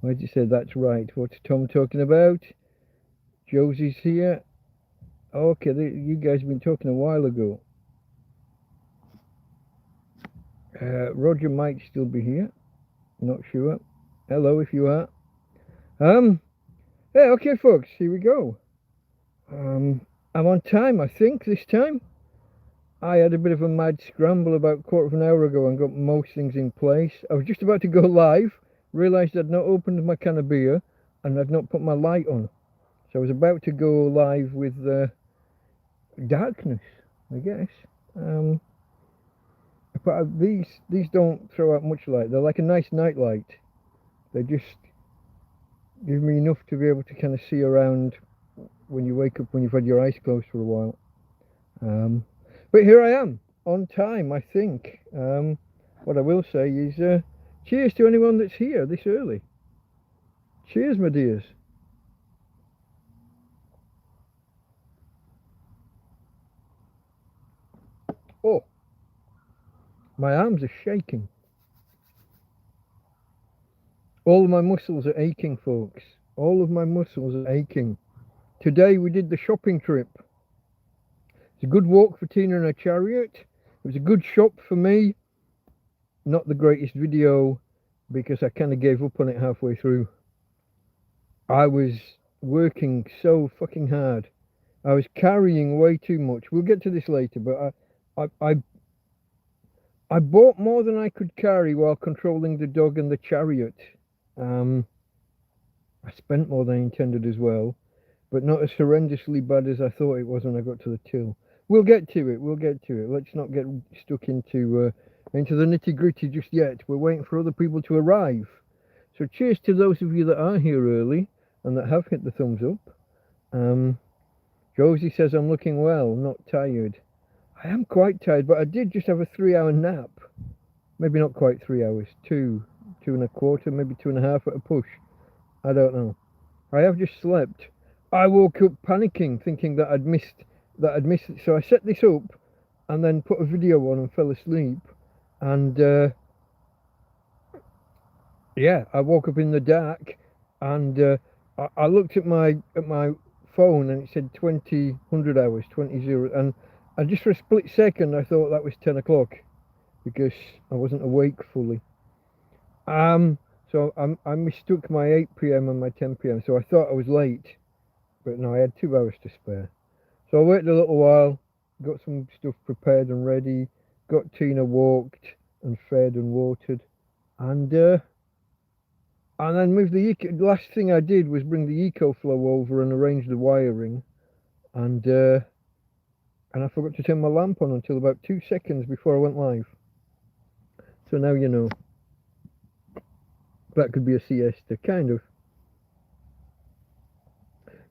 Why did you say that's right? What's Tom talking about? Josie's here. Okay, you guys have been talking a while ago. Roger might still be here. Not sure. Hello, if you are. Yeah, okay, folks, here we go. I'm on time, I think, this time. I had a bit of a mad scramble about a quarter of an hour ago and got most things in place. I was just about to go live, realised I'd not opened my can of beer and I'd not put my light on. So I was about to go live with darkness, I guess. But these don't throw out much light. They're like a nice night light. They just give me enough to be able to kind of see around when you wake up, when you've had your eyes closed for a while. But here I am, on time, I think. What I will say is, cheers to anyone that's here this early. Cheers, my dears. Oh, my arms are shaking. All of my muscles are aching, folks. All of my muscles are aching. Today we did the shopping trip. It's a good walk for Tina in her chariot. It was a good shop for me. Not the greatest video because I kind of gave up on it halfway through. I was working so fucking hard. I was carrying way too much. We'll get to this later, but I bought more than I could carry while controlling the dog and the chariot. I spent more than I intended as well, but not as horrendously bad as I thought it was when I got to the till. We'll get to it. We'll get to it. Let's not get stuck into the nitty gritty just yet. We're waiting for other people to arrive. So cheers to those of you that are here early and that have hit the thumbs up. Josie says I'm looking well, not tired. I am quite tired, but I did just have a 3-hour nap. Maybe not quite 3 hours, two and a quarter, maybe 2.5 at a push. I don't know. I have just slept. I woke up panicking, thinking that I'd missed it. So I set this up and then put a video on and fell asleep. And yeah, I woke up in the dark and I looked at my phone and it said 100 hours, 20, and just for a split second I thought that was 10 o'clock because I wasn't awake fully. So I mistook my 8 p.m. and my 10 p.m. So I thought I was late, but no, I had 2 hours to spare. So I waited a little while, got some stuff prepared and ready, got Tina walked and fed and watered, and then moved the last thing I did was bring the EcoFlow over and arrange the wiring, and I forgot to turn my lamp on until about 2 seconds before I went live. So now you know. That could be a siesta, kind of.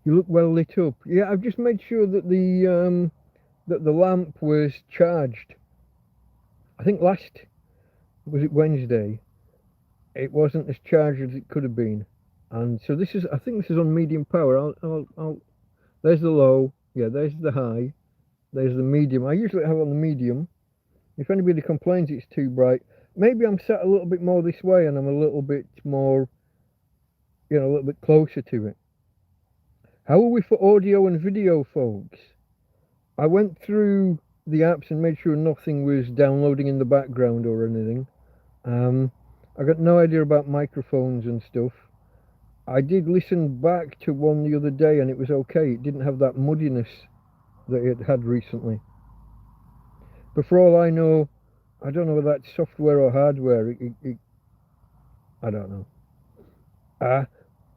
You look well lit up. Yeah, I've just made sure that the lamp was charged. I think was it Wednesday? It wasn't as charged as it could have been, and so I think this is on medium power. There's the low. Yeah, there's the high. There's the medium. I usually have it on the medium. If anybody complains it's too bright, maybe I'm sat a little bit more this way and I'm a little bit more, a little bit closer to it. How are we for audio and video, folks? I went through the apps and made sure nothing was downloading in the background or anything. I got no idea about microphones and stuff. I did listen back to one the other day and it was okay. It didn't have that muddiness that it had recently. But for all I know, I don't know whether that's software or hardware. I don't know.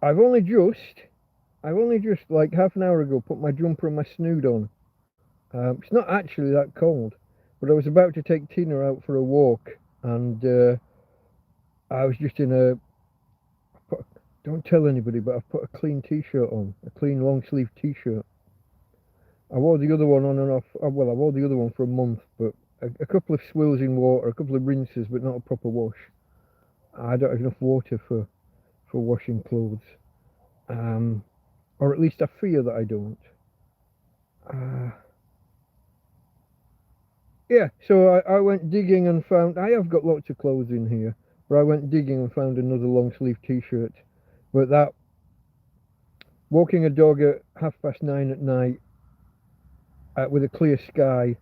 I've only just like half an hour ago put my jumper and my snood on. It's not actually that cold, but I was about to take Tina out for a walk, and I was just don't tell anybody, but I've put a clean t-shirt on, a clean long sleeve t-shirt. I wore the other one on and off. Well, I wore the other one for a month, but a couple of swills in water, a couple of rinses, but not a proper wash. I don't have enough water for washing clothes, or at least I fear that I don't. Yeah, so I went digging and found, I have got lots of clothes in here, but I went digging and found another long sleeve t-shirt. But that, walking a dog at 9:30 at night with a clear sky,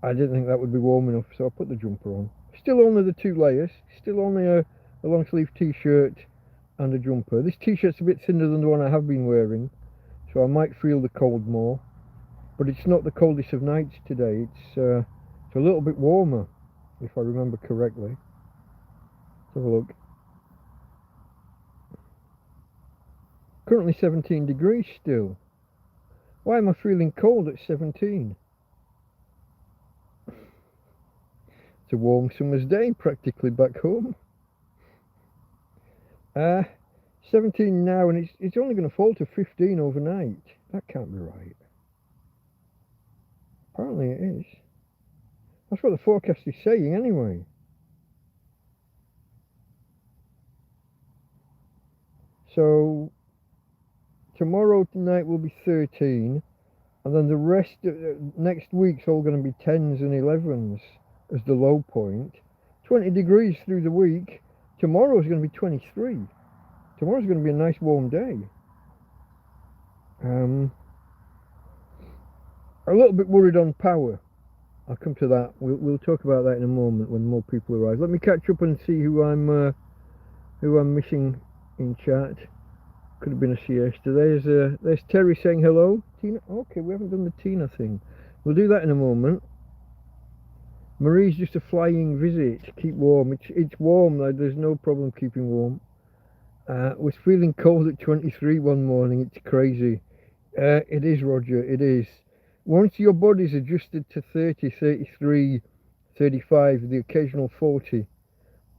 I didn't think that would be warm enough, so I put the jumper on. Still only the 2 layers, still only a long sleeve t-shirt and a jumper. This t-shirt's a bit thinner than the one I have been wearing, so I might feel the cold more. But it's not the coldest of nights today. It's a little bit warmer, if I remember correctly. Let's have a look. Currently 17 degrees still. Why am I feeling cold at 17? It's a warm summer's day practically back home. 17 now, and it's only going to fall to 15 overnight. That can't be right. Apparently it is. That's what the forecast is saying anyway. So tomorrow night will be 13, and then the rest next week's all going to be 10s and 11s as the low point. 20 degrees through the week. Tomorrow's going to be 23. Tomorrow's going to be a nice warm day. A little bit worried on power. I'll come to that. We'll talk about that in a moment when more people arrive. Let me catch up and see who I'm missing in chat. Could have been a siesta. There's Terry saying hello. Tina. Okay, we haven't done the Tina thing. We'll do that in a moment. Marie's just a flying visit. Keep warm. It's warm. There's no problem keeping warm. Was feeling cold at 23 one morning. It's crazy. It is, Roger. It is. Once your body's adjusted to 30, 33, 35, the occasional 40,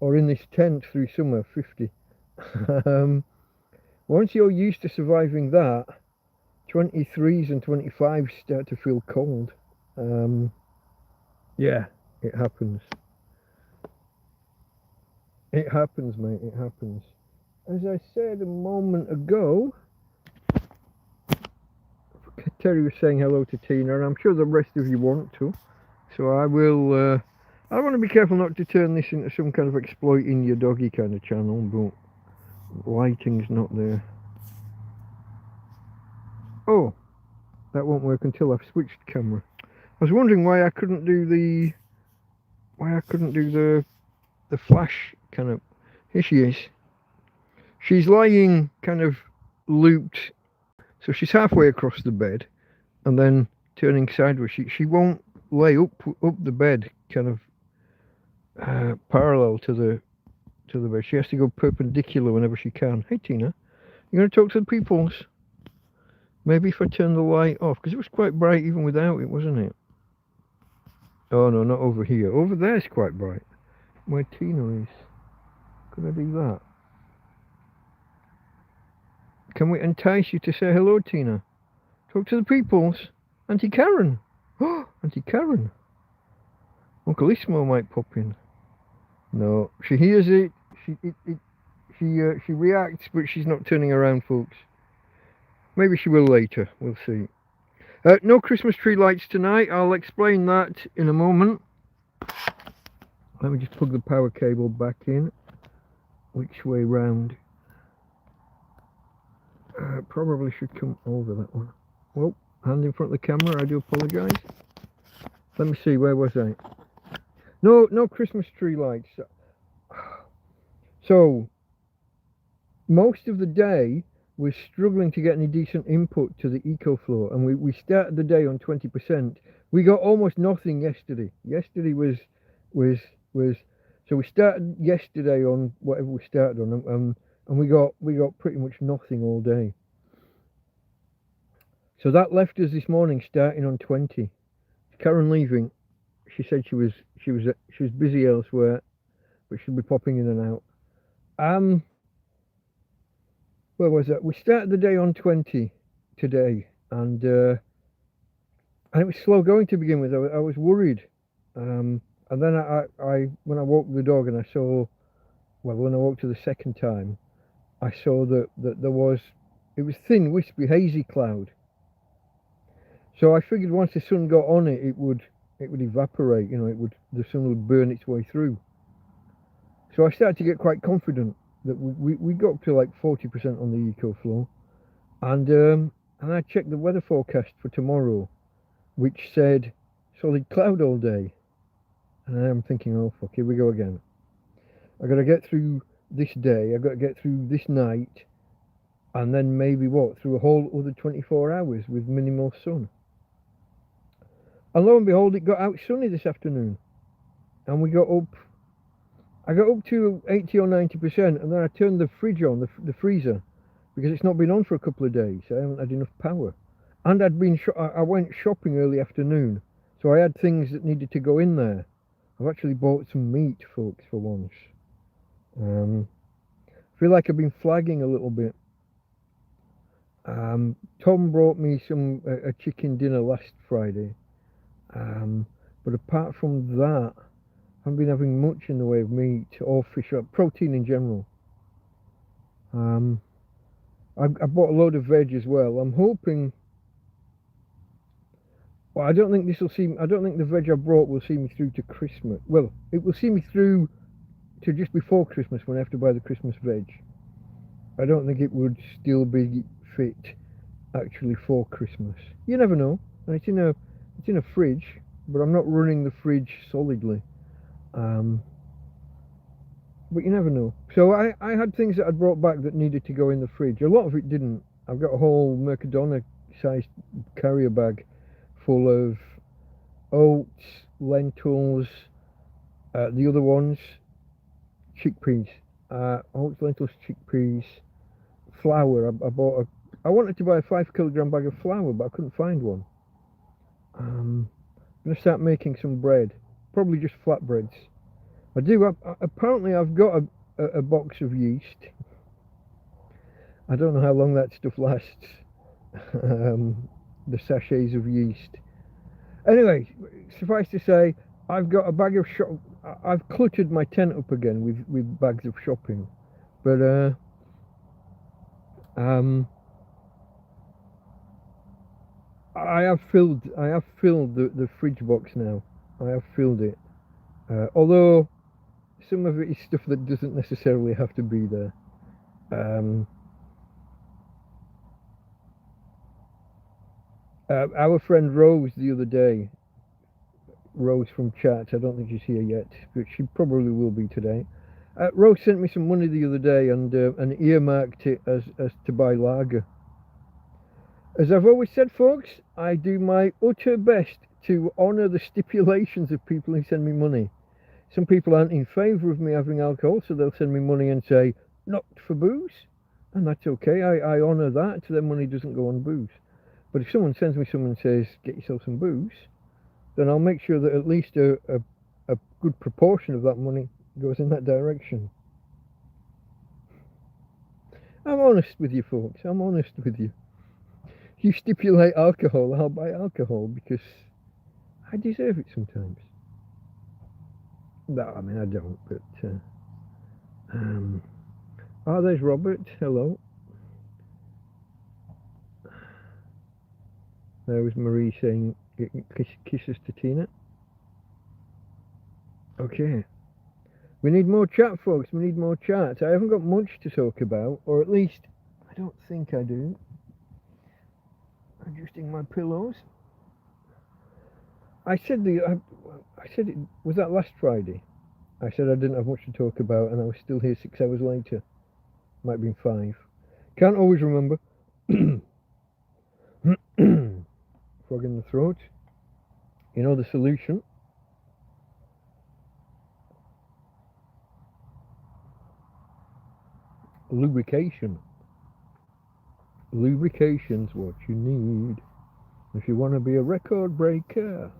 or in this tent through summer, 50. Once you're used to surviving that, 23s and 25s start to feel cold. Yeah, it happens. It happens, mate, it happens. As I said a moment ago, Terry was saying hello to Tina, and I'm sure the rest of you want to. So I will, I want to be careful not to turn this into some kind of exploiting your doggy kind of channel, but lighting's not there. Oh, that won't work until I've switched camera. I was wondering why I couldn't do the flash kind of. Here she is. She's lying kind of looped, so she's halfway across the bed and then turning sideways. She won't lay up the bed kind of parallel to the bed. She has to go perpendicular whenever she can. Hey Tina, you going to talk to the peoples? Maybe if I turn the light off, because it was quite bright even without it, wasn't it? Oh no, not over here. Over there's quite bright. Where Tina is. Could I do that? Can we entice you to say hello, Tina? Talk to the peoples. Auntie Karen. Oh, Auntie Karen. Uncle Ismo might pop in. No, she hears it. She reacts, but she's not turning around, folks. Maybe she will later. We'll see. No Christmas tree lights tonight. I'll explain that in a moment. Let me just plug the power cable back in. Which way round? Probably should come over that one. Well, hand in front of the camera. I do apologise. Let me see. Where was I? No Christmas tree lights. So most of the day we're struggling to get any decent input to the EcoFlow, and we started the day on 20%. We got almost nothing yesterday. Yesterday was so we started yesterday on whatever we started on, and we got pretty much nothing all day. So that left us this morning starting on 20. Karen leaving. She said she was busy elsewhere, but she'll be popping in and out. Where was that? We started the day on 20 today, and it was slow going to begin with. I was worried, and then I when I walked the dog and I saw, well, when I walked to the second time, I saw that there was, it was thin, wispy, hazy cloud. So I figured once the sun got on it, it would evaporate. You know, the sun would burn its way through. So I started to get quite confident that we got up to like 40% on the EcoFlow, and I checked the weather forecast for tomorrow, which said solid cloud all day, and I'm thinking, oh fuck, here we go again. I got to get through this day, I got to get through this night, and then maybe what, through a whole other 24 hours with minimal sun. And lo and behold, it got out sunny this afternoon, and I got up to 80 or 90%, and then I turned the fridge on, the freezer, because it's not been on for a couple of days. I haven't had enough power, and I went shopping early afternoon, so I had things that needed to go in there. I've actually bought some meat, folks, for once. I feel like I've been flagging a little bit. Tom brought me a chicken dinner last Friday, but apart from that, I haven't been having much in the way of meat or fish or protein in general. I bought a load of veg as well. I'm hoping. Well, I don't think the veg I brought will see me through to Christmas. Well, it will see me through to just before Christmas when I have to buy the Christmas veg. I don't think it would still be fit actually for Christmas. You never know. And it's in a fridge, but I'm not running the fridge solidly. But you never know. So I had things that I'd brought back that needed to go in the fridge. A lot of it didn't. I've got a whole Mercadona sized carrier bag full of oats, lentils, the other ones, chickpeas, oats, lentils, chickpeas, flour. I wanted to buy a 5 kilogram bag of flour, but I couldn't find one. I'm gonna start making some bread, probably just flatbreads. Apparently I've got a box of yeast. I don't know how long that stuff lasts. The sachets of yeast. Anyway, suffice to say, I've got a bag of I've cluttered my tent up again with bags of shopping, but I have filled the fridge box now. I have filled it, although some of it is stuff that doesn't necessarily have to be there. Our friend Rose the other day, Rose from chat, I don't think she's here yet, but she probably will be today. Rose sent me some money the other day and earmarked it as to buy lager. As I've always said, folks, I do my utter best to honour the stipulations of people who send me money. Some people aren't in favour of me having alcohol, so they'll send me money and say, not for booze, and that's okay. I honour that, so their money doesn't go on booze. But if someone sends me something and says, get yourself some booze, then I'll make sure that at least a good proportion of that money goes in that direction. I'm honest with you, folks. I'm honest with you. You stipulate alcohol, I'll buy alcohol because I deserve it sometimes. No, I mean I don't, but there's Robert. Hello. There was Marie saying kisses to Tina. Okay. We need more chat, folks. We need more chat. I haven't got much to talk about, or at least I don't think I do. Adjusting my pillows. I said it was that last Friday. I said I didn't have much to talk about, and I was still here 6 hours later. Might have been 5. Can't always remember. Frog in the throat. You know the solution. Lubrication. Lubrication's what you need if you want to be a record breaker.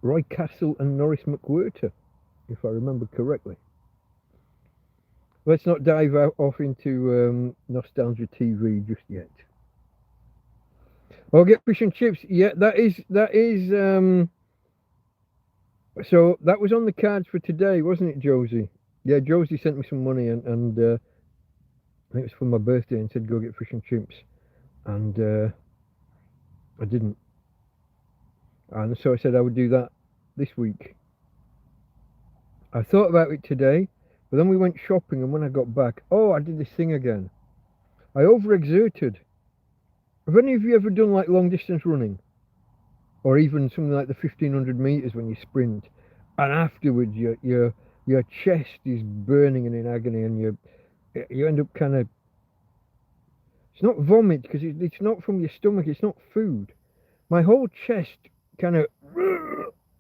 Roy Castle and Norris McWhirter, if I remember correctly. Let's not dive off into nostalgia TV just yet. I'll get fish and chips. Yeah, that is. So that was on the cards for today, wasn't it, Josie? Yeah, Josie sent me some money and I think it was for my birthday and said go get fish and chips, and I didn't. And so I said I would do that this week. I thought about it today, But then we went shopping, and when I got back, oh, I did this thing again. I overexerted. Have any of you ever done like long distance running? Or even something like the 1500 meters when you sprint, and afterwards your chest is burning and in agony, and you end up kind of, it's not vomit because it's not from your stomach, it's not food. My whole chest kind of,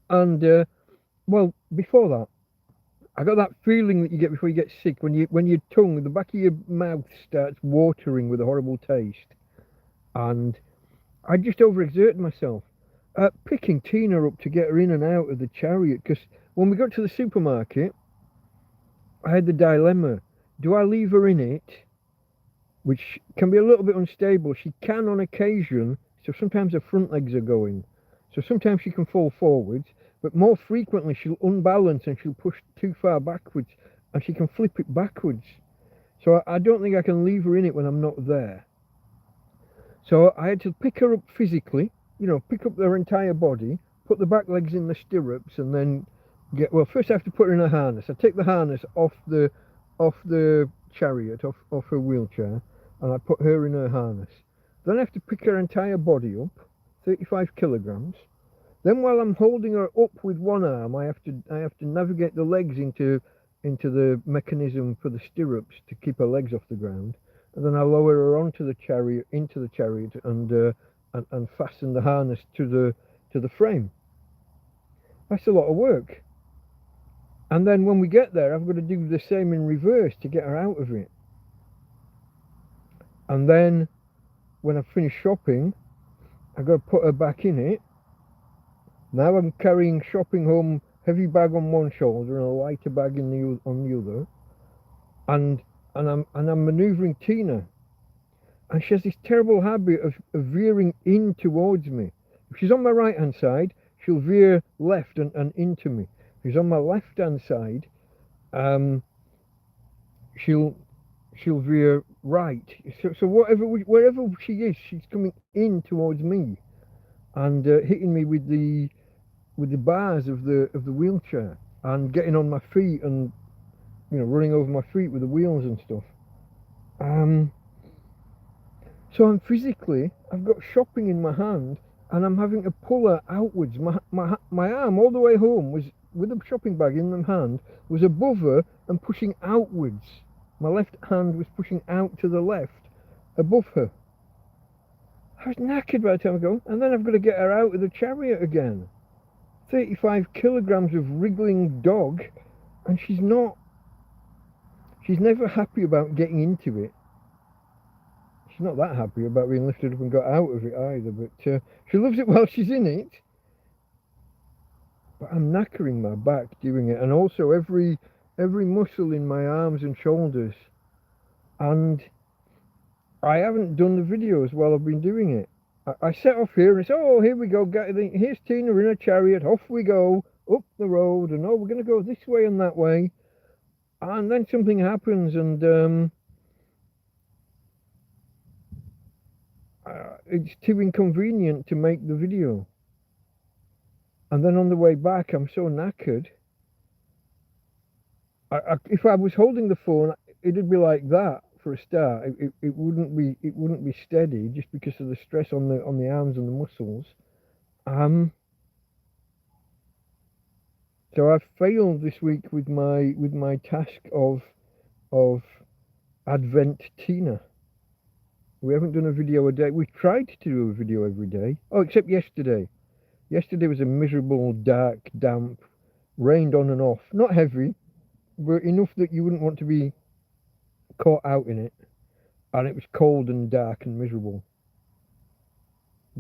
and well, before that, I got that feeling that you get before you get sick when your tongue, the back of your mouth starts watering with a horrible taste, and I just overexerted myself. Picking Tina up to get her in and out of the chariot, because when we got to the supermarket, I had the dilemma: do I leave her in it, which can be a little bit unstable? She can on occasion, so sometimes her front legs are going, so sometimes she can fall forwards, but more frequently she'll unbalance and she'll push too far backwards, and she can flip it backwards. So I don't think I can leave her in it when I'm not there. So I had to pick her up physically, pick up her entire body, put the back legs in the stirrups, and then first I have to put her in a harness. I take the harness off the chariot, off her wheelchair, and I put her in her harness. Then I have to pick her entire body up, 35 kilograms. Then while I'm holding her up with one arm, I have to navigate the legs into the mechanism for the stirrups to keep her legs off the ground, and then I lower her into the chariot, and fasten the harness to the frame. That's a lot of work. And then when we get there, I've got to do the same in reverse to get her out of it. And then when I've finished shopping, I've got to put her back in it. Now I'm carrying shopping home, heavy bag on one shoulder and a lighter bag on the other, and I'm manoeuvring Tina, and she has this terrible habit of veering in towards me. If she's on my right hand side, she'll veer left and into me. If she's on my left hand side, she'll veer right. So wherever she is, she's coming in towards me, and hitting me with the bars of the wheelchair, and getting on my feet, and running over my feet with the wheels and stuff. So I've got shopping in my hand, and I'm having to pull her outwards. My arm all the way home was, with the shopping bag in the hand, was above her and pushing outwards. My left hand was pushing out to the left, above her. I was knackered by the time I go, and then I've got to get her out of the chariot again. 35 kilograms of wriggling dog, and she's never happy about getting into it. She's not that happy about being lifted up and got out of it either, but she loves it while she's in it. But I'm knackering my back doing it, and also every muscle in my arms and shoulders. And I haven't done the videos while I've been doing it. I set off here and say, oh, here we go, here's Tina in a chariot, off we go, up the road, and oh, we're going to go this way and that way. And then something happens, and it's too inconvenient to make the video. And then on the way back, I'm so knackered. If I was holding the phone, it'd be like that for a start. It wouldn't be steady, just because of the stress on the arms and the muscles. So I've failed this week with my task of AdventTina. We haven't done a video a day. We tried to do a video every day. Oh, except yesterday. Yesterday was a miserable, dark, damp, rained on and off. Not heavy, but enough that you wouldn't want to be caught out in it. And it was cold and dark and miserable.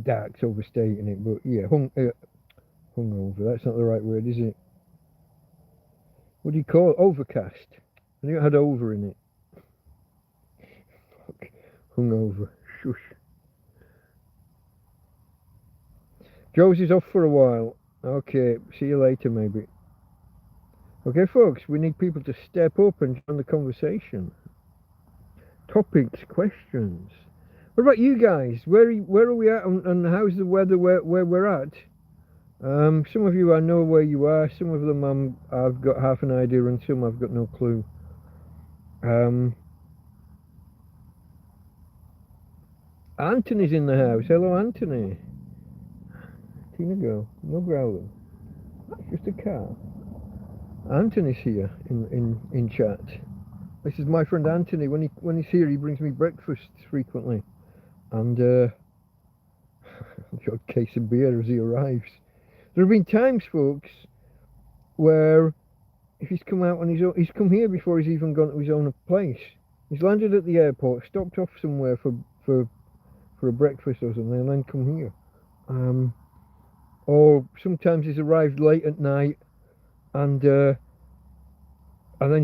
Dark's overstating it, but yeah, hungover. That's not the right word, is it? What do you call it? Overcast. I knew it had over in it. Fuck. Hungover. Shush. Josie's off for a while. Okay, see you later maybe. Okay folks, we need people to step up and join the conversation. Topics, questions. What about you guys? Where are we at, and how's the weather where we're at? Some of you I know where you are, some of them I've got half an idea, and some I've got no clue. Anthony's in the house. Hello, Anthony. Tina girl, no growling. That's just a car. Anthony's here in chat. This is my friend Anthony. When he's here, he brings me breakfasts frequently, and a case of beer as he arrives. There have been times, folks, where if he's come out on his own, he's come here before he's even gone to his own place. He's landed at the airport, stopped off somewhere for a breakfast or something, and then come here. Or sometimes he's arrived late at night, and then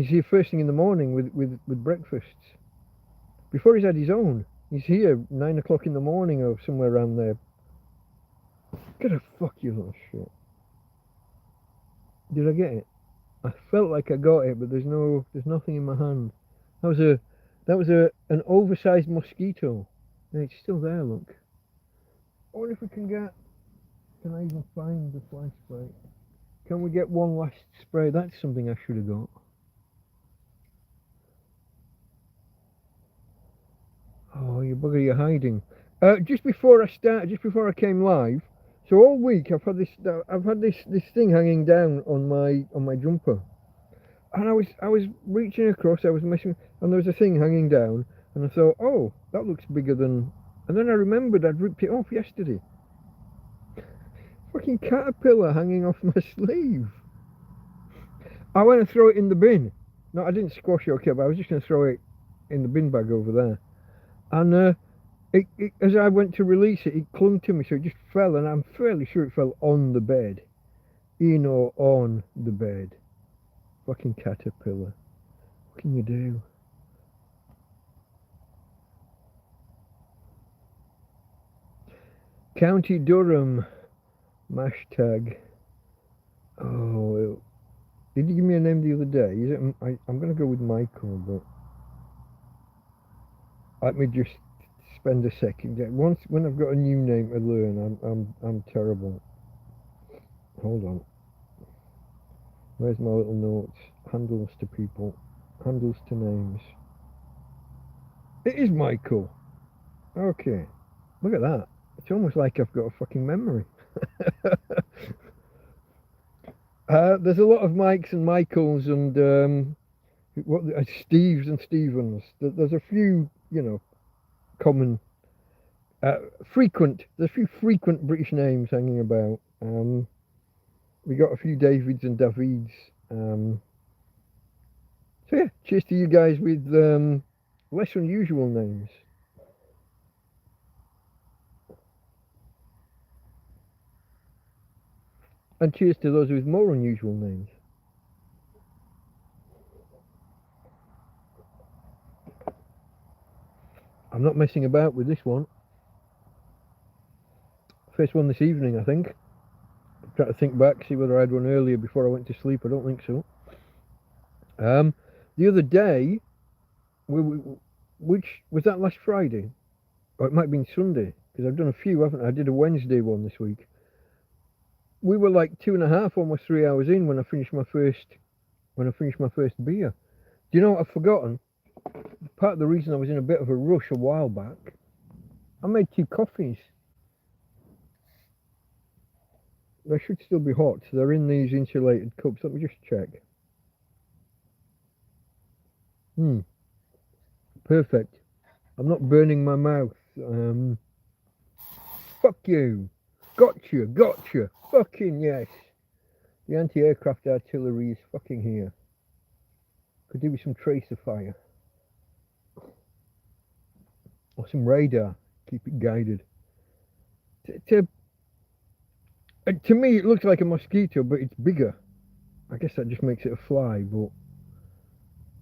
he's here first thing in the morning with breakfasts. Before he's had his own, he's here 9 o'clock in the morning or somewhere around there. Gotta fuck you, little shit. Did I get it? I felt like I got it, but there's nothing in my hand. That was an oversized mosquito. And it's still there, look. I wonder if we can I even find the fly spray? Can we get one last spray? That's something I should have got. Oh, you bugger, you're hiding. Just before I came live, so all week I've had this thing hanging down on my jumper, and I was reaching across, I was messing, and there was a thing hanging down, and I thought, oh, that looks bigger than, and then I remembered I'd ripped it off yesterday. Fucking caterpillar hanging off my sleeve. I went to throw it in the bin. No, I didn't squash it, okay, but I was just going to throw it in the bin bag over there. And as I went to release it, it clung to me, so it just fell, and I'm fairly sure it fell on the bed. You know, on the bed. Fucking caterpillar. What can you do? County Durham. Hashtag. Oh, did you give me a name the other day? Is it? I'm going to go with Michael, but let me just spend a second. When I've got a new name to learn, I'm terrible. Hold on. Where's my little notes? Handles to people. Handles to names. It is Michael. Okay. Look at that. It's almost like I've got a fucking memory. There's a lot of Mikes and Michaels and Steves and Stevens. There's a few, common, frequent. There's a few frequent British names hanging about. We got a few Davids and Davids. So yeah, cheers to you guys with less unusual names. And cheers to those with more unusual names. I'm not messing about with this one. First one this evening, I think. I'm trying to think back, see whether I had one earlier before I went to sleep. I don't think so. The other day, which was that last Friday? Or it might have been Sunday, because I've done a few, haven't I? I did a Wednesday one this week. We were like 2.5, almost 3 hours in when I finished my first beer. Do you know what I've forgotten? Part of the reason I was in a bit of a rush a while back, I made 2 coffees. They should still be hot. They're in these insulated cups. Let me just check. Perfect. I'm not burning my mouth. Fuck you. Gotcha. Fucking yes. The anti-aircraft artillery is fucking here. Could do with some tracer fire. Or some radar. Keep it guided. To me, it looks like a mosquito, but it's bigger. I guess that just makes it a fly, but...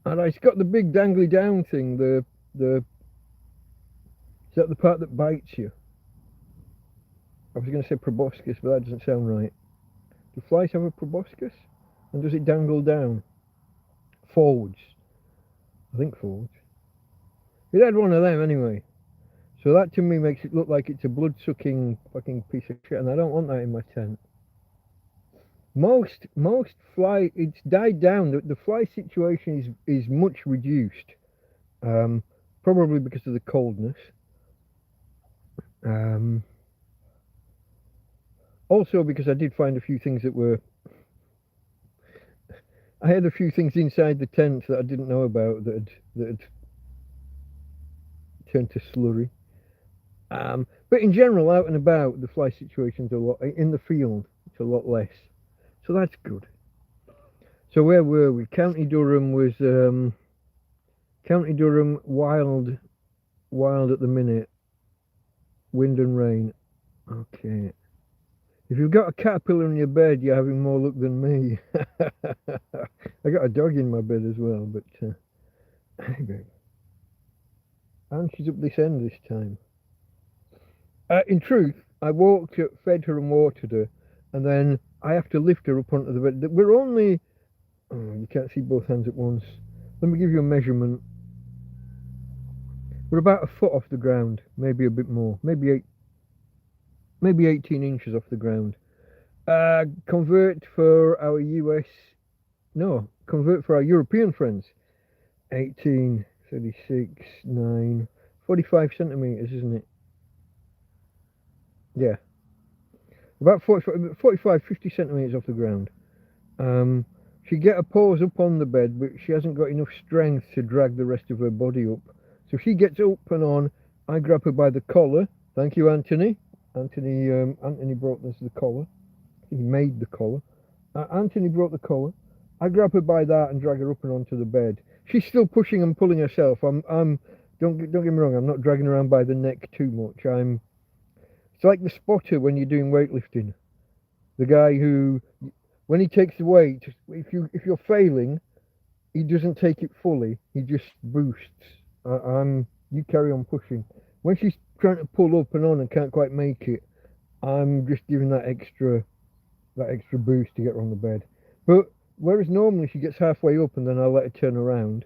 And it's got the big dangly down thing, is that the part that bites you? I was going to say proboscis, but that doesn't sound right. Do flies have a proboscis? And does it dangle down? Forwards. I think forwards. It had one of them anyway. So that to me makes it look like it's a blood-sucking fucking piece of shit, and I don't want that in my tent. Most fly, it's died down. The fly situation is much reduced, probably because of the coldness. Also because I did find a few things that were, I had a few things inside the tent that I didn't know about that had turned to slurry. But in general, out and about, the fly situation's a lot, in the field, it's a lot less. So that's good. So where were we? County Durham was, County Durham, wild at the minute. Wind and rain. Okay. If you've got a caterpillar in your bed, you're having more luck than me. I got a dog in my bed as well, but anyway. And she's up this end this time. In truth, I walked her, fed her and watered her, and then I have to lift her up onto the bed. We're only, oh, you can't see both hands at once. Let me give you a measurement. We're about a foot off the ground, maybe a bit more, maybe 18 inches off the ground. Convert for our convert for our European friends. 18, 36, 9, 45 centimetres, isn't it? Yeah. About 45, 50 centimetres off the ground. She get her paws up on the bed, but she hasn't got enough strength to drag the rest of her body up. So she gets up and on. I grab her by the collar. Thank you, Anthony. Anthony brought us the collar. He made the collar. Anthony brought the collar. I grab her by that and drag her up and onto the bed. She's still pushing and pulling herself. Don't get me wrong. I'm not dragging her around by the neck too much. It's like the spotter when you're doing weightlifting. The guy who, when he takes the weight, if you're failing, he doesn't take it fully. He just boosts. You carry on pushing. When she's trying to pull up and on and can't quite make it, I'm just giving that extra boost to get her on the bed. But whereas normally she gets halfway up and then I let her turn around,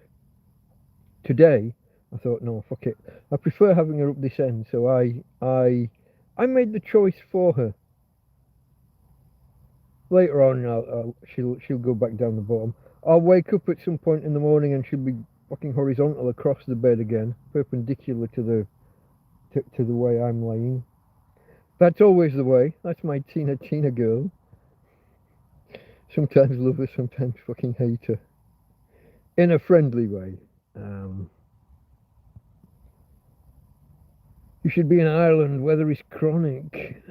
today I thought, no, fuck it. I prefer having her up this end, so I made the choice for her. Later on, she'll go back down the bottom. I'll wake up at some point in the morning and she'll be fucking horizontal across the bed again, perpendicular to the way I'm laying. That's always the way. That's my Tina girl. Sometimes love her, sometimes fucking hate her. In a friendly way. You should be in Ireland. Weather is chronic.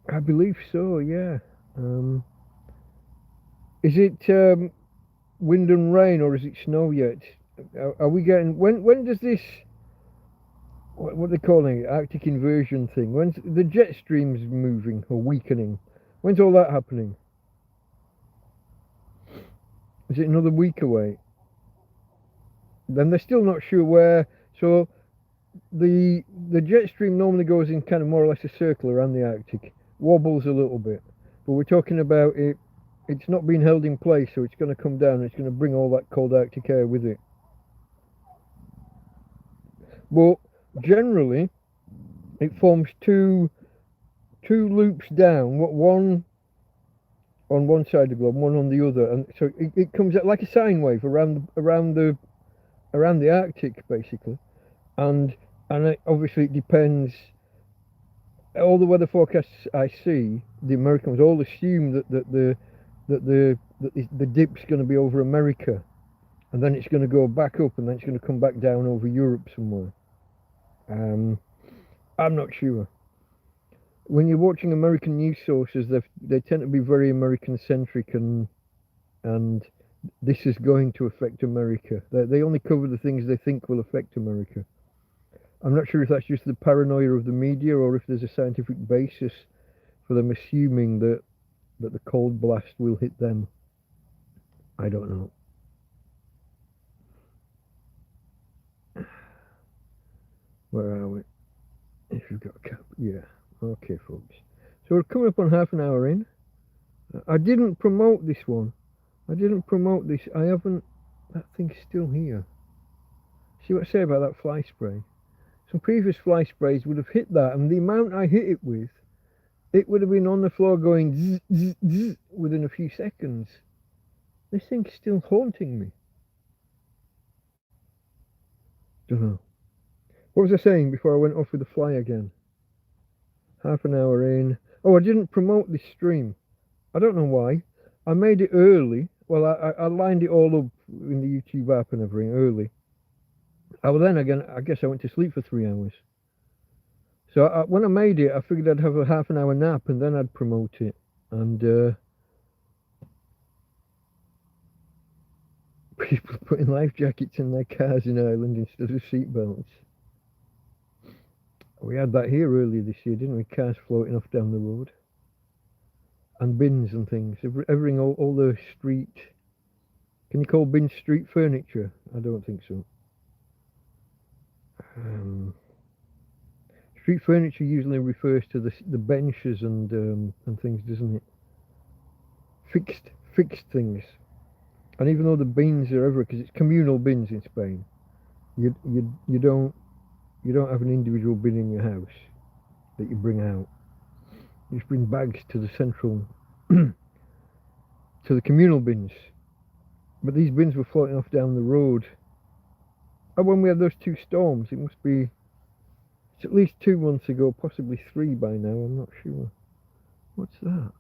I believe so, yeah. Is it wind and rain or is it snow yet? Are we getting, when does this, what are they calling it, Arctic inversion thing, when's the jet streams moving or weakening? When's all that happening? Is it another week away? Then they're still not sure where. So the jet stream normally goes in kind of more or less a circle around the Arctic, wobbles a little bit, but we're talking about it's not being held in place, so it's going to come down and it's going to bring all that cold Arctic air with it. Well, generally it forms two loops down, one on one side of the globe, one on the other, and so it comes out like a sine wave around the Arctic, basically. And obviously it depends. All the weather forecasts I see, the Americans all assume that the dip's going to be over America, and then it's going to go back up, and then it's going to come back down over Europe somewhere. I'm not sure. When you're watching American news sources, they tend to be very American centric, and this is going to affect America. They only cover the things they think will affect America. I'm not sure if that's just the paranoia of the media or if there's a scientific basis for them assuming that the cold blast will hit them. I don't know. Where are we? If you've got a cap, yeah. Okay, folks. So we're coming up on half an hour in. I didn't promote this one. I haven't. That thing's still here. See what I say about that fly spray? Some previous fly sprays would have hit that, and the amount I hit it with it would have been on the floor going zzz, zzz, zzz within a few seconds. This thing's still haunting me. Don't know. What was I saying before I went off with the fly again? Half an hour in. Oh, I didn't promote this stream. I don't know why. I made it early. Well, I lined it all up in the YouTube app and everything early. Oh, then again, I guess I went to sleep for 3 hours. So when I made it, I figured I'd have a half an hour nap and then I'd promote it. And people putting life jackets in their cars in Ireland instead of seatbelts. We had that here earlier this year, didn't we? Cars floating off down the road. And bins and things. Everything, all the street. Can you call bins street furniture? I don't think so. Street furniture usually refers to the benches and things, doesn't it? Fixed things. And even though the bins are everywhere, because it's communal bins in Spain, you don't have an individual bin in your house that you bring out. You just bring bags to the central, to the communal bins. But these bins were floating off down the road. And when we had those 2 storms, it must be, it's at least 2 months ago, possibly 3 by now, I'm not sure. What's that?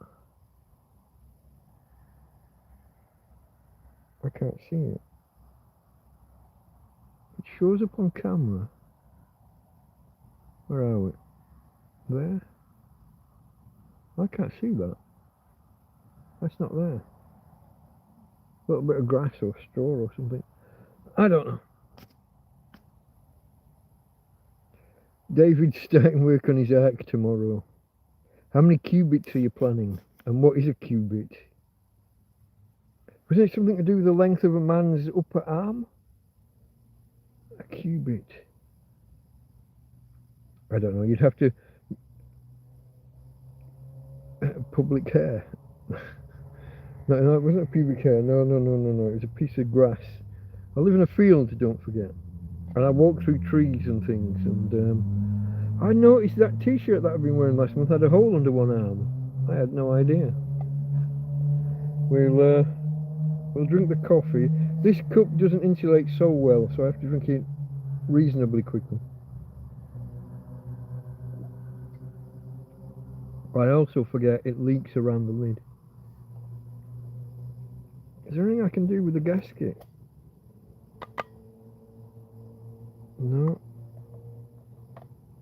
I can't see it. It shows up on camera. Where are we? There? I can't see that. That's not there. A little bit of grass or straw or something. I don't know. David's starting work on his arc tomorrow. How many qubits are you planning? And what is a qubit? Was it something to do with the length of a man's upper arm? A qubit. I don't know. You'd have to... public hair. No, it wasn't a pubic hair. No. It was a piece of grass. I live in a field, don't forget. And I walk through trees and things. And I noticed that t-shirt that I've been wearing last month had a hole under one arm. I had no idea. We'll drink the coffee. This cup doesn't insulate so well, so I have to drink it reasonably quickly. But I also forget it leaks around the lid. Is there anything I can do with the gasket? No.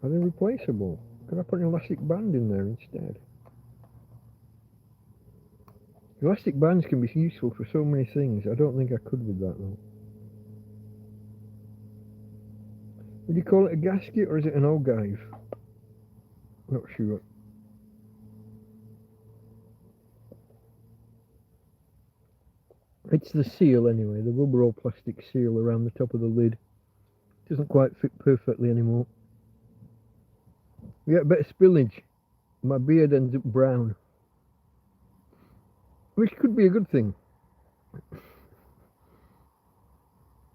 Are they replaceable? Could I put an elastic band in there instead? Elastic bands can be useful for so many things. I don't think I could with that though. Would you call it a gasket or is it an ogive? Not sure. It's the seal anyway, the rubber or plastic seal around the top of the lid. Doesn't quite fit perfectly anymore. We get a bit of spillage. My beard ends up brown. Which could be a good thing.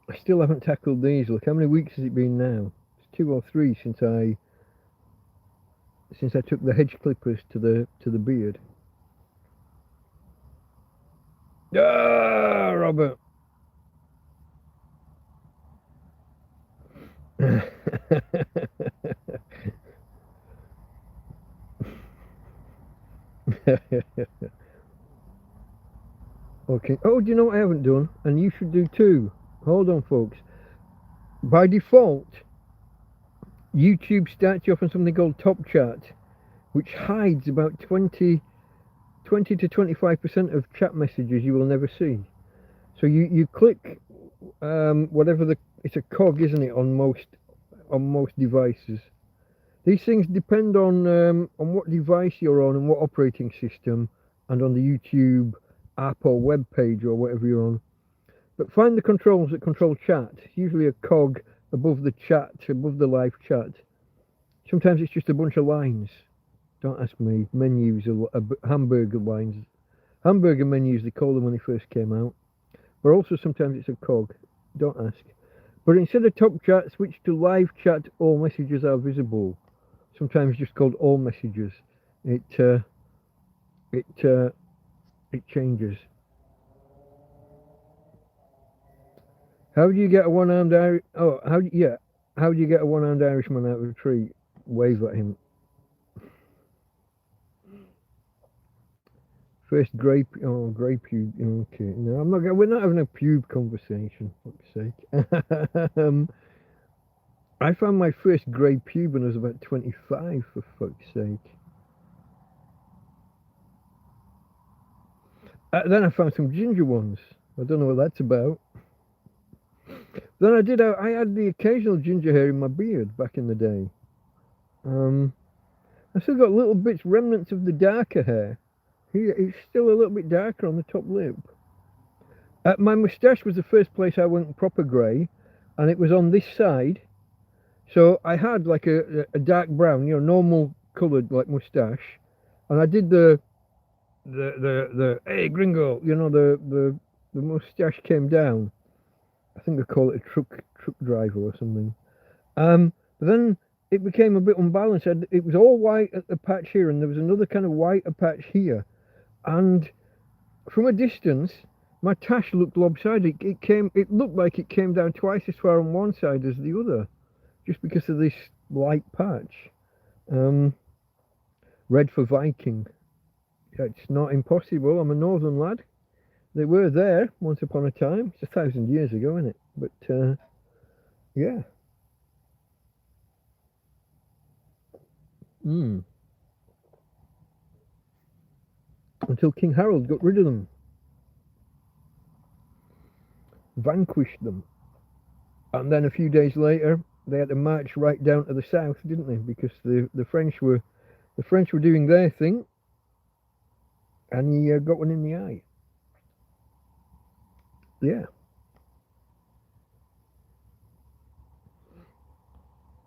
I still haven't tackled these. Look, how many weeks has it been now? It's 2 or 3 since I took the hedge clippers to the beard. Ah, Robert. Okay. Oh, do you know what I haven't done? And you should do too. Hold on, folks. By default, YouTube starts you off on something called Top Chat, which hides about 20 to 25% of chat messages you will never see. So you click whatever it's a cog, isn't it, on most devices. These things depend on what device you're on and what operating system, and on the YouTube app or web page or whatever you're on. But find the controls that control chat. It's usually a cog above the chat, above the live chat. Sometimes it's just a bunch of lines. Don't ask me. Menus are hamburger lines. Hamburger menus, they call them when they first came out. But also sometimes it's a cog. Don't ask. But instead of top chat, switch to live chat. All messages are visible. Sometimes just called all messages. It changes. How do you get a one-armed Irish? Oh, how do you get a one-armed Irishman out of a tree? Wave at him. First grey pube. Okay, no, I'm not. We're not having a pube conversation. For fuck's sake. I found my first grey pube when I was about 25. For fuck's sake. Then I found some ginger ones. I don't know what that's about. Then I had the occasional ginger hair in my beard back in the day. I still got little bits, remnants of the darker hair. Here, it's still a little bit darker on the top lip. My moustache was the first place I went proper grey, and it was on this side. So I had like a dark brown, normal coloured like moustache, and I did the hey gringo, the moustache came down. I think they call it a truck driver or something. But then it became a bit unbalanced. It was all white at the patch here, and there was another kind of whiter patch here. And from a distance, my tash looked lopsided. It looked like it came down twice as far on one side as the other, just because of this light patch. Red for Viking. It's not impossible. I'm a northern lad. They were there once upon a time. It's 1,000 years ago, isn't it? But yeah. Until King Harold got rid of them, vanquished them, and then a few days later they had to march right down to the south, didn't they? Because the French were doing their thing, and he got one in the eye. Yeah.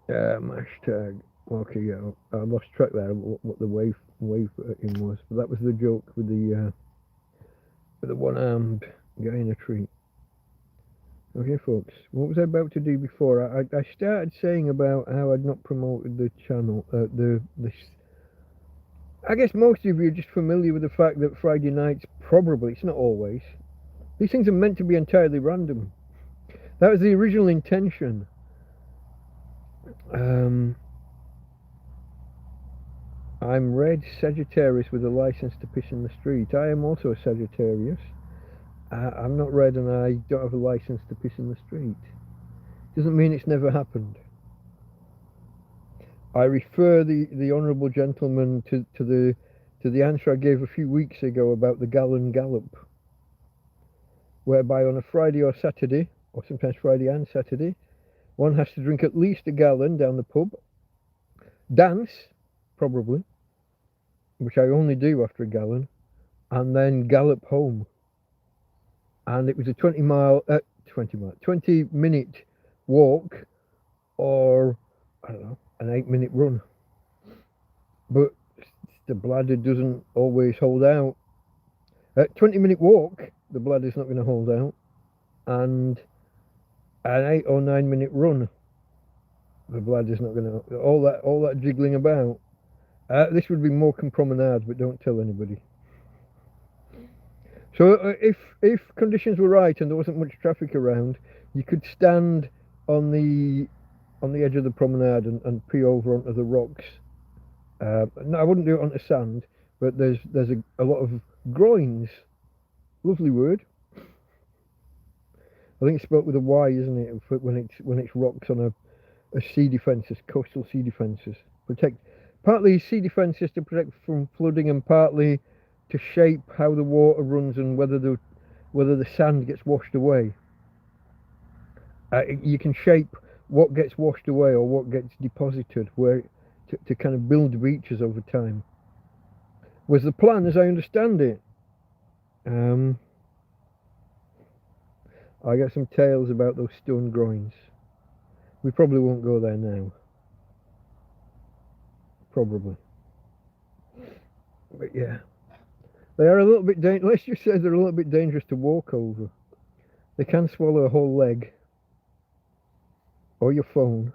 Hashtag. Okay, yeah, I lost track there of what the wave in was, but that was the joke with the one-armed guy in a tree. Okay, folks, what was I about to do before? I started saying about how I'd not promoted the channel. I guess most of you are just familiar with the fact that Friday nights, probably, it's not always, these things are meant to be entirely random. That was the original intention. I'm red Sagittarius with a license to piss in the street. I am also a Sagittarius. I'm not red and I don't have a license to piss in the street. Doesn't mean it's never happened. I refer the honourable gentleman to the answer I gave a few weeks ago about the gallon gallop, whereby on a Friday or Saturday, or sometimes Friday and Saturday, one has to drink at least a gallon down the pub, dance, probably, which I only do after a gallon, and then gallop home. And it was a 20-minute walk, or I don't know, an 8-minute run. But the bladder doesn't always hold out. 20-minute walk, the bladder's not going to hold out, and an 8 or 9-minute run, the bladder's not going to. All that jiggling about. This would be Morecambe Promenade, but don't tell anybody. So if conditions were right and there wasn't much traffic around, you could stand on the edge of the promenade and pee over onto the rocks. No, I wouldn't do it onto sand, but there's a lot of groins. Lovely word. I think it's spelled with a Y, isn't it? When it's rocks on a sea defences, coastal sea defences. Partly sea defences to protect from flooding, and partly to shape how the water runs and whether the sand gets washed away. You can shape what gets washed away or what gets deposited, to kind of build beaches over time. Was the plan, as I understand it. I got some tales about those stone groins. We probably won't go there now. Probably. But yeah. They are a little bit dangerous. Let's just say they're a little bit dangerous to walk over. They can swallow a whole leg. Or your phone.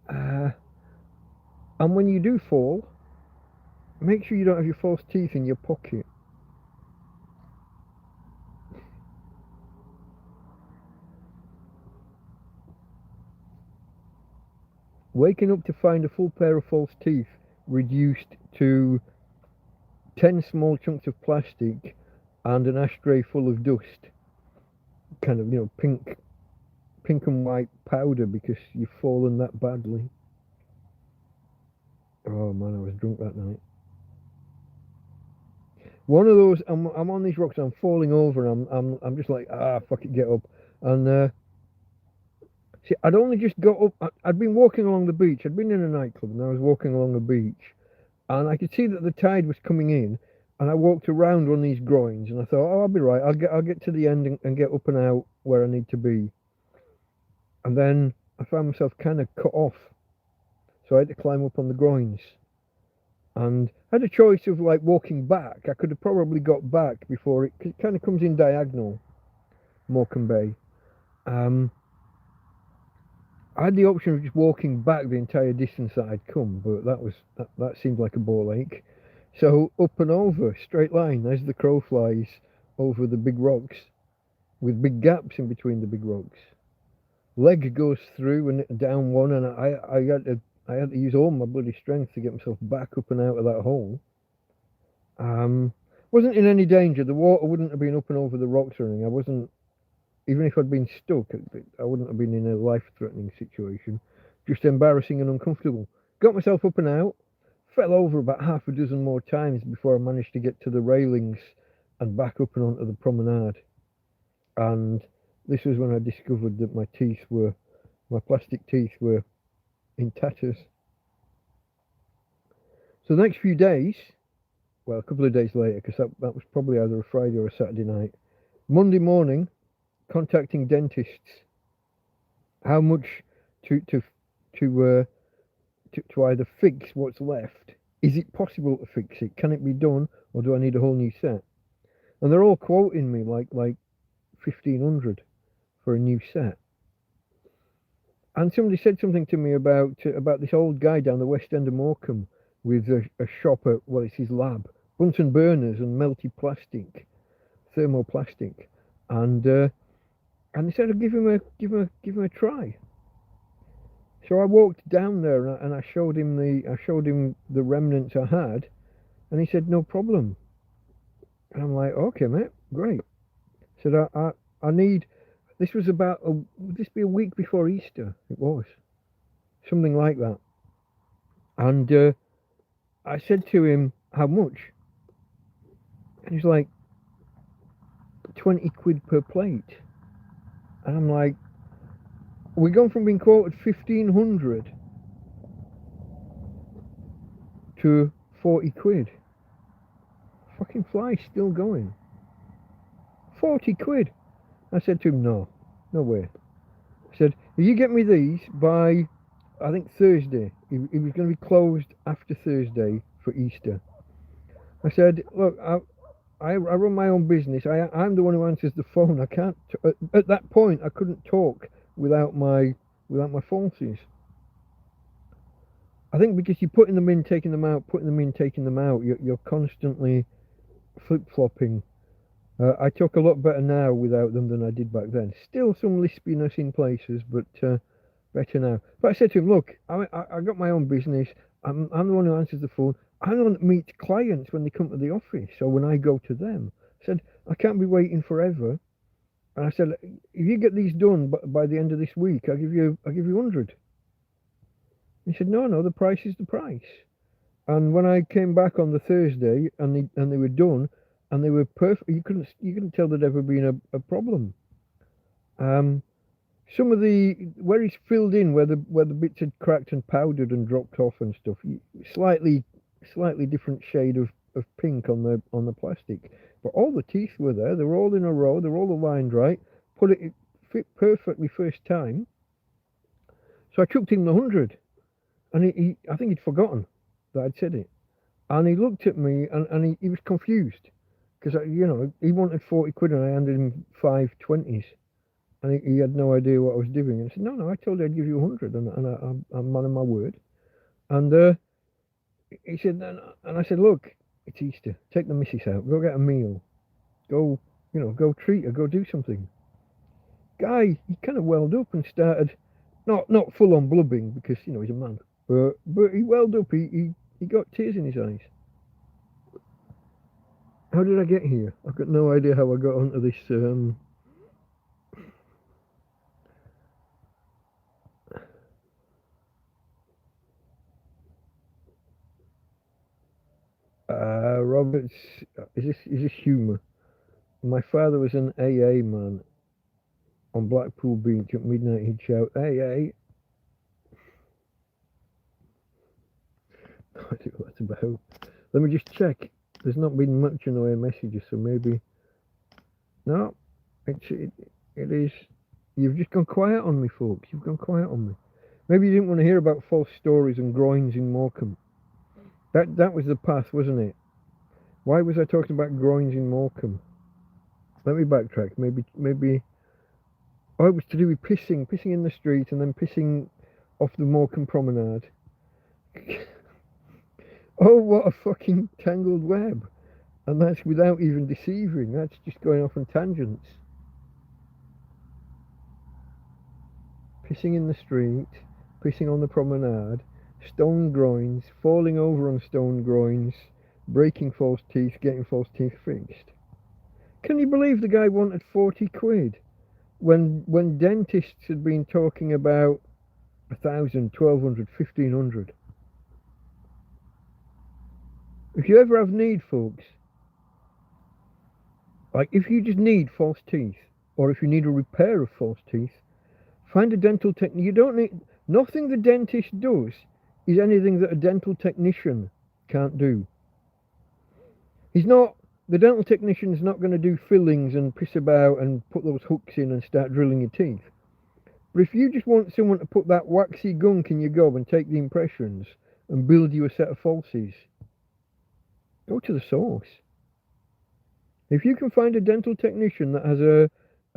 And when you do fall, make sure you don't have your false teeth in your pocket. Waking up to find a full pair of false teeth reduced to 10 small chunks of plastic and an ashtray full of dust. Kind of, pink and white powder because you've fallen that badly. Oh man, I was drunk that night. One of those, I'm on these rocks, I'm falling over, and I'm just like, fuck it, get up. And see, I'd only just got up. I'd been walking along the beach. I'd been in a nightclub, and I was walking along the beach, and I could see that the tide was coming in. And I walked around on these groins, and I thought, oh, I'll be right. I'll get to the end and get up and out where I need to be. And then I found myself kind of cut off, so I had to climb up on the groins. And I had a choice of like walking back. I could have probably got back before it kind of comes in diagonal, Morecambe Bay. I had the option of just walking back the entire distance that I'd come, but that seemed like a ball ache. So up and over, straight line, as the crow flies over the big rocks, with big gaps in between the big rocks. Leg goes through and down one, and I had to use all my bloody strength to get myself back up and out of that hole. Wasn't in any danger. The water wouldn't have been up and over the rocks or anything. I wasn't, even if I'd been stuck, I wouldn't have been in a life-threatening situation. Just embarrassing and uncomfortable. Got myself up and out. Fell over about half a dozen more times before I managed to get to the railings and back up and onto the promenade. And this was when I discovered that my plastic teeth were in tatters. So the next few days, well, a couple of days later, because that was probably either a Friday or a Saturday night, Monday morning, contacting dentists, how much to either fix what's left. Is it possible to fix it? Can it be done, or do I need a whole new set? And they're all quoting me like 1,500 for a new set. And somebody said something to me about this old guy down the west end of Morecambe with a shop at, well, it's his lab, Bunsen burners and melty plastic, thermoplastic, and they said I'd give him a try. So I walked down there and I showed him the remnants I had, and he said no problem. And I'm like, okay, mate, great. I said I need. This was would this be a week before Easter? It was something like that. And I said to him, how much? And he's like, 20 quid per plate. And I'm like, we're going from being quoted 1,500 to 40 quid. Fucking fly's still going. 40 quid. I said to him, no way. I said, if you get me these by, I think Thursday, it was going to be closed after Thursday for Easter. I said, look, I run my own business. I'm the one who answers the phone. I can't, at that point, I couldn't talk without my falsies. I think because you're putting them in, taking them out, putting them in, taking them out, you're constantly flip-flopping. I talk a lot better now without them than I did back then. Still some lispiness in places, but better now. But I said to him, look, I got my own business. I'm the one who answers the phone. I'm the one that meets clients when they come to the office, or when I go to them. I said, I can't be waiting forever. And I said, if you get these done by the end of this week, I'll give you 100. He said, no, the price is the price. And when I came back on the Thursday and they were done and they were perfect, you couldn't tell there'd ever been a problem. Some of where he's filled in, where the bits had cracked and powdered and dropped off and stuff, slightly different shade of pink on the plastic. But all the teeth were there. They were all in a row. They were all aligned right. It fit perfectly first time. So I chucked him the 100, and I think he'd forgotten that I'd said it. And he looked at me and he was confused because he wanted 40 quid and I handed him 5 20s, and he had no idea what I was doing. And I said, no, I told you I'd give you 100, and I'm man of my word. And he said, and I said, look, it's Easter. Take the missus out. Go get a meal. Go, go treat her. Go do something. Guy, he kind of welled up and started, not full on blubbing because he's a man, but he welled up. He got tears in his eyes. How did I get here? I've got no idea how I got onto this. Roberts, is this humour? My father was an AA man. On Blackpool Beach at midnight, he'd shout, "AA!" I don't know what that's about. Let me just check. There's not been much in the way of messages, so maybe. No, it is. You've just gone quiet on me, folks. You've gone quiet on me. Maybe you didn't want to hear about false stories and groins in Morecambe. That was the path, wasn't it? Why was I talking about groins in Morecambe? Let me backtrack. Maybe. Oh, it was to do with pissing in the street and then pissing off the Morecambe promenade. Oh, what a fucking tangled web. And that's without even deceiving. That's just going off on tangents. Pissing in the street, pissing on the promenade, stone groins, falling over on stone groins, breaking false teeth, getting false teeth fixed. Can you believe the guy wanted 40 quid? When dentists had been talking about 1,000, 1,200, 1,500. If you ever have need, folks, like if you just need false teeth, or if you need a repair of false teeth, find a dental technician. You don't need, nothing the dentist does is anything that a dental technician can't do. The dental technician's not going to do fillings and piss about and put those hooks in and start drilling your teeth. But if you just want someone to put that waxy gunk in your gob and take the impressions and build you a set of falsies, go to the source. If you can find a dental technician that has a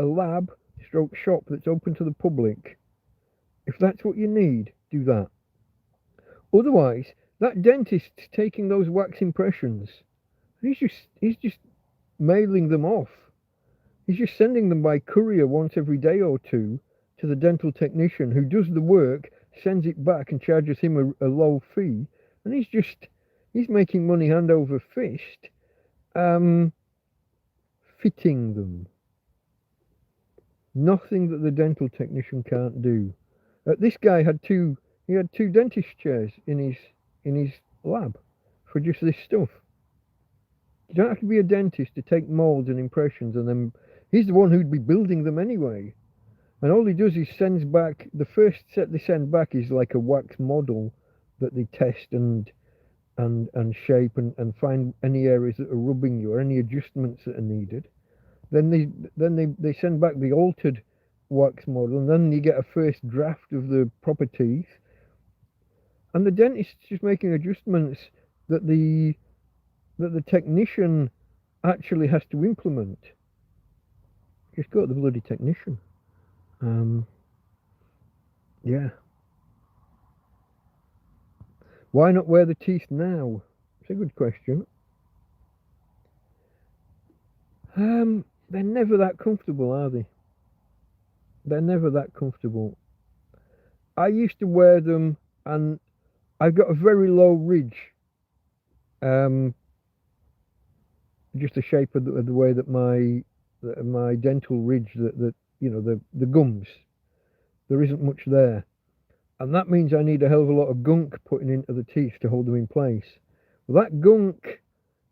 lab stroke shop that's open to the public, if that's what you need, do that. Otherwise, that dentist's taking those wax impressions. He's just mailing them off. He's just sending them by courier once every day or two to the dental technician who does the work, sends it back and charges him a low fee, and he's making money hand over fist, fitting them. Nothing that the dental technician can't do. This guy had two dentist chairs in his lab for just this stuff. You don't have to be a dentist to take molds and impressions, and then he's the one who'd be building them anyway. And all he does is sends back, the first set they send back is like a wax model that they test and shape and find any areas that are rubbing you or any adjustments that are needed. Then they send back the altered wax model, and then you get a first draft of the proper teeth. And the dentist's just making adjustments that the technician actually has to implement. Just go to the bloody technician. Yeah. Why not wear the teeth now? It's a good question. They're never that comfortable, are they? They're never that comfortable. I used to wear them, and I've got a very low ridge. Just the shape of the way that my dental ridge, the gums, there isn't much there, and that means I need a hell of a lot of gunk putting into the teeth to hold them in place. Well, that gunk,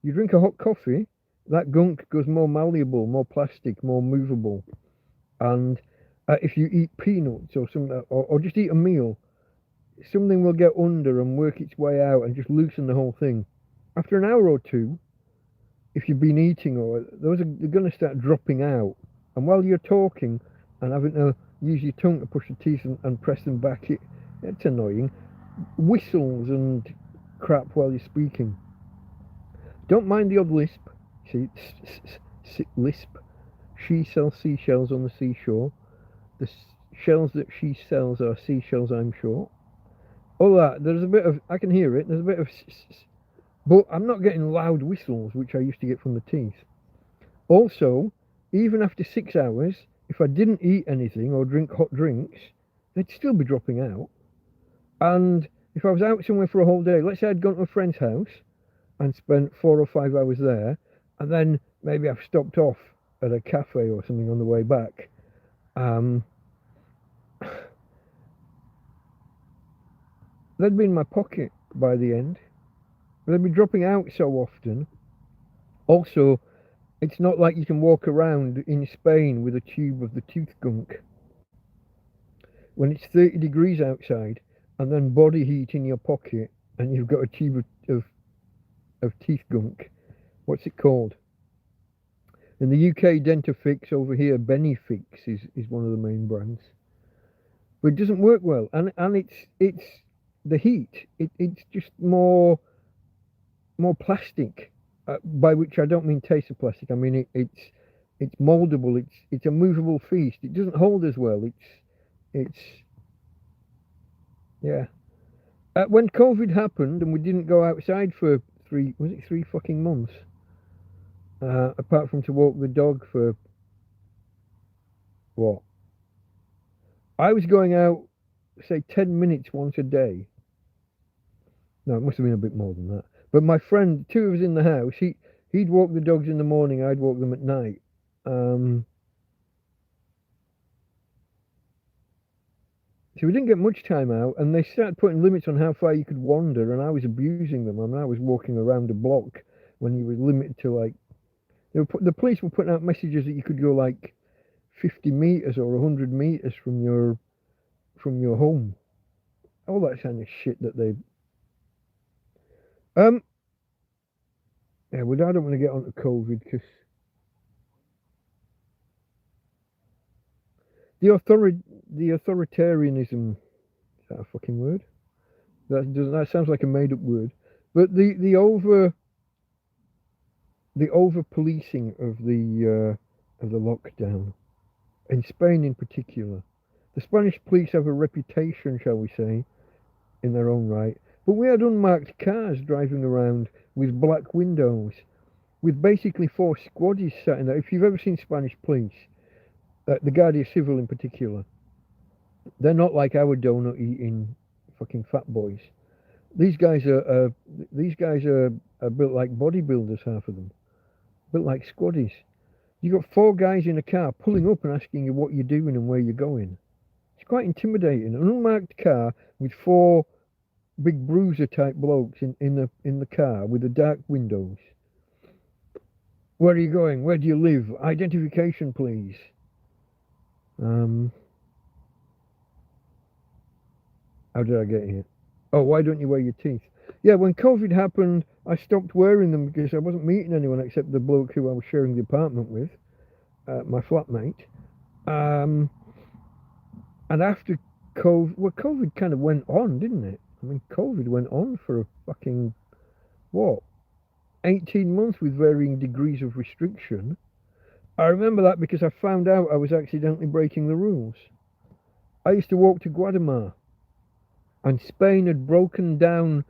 you drink a hot coffee, that gunk goes more malleable, more plastic, more movable, and if you eat peanuts or something, or just eat a meal, something will get under and work its way out and just loosen the whole thing. After an hour or two, if you've been eating, they're going to start dropping out. And while you're talking and having to use your tongue to push the teeth and press them back, it's annoying. Whistles and crap while you're speaking. Don't mind the odd lisp. See, lisp. She sells seashells on the seashore. The shells that she sells are seashells, I'm sure. all that. There's a bit of, I can hear it. There's a bit of, but I'm not getting loud whistles, which I used to get from the teeth. Also, even after 6 hours, if I didn't eat anything or drink hot drinks, they'd still be dropping out. And if I was out somewhere for a whole day, let's say I'd gone to a friend's house and spent 4 or 5 hours there, and then maybe I've stopped off at a cafe or something on the way back. They'd be in my pocket by the end. They'd be dropping out so often. Also, it's not like you can walk around in Spain with a tube of the tooth gunk when it's 30 degrees outside and then body heat in your pocket and you've got a tube of teeth gunk. What's it called? In the UK, Dentifix. Over here, Benefix is one of the main brands. But it doesn't work well, and it's the heat. It's just more plastic, by which I don't mean taste of plastic. I mean it's moldable. It's a movable feast. It doesn't hold as well. It's yeah. When COVID happened and we didn't go outside for three fucking months, apart from to walk the dog for what? I was going out, say, 10 minutes once a day. No, it must have been a bit more than that. But my friend, two of us in the house, he'd walk the dogs in the morning, I'd walk them at night. So we didn't get much time out, and they started putting limits on how far you could wander, and I was abusing them. I mean, I was walking around a block when you were limited to like, the police were putting out messages that you could go like 50 meters or 100 meters from your home. All that kind of shit that they. Yeah, well, I don't want to get onto COVID because the authoritarianism, is that a fucking word? That sounds like a made up word. But the over policing of the lockdown in Spain in particular. The Spanish police have a reputation, shall we say, in their own right. But we had unmarked cars driving around with black windows, with basically 4 squaddies sat in there. If you've ever seen Spanish police, the Guardia Civil in particular, they're not like our donut eating fucking fat boys. These guys are built like bodybuilders, half of them, built like squaddies. You got 4 guys in a car pulling up and asking you what you're doing and where you're going. It's quite intimidating. An unmarked car with 4 big bruiser type blokes in the car with the dark windows. Where are you going? Where do you live? Identification, please. How did I get here? Oh, why don't you wear your teeth? Yeah, when COVID happened, I stopped wearing them because I wasn't meeting anyone except the bloke who I was sharing the apartment with, my flatmate. And after COVID, well, COVID kind of went on, didn't it? I mean, COVID went on for a fucking, what, 18 months with varying degrees of restriction. I remember that because I found out I was accidentally breaking the rules. I used to walk to Guatemala, and Spain had broken down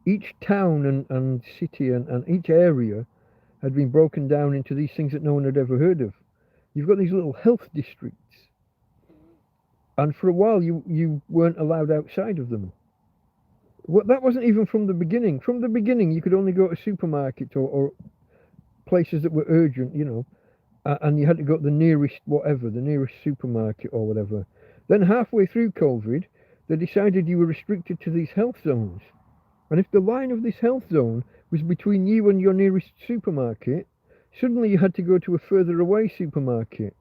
each town and city and each area had been broken down into these things that no one had ever heard of. You've got these little health districts, and for a while you weren't allowed outside of them. Well, that wasn't even from the beginning. From the beginning, you could only go to supermarkets or places that were urgent, you know, and you had to go to the nearest whatever, the nearest supermarket or whatever. Then halfway through COVID, they decided you were restricted to these health zones. And if the line of this health zone was between you and your nearest supermarket, suddenly you had to go to a further away supermarket.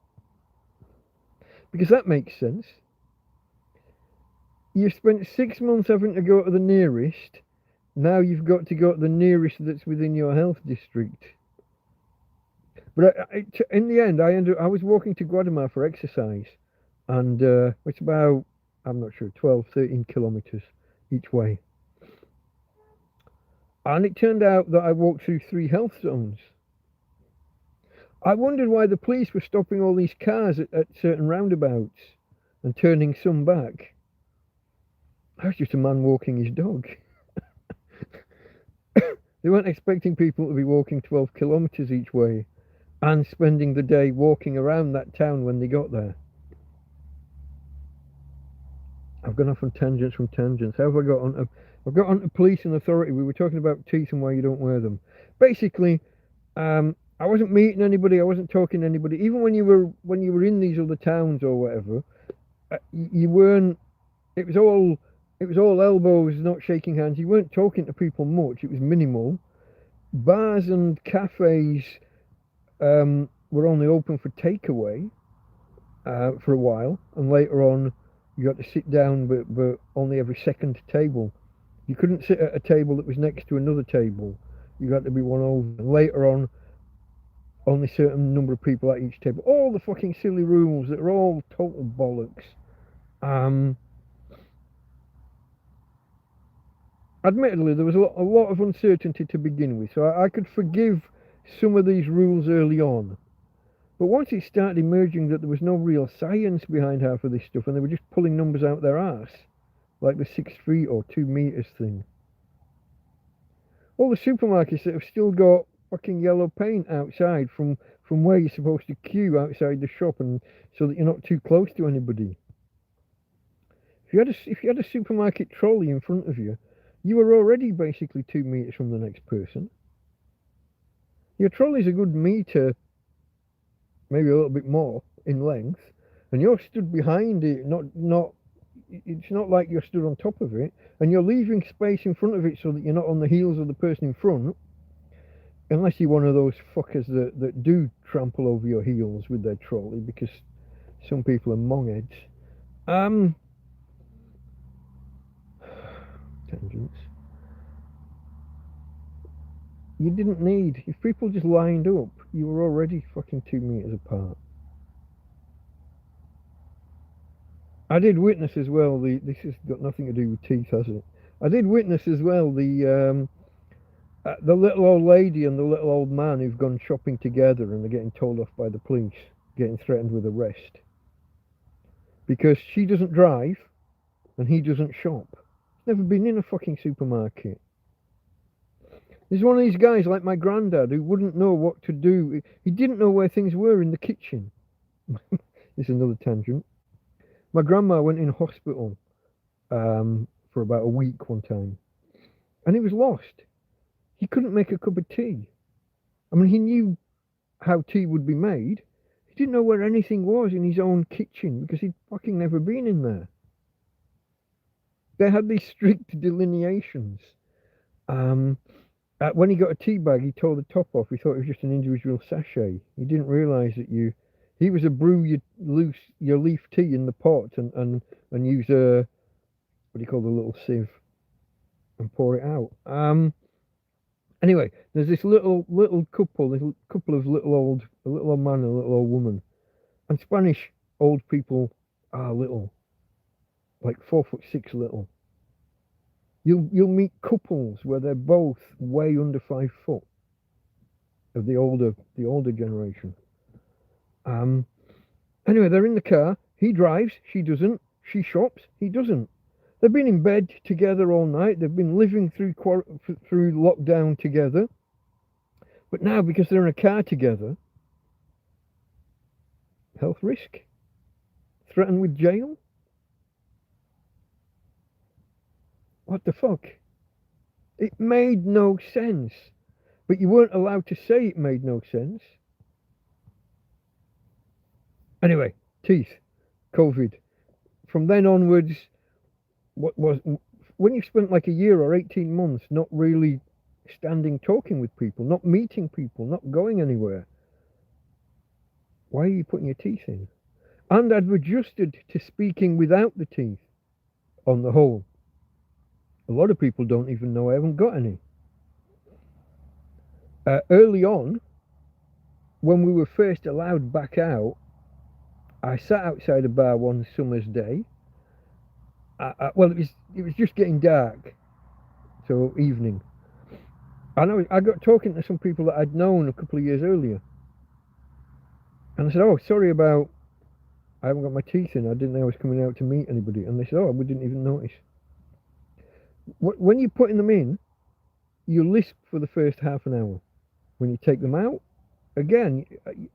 Because that makes sense. You've spent 6 months having to go to the nearest. Now you've got to go to the nearest that's within your health district. But in the end, I was walking to Guatemala for exercise. And it's about, I'm not sure, 12, 13 kilometers each way. And it turned out that I walked through 3 health zones. I wondered why the police were stopping all these cars at certain roundabouts and turning some back. I was just a man walking his dog. They weren't expecting people to be walking 12 kilometres each way and spending the day walking around that town when they got there. I've gone off on tangents from tangents. How have I got on? I've got onto police and authority. We were talking about teeth and why you don't wear them. Basically, I wasn't meeting anybody. I wasn't talking to anybody. Even when you were in these other towns or whatever, you weren't. It was all elbows, not shaking hands. You weren't talking to people much. It was minimal. Bars and cafes were only open for takeaway for a while, and later on you got to sit down, but only every second table. You couldn't sit at a table that was next to another table. You got to be one over. And later on, only a certain number of people at each table. All the fucking silly rules that are all total bollocks. Admittedly, there was a lot of uncertainty to begin with, so I could forgive some of these rules early on. But once it started emerging that there was no real science behind half of this stuff, and they were just pulling numbers out their arse, like the 6 feet or 2 meters thing. All the supermarkets that have still got fucking yellow paint outside from where you're supposed to queue outside the shop, and so that you're not too close to anybody. If you had a supermarket trolley in front of you, you were already basically 2 meters from the next person. Your trolley's a good meter, maybe a little bit more in length, and you're stood behind it. It's not like you're stood on top of it, and you're leaving space in front of it so that you're not on the heels of the person in front, unless you're one of those fuckers that do trample over your heels with their trolley, because some people are mongheads. Tangents. You didn't need, if people just lined up, you were already fucking 2 meters apart. I did witness as well, this has got nothing to do with teeth, has it? I did witness as well the little old lady and the little old man who've gone shopping together and they're getting told off by the police, getting threatened with arrest. Because she doesn't drive and he doesn't shop. He's never been in a fucking supermarket. There's one of these guys like my granddad who wouldn't know what to do. He didn't know where things were in the kitchen. This is another tangent. My grandma went in hospital for about a week one time, and he was lost. He couldn't make a cup of tea. I mean, he knew how tea would be made. He didn't know where anything was in his own kitchen because he'd fucking never been in there. They had these strict delineations. When he got a tea bag, he tore the top off. He thought it was just an individual sachet. He didn't realise that he was to brew your leaf tea in the pot and use what do you call the little sieve and pour it out. Anyway, there's this little couple, a little old man and a little old woman, and Spanish old people are little, like 4'6" little. You'll meet couples where they're both way under 5 foot of the older generation. Anyway, they're in the car. He drives, she doesn't. She shops, he doesn't. They've been in bed together all night. They've been living through lockdown together. But now, because they're in a car together, health risk, threatened with jail. What the fuck? It made no sense. But you weren't allowed to say it made no sense. Anyway, teeth, COVID. From then onwards, when you've spent like a year or 18 months not really talking with people, not meeting people, not going anywhere, why are you putting your teeth in? And I've adjusted to speaking without the teeth on the whole. A lot of people don't even know I haven't got any. Early on, when we were first allowed back out, I sat outside a bar one summer's day. Well, it was just getting dark, so evening. And I got talking to some people that I'd known a couple of years earlier. And I said, oh, sorry about, I haven't got my teeth in. I didn't know I was coming out to meet anybody. And they said, oh, we didn't even notice. when you're putting them in, you lisp for the first half an hour. When you take them out, again,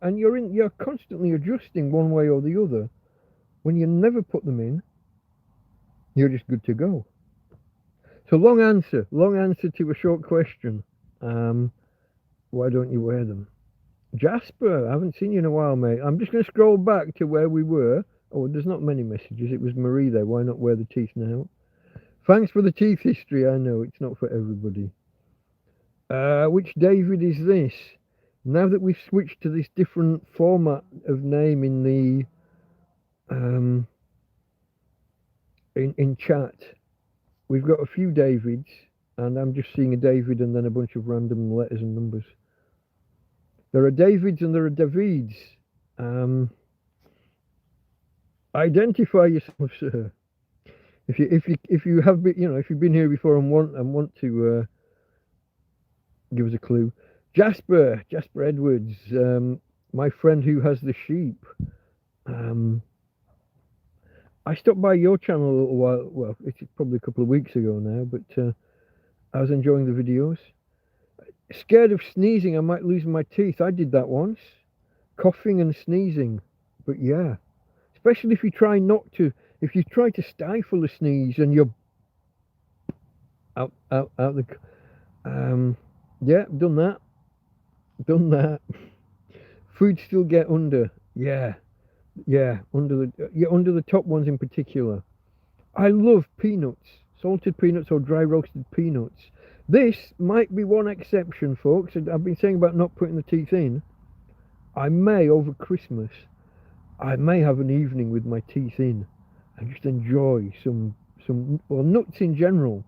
and you're constantly adjusting one way or the other. When you never put them in, you're just good to go. So long answer to a short question. Why don't you wear them? Jasper, I haven't seen you in a while, mate. I'm just going to scroll back to where we were. Oh, there's not many messages. It was Marie there. Why not wear the teeth now? Thanks for the teeth history. I know it's not for everybody. Which David is this? Now that we've switched to this different format of name in the in chat, we've got a few Davids, and I'm just seeing a David and then a bunch of random letters and numbers. There are Davids and there are Davids. Identify yourself, sir. If you have been, if you've been here before and want to give us a clue. Jasper Edwards, my friend who has the sheep. I stopped by your channel a little while, well, it's probably a couple of weeks ago now, but I was enjoying the videos. Scared of sneezing, I might lose my teeth. I did that once. Coughing and sneezing. But yeah, especially if you try to stifle a sneeze and you're out the... yeah, done that. Food still get under. Yeah, under the top ones in particular. I love peanuts, salted peanuts or dry roasted peanuts. This might be one exception, folks. I've been saying about not putting the teeth in. I may, over Christmas, I may have an evening with my teeth in and just enjoy some nuts in general.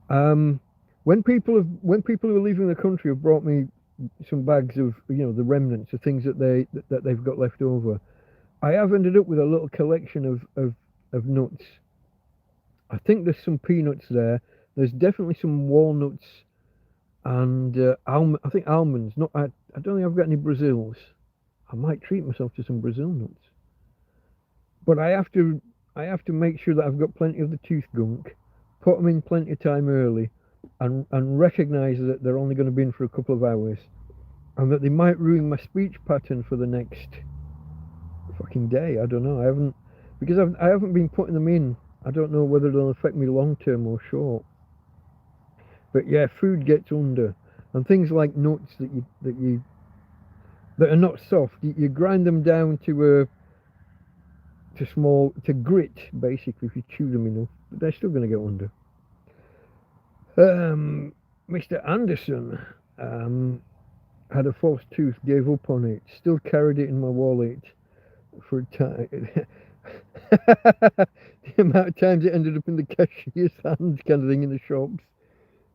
When people who are leaving the country have brought me some bags of the remnants of things that they've got left over, I have ended up with a little collection of nuts. I think there's some peanuts there. There's definitely some walnuts and I think almonds. I don't think I've got any Brazils. I might treat myself to some Brazil nuts, but I have to make sure that I've got plenty of the tooth gunk, put them in plenty of time early, and recognise that they're only going to be in for a couple of hours, and that they might ruin my speech pattern for the next fucking day. I don't know. I haven't been putting them in. I don't know whether they'll affect me long term or short. But yeah, food gets under, and things like nuts that are not soft, you grind them down to grit, basically, if you chew them enough. But they're still going to get under. Mr. Anderson had a false tooth, gave up on it, still carried it in my wallet for a time. The amount of times it ended up in the cashier's hands, kind of thing, in the shops.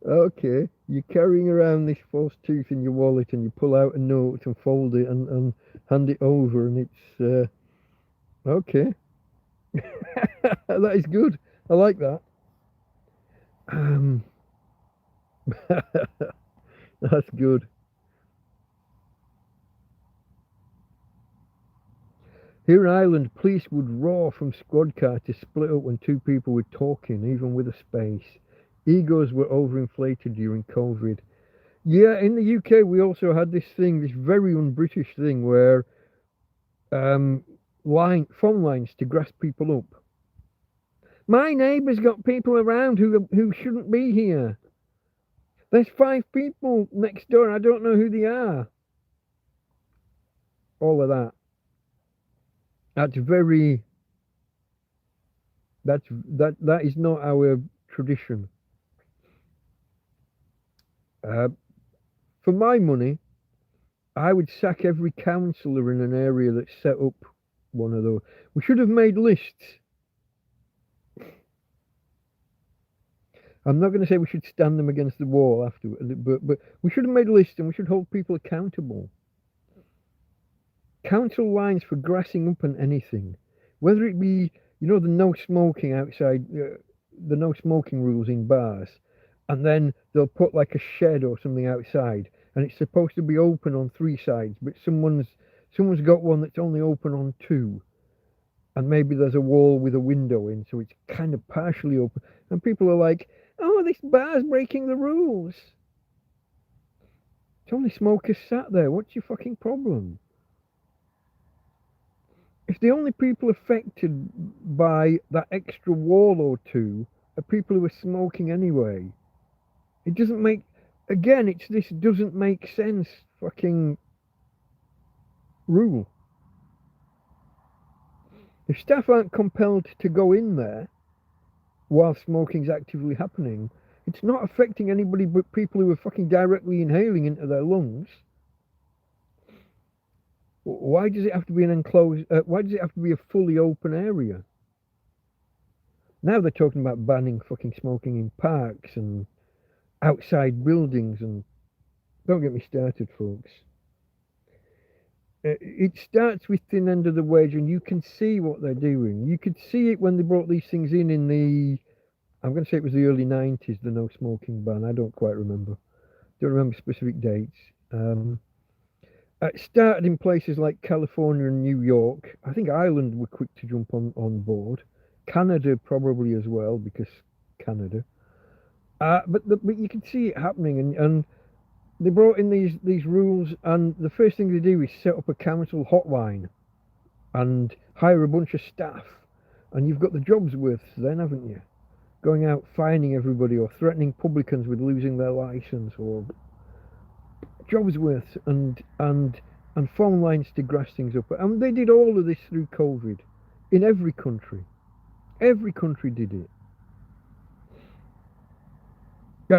Okay, you're carrying around this false tooth in your wallet, and you pull out a note and fold it and hand it over, and it's okay. That is good. I like that. That's good. Here in Ireland, police would roar from squad car to split up when two people were talking, even with a space. Egos were overinflated during COVID. Yeah, in the UK, we also had this very un-British thing, where phone lines to grasp people up. My neighbour's got people around who shouldn't be here. There's 5 people next door, I don't know who they are. All of that. That is not our tradition. For my money, I would sack every councillor in an area that set up one of those. We should have made lists. I'm not going to say we should stand them against the wall afterwards, but we should have made a list, and we should hold people accountable. Council lines for grassing up on anything, whether it be, the no smoking outside, the no smoking rules in bars, and then they'll put like a shed or something outside, and it's supposed to be open on 3 sides, but someone's got one that's only open on 2. and maybe there's a wall with a window in, so it's kind of partially open. And people are like, oh, this bar's breaking the rules. It's only smokers sat there. What's your fucking problem? If the only people affected by that extra wall or two are people who are smoking anyway, it doesn't make, again, it's this doesn't make sense fucking rule. If staff aren't compelled to go in there while smoking's actively happening, it's not affecting anybody but people who are fucking directly inhaling into their lungs. Why does it have to be an enclosed, why does it have to be a fully open area? Now they're talking about banning fucking smoking in parks and outside buildings, and don't get me started, folks. It starts with thin end of the wedge, and you can see what they're doing. You could see it when they brought these things in the, I'm going to say it was the early 90s, the no smoking ban. I don't quite remember. Don't remember specific dates. It started in places like California and New York. I think Ireland were quick to jump on board. Canada probably as well, because Canada. But you can see it happening, and they brought in these rules, and the first thing they do is set up a council hotline and hire a bunch of staff, and you've got the jobs worth then, haven't you? Going out fining everybody or threatening publicans with losing their license, or jobs worth and phone lines to grass things up. And they did all of this through COVID in every country. Every country did it.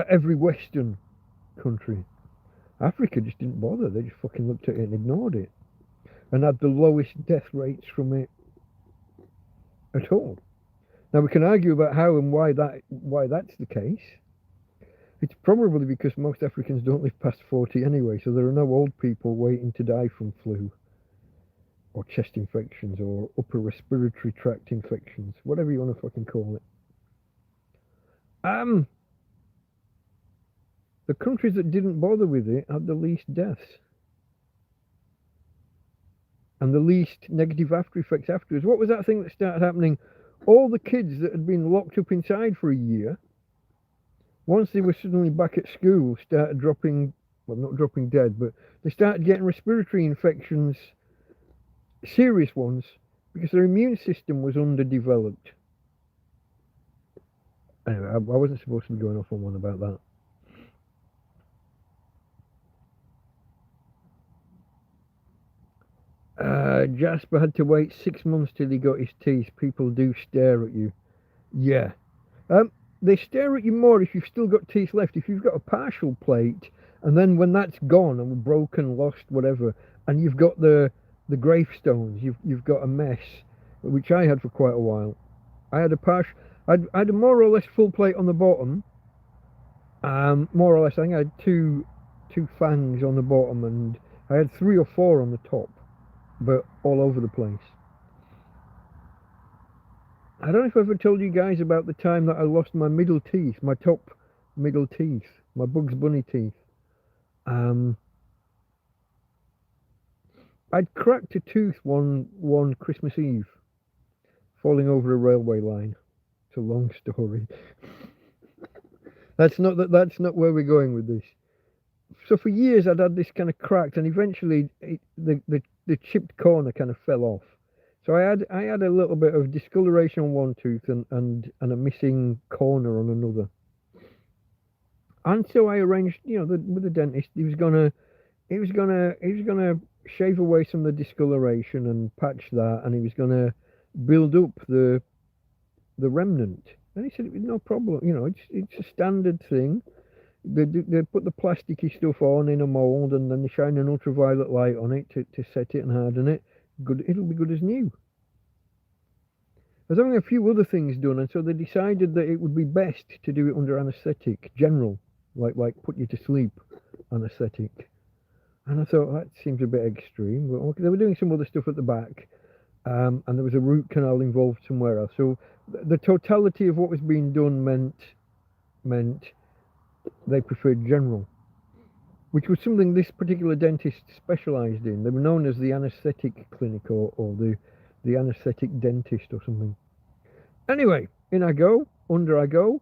Every Western country. Africa just didn't bother. They just fucking looked at it and ignored it, and had the lowest death rates from it at all. Now we can argue about how and why that's the case. It's probably because most Africans don't live past 40 anyway, so there are no old people waiting to die from flu or chest infections or upper respiratory tract infections, whatever you want to fucking call it. The countries that didn't bother with it had the least deaths and the least negative after effects afterwards. What was that thing that started happening? All the kids that had been locked up inside for a year, once they were suddenly back at school, started dropping, well, not dropping dead, but they started getting respiratory infections, serious ones, because their immune system was underdeveloped. Anyway, I wasn't supposed to be going off on one about that. Jasper had to wait 6 months till he got his teeth. People do stare at you. Yeah. They stare at you more if you've still got teeth left. If you've got a partial plate, and then when that's gone and broken, lost, whatever, and you've got the gravestones, you've got a mess, which I had for quite a while. I had I had a more or less full plate on the bottom. More or less, I think I had two fangs on the bottom, and I had 3 or 4 on the top, but all over the place. I don't know if I ever told you guys about the time that I lost my middle teeth, my top middle teeth, my Bugs Bunny teeth. I'd cracked a tooth one Christmas Eve, falling over a railway line. It's a long story. That's not where we're going with this. So for years I'd had this kind of cracked, and eventually the chipped corner kind of fell off. So I had a little bit of discoloration on one tooth and a missing corner on another. And so I arranged, with the dentist, he was gonna shave away some of the discoloration and patch that, and he was gonna build up the remnant. And he said it was no problem. It's a standard thing. They put the plasticky stuff on in a mold, and then they shine an ultraviolet light on it to set it and harden it. Good, it'll be good as new. I was having a few other things done, and so they decided that it would be best to do it under anaesthetic, general, like put you to sleep anaesthetic. And I thought that seems a bit extreme, but okay, they were doing some other stuff at the back, and there was a root canal involved somewhere else. So the totality of what was being done meant they preferred general, which was something this particular dentist specialised in. They were known as the anaesthetic clinic or the the anaesthetic dentist or something. Anyway, in I go, under I go.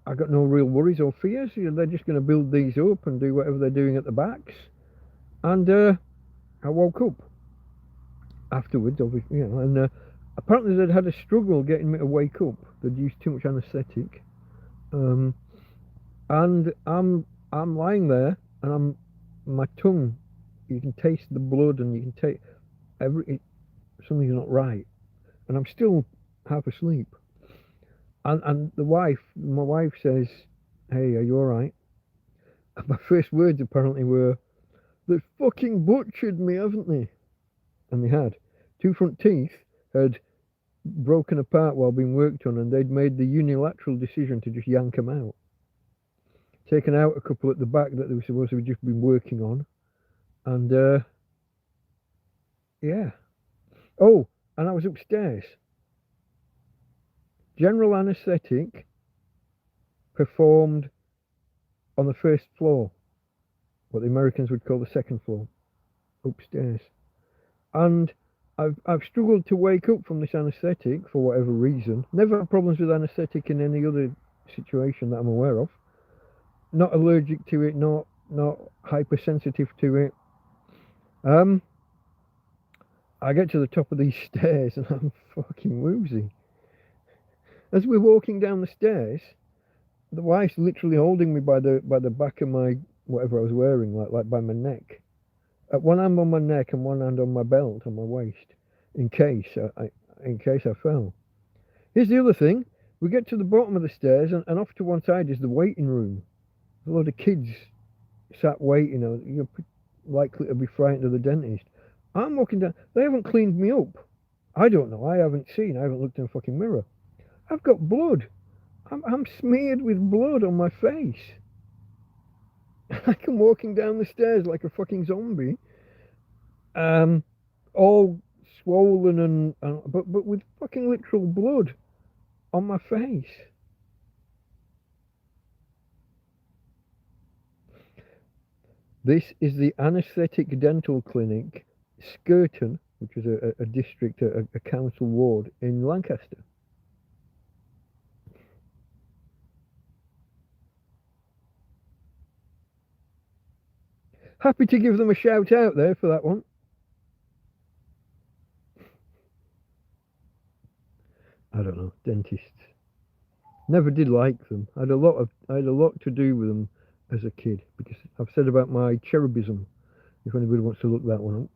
I got no real worries or fears. They're just going to build these up and do whatever they're doing at the backs. And I woke up afterwards, obviously, and apparently they'd had a struggle getting me to wake up. They'd used too much anaesthetic. And I'm lying there, and my tongue, you can taste the blood, and you can taste something's not right, and I'm still half asleep. And my wife says, "Hey, are you all right?" And my first words apparently were, "They've fucking butchered me, haven't they?" And they had. Two front teeth had broken apart while being worked on, and they'd made the unilateral decision to just yank them out. Taken out a couple at the back that they were supposed to have just been working on. And yeah. Oh, and I was upstairs. General anaesthetic performed on the first floor, what the Americans would call the second floor, upstairs. And I've struggled to wake up from this anaesthetic for whatever reason. Never had problems with anaesthetic in any other situation that I'm aware of. Not allergic to it, not hypersensitive to it. I get to the top of these stairs and I'm fucking woozy. As we're walking down the stairs, the wife's literally holding me by the back of my whatever I was wearing, like by my neck. One hand on my neck and one hand on my belt on my waist, in case I fell. Here's the other thing: we get to the bottom of the stairs, and off to one side is the waiting room. A lot of kids sat waiting. You're likely to be frightened of the dentist. I'm walking down. They haven't cleaned me up. I don't know. I haven't looked in a fucking mirror. I've got blood. I'm smeared with blood on my face. Like I'm walking down the stairs like a fucking zombie. All swollen but with fucking literal blood on my face. This is the anaesthetic dental clinic, Skirton, which is a district, a council ward in Lancaster. Happy to give them a shout out there for that one. I don't know, dentists. Never did like them. I had a lot to do with them as a kid, because I've said about my cherubism, if anybody wants to look that one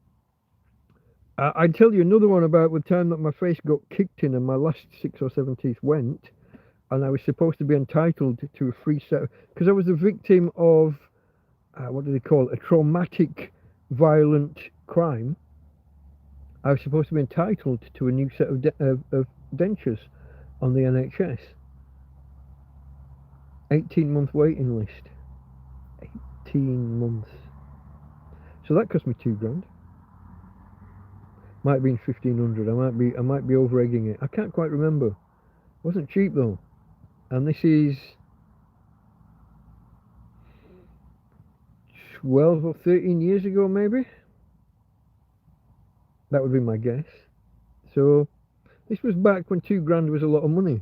up. I'd tell you another one about the time that my face got kicked in and my last 6 or 7 teeth went, and I was supposed to be entitled to a free set, because I was a victim of what do they call it? A traumatic violent crime. I was supposed to be entitled to a new set of dentures on the NHS. 18-month waiting list. 18 months. So that cost me £2,000. Might have been 1,500. I might be over egging it. I can't quite remember. It wasn't cheap though. And this is 12 or 13 years ago, maybe. That would be my guess. So this was back when £2,000 was a lot of money.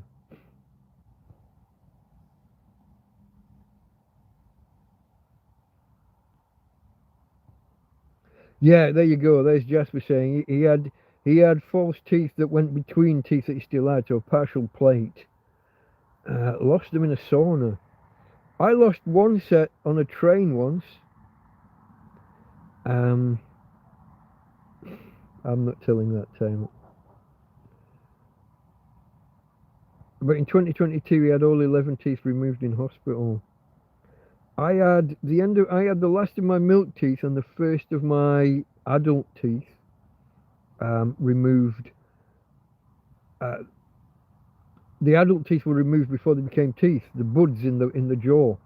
Yeah, there you go. There's Jasper saying he had false teeth that went between teeth that he still had, so a partial plate. Lost them in a sauna. I lost one set on a train once. I'm not telling that tale. But in 2022, he had all 11 teeth removed in hospital. I had the last of my milk teeth and the first of my adult teeth removed. The adult teeth were removed before they became teeth. The buds in the jaw,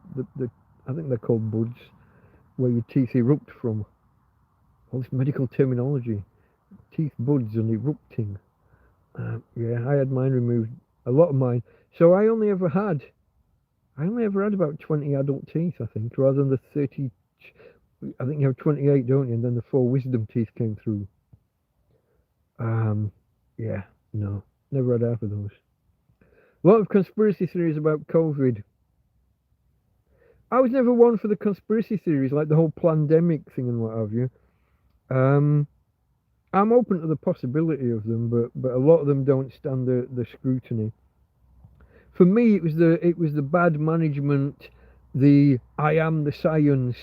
I think they're called buds, where your teeth erupt from. All this medical terminology, teeth buds and erupting. Yeah, I had mine removed, a lot of mine. So I only ever had about 20 adult teeth, I think, rather than the 30. I think you have 28, don't you? And then the 4 wisdom teeth came through. Yeah, no, never had half of those. A lot of conspiracy theories about COVID. I was never one for the conspiracy theories, like the whole pandemic thing and what have you. Um, I'm open to the possibility of them, but a lot of them don't stand the scrutiny. For me, it was the bad management, the I am the science.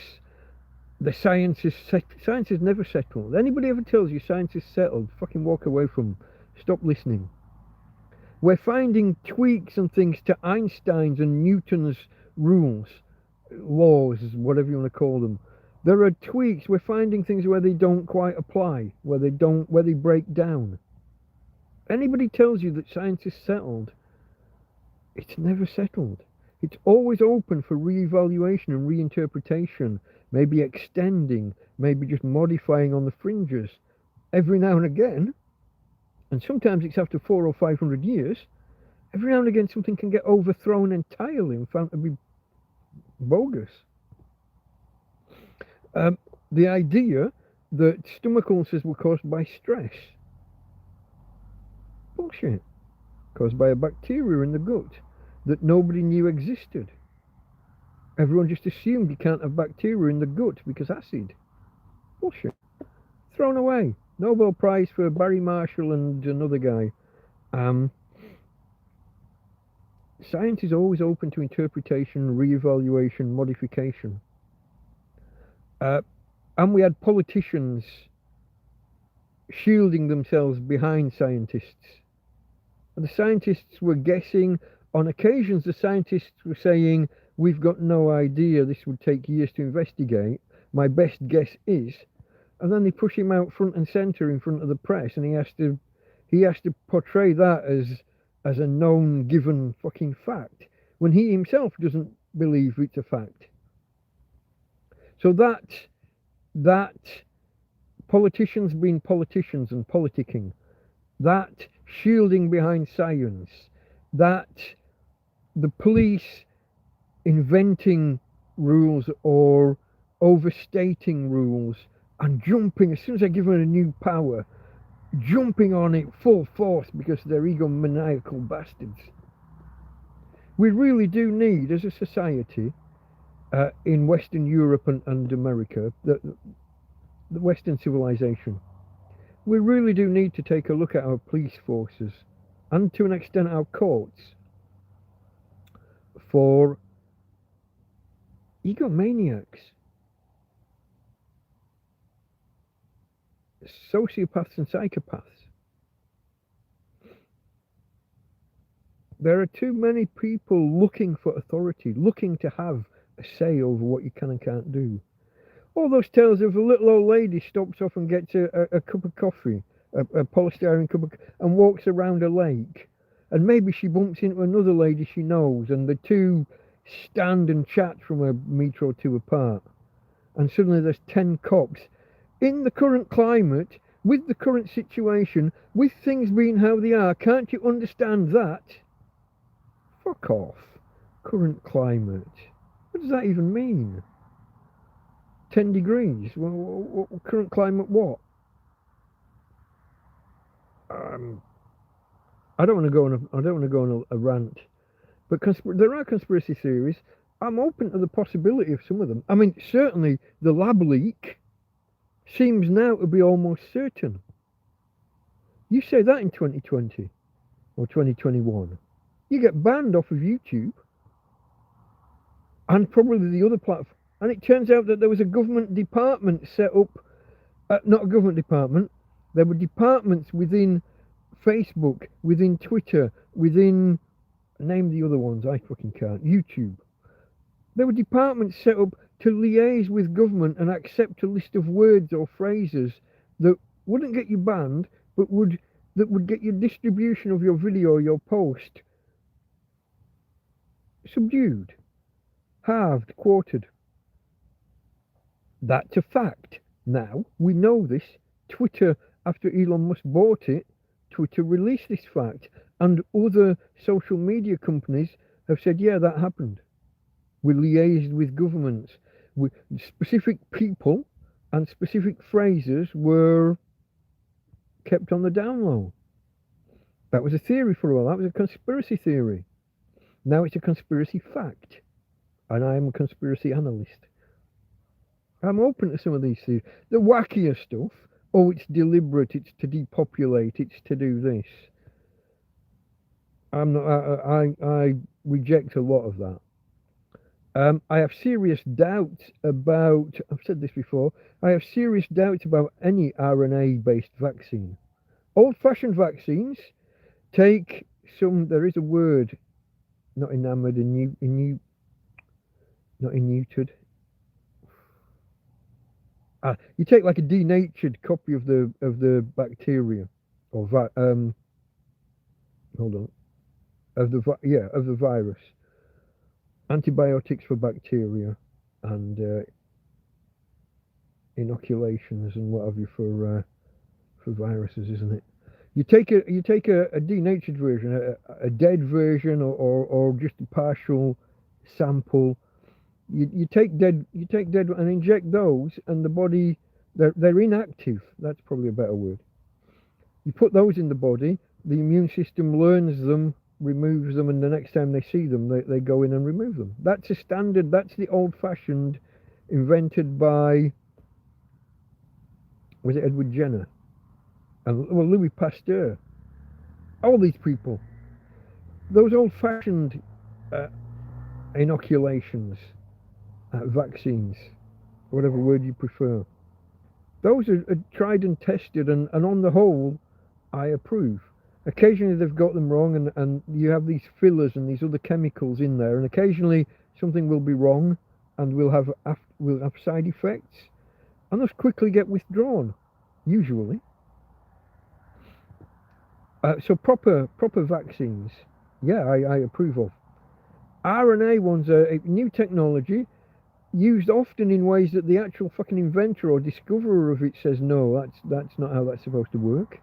The science is never settled. Anybody ever tells you science is settled, fucking walk away from. Stop listening. We're finding tweaks and things to Einstein's and Newton's rules, laws, whatever you want to call them. There are tweaks. We're finding things where they don't quite apply, where they break down. Anybody tells you that science is settled, it's never settled. It's always open for re-evaluation and reinterpretation, maybe extending, maybe just modifying on the fringes every now and again. And sometimes it's after 400 or 500 years. Every now and again, something can get overthrown entirely and found to be bogus. The idea that stomach ulcers were caused by stress. Bullshit. Caused by a bacteria in the gut that nobody knew existed. Everyone just assumed you can't have bacteria in the gut because acid. Bullshit. Thrown away. Nobel Prize for Barry Marshall and another guy. Science is always open to interpretation, re-evaluation, modification. And we had politicians shielding themselves behind scientists. And the scientists were guessing. On occasions, the scientists were saying, we've got no idea, this would take years to investigate. My best guess is. And then they push him out front and centre in front of the press, and he has to portray that as a known given fucking fact, when he himself doesn't believe it's a fact. So that politicians being politicians and politicking, that shielding behind science, that the police inventing rules or overstating rules and jumping, as soon as they're given a new power, jumping on it full force because they're egomaniacal bastards. We really do need, as a society, in Western Europe and America, the Western civilization, we really do need to take a look at our police forces and to an extent our courts for egomaniacs, sociopaths and psychopaths. There are too many people looking for authority, looking to have a say over what you can and can't do. All those tales of a little old lady stops off and gets a cup of coffee, a polystyrene cup, and walks around a lake. And maybe she bumps into another lady she knows, and the two stand and chat from a metre or two apart. And suddenly there's 10 cops. In the current climate, with the current situation, with things being how they are, can't you understand that? Fuck off. Current climate. What does that even mean? 10 degrees. Well, current climate what? I don't want to go on a rant, but there are conspiracy theories. I'm open to the possibility of some of them. I mean, certainly the lab leak seems now to be almost certain. You say that in 2020 or 2021, you get banned off of YouTube and probably the other platform. And it turns out that there was a government department set up, not a government department, there were departments within Facebook, within Twitter, within, name the other ones, I fucking can't, YouTube. There were departments set up to liaise with government and accept a list of words or phrases that wouldn't get you banned, but would get your distribution of your video or your post subdued, halved, quartered. That's a fact. Now, we know this. Twitter, after Elon Musk bought it, Twitter released this fact. And other social media companies have said, yeah, that happened. We liaised with governments. Specific people and specific phrases were kept on the down low. That was a theory for a while. That was a conspiracy theory. Now it's a conspiracy fact. And I am a conspiracy analyst. I'm open to some of these theories. The wackier stuff, oh, it's deliberate, it's to depopulate, it's to do this. I'm not. I reject a lot of that. I have serious doubts about. I've said this before. I have serious doubts about any RNA-based vaccine. Old-fashioned vaccines take some. There is a word, not enamored, not enuted. You take like a denatured copy of the bacteria, or hold on. Of the virus, antibiotics for bacteria, and inoculations and what have you for viruses, isn't it? You take a denatured version, a dead version, or just a partial sample. You take dead and inject those, and the body they're inactive. That's probably a better word. You put those in the body, the immune system learns them, removes them, and the next time they see them, they go in and remove them. That's a standard. That's the old-fashioned, invented by, was it Edward Jenner? And well, Louis Pasteur. All these people. Those old-fashioned inoculations, vaccines, whatever word you prefer. Those are tried and tested, and on the whole, I approve. Occasionally they've got them wrong, and you have these fillers and these other chemicals in there, and occasionally something will be wrong and we'll have side effects, and those quickly get withdrawn, usually. So proper vaccines, yeah, I approve of. RNA ones are a new technology, used often in ways that the actual fucking inventor or discoverer of it says, no, that's not how that's supposed to work.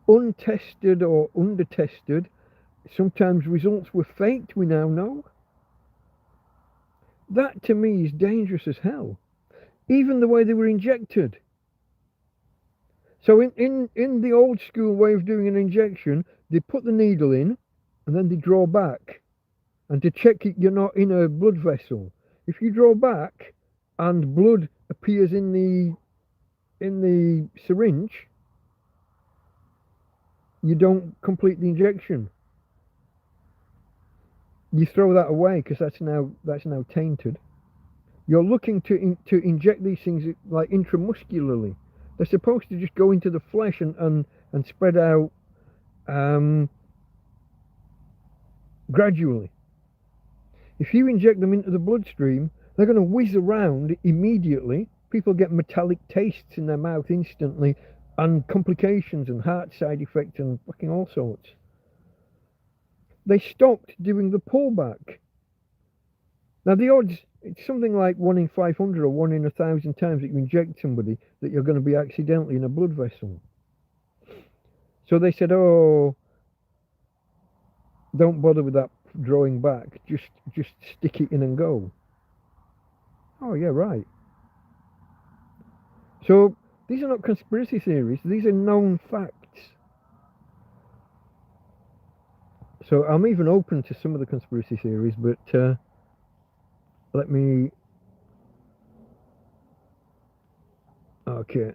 Untested or undertested. Sometimes results were faked, we now know. That to me is dangerous as hell. Even the way they were injected. So in the old school way of doing an injection, they put the needle in and then they draw back. And to check it, you're not in a blood vessel. If you draw back and blood appears in the syringe, you don't complete the injection. You throw that away because that's now tainted. You're looking to inject these things like intramuscularly. They're supposed to just go into the flesh and spread out gradually. If you inject them into the bloodstream, they're going to whiz around immediately. People get metallic tastes in their mouth instantly, and complications and heart side effects and fucking all sorts. They stopped doing the pullback. Now the odds, it's something like 1 in 500 or 1 in 1,000 times that you inject somebody that you're going to be accidentally in a blood vessel. So they said, oh, don't bother with that drawing back, just stick it in and go. Oh yeah, right. So these are not conspiracy theories, these are known facts. So I'm even open to some of the conspiracy theories, but let me... Okay.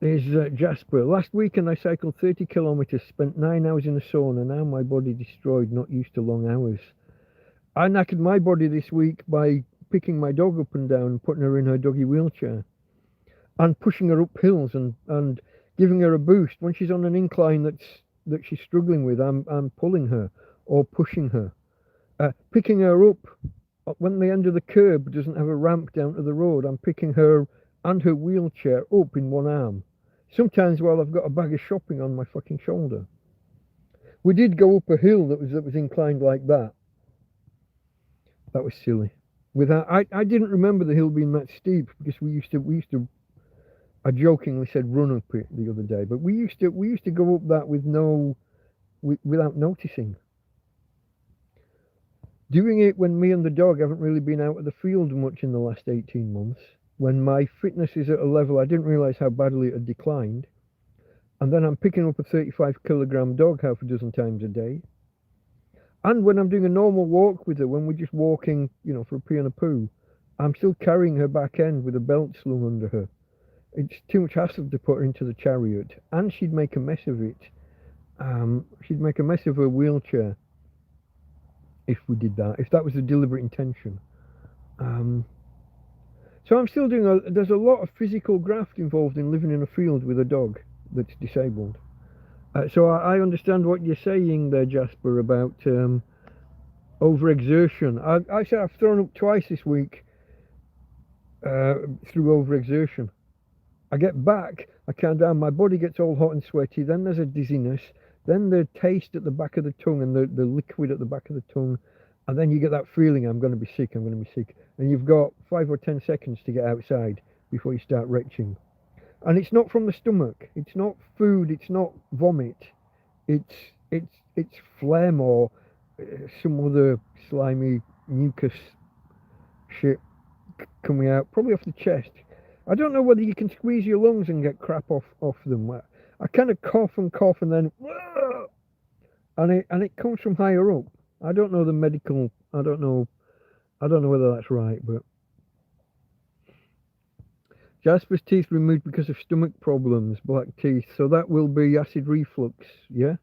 There's Jasper. Last weekend I cycled 30 kilometers, spent 9 hours in the sauna. Now my body destroyed, not used to long hours. I knackered my body this week by picking my dog up and down, putting her in her doggy wheelchair, and pushing her up hills and giving her a boost. When she's on an incline that she's struggling with, I'm pulling her or pushing her. Picking her up when the end of the curb doesn't have a ramp down to the road, I'm picking her and her wheelchair up in one arm. Sometimes while I've got a bag of shopping on my fucking shoulder. We did go up a hill that was inclined like that. That was silly. I didn't remember the hill being that steep because we used to I jokingly said run up it the other day, but we used to go up that without noticing. Doing it when me and the dog haven't really been out of the field much in the last 18 months, when my fitness is at a level I didn't realise how badly it had declined, and then I'm picking up a 35-kilogram dog half a dozen times a day. And when I'm doing a normal walk with her, when we're just walking, for a pee and a poo, I'm still carrying her back end with a belt slung under her. It's too much hassle to put her into the chariot, and she'd make a mess of it. She'd make a mess of her wheelchair if we did that, if that was a deliberate intention. So I'm still doing there's a lot of physical graft involved in living in a field with a dog that's disabled. So I understand what you're saying there, Jasper, about overexertion. I said I've thrown up twice this week through overexertion. I get back, I calm down, my body gets all hot and sweaty, then there's a dizziness, then the taste at the back of the tongue and the liquid at the back of the tongue, and then you get that feeling, I'm going to be sick, and you've got 5 or 10 seconds to get outside before you start retching. And it's not from the stomach, it's not food, it's not vomit, it's phlegm or some other slimy mucus shit coming out, probably off the chest. I don't know whether you can squeeze your lungs and get crap off them. I kind of cough and then and it comes from higher up. I don't know the medical, I don't know whether that's right, but Jasper's teeth removed because of stomach problems, black teeth, so that will be acid reflux, yeah?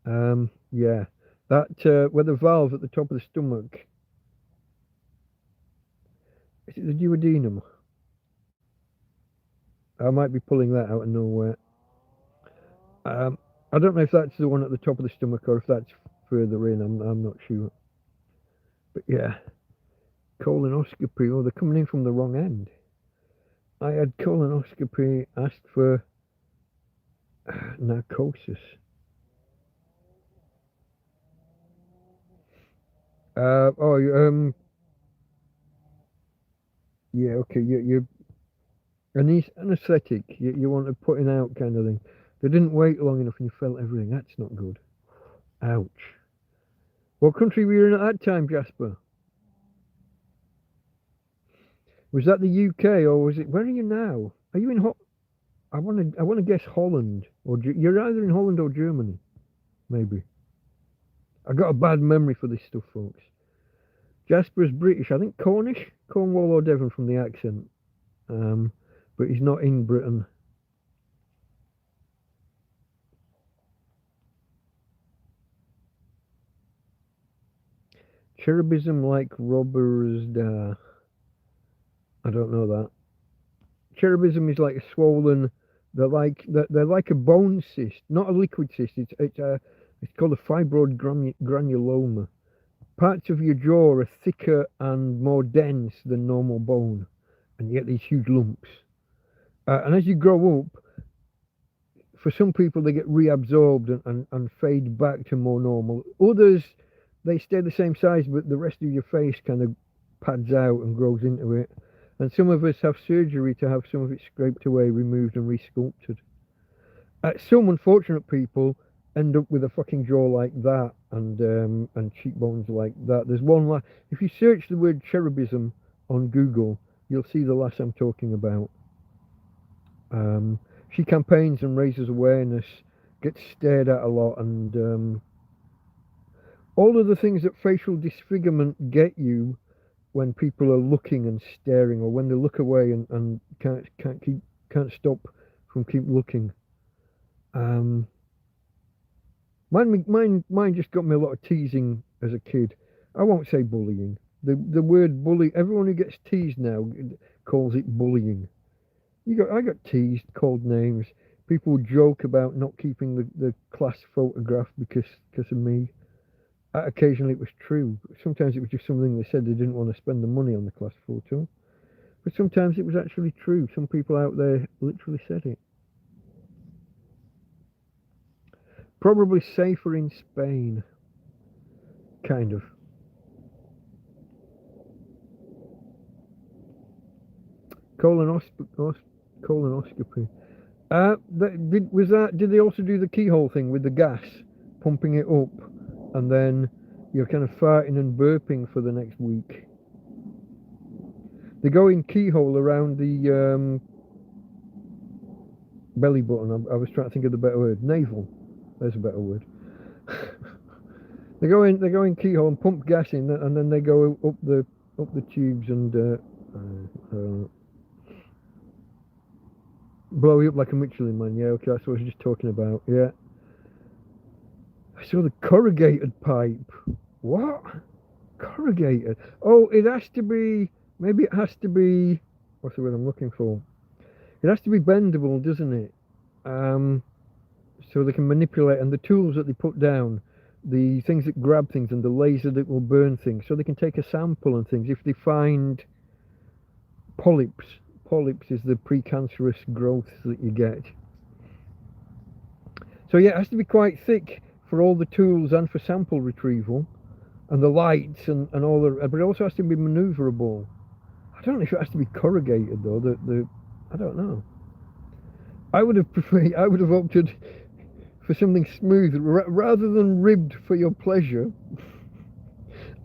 Yeah, that where the valve at the top of the stomach, is it the duodenum? I might be pulling that out of nowhere. I don't know if that's the one at the top of the stomach or if that's further in, I'm not sure. But yeah, colonoscopy, they're coming in from the wrong end. I had colonoscopy, asked for narcosis. Yeah, okay, you're anesthetic, you want a putting out kind of thing. They didn't wait long enough and you felt everything. That's not good. Ouch. What country were you in at that time, Jasper? Was that the UK or was it? Where are you now? Are you in I want to guess Holland, or you're either in Holland or Germany, maybe. I got a bad memory for this stuff, folks. Jasper's British, I think Cornish, Cornwall or Devon from the accent, but he's not in Britain. Cherubism like robbers. I don't know that. Cherubism is like a swollen. They're like a bone cyst, not a liquid cyst. It's called a fibroid granuloma. Parts of your jaw are thicker and more dense than normal bone, and you get these huge lumps. And as you grow up, for some people they get reabsorbed and fade back to more normal. Others, they stay the same size, but the rest of your face kind of pads out and grows into it. And some of us have surgery to have some of it scraped away, removed and resculpted. Some unfortunate people end up with a fucking jaw like that and cheekbones like that. There's one, if you search the word cherubism on Google, you'll see the lass I'm talking about. She campaigns and raises awareness, gets stared at a lot, and all of the things that facial disfigurement get you when people are looking and staring, or when they look away and can't stop from keep looking. Mine just got me a lot of teasing as a kid. I won't say bullying. The word bully, everyone who gets teased now calls it bullying. I got teased, called names. People joke about not keeping the class photograph because of me. Occasionally it was true. Sometimes it was just something they said they didn't want to spend the money on the class photo. But sometimes it was actually true. Some people out there literally said it. Probably safer in Spain. Kind of. Colonoscopy. Did they also do the keyhole thing with the gas, pumping it up, and then you're kind of farting and burping for the next week? They go in keyhole around the belly button. I was trying to think of the better word. Navel. There's a better word. They go in keyhole and pump gas in, and then they go up the tubes and blow you up like a Michelin man. Yeah, okay, that's what I was just talking about. Yeah. I saw the corrugated pipe. What? Corrugated? Oh, it has to be. Maybe it has to be. What's the word I'm looking for? It has to be bendable, doesn't it? So they can manipulate, and the tools that they put down, the things that grab things, and the laser that will burn things, so they can take a sample and things. If they find polyps is the precancerous growth that you get. So yeah, it has to be quite thick for all the tools and for sample retrieval, and the lights and all the. But it also has to be maneuverable. I don't know if it has to be corrugated though. I don't know. I would have opted for something smooth rather than ribbed for your pleasure.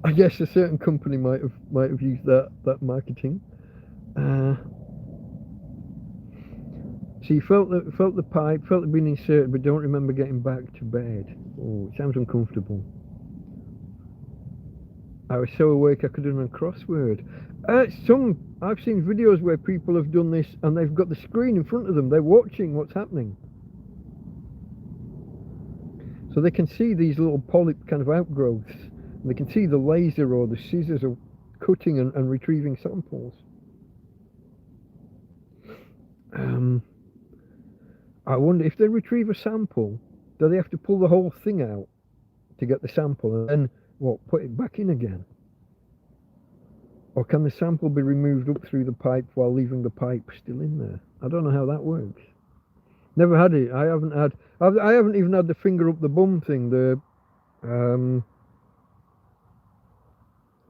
I guess a certain company might have used that marketing. So you felt the pipe, felt it being inserted, but don't remember getting back to bed. Oh, it sounds uncomfortable. I was so awake I could have done a crossword. I've seen videos where people have done this and they've got the screen in front of them. They're watching what's happening. So they can see these little polyp kind of outgrowths. And they can see the laser or the scissors are cutting and retrieving samples. I wonder if they retrieve a sample, do they have to pull the whole thing out to get the sample and then put it back in again? Or can the sample be removed up through the pipe while leaving the pipe still in there? I don't know how that works. Never had it. I haven't even had the finger up the bum thing, the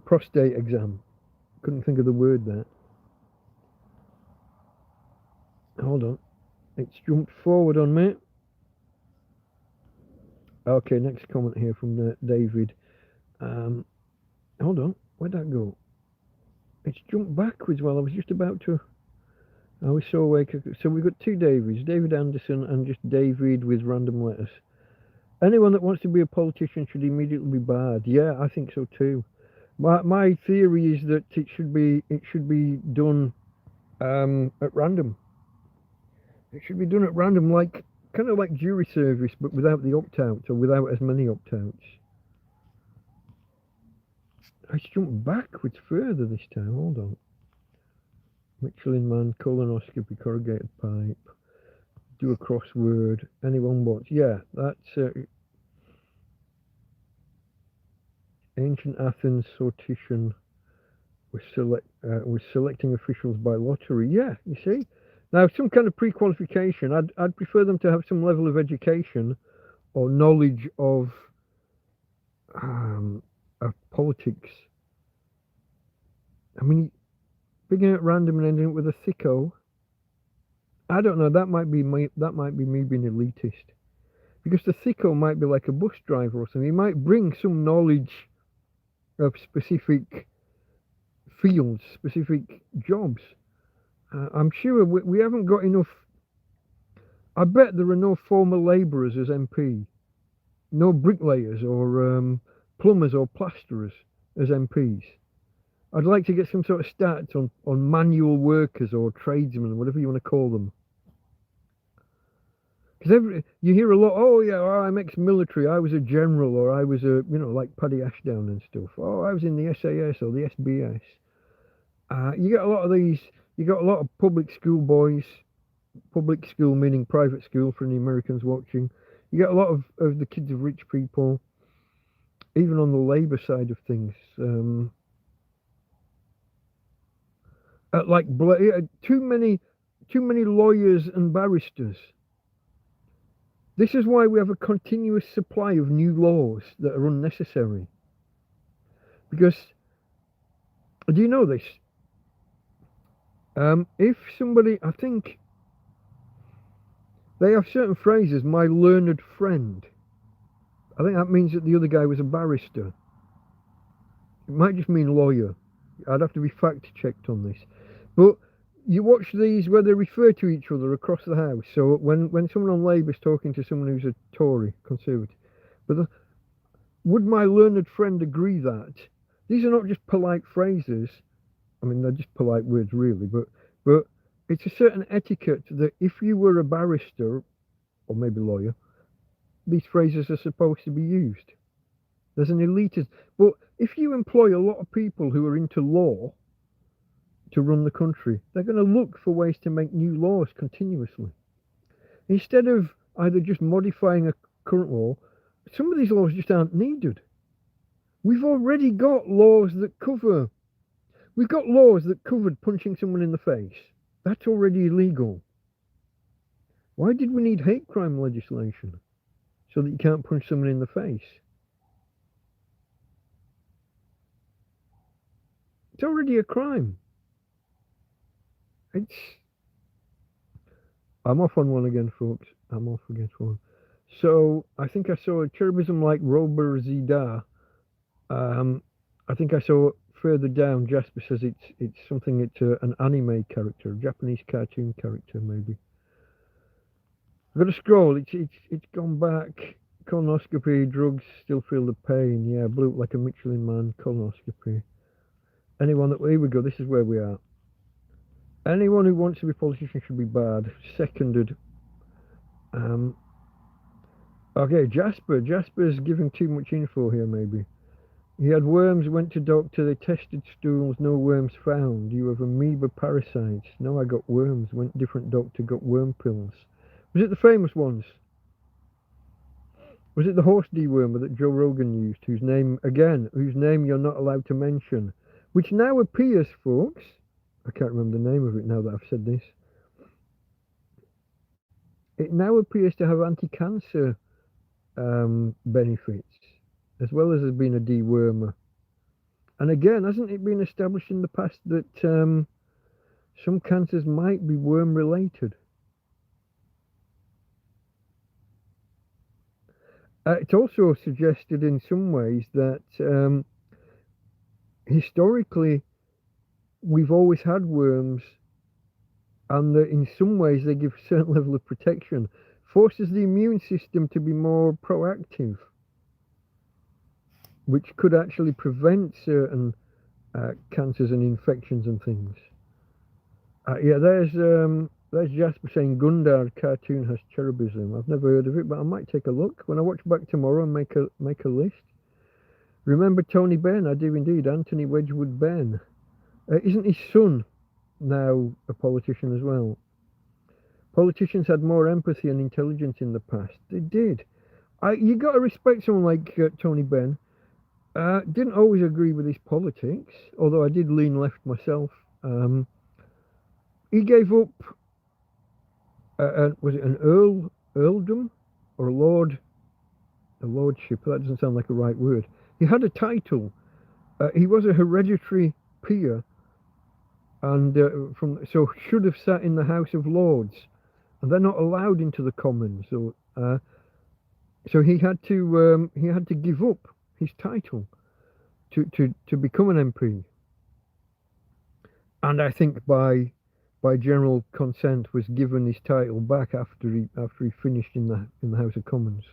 prostate exam. Couldn't think of the word there. Hold on. It's jumped forward on me. Okay, next comment here from David. Hold on. Where'd that go? It's jumped backwards while I was just about to. I was so awake. So we've got two Davids, David Anderson and just David with random letters. Anyone that wants to be a politician should immediately be barred. Yeah, I think so too. My theory is that it should be done at random. It should be done at random, kind of like jury service, but without the opt-outs, or without as many opt-outs. I jumped backwards further this time. Hold on. Michelin man, colonoscopy, corrugated pipe. Do a crossword. Anyone wants? Yeah, that's ancient Athens sortition was selecting officials by lottery. Yeah, you see. Now, some kind of pre-qualification. I'd prefer them to have some level of education or knowledge of politics. I mean, beginning at random and ending up with a thicko. I don't know. That might be me being elitist, because the thicko might be like a bus driver or something. He might bring some knowledge of specific fields, specific jobs. I'm sure we haven't got enough. I bet there are no former labourers as MP, no bricklayers or plumbers or plasterers as MPs. I'd like to get some sort of stats on manual workers or tradesmen, whatever you want to call them. Because you hear a lot, oh yeah, I'm ex-military, I was a general, or I was like Paddy Ashdown and stuff. Oh, I was in the SAS or the SBS. You get a lot of these. You got a lot of public school boys, public school meaning private school for the Americans watching. You get a lot of the kids of rich people, even on the labour side of things. Too many lawyers and barristers. This is why we have a continuous supply of new laws that are unnecessary. Because, do you know this? If somebody, I think they have certain phrases, my learned friend. I think that means that the other guy was a barrister. It might just mean lawyer. I'd have to be fact checked on this. But you watch these where they refer to each other across the house. So when someone on Labour's talking to someone who's a Tory, Conservative, but would my learned friend agree that these are not just polite phrases? I mean, they're just polite words, really, but it's a certain etiquette that if you were a barrister or maybe lawyer, these phrases are supposed to be used. There's an elitism. But if you employ a lot of people who are into law to run the country, they're going to look for ways to make new laws continuously. Instead of either just modifying a current law, some of these laws just aren't needed. We've already got laws that cover. We've got laws that covered punching someone in the face. That's already illegal. Why did we need hate crime legislation? So that you can't punch someone in the face. It's already a crime. I'm off on one again, folks. I'm off against one. So I think I saw a cherubism like Robert Zida. I think I saw further down. Jasper says it's something. It's an anime character, a Japanese cartoon character, maybe. I've got to scroll. It's gone back. Colonoscopy, drugs, still feel the pain. Yeah, blew up like a Michelin man. Colonoscopy. Anyone that here we go. This is where we are. Anyone who wants to be a politician should be bad. Seconded. Okay, Jasper's giving too much info here, maybe. He had worms, went to doctor, they tested stools, no worms found. You have amoeba parasites. No, I got worms, went different doctor, got worm pills. Was it the famous ones? Was it the horse dewormer that Joe Rogan used, whose name you're not allowed to mention? Which now appears, folks, I can't remember the name of it now that I've said this. It now appears to have anti-cancer benefits, as well as being a dewormer. And again, hasn't it been established in the past that some cancers might be worm-related? It's also suggested in some ways that historically we've always had worms, and that in some ways they give a certain level of protection, forces the immune system to be more proactive, which could actually prevent certain cancers and infections and things. Yeah, there's Jasper saying Gundar cartoon has cherubism. I've never heard of it, but I might take a look when I watch back tomorrow and make a list. Remember Tony Benn? I do indeed. Anthony Wedgwood Benn. Isn't his son now a politician as well? Politicians had more empathy and intelligence in the past. They did. You got to respect someone like Tony Benn. Didn't always agree with his politics, although I did lean left myself. He gave up. Was it an earldom or a lordship? That doesn't sound like a right word. He had a title. He was a hereditary peer, and so should have sat in the House of Lords, and they're not allowed into the Commons. So he had to give up his title to become an MP, and I think by general consent was given his title back after he finished in the House of Commons.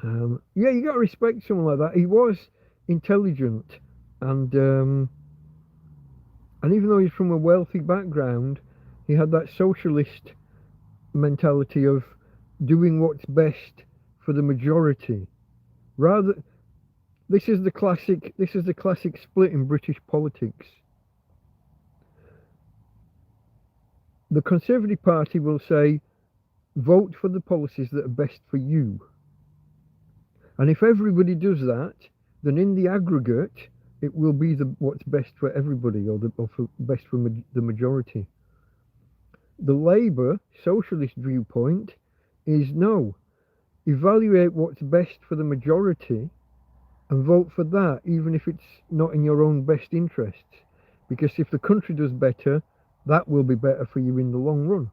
Yeah, you got to respect someone like that. He was intelligent, and even though he's from a wealthy background, he had that socialist mentality of doing what's best for the majority. This is the classic split in British politics. The Conservative Party will say, vote for the policies that are best for you. And if everybody does that, then in the aggregate, it will be what's best for everybody, or best for the majority. The Labour socialist viewpoint is no. Evaluate what's best for the majority and vote for that, even if it's not in your own best interests. Because if the country does better, that will be better for you in the long run.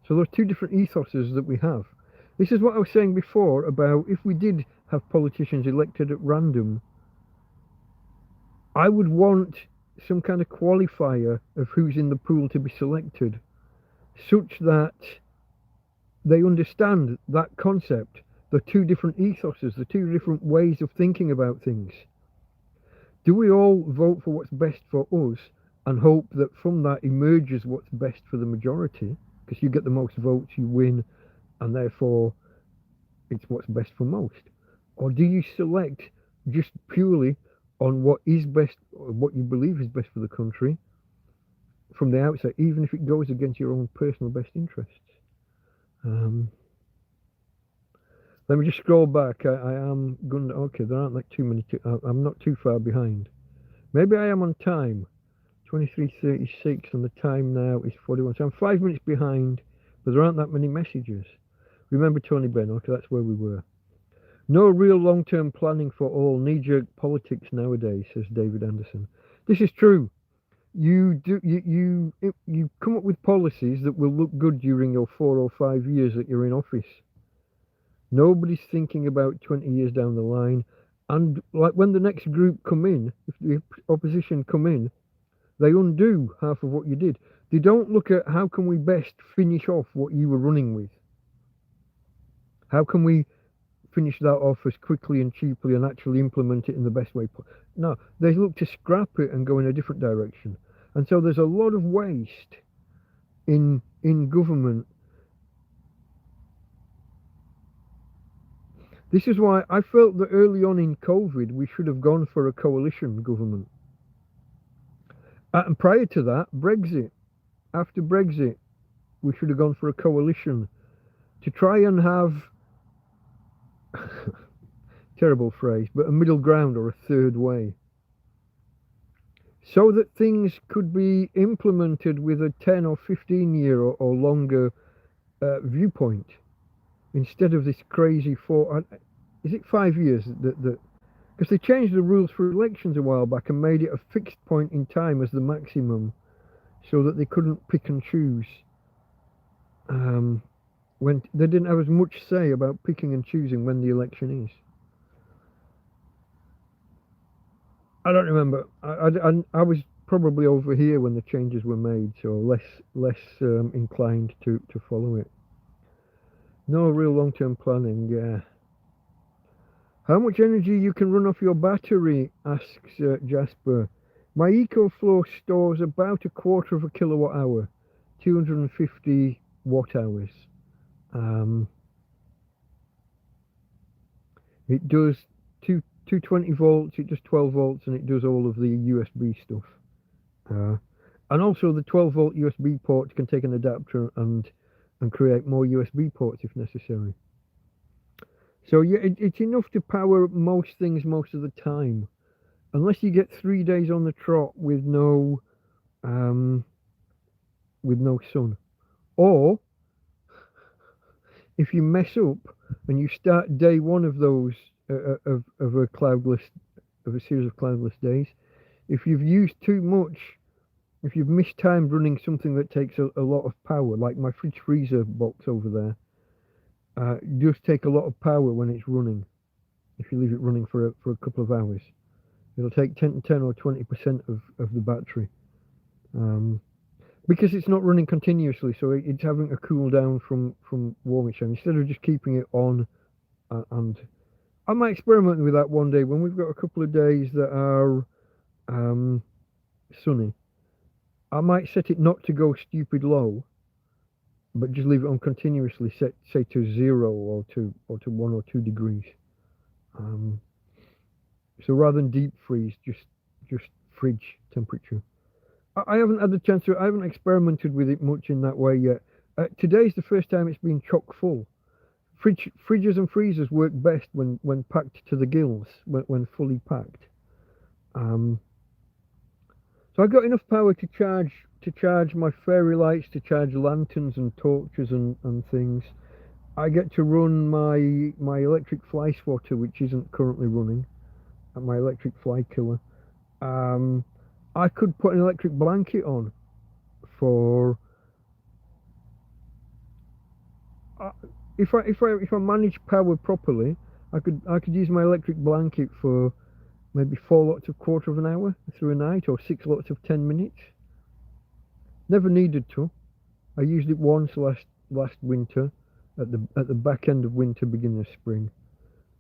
So there's two different ethoses that we have. This is what I was saying before about if we did have politicians elected at random, I would want some kind of qualifier of who's in the pool to be selected, such that they understand that concept, the two different ethoses, the two different ways of thinking about things. Do we all vote for what's best for us and hope that from that emerges what's best for the majority? Because you get the most votes, you win, and therefore it's what's best for most. Or do you select just purely on what is best, or what you believe is best for the country from the outset, even if it goes against your own personal best interests? Let me just scroll back. I am going to, okay, there aren't like too many, I'm not too far behind. Maybe I am on time. 23:36 and the time now is 41. So I'm 5 minutes behind, but there aren't that many messages. Remember Tony Benn? Okay, that's where we were. No real long-term planning for all, knee-jerk politics nowadays, says David Anderson. This is true. You come up with policies that will look good during your 4 or 5 years that you're in office. Nobody's thinking about 20 years down the line. And like when the next group come in, if the opposition come in, they undo half of what you did. They don't look at how can we best finish off what you were running with. How can we finish that off as quickly and cheaply and actually implement it in the best way? No, they look to scrap it and go in a different direction. And so there's a lot of waste in government. This is why I felt that early on in COVID, we should have gone for a coalition government. And prior to that, Brexit. After Brexit, we should have gone for a coalition to try and have, terrible phrase, but a middle ground or a third way. So that things could be implemented with a 10 or 15 year or longer viewpoint. Instead of this crazy is it 5 years because they changed the rules for elections a while back and made it a fixed point in time as the maximum, so that they couldn't pick and choose. When they didn't have as much say about picking and choosing when the election is. I don't remember. I was probably over here when the changes were made, so less inclined to follow it. No real long-term planning, yeah. How much energy you can run off your battery, asks Jasper. My EcoFlow stores about 1/4 of a kilowatt hour, 250 watt hours. It does 220 volts, it does 12 volts, and it does all of the USB stuff. And also the 12 volt USB port can take an adapter and create more USB ports if necessary. So yeah, it's enough to power most things most of the time, unless you get 3 days on the trot with no sun, or if you mess up and you start day one of those of a series of cloudless days, if you've used too much, if you've mistimed running something that takes a lot of power, like my fridge freezer box over there, does take a lot of power when it's running. If you leave it running for a couple of hours, it'll take 10 or 20% of the battery, because it's not running continuously, so it's having a cool down from warming time instead of just keeping it on. And I might experiment with that one day when we've got a couple of days that are sunny. I might set it not to go stupid low, but just leave it on continuously, say to 0 or to 1 or 2 degrees. So rather than deep freeze, just fridge temperature. I haven't had the chance to. I haven't experimented with it much in that way yet. Today's the first time it's been chock full. Fridges and freezers work best when packed to the gills, when fully packed. So I got enough power to charge my fairy lights, to charge lanterns and torches and things. I get to run my electric fly swatter, which isn't currently running, and my electric fly killer. I could put an electric blanket on for if I manage power properly. I could use my electric blanket for maybe 4 lots of quarter of an hour through a night, or 6 lots of 10 minutes. Never needed to. I used it once last winter, at the back end of winter, beginning of spring.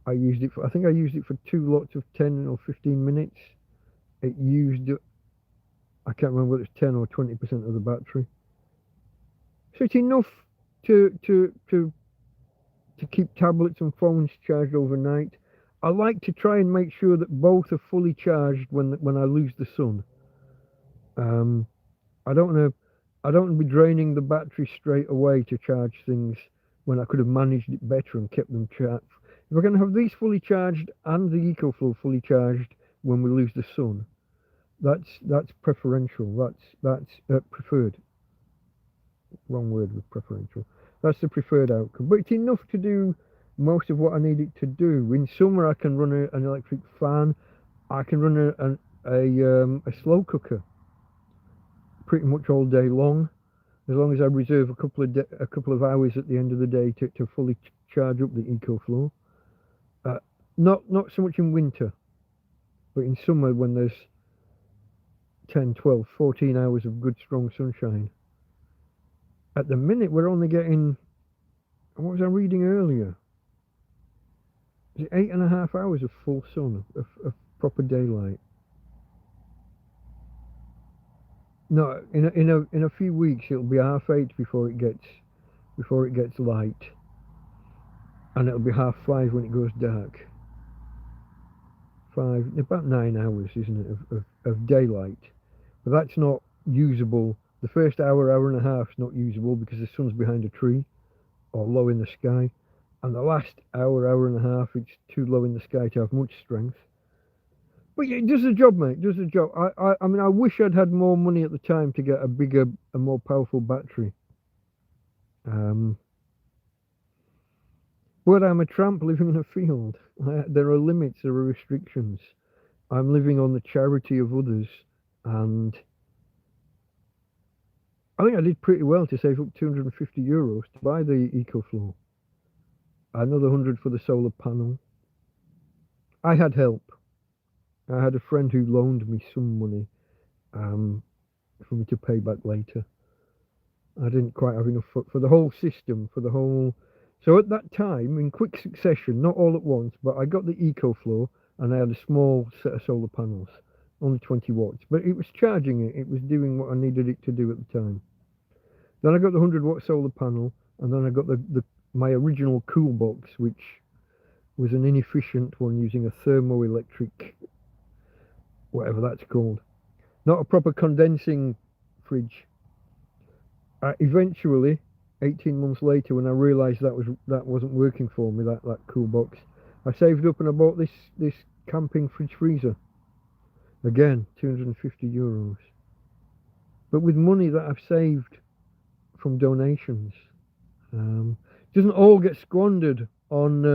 I used it for, I think I used it for 2 lots of 10 or 15 minutes. It used, I can't remember whether it's 10 or 20% of the battery. So it's enough to keep tablets and phones charged overnight. I like to try and make sure that both are fully charged when I lose the sun. I don't want to be draining the battery straight away to charge things when I could have managed it better and kept them charged. If we're going to have these fully charged and the EcoFlow fully charged when we lose the sun, that's preferential. That's preferred. Wrong word with preferential. That's the preferred outcome. But it's enough to do most of what I need it to do. In summer, I can run an electric fan. I can run a slow cooker pretty much all day long, as long as I reserve a couple of hours at the end of the day to fully charge up the EcoFlow. Not so much in winter, but in summer when there's 10, 12, 14 hours of good strong sunshine. At the minute, we're only getting, what was I reading earlier? Is it 8.5 hours of full sun, of proper daylight? No, in a few weeks it'll be 8:30 before it gets light, and it'll be 5:30 when it goes dark. About 9 hours, isn't it, of daylight? But that's not usable. The first hour and a half is not usable because the sun's behind a tree or low in the sky, and the last hour and a half, it's too low in the sky to have much strength. But yeah, it does the job, mate. It does the job. I mean, I wish I'd had more money at the time to get a bigger, a more powerful battery. But I'm a tramp living in a field. There are limits, there are restrictions. I'm living on the charity of others, and I think I did pretty well to save up €250 to buy the EcoFlow. Another 100 for the solar panel. I had help. I had a friend who loaned me some money for me to pay back later. I didn't quite have enough for the whole system, for the whole. So at that time, in quick succession, not all at once, but I got the EcoFlow and I had a small set of solar panels, only 20 watts. But it was charging it. It was doing what I needed it to do at the time. Then I got the 100-watt solar panel, and then I got my original cool box, which was an inefficient one using a thermoelectric, whatever that's called. Not a proper condensing fridge. Eventually, 18 months later, when I realised that wasn't working for me, that cool box, I saved up and I bought this camping fridge freezer. Again, €250. But with money that I've saved from donations. Doesn't all get squandered on,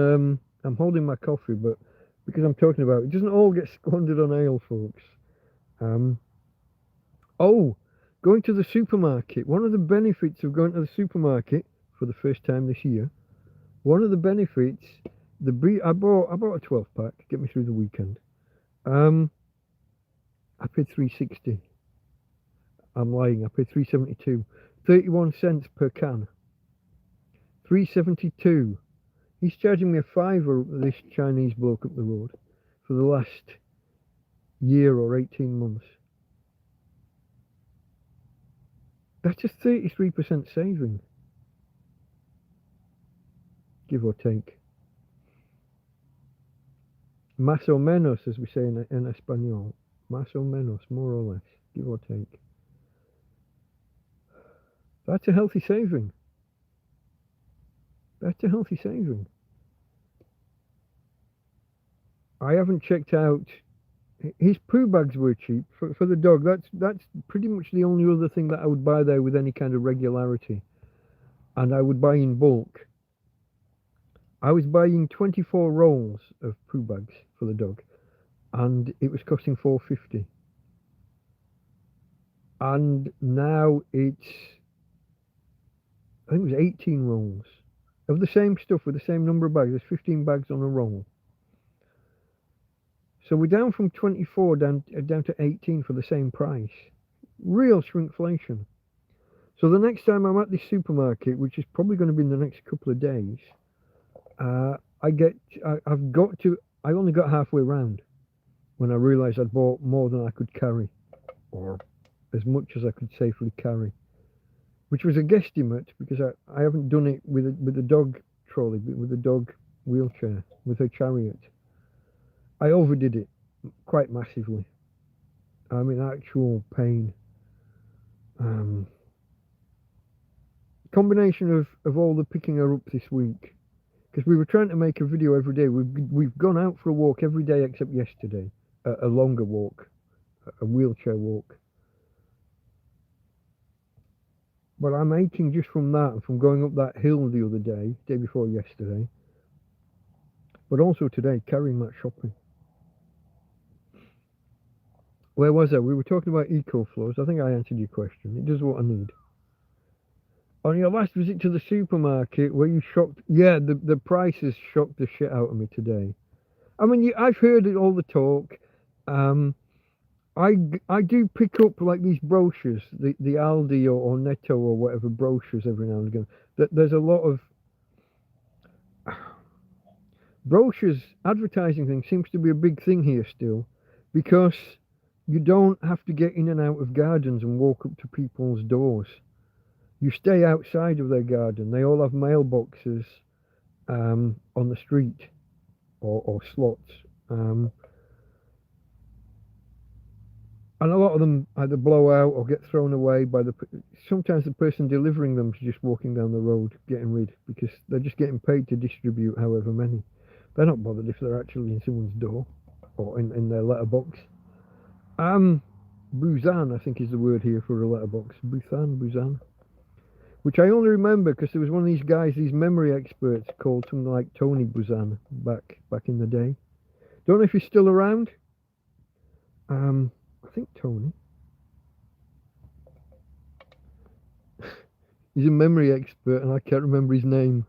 I'm holding my coffee, but because I'm talking about it, doesn't all get squandered on ale, folks. Going to the supermarket. One of the benefits of going to the supermarket for the first time this year, one of the benefits, I bought a 12-pack to get me through the weekend. I paid $3.60. I'm lying, I paid $3.72. 31 cents per can. $3.72. He's charging me a $5, this Chinese bloke up the road, for the last year or 18 months. That's a 33% saving, give or take. Más o menos, as we say in español. Más o menos, more or less, give or take. That's a healthy saving. That's a healthy saving. I haven't checked out. His poo bags were cheap for the dog. That's pretty much the only other thing that I would buy there with any kind of regularity, and I would buy in bulk. I was buying 24 rolls of poo bags for the dog, and it was costing $4.50. And now it's, I think it was 18 rolls of the same stuff with the same number of bags. There's 15 bags on a roll. So we're down from 24 down to 18 for the same price. Real shrinkflation. So the next time I'm at this supermarket, which is probably going to be in the next couple of days, I only got halfway round when I realised I'd bought more than I could carry, or as much as I could safely carry, which was a guesstimate because I haven't done it with a dog trolley, but with a dog wheelchair, with a chariot. I overdid it quite massively. I'm in actual pain. Combination of all the picking her up this week, because we were trying to make a video every day. We've gone out for a walk every day except yesterday, a longer walk, a wheelchair walk. But I'm aching just from that and from going up that hill the other day before yesterday. But also today, carrying that shopping. Where was I? We were talking about EcoFlows. I think I answered your question. It does what I need. On your last visit to the supermarket, were you shocked? Yeah, the prices shocked the shit out of me today. I mean, I've heard it all the talk. I do pick up like these brochures, the Aldi or Netto or whatever brochures every now and again. There's a lot of brochures, advertising thing seems to be a big thing here still, because you don't have to get in and out of gardens and walk up to people's doors. You stay outside of their garden. They all have mailboxes on the street or slots. And a lot of them either blow out or get thrown away by sometimes the person delivering them is just walking down the road getting rid, because they're just getting paid to distribute however many. They're not bothered if they're actually in someone's door or in their letterbox. Buzan, I think is the word here for a letterbox. Buzan. Which I only remember because there was one of these guys, these memory experts, called something like Tony Buzan back in the day. Don't know if he's still around. I think Tony. He's a memory expert and I can't remember his name.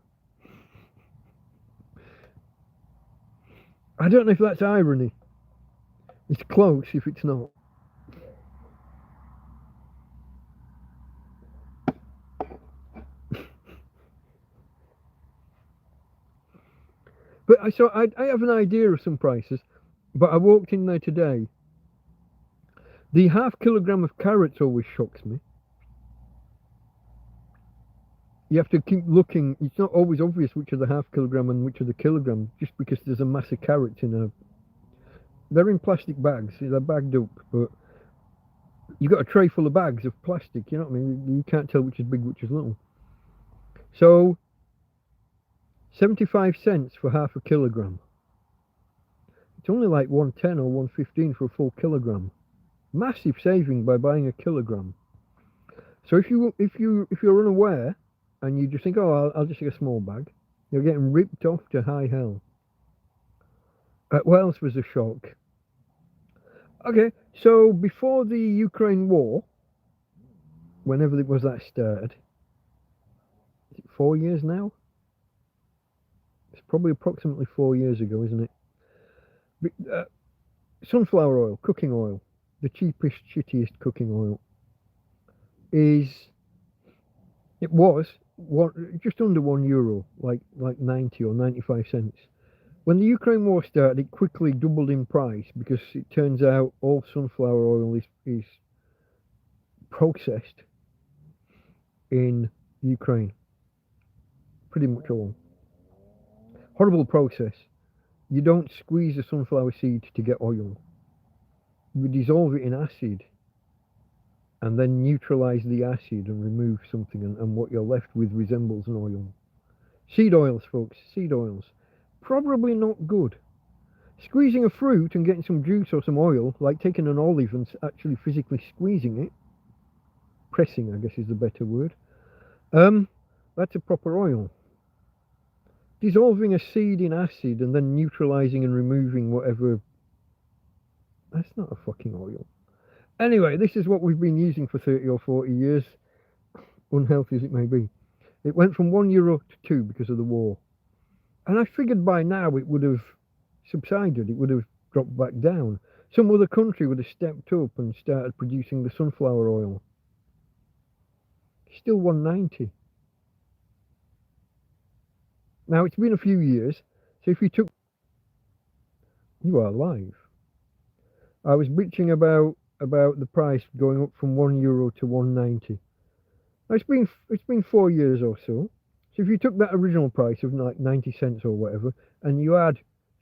I don't know if that's irony. It's close if it's not. But I have an idea of some prices, but I walked in there today. The half kilogram of carrots always shocks me. You have to keep looking. It's not always obvious which are the half kilogram and which are the kilogram, just because there's a mass of carrots in a... They're in plastic bags. They're bagged up, but you've got a tray full of bags of plastic, you know what I mean? You can't tell which is big, which is little. So 75 cents for half a kilogram. It's only like 110 or 115 for a full kilogram. Massive saving by buying a kilogram. So if you're unaware and you just think, oh, I'll just take a small bag, you're getting ripped off to high hell. What else was a shock? Okay, so before the Ukraine war, whenever it was that started, is it 4 years now? It's probably approximately 4 years ago, isn't it? Sunflower oil, cooking oil, the cheapest, shittiest cooking oil, it was just under €1, like 90 or 95 cents. When the Ukraine war started, it quickly doubled in price because it turns out all sunflower oil is processed in Ukraine. Pretty much all. Horrible process. You don't squeeze a sunflower seed to get oil. You dissolve it in acid and then neutralize the acid and remove something, and what you're left with resembles an oil. Seed oils, folks, seed oils. Probably not good. Squeezing a fruit and getting some juice or some oil, like taking an olive and actually physically squeezing it, pressing I guess is the better word, that's a proper oil. Dissolving a seed in acid and then neutralizing and removing whatever, that's not a fucking oil. Anyway, this is what we've been using for 30 or 40 years, unhealthy as it may be. It went from €1 to 2 because of the war. And I figured by now it would have subsided, it would have dropped back down. Some other country would have stepped up and started producing the sunflower oil. Still 190. Now, it's been a few years, so if you took... You are live. I was bitching about the price going up from €1 to 190. Now, it's been 4 years or so. So if you took that original price of like 90 cents or whatever, and you add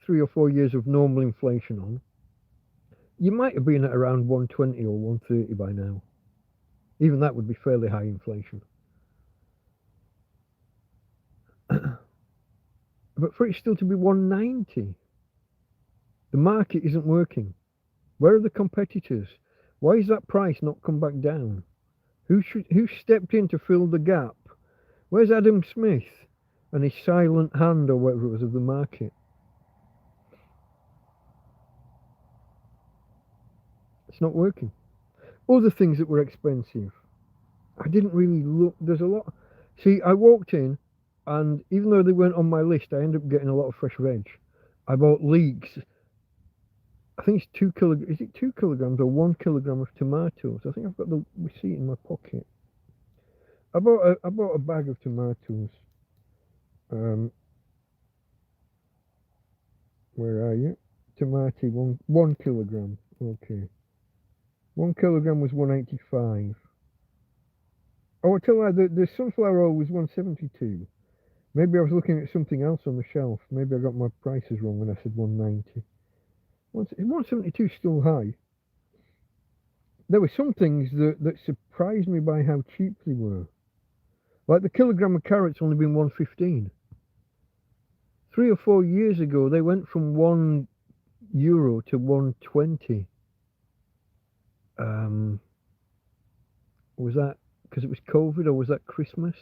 3 or 4 years of normal inflation on, you might have been at around 120 or 130 by now. Even that would be fairly high inflation. But for it still to be 190, the market isn't working. Where are the competitors? Why is that price not come back down? Who stepped in to fill the gap? Where's Adam Smith and his silent hand, or whatever it was, of the market? It's not working. Other things that were expensive, I didn't really look. There's a lot. See, I walked in, and even though they weren't on my list, I ended up getting a lot of fresh veg. I bought leeks. I think it's 2 kilograms. Is it 2 kilograms or 1 kilogram of tomatoes? I think I've got the receipt in my pocket. I bought a bag of tomatoes. Where are you? Tomato, 1 kilogram. Okay. 1 kilogram was 185. Oh, I tell you, the sunflower oil was 172. Maybe I was looking at something else on the shelf. Maybe I got my prices wrong when I said 190. 172 is still high. There were some things that surprised me by how cheap they were. Like the kilogram of carrots only been 115. 3 or 4 years ago, they went from €1 to 120. Was that because it was COVID, or was that Christmas,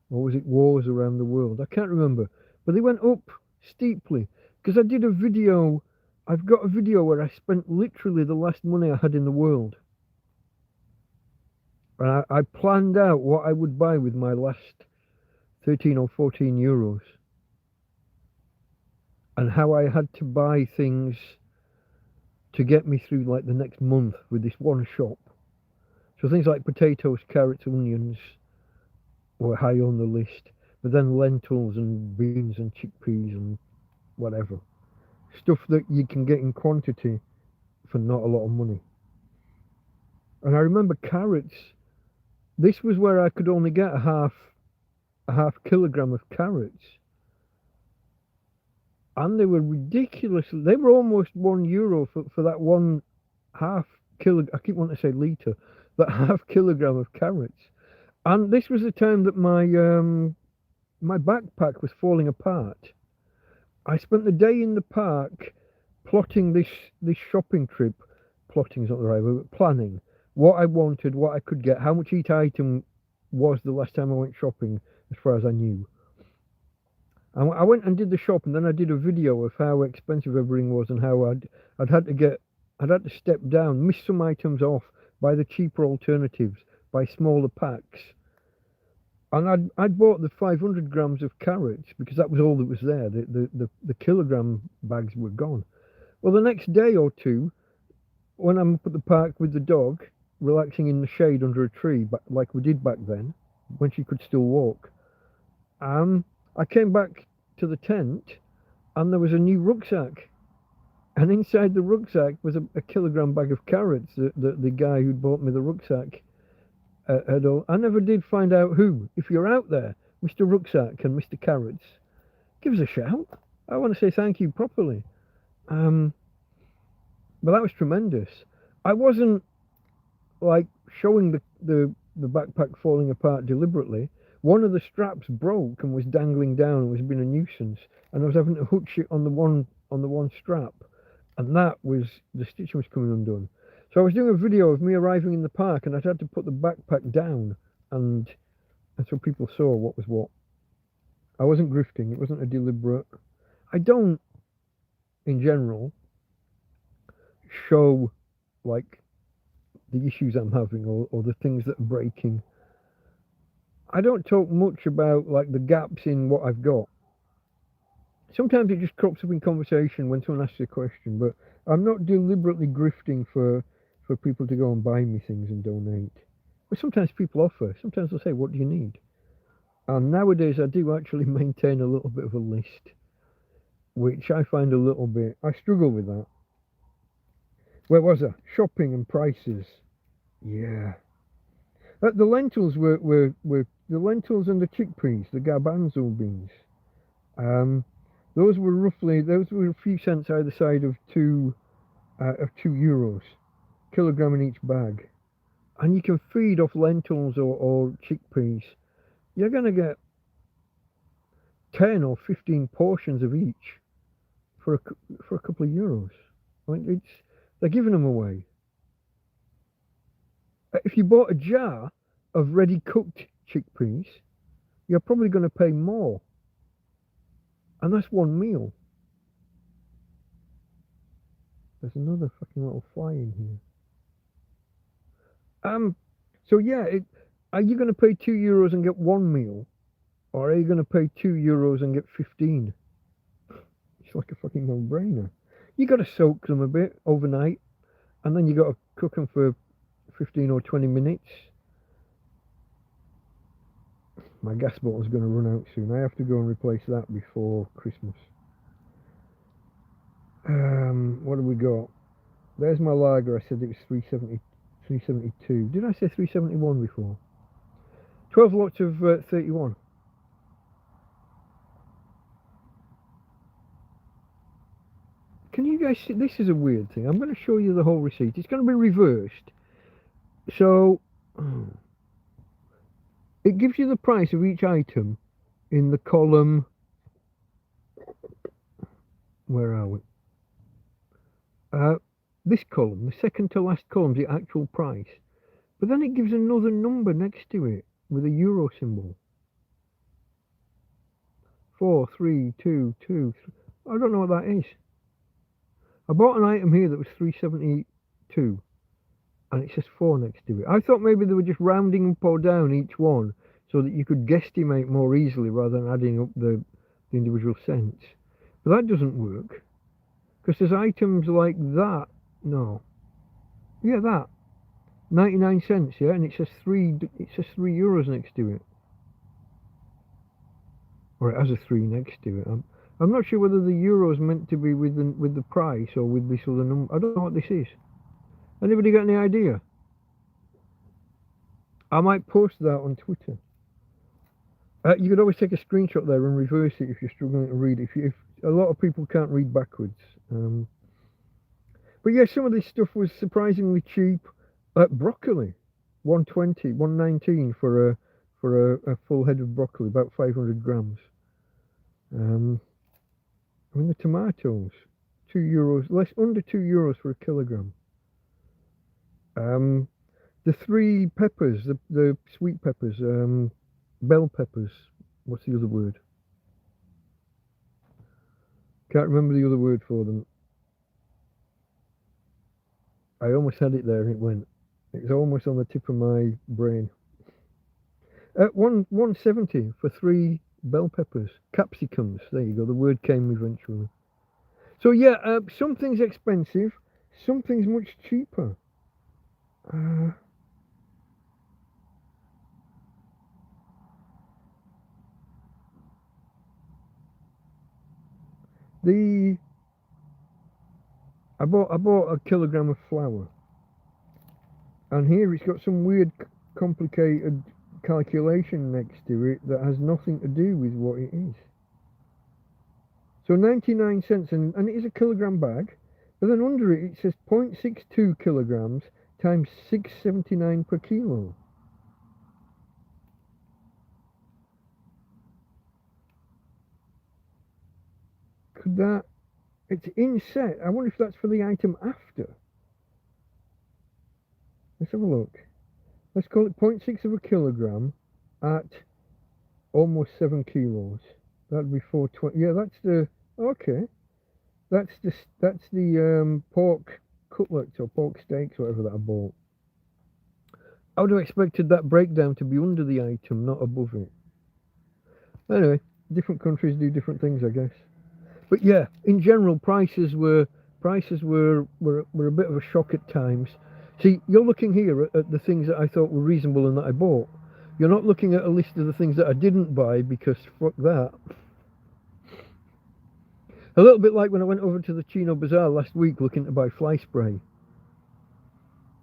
or was it wars around the world? I can't remember, but they went up steeply. Because I did a video. I've got a video where I spent literally the last money I had in the world. And I planned out what I would buy with my last 13 or 14 euros. And how I had to buy things to get me through like the next month with this one shop. So things like potatoes, carrots, onions were high on the list. But then lentils and beans and chickpeas and whatever. Stuff that you can get in quantity for not a lot of money. And I remember carrots. This was where I could only get a half kilogram of carrots. And they were ridiculous. They were almost €1 for that 1/2 kilo. I keep wanting to say litre. That half kilogram of carrots. And this was the time that my backpack was falling apart. I spent the day in the park plotting this shopping trip. Plotting is not the right word, but planning what I wanted, what I could get, how much each item was the last time I went shopping, as far as I knew. And I went and did the shop, and then I did a video of how expensive everything was and how I'd had to step down, miss some items off, buy the cheaper alternatives, buy smaller packs. And I'd bought the 500 grams of carrots because that was all that was there. The kilogram bags were gone. Well, the next day or two, when I'm up at the park with the dog, relaxing in the shade under a tree, like we did back then, when she could still walk, I came back to the tent, and there was a new rucksack. And inside the rucksack was a kilogram bag of carrots that the guy who'd bought me the rucksack had all. I never did find out who. If you're out there, Mr. Rucksack and Mr. Carrots, give us a shout. I want to say thank you properly. But that was tremendous. I wasn't like showing the backpack falling apart deliberately. One of the straps broke and was dangling down and was being a nuisance, and I was having to hook shit on the one strap, and that was, the stitching was coming undone. So I was doing a video of me arriving in the park, and I'd had to put the backpack down, and so people saw what was what. I wasn't grifting. It wasn't a deliberate. I don't, in general, show like the issues I'm having or the things that are breaking. I don't talk much about like the gaps in what I've got. sometimes it just crops up in conversation when someone asks a question, but I'm not deliberately grifting for people to go and buy me things and donate. But sometimes people offer. Sometimes they'll say, "What do you need?" And nowadays I do actually maintain a little bit of a list, which I find a little bit. I struggle with that. Where was I? Shopping and prices. Yeah. The lentils were the lentils and the chickpeas, the garbanzo beans. Um, those were a few cents either side of €2 kilogram in each bag, and you can feed off lentils or chickpeas. You're gonna get 10 or 15 portions of each for a couple of euros. I mean, they're giving them away. If you bought a jar of ready cooked chickpeas, you're probably going to pay more, and that's one meal. There's another fucking little fly in here. So yeah, are you going to pay €2 and get one meal, or are you going to pay €2 and get 15? It's like a fucking no-brainer. You got to soak them a bit overnight, and then you got to cook them for 15 or 20 minutes. My gas bottle's going to run out soon. I have to go and replace that before Christmas. What have we got? There's my lager. I said it was 372. Did I say 371 before? 12 lots of 31. Can you guys see? This is a weird thing. I'm going to show you the whole receipt. It's going to be reversed. So it gives you the price of each item in the column. Where are we? This column, the second to last column, is the actual price. But then it gives another number next to it with a euro symbol. 4322. I don't know what that is. I bought an item here that was 372, and it says 4 next to it. I thought maybe they were just rounding up or down each one so that you could guesstimate more easily rather than adding up the individual cents. But that doesn't work, because there's items like that. No. Yeah, that. 99 cents, yeah, and it says €3 next to it. Or it has a 3 next to it. I'm not sure whether the euro is meant to be with the price or with this other number. I don't know what this is. Anybody got any idea? I might post that on Twitter. You could always take a screenshot there and reverse it if you're struggling to read. If a lot of people can't read backwards. But yeah, some of this stuff was surprisingly cheap. Broccoli, 120, 119 for a full head of broccoli, about 500 grams. I mean, the tomatoes, €2, under €2 for a kilogram. The 3 peppers, the sweet peppers, bell peppers. What's the other word? Can't remember the other word for them. I almost had it there and it went. It's almost on the tip of my brain. 170 for 3 bell peppers, capsicums. There you go. The word came eventually. So yeah, something's expensive, something's much cheaper. I bought a kilogram of flour, and here it's got some weird, complicated calculation next to it that has nothing to do with what it is. So 99 cents, and it is a kilogram bag, but then under it says 0.62 kilograms times 6.79 per kilo. Could that? It's inset. I wonder if that's for the item after. Let's have a look. Let's call it 0.6 of a kilogram at almost 7 kilos. That'd be 420. Yeah, that's the okay. That's the pork cutlets or pork steaks, whatever that I bought. I would have expected that breakdown to be under the item, not above it. Anyway, different countries do different things, I guess. But yeah, in general, prices were a bit of a shock at times. See, you're looking here at the things that I thought were reasonable and that I bought. You're not looking at a list of the things that I didn't buy because fuck that. A little bit like when I went over to the Chino Bazaar last week looking to buy fly spray,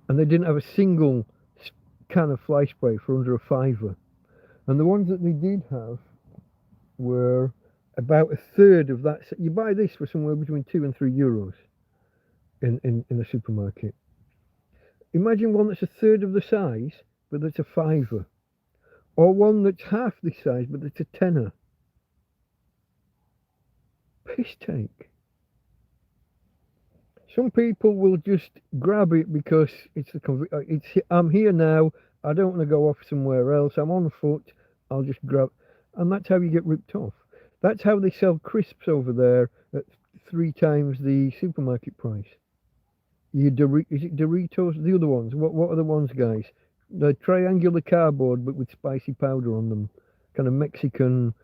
and they didn't have a single can of fly spray for under a fiver. And the ones that they did have were about a third of that. You buy this for somewhere between €2 and €3 in a supermarket. Imagine one that's a third of the size, but that's a fiver. Or one that's half the size, but it's a tenner. Piss take. Some people will just grab it because I'm here now, I don't want to go off somewhere else, I'm on foot, I'll just grab. And that's how you get ripped off. That's how they sell crisps over there at 3 times the supermarket price. Is it Doritos? The other ones. What are the ones, guys? The triangular cardboard, but with spicy powder on them. Kind of Mexican.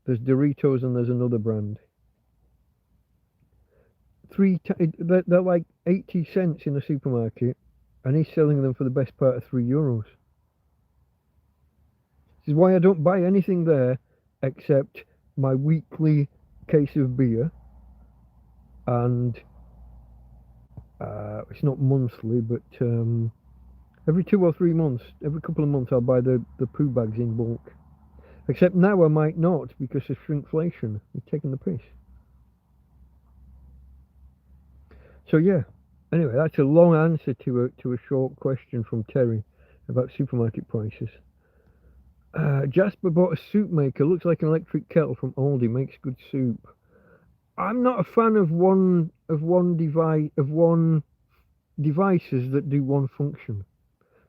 There's Doritos and there's another brand. They're like 80 cents in the supermarket, and he's selling them for the best part of €3. This is why I don't buy anything there except my weekly case of beer, and it's not monthly, but every 2 or 3 months, every couple of months, I'll buy the poo bags in bulk. Except now I might not because of shrinkflation. You're taking the piss. So yeah. Anyway, that's a long answer to a short question from Terry about supermarket prices. Jasper bought a soup maker. Looks like an electric kettle from Aldi. Makes good soup. I'm not a fan of one devices that do one function.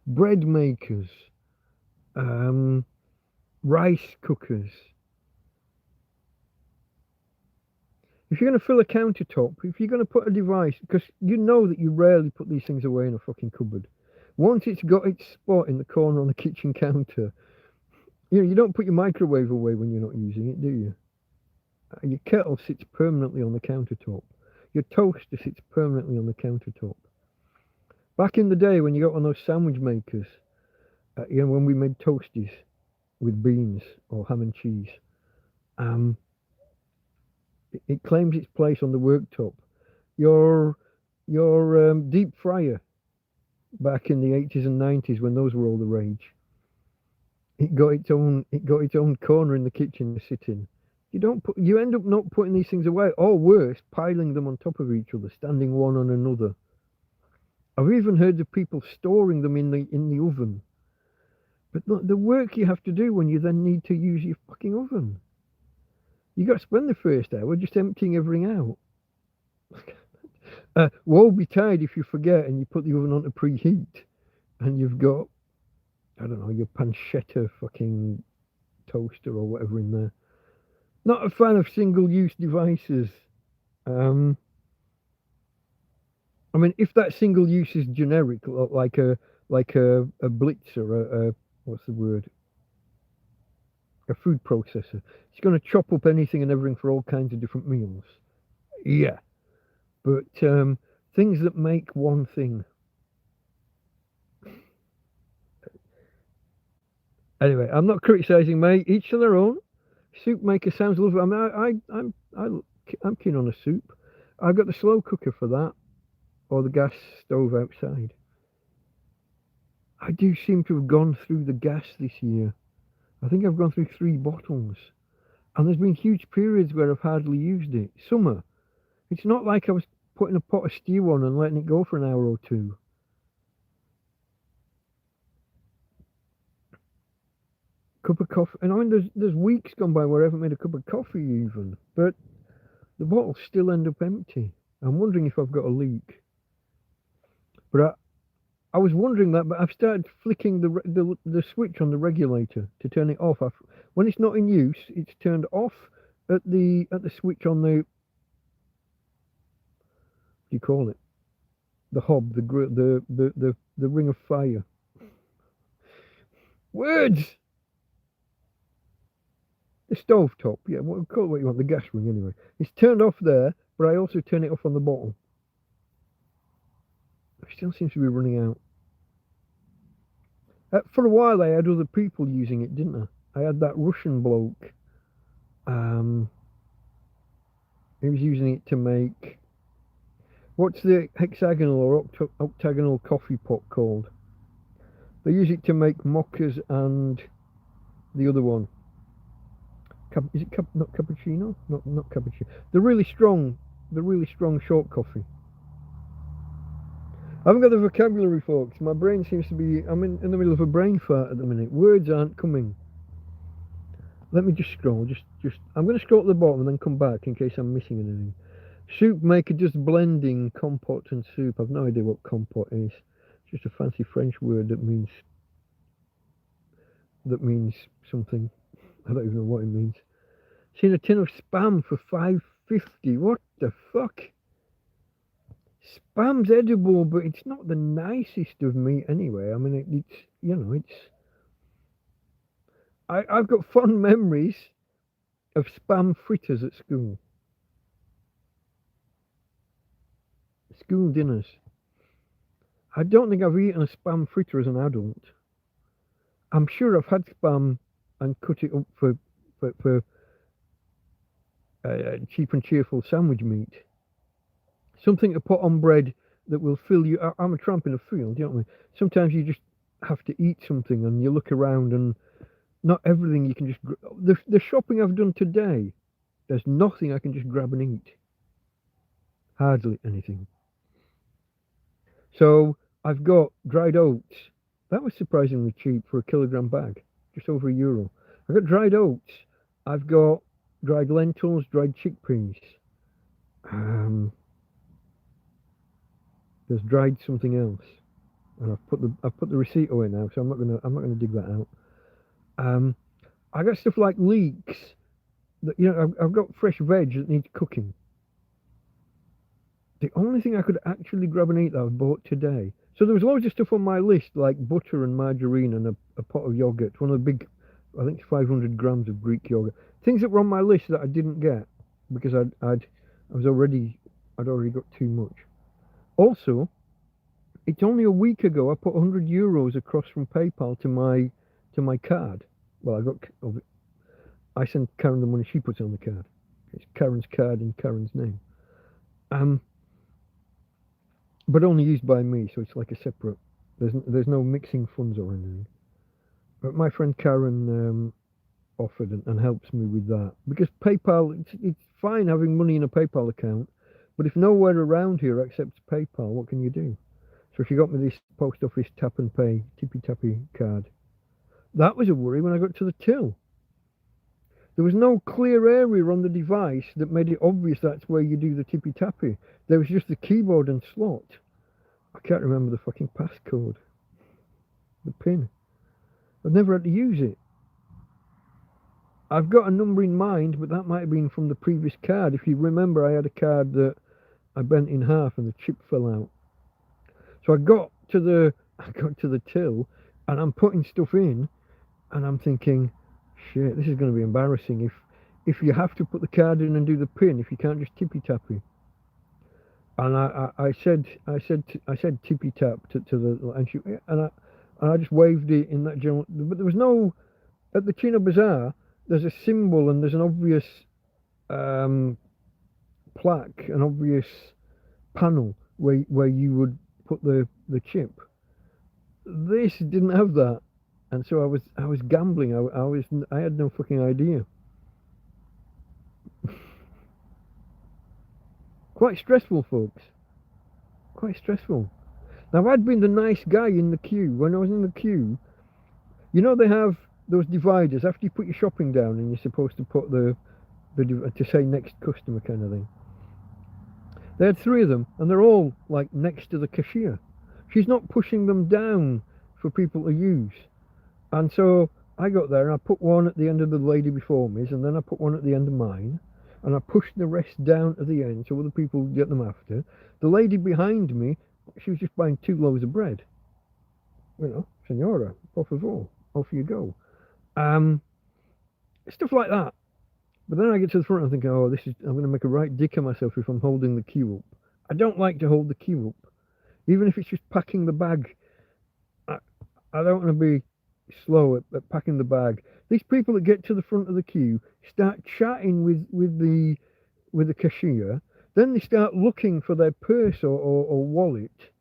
Bread makers, rice cookers. If you're going to fill a countertop, if you're going to put a device, because you know that you rarely put these things away in a fucking cupboard. Once it's got its spot in the corner on the kitchen counter, you don't put your microwave away when you're not using it, do you? Your kettle sits permanently on the countertop. Your toaster sits permanently on the countertop. Back in the day when you got one of those sandwich makers, when we made toasties with beans or ham and cheese, it claims its place on the worktop. Your deep fryer back in the 80s and 90s when those were all the rage, it got its own corner in the kitchen to sit in. You end up not putting these things away, or worse, piling them on top of each other, standing one on another. I've even heard of people storing them in the oven. But the work you have to do when you then need to use your fucking oven. You got to spend the first hour just emptying everything out. Woe betide if you forget and you put the oven on to preheat, and you've got, I don't know, your pancetta fucking toaster or whatever in there. Not a fan of single-use devices. I mean, if that single use is generic, like a blitzer, what's the word? A food processor. It's going to chop up anything and everything for all kinds of different meals. Yeah, but things that make one thing. Anyway, I'm not criticizing, mate. Each to their own. Soup maker sounds lovely. I mean, I'm keen on a soup. I've got the slow cooker for that, or the gas stove outside. I do seem to have gone through the gas this year. I think I've gone through 3 bottles, and there's been huge periods where I've hardly used it. Summer. It's not like I was putting a pot of stew on and letting it go for an hour or two. Cup of coffee, and I mean, there's weeks gone by where I haven't made a cup of coffee even, but the bottles still end up empty. I'm wondering if I've got a leak. But I was wondering that, but I've started flicking the switch on the regulator to turn it off. When it's not in use, it's turned off at the switch on the, what do you call it? The hob, the ring of fire. Words. the stove top, yeah, call it what you want, the gas ring anyway. It's turned off there, but I also turn it off on the bottom. It still seems to be running out. For a while I had other people using it, didn't I? I had that Russian bloke. He was using it to make, what's the hexagonal or octagonal coffee pot called? They use it to make mochas and the other one. Is it not cappuccino? Not cappuccino. The really strong short coffee. I haven't got the vocabulary, folks. My brain seems to be, I'm in the middle of a brain fart at the minute. Words aren't coming. Let me just scroll. I'm going to scroll to the bottom and then come back in case I'm missing anything. Soup maker just blending compote and soup. I've no idea what compote is. It's just a fancy French word that means something. I don't even know what it means. Seen a tin of spam for $5.50. What the fuck? Spam's edible, but it's not the nicest of meat anyway. I mean, it's, you know, it's... I've got fond memories of spam fritters at school. School dinners. I don't think I've eaten a spam fritter as an adult. I'm sure I've had spam and cut it up for cheap and cheerful sandwich meat. Something to put on bread that will fill you. I'm a tramp in a field, you know what I mean? Sometimes you just have to eat something and you look around and not everything you can just... The shopping I've done today, there's nothing I can just grab and eat. Hardly anything. So I've got dried oats. That was surprisingly cheap for a kilogram bag, just over €1. I've got dried oats. I've got dried lentils, dried chickpeas. There's dried something else, and I've put the receipt away now, so I'm not gonna dig that out. I got stuff like leeks. That, you know, I've got fresh veg that needs cooking. The only thing I could actually grab and eat that I bought today. So there was loads of stuff on my list, like butter and margarine and a pot of yogurt. One of the big, I think it's 500 grams of Greek yogurt. Things that were on my list that I didn't get because I'd already got too much. Also, it's only a week ago I put €100 across from PayPal to my card. Well, I send Karen the money, she puts it on the card. It's Karen's card in Karen's name. But only used by me, so it's like a separate. There's no mixing funds or anything. But my friend Karen offered and helps me with that, because PayPal, it's fine having money in a PayPal account, but if nowhere around here accepts PayPal, what can you do? So she got me this post office tap and pay tippy tappy card. That was a worry when I got to the till. There was no clear area on the device that made it obvious that's where you do the tippy tappy. There was just the keyboard and slot. I can't remember the fucking passcode. The pin. I've never had to use it. I've got a number in mind, but that might have been from the previous card. If you remember, I had a card that I bent in half and the chip fell out. So I got to the till and I'm putting stuff in and I'm thinking, shit, this is going to be embarrassing if you have to put the card in and do the pin, if you can't just tippy tappy. And I said tippy tap to the, and I just waved it in that general, but there was no, at the Chino Bazaar there's a symbol and there's an obvious plaque, an obvious panel where you would put the chip. This didn't have that, and so I was gambling. I had no fucking idea. Quite stressful, folks. Quite stressful. Now, I'd been the nice guy in the queue. When I was in the queue, you know, they have those dividers after you put your shopping down and you're supposed to put the to say next customer kind of thing. They had 3 of them and they're all like next to the cashier. She's not pushing them down for people to use. And so I got there and I put one at the end of the lady before me, and then I put one at the end of mine, and I pushed the rest down to the end so other people get them after. The lady behind me, she was just buying 2 loaves of bread. You know, senora, por favor, off you go. Stuff like that. But then I get to the front and I'm thinking, oh, I'm going to make a right dick of myself if I'm holding the queue up. I don't like to hold the queue up. Even if it's just packing the bag, I don't want to be slow at packing the bag. These people that get to the front of the queue start chatting with the cashier. Then they start looking for their purse or wallet.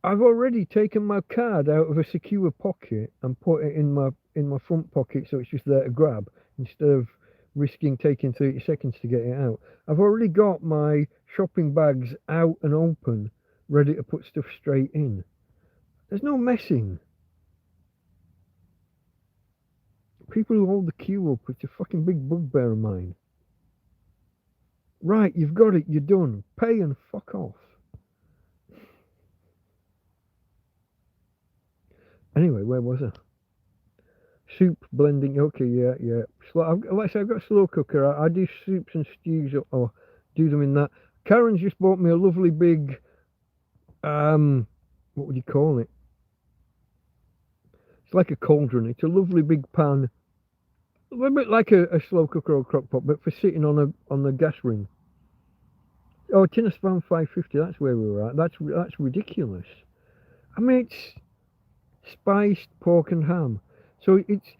I've already taken my card out of a secure pocket and put it in my front pocket, so it's just there to grab instead of risking taking 30 seconds to get it out. I've already got my shopping bags out and open, ready to put stuff straight in. There's no messing. People who hold the queue up, it's a fucking big bugbear of mine. Right, you've got it, you're done. Pay and fuck off. Anyway, where was I? Soup blending. Okay, yeah. Like I say, I've got a slow cooker. I do soups and stews or do them in that. Karen's just bought me a lovely big, what would you call it? It's like a cauldron. It's a lovely big pan. A little bit like a slow cooker or crock pot, but for sitting on the gas ring. Oh, tin of spam 550. That's where we were at. That's ridiculous. I mean, it's spiced pork and ham, so it's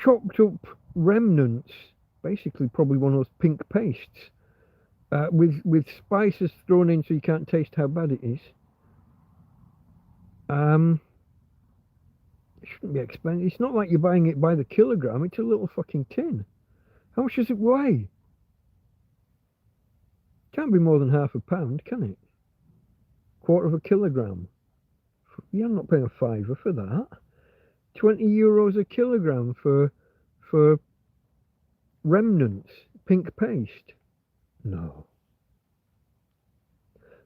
chopped up remnants, basically probably one of those pink pastes, with spices thrown in so you can't taste how bad it is. It shouldn't be expensive. It's not like you're buying it by the kilogram. It's a little fucking tin. How much does it weigh? Can't be more than half a pound, can it? Quarter of a kilogram. You're not paying a fiver for that. €20 a kilogram for remnants, pink paste. No.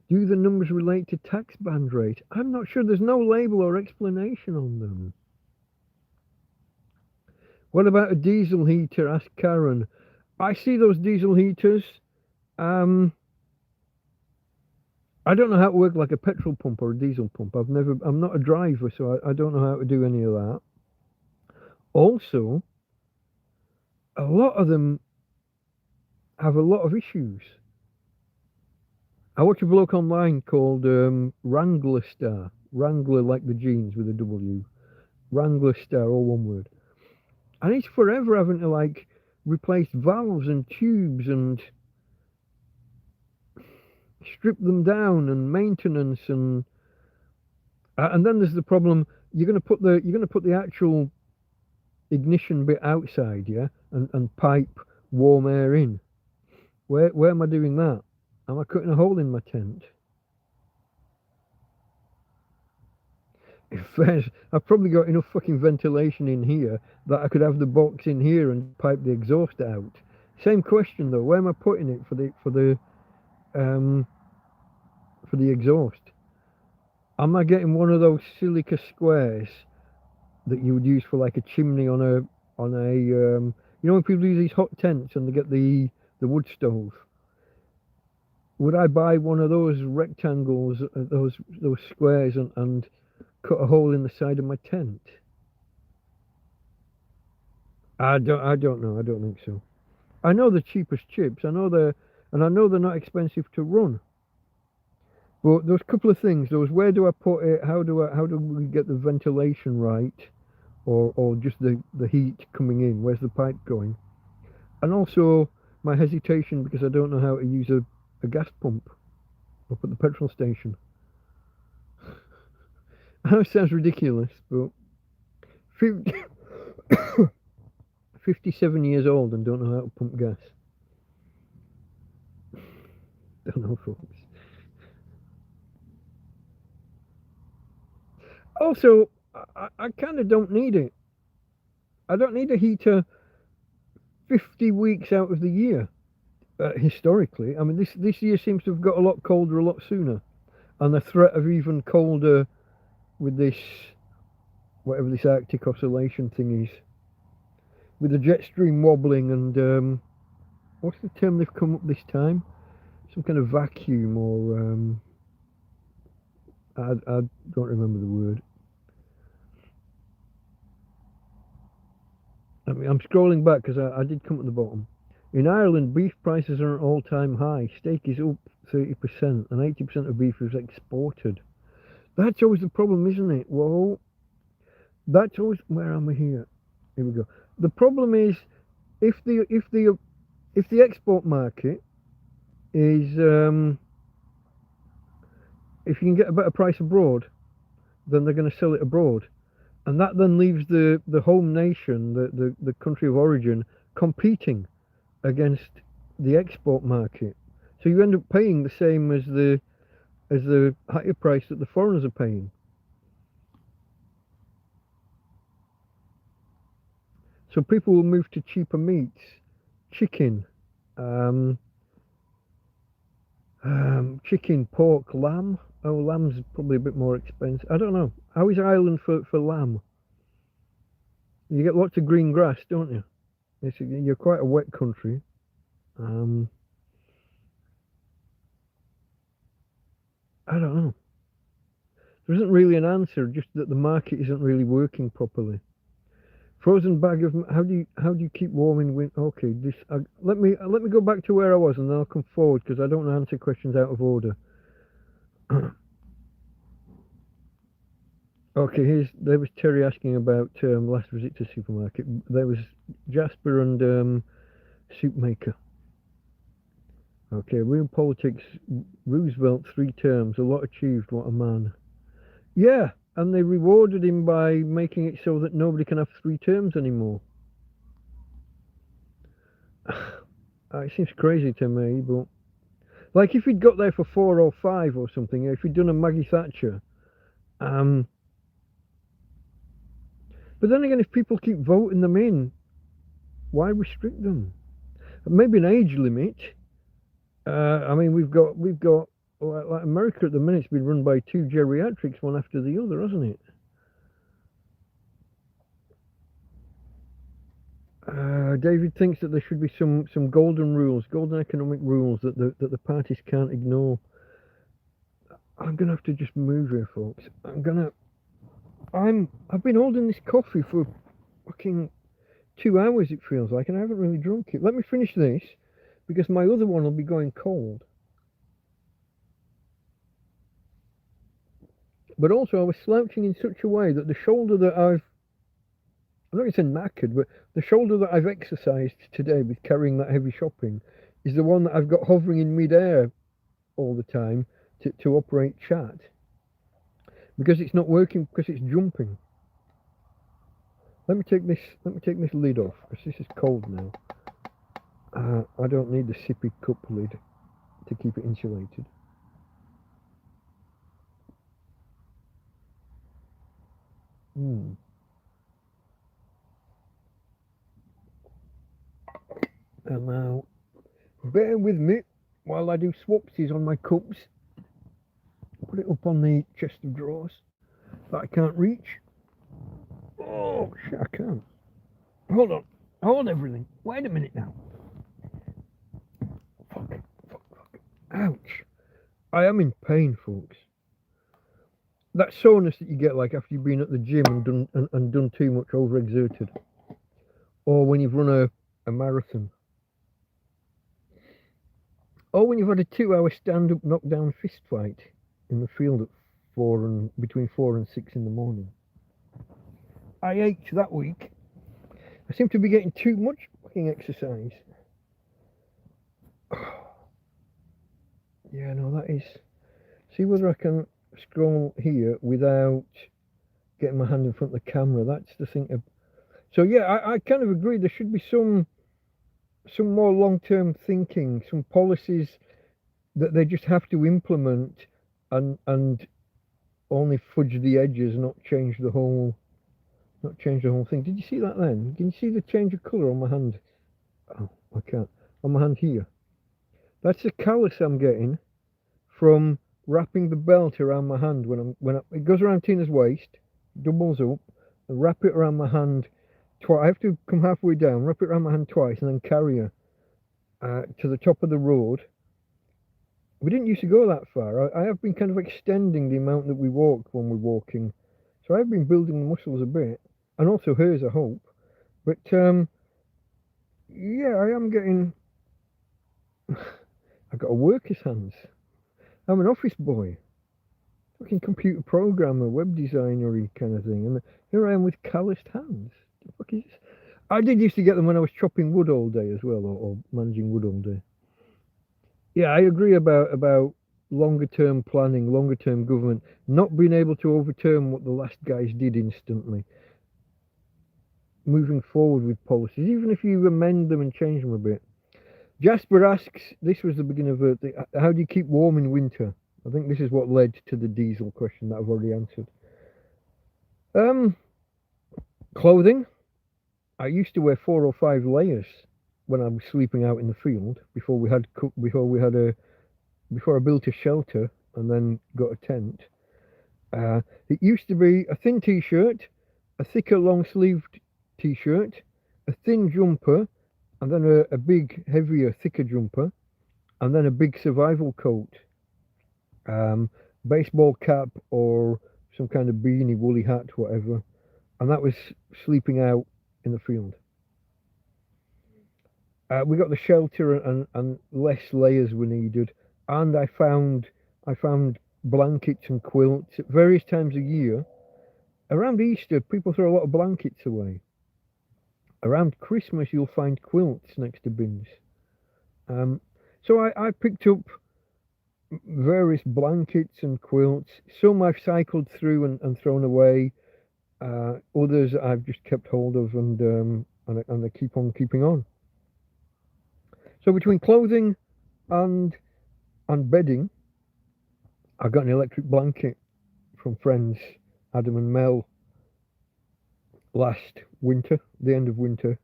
Do the numbers relate to tax band rate? I'm not sure. There's no label or explanation on them. What about a diesel heater? Asked Karen. I see those diesel heaters. I don't know how to work like a petrol pump or a diesel pump. I'm not a driver, so I don't know how to do any of that. Also, a lot of them have a lot of issues. I watch a bloke online called Wrangler Star. Wrangler like the jeans with a W. Wrangler Star, all one word. And he's forever having to like replace valves and tubes and strip them down and maintenance and then there's the problem. You're gonna put the actual ignition bit outside, yeah, and pipe warm air in. Where am I doing that? Am I cutting a hole in my tent? In fact, I've probably got enough fucking ventilation in here that I could have the box in here and pipe the exhaust out. Same question though, where am I putting it for the exhaust? Am I getting one of those silica squares that you would use for like a chimney on a you know when people use these hot tents and they get the wood stove? Would I buy one of those rectangles, those squares, and cut a hole in the side of my tent? I don't know. I don't think so. I know the cheapest chips. I know they're not expensive to run. But those couple of things, those where do I put it? How do we get the ventilation right, or just the heat coming in? Where's the pipe going? And also my hesitation because I don't know how to use a gas pump up at the petrol station. I know it sounds ridiculous, but 57 years old and don't know how to pump gas. Don't know, folks. Also, I kind of don't need it. I don't need a heater 50 weeks out of the year. Historically, I mean, this year seems to have got a lot colder a lot sooner, and the threat of even colder with this, whatever this Arctic oscillation thing is, with the jet stream wobbling and what's the term they've come up this time? Some kind of vacuum or I don't remember the word. I mean, I'm scrolling back because I did come at the bottom. In Ireland, beef prices are at an all-time high. Steak is up 30% and 80% of beef is exported. That's always the problem, isn't it? Well, that's always, where am I here? Here we go. The problem is if the export market is if you can get a better price abroad, then they're going to sell it abroad, and that then leaves the home nation, the country of origin, competing against the export market. So you end up paying the same as the higher price that the foreigners are paying. So people will move to cheaper meats, chicken, chicken, pork, lamb. Oh, lamb's probably a bit more expensive. I don't know. How is Ireland for lamb? You get lots of green grass, don't you? You're quite a wet country. I don't know. There isn't really an answer, just that the market isn't really working properly. Frozen bag of, how do you keep warm in winter? Okay, let me go back to where I was and then I'll come forward because I don't want to answer questions out of order. Okay, there was Terry asking about last visit to supermarket. There was Jasper and Soup Maker. Okay, real politics. Roosevelt 3 terms, a lot achieved. What a man. Yeah, and they rewarded him by making it so that nobody can have 3 terms anymore. It seems crazy to me, but like if he'd got there for 4 or 5 or something, if he'd done a Maggie Thatcher, but then again, if people keep voting them in, why restrict them? Maybe an age limit. I mean, we've got like America at the minute's been run by 2 geriatrics, one after the other, hasn't it? David thinks that there should be some golden economic rules that the parties can't ignore. I'm gonna have to just move here, folks. I've been holding this coffee for fucking 2 hours, it feels like, and I haven't really drunk it. Let me finish this because my other one will be going cold. But also I was slouching in such a way that the shoulder that I'm not going to say knackered, but the shoulder that I've exercised today with carrying that heavy shopping is the one that I've got hovering in midair all the time to operate chat, because it's not working because it's jumping. Let me take this lid off because this is cold now. I don't need the sippy cup lid to keep it insulated. And now, bear with me while I do swapsies on my cups. Put it up on the chest of drawers that I can't reach. Oh shit, I can't. Hold on. Hold everything. Wait a minute now. Fuck. Ouch. I am in pain, folks. That soreness that you get like after you've been at the gym and done too much, overexerted. Or when you've run a marathon. Or when you've had a 2-hour stand-up knockdown fist fight in the field at between 4 and 6 in the morning. I ached that week. I seem to be getting too much fucking exercise. Yeah, no, that is. See whether I can scroll here without getting my hand in front of the camera. That's the thing. So yeah, I kind of agree. There should be some more long-term thinking, some policies that they just have to implement and only fudge the edges, not change the whole thing. Did you see that then? Can you see the change of colour on my hand? Oh, I can't. On my hand here. That's the callus I'm getting from wrapping the belt around my hand it goes around Tina's waist, doubles up, and wrap it around my hand twice. I have to come halfway down, wrap it around my hand twice, and then carry her to the top of the road. We didn't used to go that far. I have been kind of extending the amount that we walk when we're walking. So I've been building the muscles a bit, and also hers, I hope. But yeah, I am getting. I've got a worker's hands. I'm an office boy, fucking computer programmer, web designer kind of thing, and here I am with calloused hands. The fuck is this? I did used to get them when I was chopping wood all day as well, or managing wood all day. Yeah, I agree about longer term planning, longer term government, not being able to overturn what the last guys did instantly. Moving forward with policies, even if you amend them and change them a bit. Jasper asks, this was the beginning of how do you keep warm in winter? I think this is what led to the diesel question that I've already answered. Clothing. I used to wear 4 or 5 layers when I was sleeping out in the field before I built a shelter and then got a tent. It used to be a thin t-shirt, a thicker long-sleeved t-shirt, a thin jumper, and then a big, heavier, thicker jumper, and then a big survival coat, baseball cap or some kind of beanie, woolly hat, whatever. And that was sleeping out in the field. We got the shelter and less layers were needed, and I found blankets and quilts at various times of year. Around Easter, people throw a lot of blankets away. Around Christmas, you'll find quilts next to bins. So I picked up various blankets and quilts. Some I've cycled through and thrown away. Others I've just kept hold of and I keep on keeping on. So between clothing and bedding, I got an electric blanket from friends Adam and Mel last winter, the end of winter,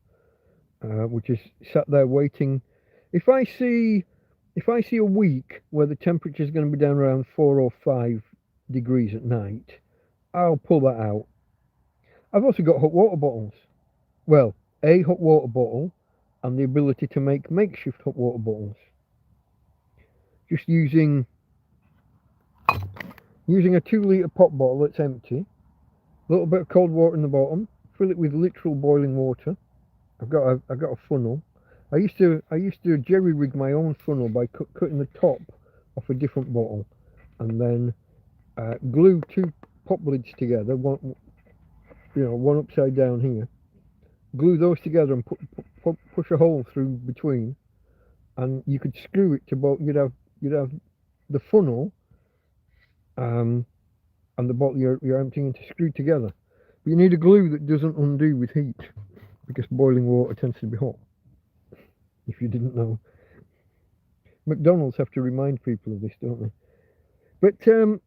which is sat there waiting. If I see a week where the temperature is going to be down around 4 or 5 degrees at night, I'll pull that out. I've also got hot water bottles. Well, a hot water bottle and the ability to make makeshift hot water bottles. Just using a 2-litre pop bottle that's empty, a little bit of cold water in the bottom, fill it with literal boiling water. I've got a funnel. I used to jerry rig my own funnel by cutting the top off a different bottle, and then glue 2 pop lids together, one upside down here. Glue those together and push a hole through between, and you could screw it to both. You'd have the funnel and the bottle you're emptying to screw together. But you need a glue that doesn't undo with heat, because boiling water tends to be hot. If you didn't know, McDonald's have to remind people of this, don't they? But so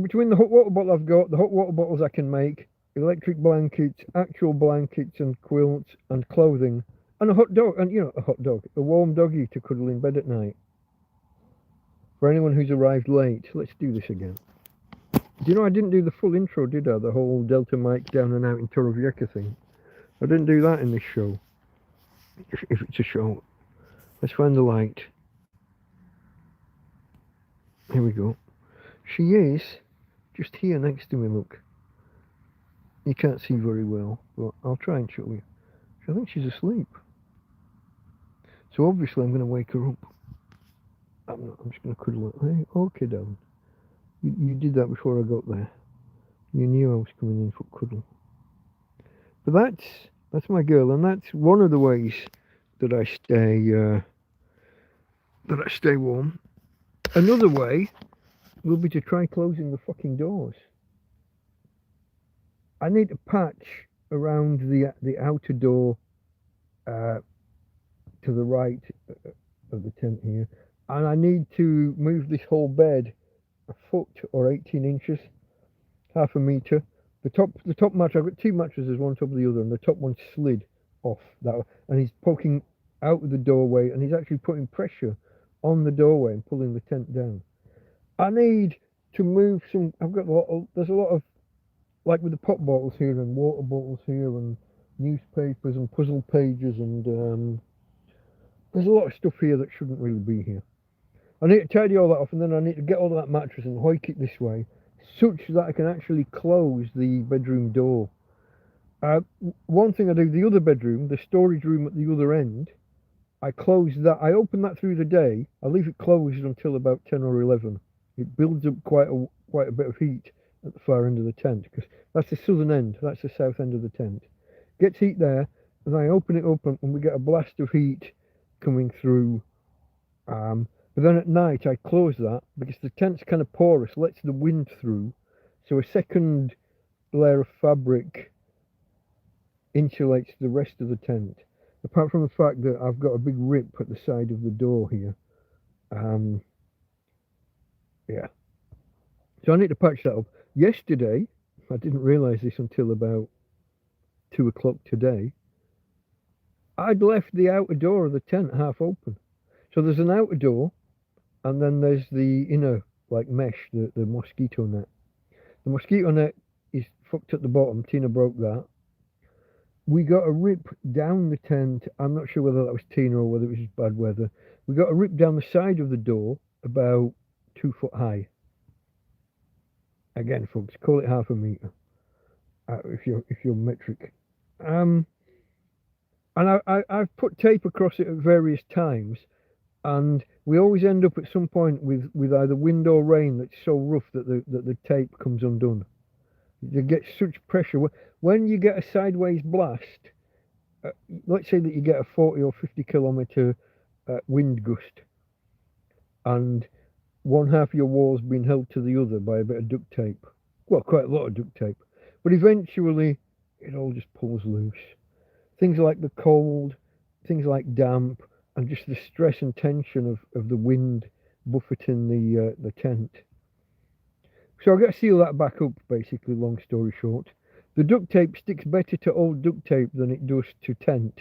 between the hot water bottle I've got, the hot water bottles I can make, electric blankets, actual blankets and quilts and clothing, and a hot dog, and a warm doggy to cuddle in bed at night. For anyone who's arrived late, let's do this again. Do you know I didn't do the full intro, did I? The whole Delta Mike down and out in Torrevieja thing. I didn't do that in this show. If it's a show. Let's find the light. Here we go. She is just here next to me, look. You can't see very well, but I'll try and show you. I think she's asleep. So obviously I'm going to wake her up. I'm just going to cuddle her. Hey, okay, darling. You did that before I got there. You knew I was coming in for cuddle. But that's my girl, and that's one of the ways that I stay warm. Another way will be to try closing the fucking doors. I need a patch around the outer door to the right of the tent here, and I need to move this whole bed a foot or 18 inches, half a meter. The top mattress, I've got 2 mattresses, one on top of the other, and the top one slid off that, and he's poking out of the doorway, and he's actually putting pressure on the doorway and pulling the tent down. I need to move some. There's a lot of, like with the pop bottles here and water bottles here and newspapers and puzzle pages, and there's a lot of stuff here that shouldn't really be here. I need to tidy all that off, and then I need to get all of that mattress and hoik it this way, such that I can actually close the bedroom door. One thing I do, the other bedroom, the storage room at the other end, I close that. I open that through the day. I leave it closed until about 10 or 11. It builds up quite a bit of heat at the far end of the tent because that's the southern end. That's the south end of the tent. Gets heat there, and I open it up, and we get a blast of heat coming through. But then at night I close that because the tent's kind of porous, lets the wind through. So a second layer of fabric insulates the rest of the tent. Apart from the fact that I've got a big rip at the side of the door here. Yeah. So I need to patch that up. Yesterday, I didn't realise this until about 2 o'clock today, I'd left the outer door of the tent half open. So there's an outer door, and then there's the inner, like, mesh, the mosquito net. The mosquito net is fucked at the bottom. Tina broke that. We got a rip down the tent. I'm not sure whether that was Tina or whether it was just bad weather. We got a rip down the side of the door about 2 foot high. Again, folks, call it half a meter if you're metric. And I've put tape across it at various times, and we always end up at some point with either wind or rain that's so rough that the tape comes undone. You get such pressure when you get a sideways blast. Let's say that you get a 40 or 50 kilometer wind gust, and one half of your wall's been held to the other by a bit of duct tape. Well, quite a lot of duct tape, but eventually it all just pulls loose. Things like the cold, things like damp, and just the stress and tension of the wind buffeting the tent. So I've got to seal that back up, basically, long story short. The duct tape sticks better to old duct tape than it does to tent.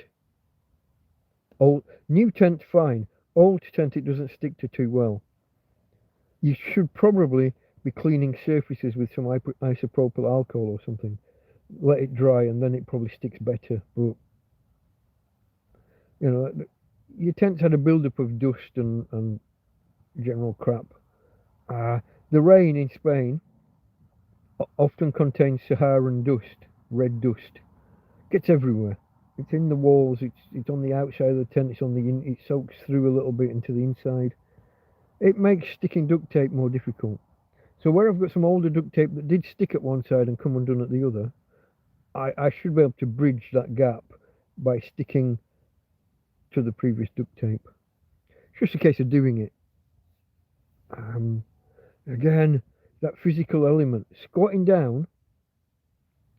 New tent, fine. Old tent, it doesn't stick to too well. You should probably be cleaning surfaces with some isopropyl alcohol or something. Let it dry, and then it probably sticks better. But, you know, your tent's had a build-up of dust and general crap. The rain in Spain often contains Saharan dust, red dust. Gets everywhere. It's in the walls. It's on the outside of the tent. It soaks through a little bit into the inside. It makes sticking duct tape more difficult. So where I've got some older duct tape that did stick at one side and come undone at the other, I should be able to bridge that gap by sticking to the previous duct tape. It's just a case of doing it. Again, that physical element. Squatting down,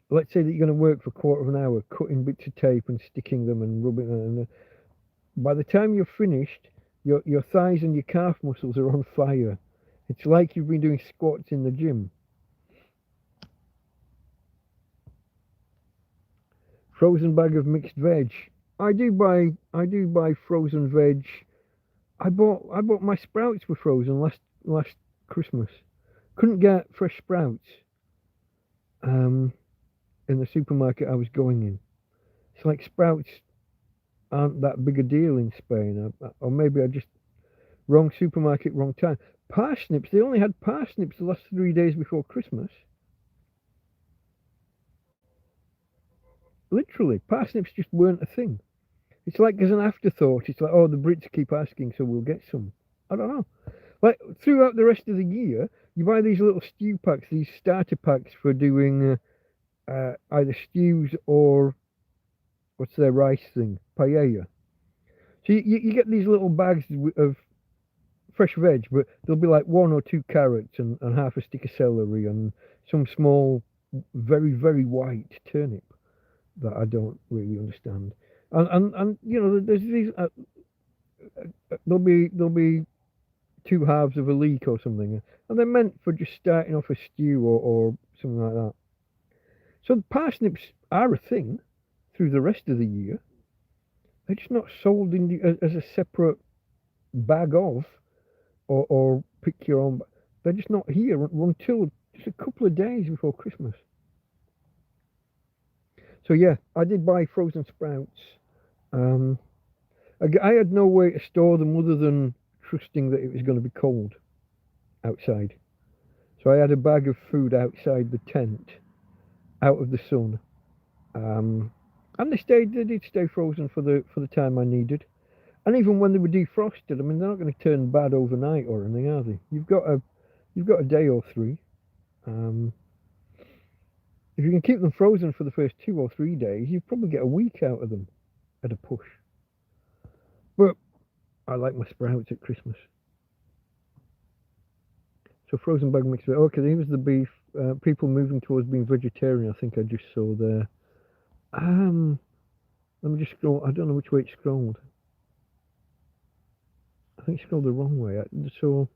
let's say that you're going to work for a quarter of an hour, cutting bits of tape and sticking them and rubbing them. And by the time you're finished, your thighs and your calf muscles are on fire. It's like you've been doing squats in the gym. Frozen bag of mixed veg. I do buy frozen veg. I bought my sprouts were frozen last Christmas. Couldn't get fresh sprouts in the supermarket I was going in. It's like sprouts aren't that big a deal in Spain, or maybe I just wrong supermarket, wrong time. Parsnips, they only had parsnips the last 3 days before Christmas. Literally, parsnips just weren't a thing. It's like as an afterthought. It's like, oh, the Brits keep asking, so we'll get some. I don't know. Like throughout the rest of the year, you buy these little stew packs, these starter packs for doing either stews or what's their rice thing, paella. So you get these little bags of fresh veg, but there'll be like 1 or 2 carrots and half a stick of celery and some small, very, very white turnip that I don't really understand. And you know, there's these there'll be 2 halves of a leek or something, and they're meant for just starting off a stew or something like that. So parsnips are a thing through the rest of the year. They're just not sold as a separate bag of, or pick your own. They're just not here until just a couple of days before Christmas. So yeah, I did buy frozen sprouts. I had no way to store them other than trusting that it was going to be cold outside. So I had a bag of food outside the tent, out of the sun. And they did stay frozen for the time I needed. And even when they were defrosted, I mean, they're not going to turn bad overnight or anything, are they? You've got a day or three. Um, if you can keep them frozen for the first 2 or 3 days, you probably get a week out of them at a push. But I like my sprouts at Christmas. So frozen bag mix. Okay, here's the beef. People moving towards being vegetarian. I think I just saw there. Let me just scroll. I don't know which way it scrolled. I think it scrolled the wrong way. So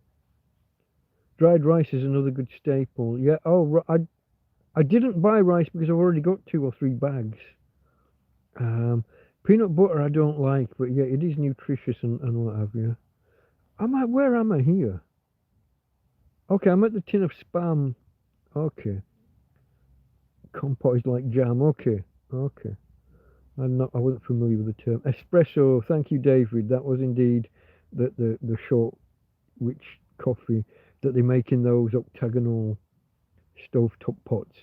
dried rice is another good staple. Yeah. Oh, I didn't buy rice because I've already got 2 or 3 bags. Peanut butter I don't like, but yeah, it is nutritious and what have you. Where am I here? Okay, I'm at the tin of spam. Okay. Compote is like jam. Okay. Okay. I wasn't familiar with the term. Espresso, thank you, David. That was indeed the short, rich coffee that they make in those octagonal stovetop pots.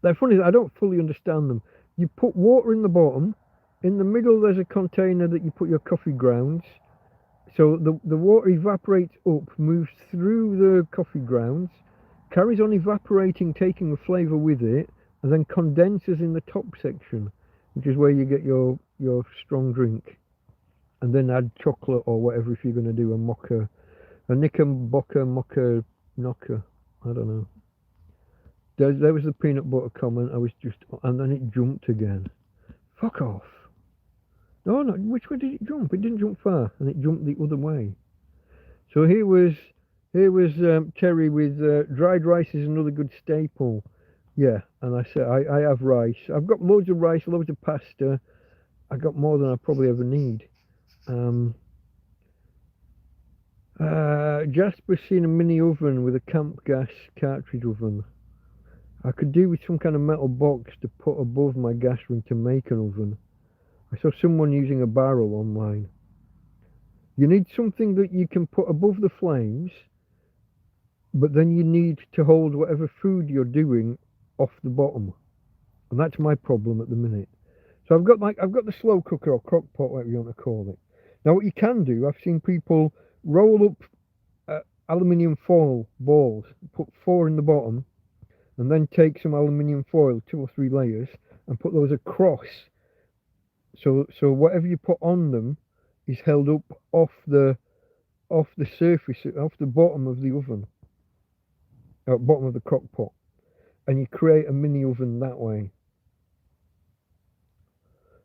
They're funny. I don't fully understand them. You put water in the bottom. In the middle, there's a container that you put your coffee grounds. So the water evaporates up, moves through the coffee grounds, carries on evaporating, taking the flavour with it, and then condenses in the top section, which is where you get your strong drink. And then add chocolate or whatever if you're going to do a mocha, a knickerbocker mocha knocker. I don't know. There was the peanut butter comment. And then it jumped again. Fuck off. No, no. Which way did it jump? It didn't jump far, and it jumped the other way. So here was Terry with dried rice is another good staple. Yeah, and I said I have rice. I've got loads of rice, loads of pasta. I got more than I probably ever need. Jasper's seen a mini oven with a camp gas cartridge oven. I could do with some kind of metal box to put above my gas ring to make an oven. I saw someone using a barrel online. You need something that you can put above the flames, but then you need to hold whatever food you're doing off the bottom. And that's my problem at the minute. So I've got the slow cooker or crock pot, whatever you want to call it. Now what you can do, I've seen people roll up aluminium foil balls, put 4 in the bottom, and then take some aluminium foil, 2 or 3 layers, and put those across. So whatever you put on them is held up off the surface, off the bottom of the oven, bottom of the crock pot, and you create a mini oven that way.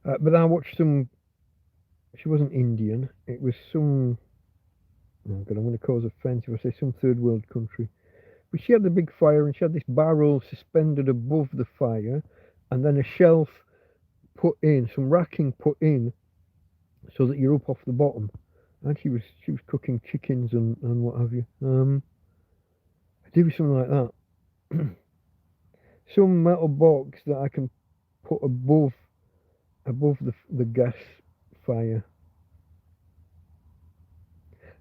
But I watched some. She wasn't Indian. It was some. Oh God, I'm going to cause offence if I say some third world country. But she had the big fire and she had this barrel suspended above the fire, and then a shelf put in, some racking put in, so that you're up off the bottom. And she was cooking chickens and what have you. I do something like that. Some metal box that I can put above the gas fire.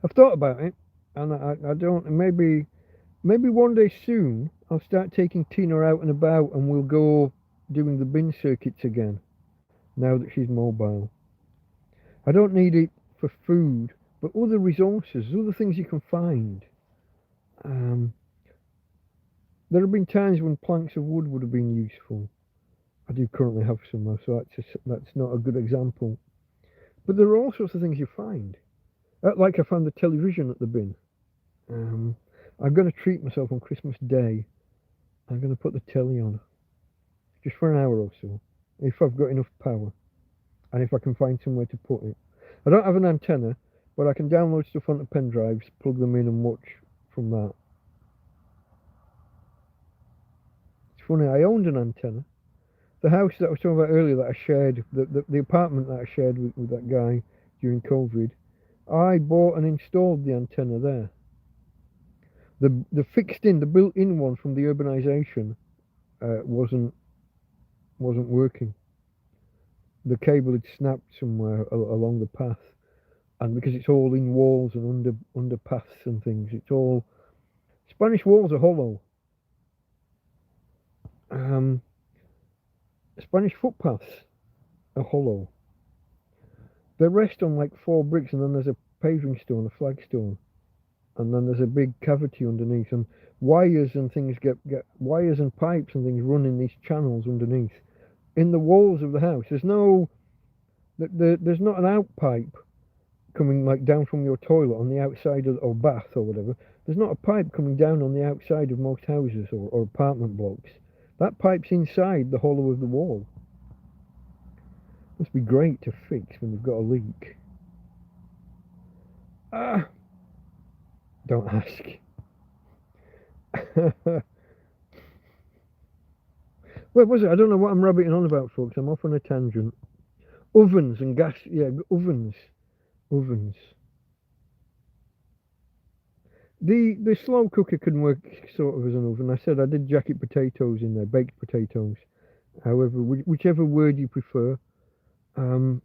I've thought about it, and I don't. Maybe one day soon I'll start taking Tina out and about, and we'll go doing the bin circuits again. Now that she's mobile, I don't need it for food, but other resources, other things you can find. There have been times when planks of wood would have been useful. I do currently have some, so that's not a good example. But there are all sorts of things you find. Like I found the television at the bin. I'm going to treat myself on Christmas Day. I'm going to put the telly on, just for an hour or so, if I've got enough power, and if I can find somewhere to put it. I don't have an antenna, but I can download stuff onto pen drives, plug them in, and watch from that. It's funny, I owned an antenna. The house that I was talking about earlier that I shared, the apartment that I shared with that guy during COVID, I bought and installed the antenna there. The built-in one from the urbanization wasn't working. The cable had snapped somewhere along the path, and because it's all in walls and under paths and things, it's all Spanish walls are hollow. Spanish footpaths are hollow. They rest on like 4 bricks, and then there's a paving stone, a flagstone, and then there's a big cavity underneath, and wires and things get wires and pipes and things run in these channels underneath. In the walls of the house, there's not an out pipe coming like down from your toilet on the outside of, or bath or whatever. There's not a pipe coming down on the outside of most houses or apartment blocks. That pipe's inside the hollow of the wall. Must be great to fix when you've got a leak. Don't ask. Where was it? I don't know what I'm rabbiting on about, folks. I'm off on a tangent. Ovens and gas. Yeah, ovens. The slow cooker can work sort of as an oven. I said I did jacket potatoes in there, baked potatoes. However, whichever word you prefer. I've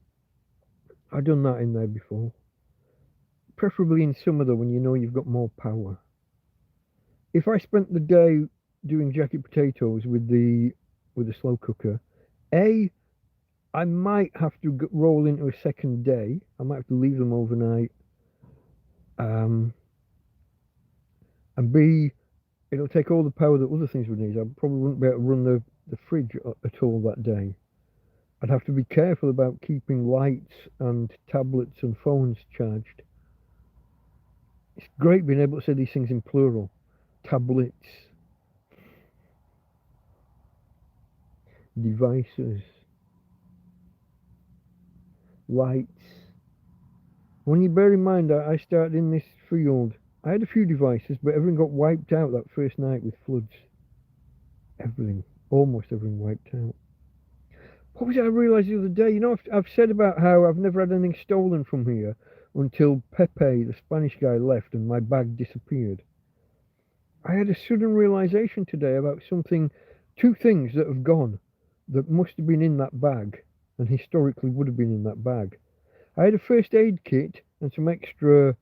done that in there before. Preferably in summer though, when you know you've got more power. If I spent the day doing jacket potatoes with the slow cooker, I might have to roll into a second day. I might have to leave them overnight. And B, it'll take all the power that other things would need. I probably wouldn't be able to run the fridge at all that day. I'd have to be careful about keeping lights and tablets and phones charged. It's great being able to say these things in plural. Tablets, devices, lights. When you bear in mind that I started in this field, I had a few devices, but everything got wiped out that first night with floods. Everything, almost everything wiped out. What was it I realised the other day? You know, I've said about how I've never had anything stolen from here until Pepe, the Spanish guy, left and my bag disappeared. I had a sudden realisation today about two things that have gone that must have been in that bag and historically would have been in that bag. I had a first aid kit and some extra,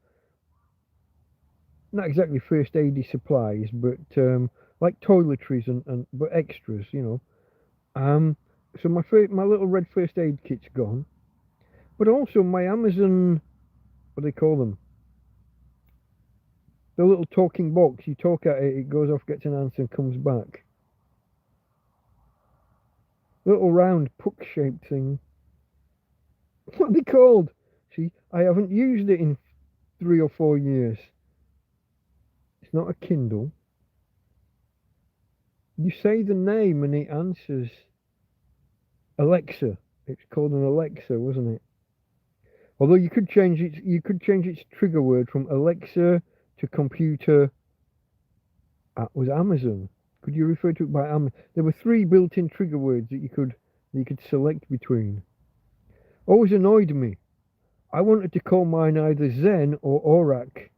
not exactly first aidy supplies, but like toiletries and but extras, you know. So my little red first aid kit's gone, but also my Amazon, what do they call them? The little talking box. You talk at it, it goes off, gets an answer, and comes back. Little round puck-shaped thing. What are they called? See, I haven't used it in 3 or 4 years. It's not a Kindle. You say the name and it answers. Alexa. It's called an Alexa, wasn't it? Although you could change its trigger word from Alexa to computer. That was Amazon. Could you refer to it by Amazon? There were 3 built-in trigger words that you could select between. Always annoyed me. I wanted to call mine either Zen or Aurak.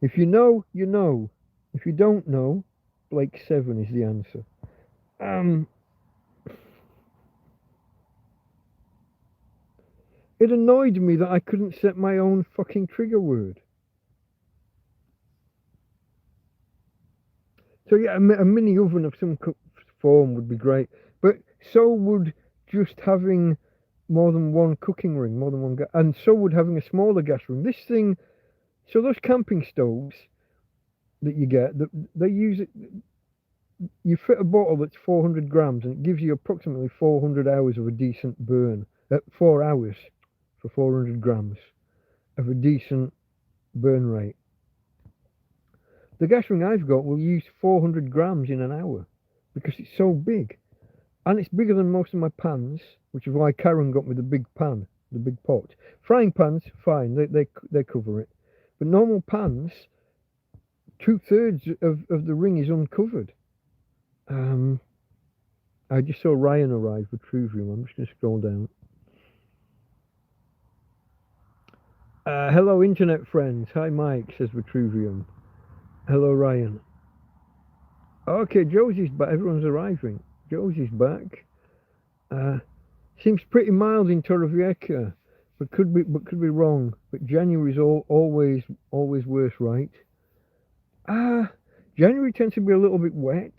If you know, you know. If you don't know, Blake 7 is the answer. It annoyed me that I couldn't set my own fucking trigger word. So yeah, a mini oven of some form would be great, but so would just having more than one cooking ring, more than one gas, and so would having a smaller gas ring. This thing, so those camping stoves that you get, they use it. You fit a bottle that's 400 grams, and it gives you approximately 400 hours of a decent burn. 4 hours for 400 grams of a decent burn rate. The gas ring I've got will use 400 grams in an hour because it's so big. And it's bigger than most of my pans, which is why Karen got me the big pan, the big pot. Frying pans, fine, they cover it. But normal pans, 2/3 of the ring is uncovered. I just saw Ryan arrive with Torrevieja. I'm just going to scroll down. Hello, internet friends. Hi, Mike, says Vitruvium. Hello, Ryan. Okay, Josie's back. Everyone's arriving. Josie's back. Seems pretty mild in Torrevieja, but could be wrong. But January's always worse, right? January tends to be a little bit wet.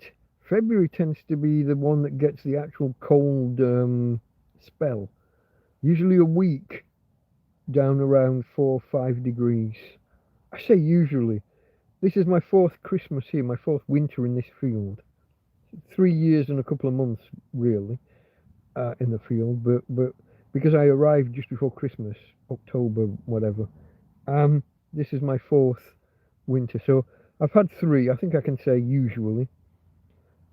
February tends to be the one that gets the actual cold spell. Usually a week down around 4 or 5 degrees. I say usually. This is my 4th Christmas here, my 4th winter in this field. 3 years and a couple of months, really, in the field. But because I arrived just before Christmas, October, whatever, this is my 4th winter. So I've had 3, I think I can say usually.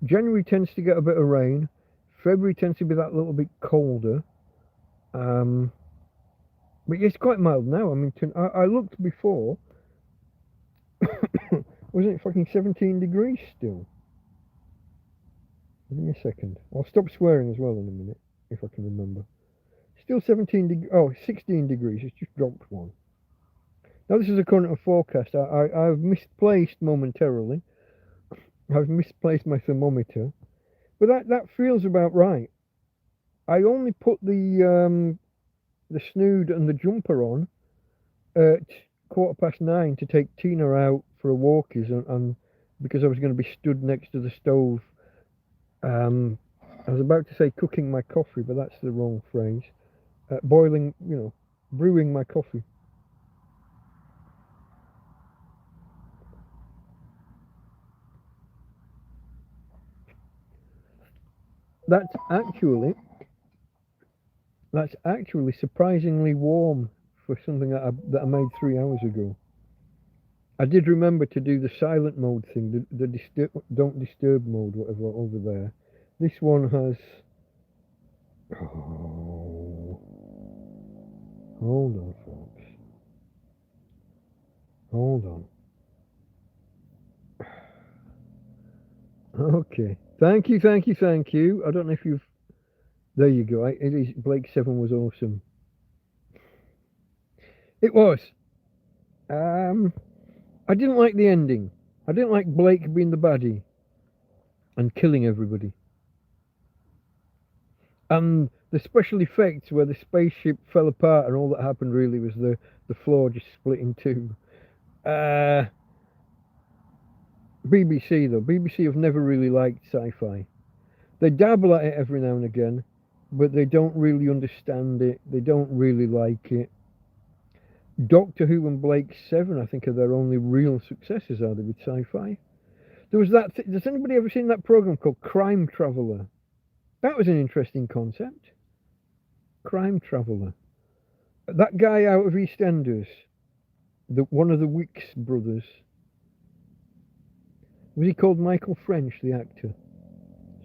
January tends to get a bit of rain. February tends to be that little bit colder. But it's quite mild now. I mean, I looked before. Wasn't it fucking 17 degrees still? Give me a second. I'll stop swearing as well in a minute, if I can remember. Still 17 degrees. Oh, 16 degrees. It's just dropped one. Now, this is according to forecast. I've misplaced momentarily. I've misplaced my thermometer. But that feels about right. I only put the snood and the jumper on at 9:15 to take Tina out for a walkies, and because I was going to be stood next to the stove. I was about to say cooking my coffee, but that's the wrong phrase. Boiling, brewing my coffee. That's actually surprisingly warm for something that I made 3 hours ago. I did remember to do the silent mode thing, the don't disturb mode, whatever, over there. This one has... Oh. Hold on, folks. Hold on. Okay. Thank you. I don't know if you've... There you go. It is. Blake 7 was awesome. It was. I didn't like the ending. I didn't like Blake being the baddie and killing everybody. And the special effects where the spaceship fell apart and all that happened really was the floor just split in two. BBC though. BBC have never really liked sci-fi. They dabble at it every now and again, but they don't really understand it. They don't really like it. Doctor Who and Blake 7, I think, are their only real successes, are they, with sci-fi? There was that... Has anybody ever seen that program called Crime Traveller? That was an interesting concept. Crime Traveller. That guy out of EastEnders, one of the Wicks brothers, was he called Michael French, the actor?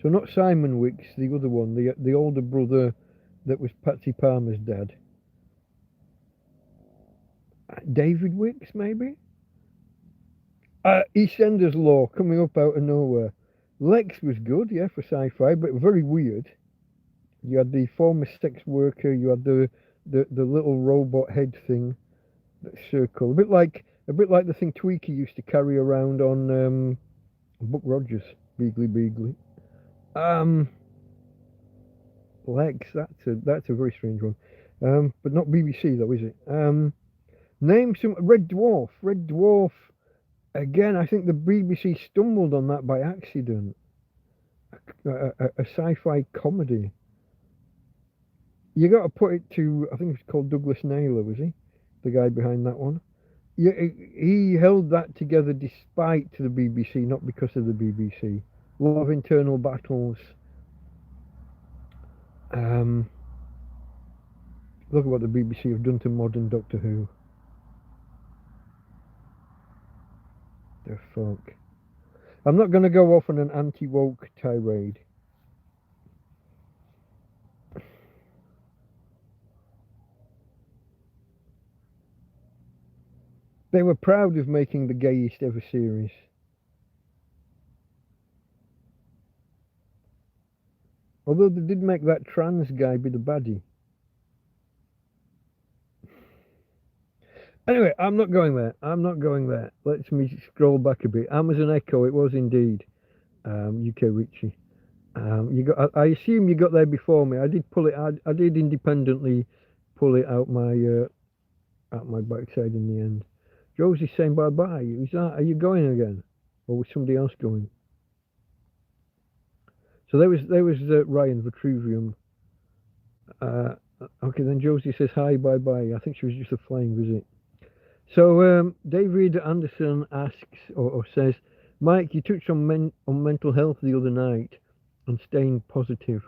So not Simon Wicks, the other one, the older brother that was Patsy Palmer's dad. David Wicks, maybe? EastEnders Law, coming up out of nowhere. Lex was good, yeah, for sci-fi, but very weird. You had the former sex worker, you had the little robot head thing, that circle, a bit like the thing Tweaky used to carry around on Buck Rogers, Beagley. Lex, that's a very strange one, but not BBC though, is it? Name some... Red Dwarf. Again, I think the BBC stumbled on that by accident. A sci-fi comedy. You got to put it to... I think it was called Douglas Naylor, was he? The guy behind that one. Yeah, he held that together despite the BBC, not because of the BBC. A lot of internal battles. Look at what the BBC have done to modern Doctor Who. The fuck. I'm not going to go off on an anti-woke tirade. They were proud of making the gayest ever series. Although they did make that trans guy be the baddie. Anyway, I'm not going there. Let me scroll back a bit. Amazon Echo, it was indeed. UK Richie. I assume you got there before me. I did pull it. I did independently pull it out my backside in the end. Josie's saying bye bye. Are you going again? or was somebody else going? So there was Ryan Vitruvium. Okay, then Josie says hi, bye bye. I think she was just a flying visit. So David Anderson asks or says, Mike, you touched on mental health the other night and staying positive.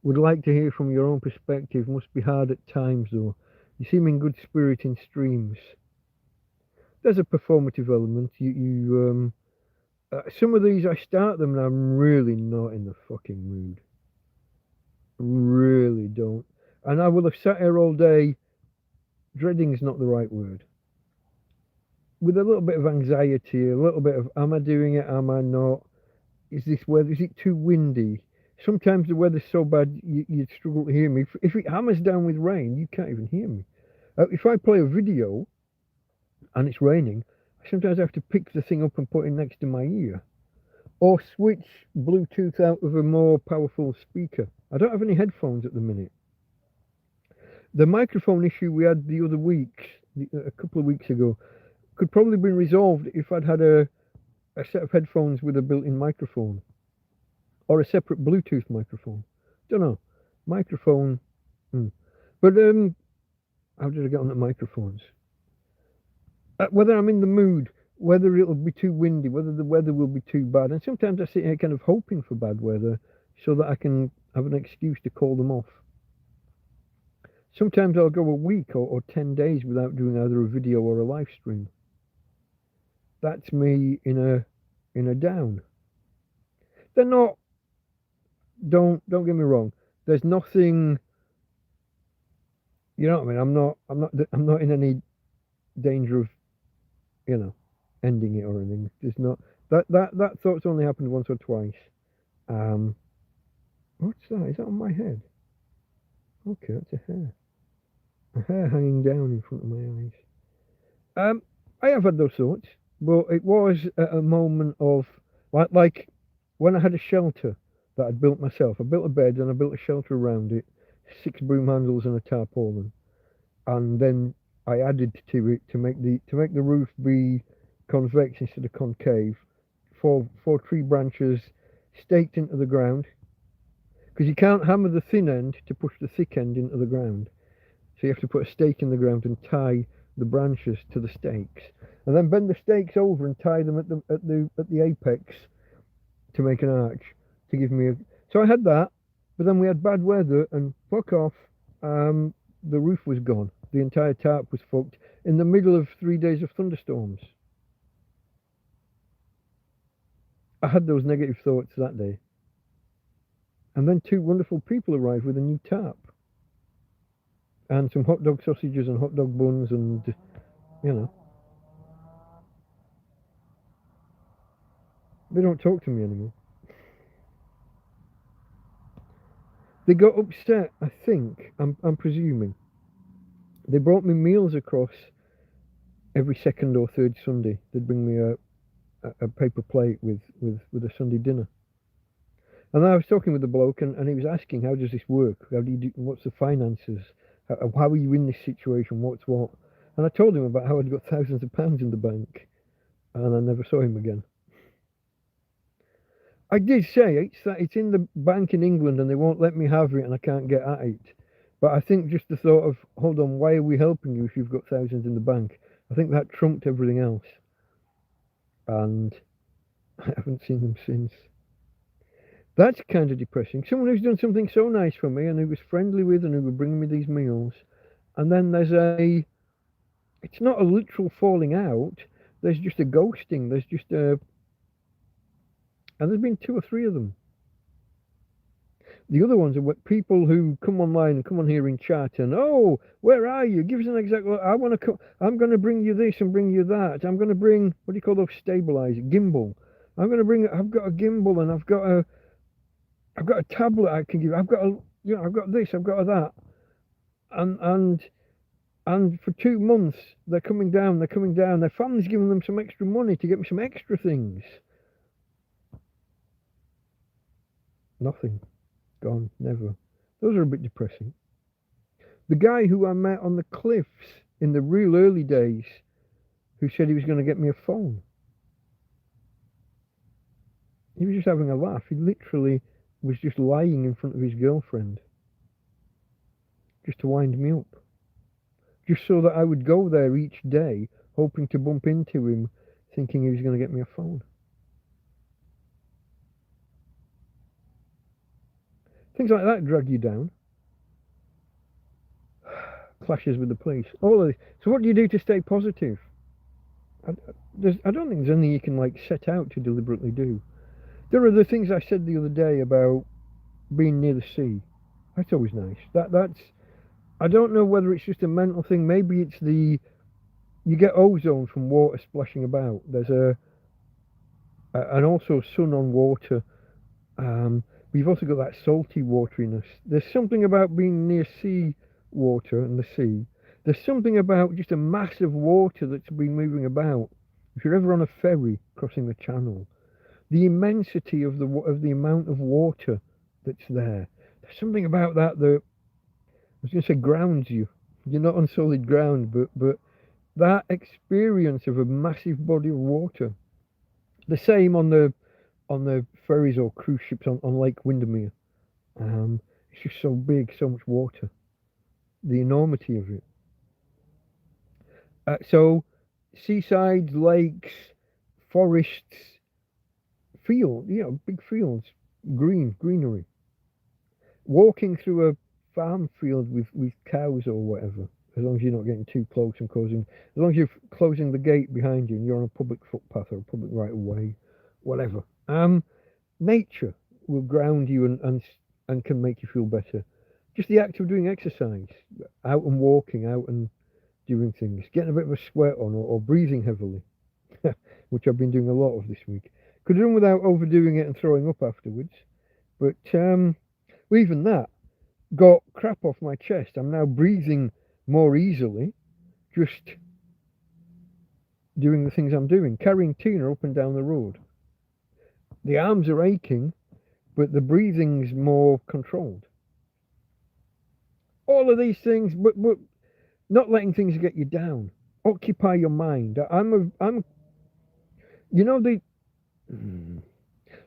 Would like to hear from your own perspective. Must be hard at times though. You seem in good spirit in streams. There's a performative element. Some of these I start them and I'm really not in the fucking mood. Really don't. And I will have sat here all day. Dreading is not the right word. With a little bit of anxiety, a little bit of, am I doing it? Am I not? Is this weather? Is it too windy? Sometimes the weather's so bad you'd struggle to hear me. If it hammers down with rain, you can't even hear me. If I play a video and it's raining, I sometimes have to pick the thing up and put it next to my ear. Or switch Bluetooth out of a more powerful speaker. I don't have any headphones at the minute. The microphone issue we had the other week, a couple of weeks ago, could probably be resolved if I'd had a set of headphones with a built-in microphone. Or a separate Bluetooth microphone. Don't know. Microphone. But how did I get on the microphones? Whether I'm in the mood, whether it'll be too windy, whether the weather will be too bad. And sometimes I sit here kind of hoping for bad weather so that I can have an excuse to call them off. Sometimes I'll go a week or 10 days without doing either a video or a live stream. That's me in a down. They're not. Don't get me wrong. There's nothing. You know what I mean? I'm not in any danger of, ending it or anything. There's not that thought's only happened once or twice. What's that? Is that on my head? Okay, that's a hair hanging down in front of my eyes. I have had those thoughts, but it was at a moment of like when I had a shelter that I'd built myself. I built a bed and I built a shelter around it, 6 broom handles and a tarpaulin, and then I added to it to make the roof be convex instead of concave. Four tree branches staked into the ground, because you can't hammer the thin end to push the thick end into the ground. So you have to put a stake in the ground and tie the branches to the stakes, and then bend the stakes over and tie them at the apex to make an arch to give me a. So I had that, but then we had bad weather and fuck off. The roof was gone. The entire tarp was fucked in the middle of 3 days of thunderstorms. I had those negative thoughts that day. And then 2 wonderful people arrived with a new tarp. And some hot dog sausages and hot dog buns and, They don't talk to me anymore. They got upset, I think, I'm presuming. They brought me meals across every second or third Sunday. They'd bring me a paper plate with a Sunday dinner. And I was talking with the bloke, and he was asking, how does this work? How do you do? What's the finances? How are you in this situation? What's what? And I told him about how I'd got thousands of pounds in the bank, and I never saw him again. I did say it's in the bank in England, and they won't let me have it, and I can't get at it. But I think just the thought of, hold on, why are we helping you if you've got thousands in the bank? I think that trumped everything else. And I haven't seen them since. That's kind of depressing. Someone who's done something so nice for me and who was friendly with and who would bring me these meals. And then it's not a literal falling out. There's just a ghosting. There's just and there's been 2 or 3 of them. The other ones are people who come online and come on here in chat and, oh, where are you? Give us an exact. I want to come. I'm going to bring you this and bring you that. I'm going to bring, what do you call those stabilizers? Gimbal. I've got a gimbal and I've got a tablet I can give. I've got this. I've got that. And for 2 months they're coming down. Their family's giving them some extra money to get me some extra things. Nothing. Gone, never. Those are a bit depressing. The guy who I met on the cliffs in the real early days, who said he was going to get me a phone. He was just having a laugh. He literally was just lying in front of his girlfriend just to wind me up. Just so that I would go there each day, hoping to bump into him, thinking he was going to get me a phone. Things like that drag you down. Clashes with the police. All of this. So what do you do to stay positive? I don't think there's anything you can like set out to deliberately do. There are the things I said the other day about being near the sea. That's always nice. That's. I don't know whether it's just a mental thing. Maybe it's you get ozone from water splashing about. There's and also sun on water. We've also got that salty wateriness. There's something about being near sea water and the sea. There's something about just a mass of water that's been moving about. If you're ever on a ferry crossing the channel, the immensity of the amount of water that's there. There's something about that that I was going to say grounds you. You're not on solid ground, but that experience of a massive body of water. The same on the ferries or cruise ships on Lake Windermere. It's just so big, so much water. The enormity of it. So seasides, lakes, forests, field, big fields, greenery. Walking through a farm field with cows or whatever, as long as you're not getting too close and as long as you're closing the gate behind you and you're on a public footpath or a public right of way, whatever. Nature will ground you and can make you feel better. Just the act of doing exercise, out and walking, out and doing things, getting a bit of a sweat on or breathing heavily, which I've been doing a lot of this week. Could have done without overdoing it and throwing up afterwards, but even that got crap off my chest. I'm now breathing more easily, just doing the things I'm doing, carrying Tina up and down the road. The arms are aching, but the breathing's more controlled. All of these things, but not letting things get you down. Occupy your mind.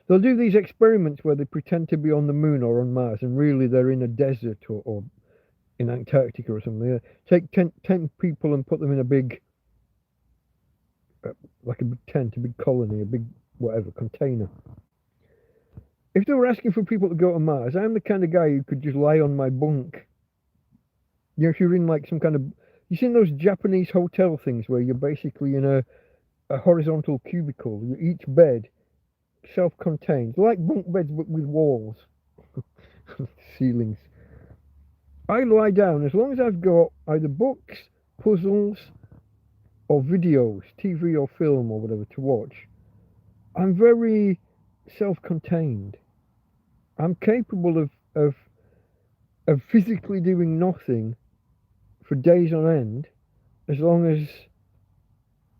They'll do these experiments where they pretend to be on the moon or on Mars, and really they're in a desert or in Antarctica or something. Take 10 people and put them in a big, like a big tent, a big colony, a big whatever container. If they were asking for people to go to Mars, I'm the kind of guy who could just lie on my bunk. If you're in like some kind of, you seen those Japanese hotel things where you're basically in a horizontal cubicle, each bed self-contained, like bunk beds but with walls, ceilings. I lie down as long as I've got either books, puzzles, or videos, TV or film or whatever to watch. I'm very self-contained. I'm capable of physically doing nothing for days on end, as long as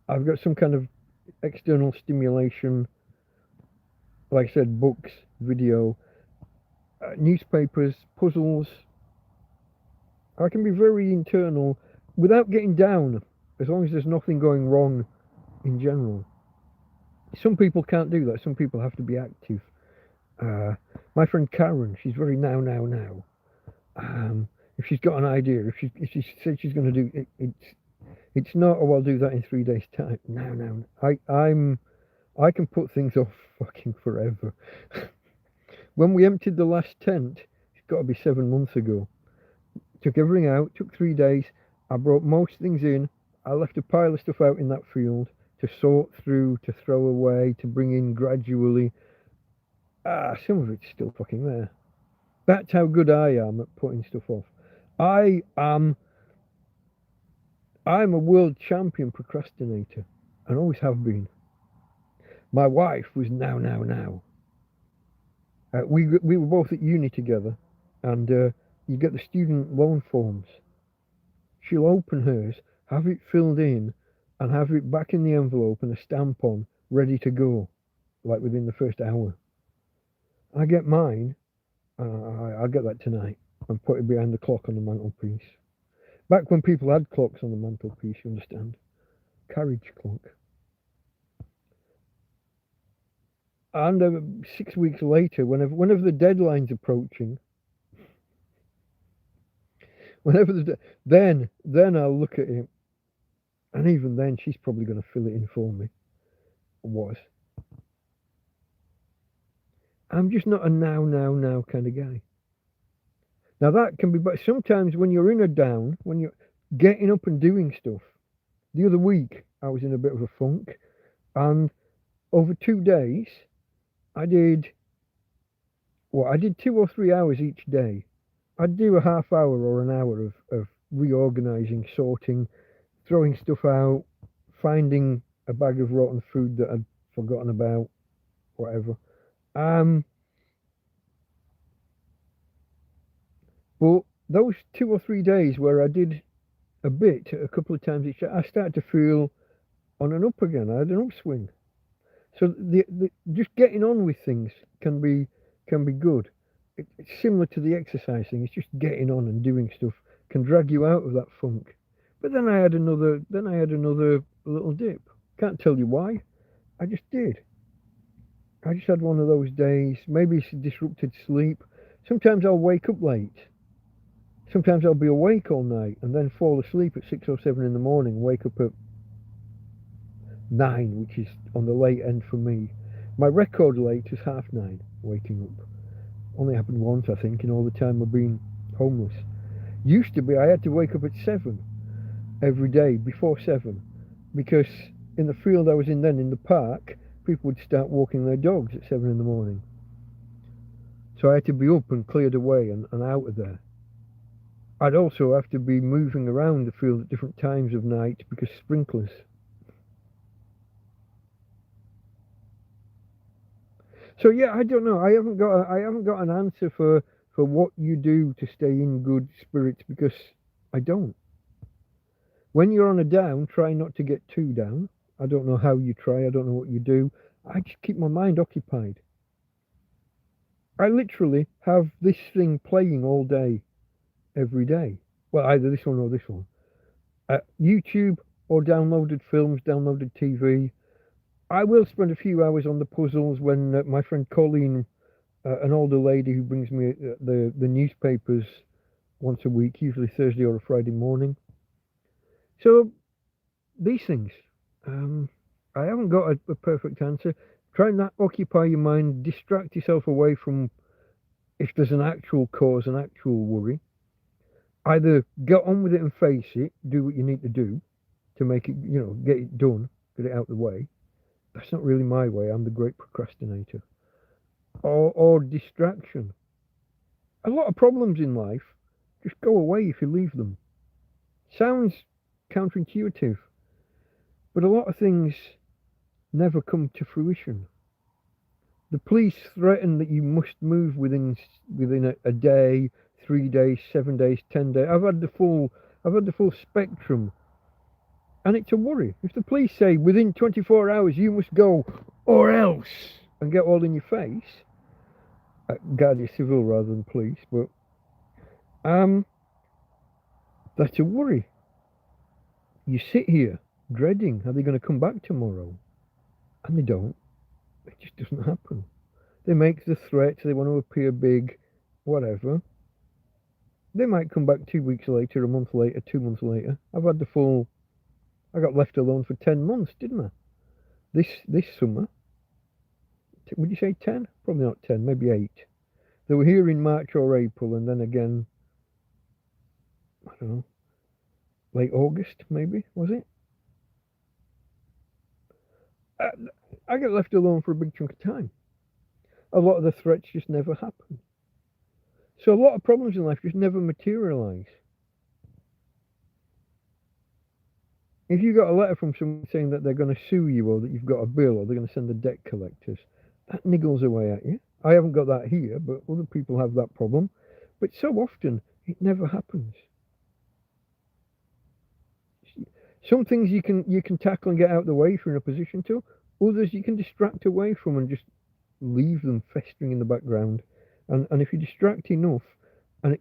I've got some kind of external stimulation. Like I said, books, video, newspapers, puzzles. I can be very internal without getting down, as long as there's nothing going wrong in general. Some people can't do that. Some people have to be active. My friend Karen, she's very now. If she's got an idea, if she said she's going to do it, it's not, oh, I'll do that in 3 days' time. No. I can put things off fucking forever. When we emptied the last tent, it's got to be 7 months ago. Took everything out, took 3 days. I brought most things in. I left a pile of stuff out in that field to sort through, to throw away, to bring in gradually. Some of it's still fucking there. That's how good I am at putting stuff off. I'm a world champion procrastinator, and always have been. My wife was now. We were both at uni together, and you get the student loan forms. She'll open hers, have it filled in, and have it back in the envelope and a stamp on, ready to go, like within the first hour. I get mine, I'll get that tonight, and put it behind the clock on the mantelpiece. Back when people had clocks on the mantelpiece, you understand. Carriage clock. And 6 weeks later, whenever the deadline's approaching, then I'll look at it, and even then, she's probably going to fill it in for me. Was. I'm just not a now kind of guy. Now that can be, but sometimes when you're in a down, when you're getting up and doing stuff. The other week, I was in a bit of a funk, and over 2 days, I did 2 or 3 hours each day. I'd do a half hour or an hour of reorganizing, sorting, throwing stuff out, finding a bag of rotten food that I'd forgotten about, whatever. But those 2 or 3 days where I did a bit, a couple of times each day, I started to feel on and up again. I had an upswing. So the just getting on with things can be good. It's similar to the exercise thing. It's just getting on and doing stuff can drag you out of that funk. But then I had another little dip. Can't tell you why. I just did. I just had one of those days. Maybe it's disrupted sleep. Sometimes I'll wake up late. Sometimes I'll be awake all night and then fall asleep at 6 or 7 in the morning, wake up at 9, which is on the late end for me. My record late is 9:30 waking up. Only happened once, I think, in all the time I've been homeless. Used to be I had to wake up at 7 every day, before 7, because in the field I was in then, in the park, people would start walking their dogs at 7 in the morning. So I had to be up and cleared away and out of there. I'd also have to be moving around the field at different times of night because sprinklers. So yeah, I don't know. I haven't got an answer for what you do to stay in good spirits, because I don't. When you're on a down, try not to get too down. I don't know how you try. I don't know what you do. I just keep my mind occupied. I literally have this thing playing all day, every day. Well, either this one or this one. YouTube or downloaded films, downloaded TV. I will spend a few hours on the puzzles when my friend Colleen, an older lady who brings me the newspapers once a week, usually Thursday or a Friday morning. So these things, I haven't got a perfect answer. Try and not occupy your mind, distract yourself away from, if there's an actual cause, an actual worry. Either get on with it and face it, do what you need to do to make it, get it done, get it out of the way. That's not really my way. I'm the great procrastinator. Or distraction. A lot of problems in life just go away if you leave them. Sounds counterintuitive, but a lot of things never come to fruition. The police threaten that you must move within a day, 3 days, 7 days, 10 days. I've had the full spectrum, and it's a worry. If the police say within 24 hours you must go, or else, and get all in your face, Guardia Civil rather than police, but that's a worry. You sit here dreading, are they going to come back tomorrow? And they don't. It just doesn't happen. They make the threats, they want to appear big, whatever. They might come back 2 weeks later, a month later, 2 months later. I got left alone for 10 months, didn't I? This summer. Would you say 10? Probably not 10, maybe 8. They were here in March or April, and then again, I don't know, late August, maybe, was it? I got left alone for a big chunk of time. A lot of the threats just never happen. So a lot of problems in life just never materialise. If you got a letter from someone saying that they're going to sue you, or that you've got a bill, or they're going to send the debt collectors, that niggles away at you. I haven't got that here, but other people have that problem. But so often, it never happens. Some things you can tackle and get out of the way if you're in a position to. Others you can distract away from and just leave them festering in the background. And if you distract enough, and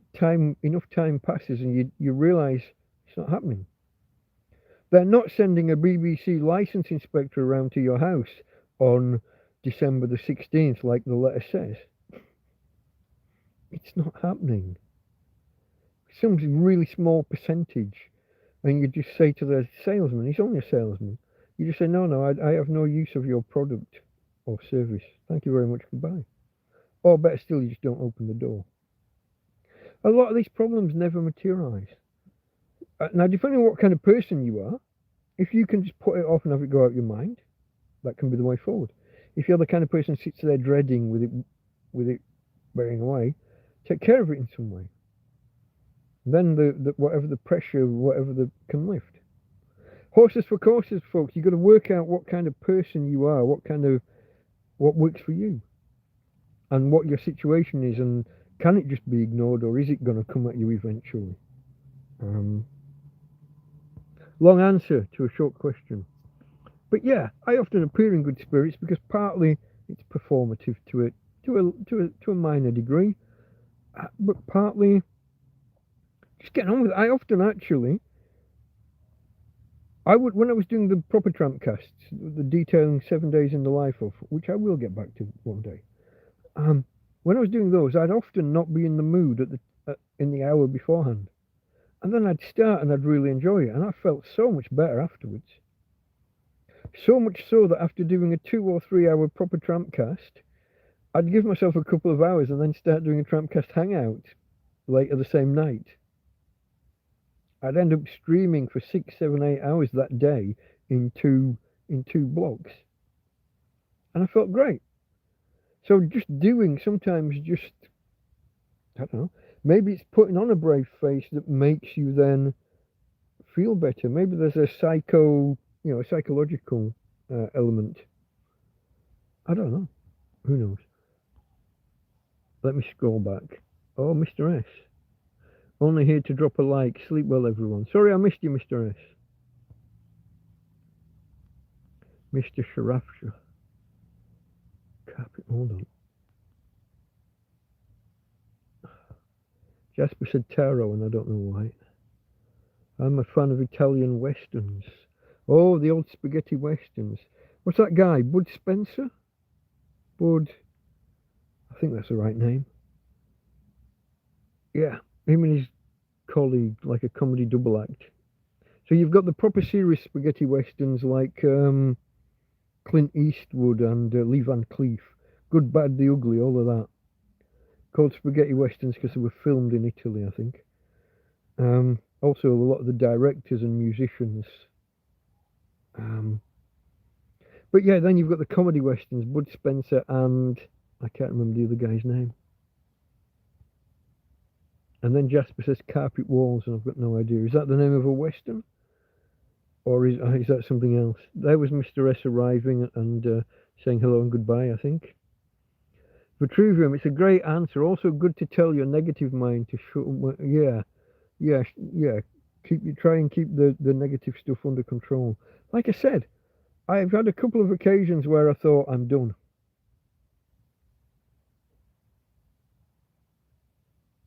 enough time passes, and you realise it's not happening. They're not sending a BBC licence inspector around to your house on December the 16th, like the letter says. It's not happening. Some really small percentage, and you just say to the salesman, he's only a salesman, you just say, no, I have no use of your product or service. Thank you very much, goodbye. Or better still, you just don't open the door. A lot of these problems never materialise. Now, depending on what kind of person you are, if you can just put it off and have it go out your mind, that can be the way forward. If you're the kind of person who sits there dreading with it bearing away, take care of it in some way. Then the whatever the pressure, whatever the can lift. Horses for courses, folks. You've got to work out what kind of person you are, what works for you, and what your situation is, and can it just be ignored, or is it going to come at you eventually? Long answer to a short question. But yeah, I often appear in good spirits because partly it's performative to a minor degree, but partly just getting on with it. I often actually, when I was doing the proper TrampCasts, the detailing 7 days in the life of, which I will get back to one day. When I was doing those, I'd often not be in the mood in the hour beforehand, and then I'd start and I'd really enjoy it, and I felt so much better afterwards. So much so that after doing a 2 or 3 hour proper TrampCast, I'd give myself a couple of hours and then start doing a TrampCast Hangout later the same night. I'd end up streaming for 6, 7, 8 hours that day in two blocks, and I felt great. So just doing, sometimes just, I don't know, maybe it's putting on a brave face that makes you then feel better. Maybe there's a psychological element. I don't know. Who knows? Let me scroll back. Oh, Mr. S. Only here to drop a like. Sleep well, everyone. Sorry I missed you, Mr. S. Mr. Sharafsha. Hold on. Jasper said taro, and I don't know why. I'm a fan of Italian westerns. Oh, the old spaghetti westerns. What's that guy? Bud Spencer? Bud, I think that's the right name. Yeah, him and his colleague, like a comedy double act. So you've got the proper serious spaghetti westerns like Clint Eastwood and Lee Van Cleef. Good, Bad, the Ugly, all of that. Called spaghetti westerns because they were filmed in Italy, I think. Also, a lot of the directors and musicians. But yeah, then you've got the comedy westerns, Bud Spencer and I can't remember the other guy's name. And then Jasper says Carpet Walls, and I've got no idea. Is that the name of a western? Or is that something else? There was Mr. S arriving and saying hello and goodbye, I think. Vitruvium, it's a great answer. Also good to tell your negative mind to shut. Yeah. Try and keep the negative stuff under control. Like I said, I've had a couple of occasions where I thought I'm done.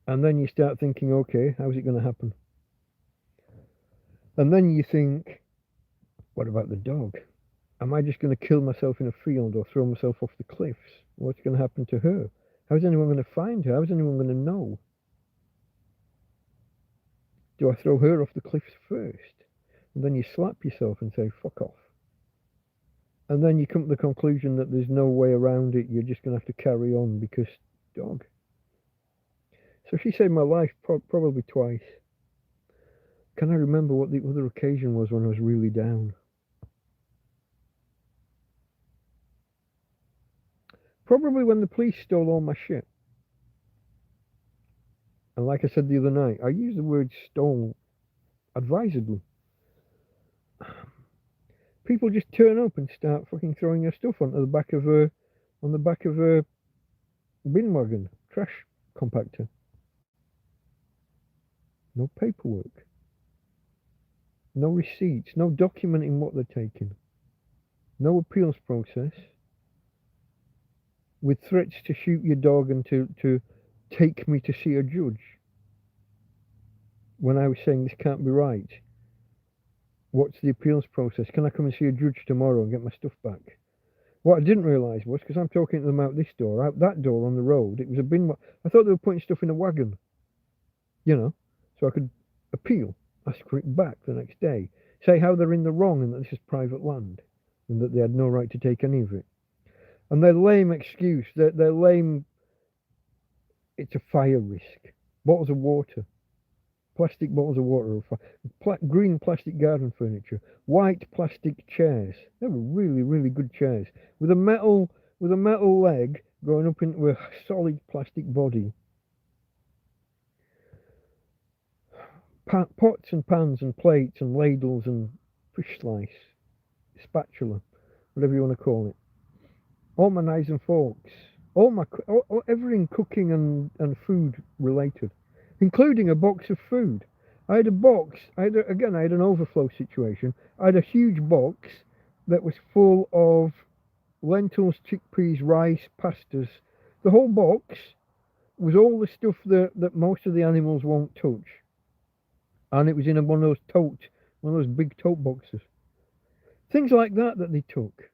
And then you start thinking, okay, how's it going to happen? And then you think, what about the dog? Am I just going to kill myself in a field or throw myself off the cliffs? What's going to happen to her? How's anyone going to find her? How's anyone going to know? Do I throw her off the cliffs first? And then you slap yourself and say, fuck off. And then you come to the conclusion that there's no way around it. You're just going to have to carry on because dog. So she saved my life probably twice. Can I remember what the other occasion was when I was really down? Probably when the police stole all my shit. And like I said the other night, I use the word stole advisedly. People just turn up and start fucking throwing their stuff on the back of a bin wagon, trash compactor. No paperwork. No receipts. No documenting what they're taking. No appeals process. With threats to shoot your dog and to take me to see a judge. When I was saying this can't be right. What's the appeals process? Can I come and see a judge tomorrow and get my stuff back? What I didn't realise was, because I'm talking to them out this door, out that door on the road, it was a bin. I thought they were putting stuff in a wagon, you know, so I could appeal, ask for it back the next day, say how they're in the wrong and that this is private land and that they had no right to take any of it. And their lame excuse, their lame, it's a fire risk. Bottles of water, plastic bottles of water, green plastic garden furniture, white plastic chairs. They were really, really good chairs with a metal leg going up into a solid plastic body. Pots and pans and plates and ladles and fish slice, spatula, whatever you want to call it. All my knives and forks, everything cooking and food related, including a box of food. I had a box, I had an overflow situation. I had a huge box that was full of lentils, chickpeas, rice, pastas. The whole box was all the stuff that most of the animals won't touch. And it was in one of those big tote boxes. Things like that they took.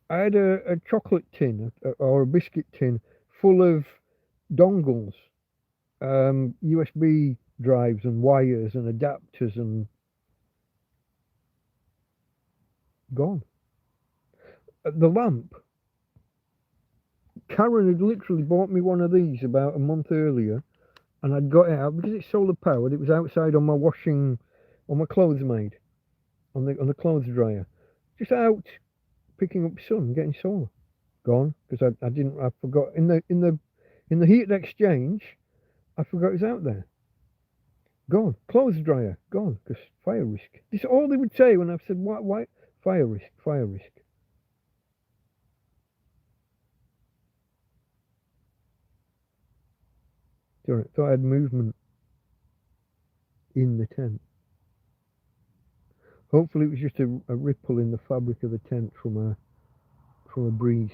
I had a chocolate tin or a biscuit tin full of dongles, USB drives and wires and adapters, and gone. The lamp. Karen had literally bought me one of these about a month earlier, and I'd got it out because it's solar powered. It was outside on my clothes made, on the clothes dryer, just out picking up sun, getting solar. Gone because I forgot in the heat exchange. I forgot it was out there. Gone. Clothes dryer gone because fire risk. This is all they would say when I've said why fire risk. Thought I had movement in the tent. Hopefully it was just a ripple in the fabric of the tent from a breeze.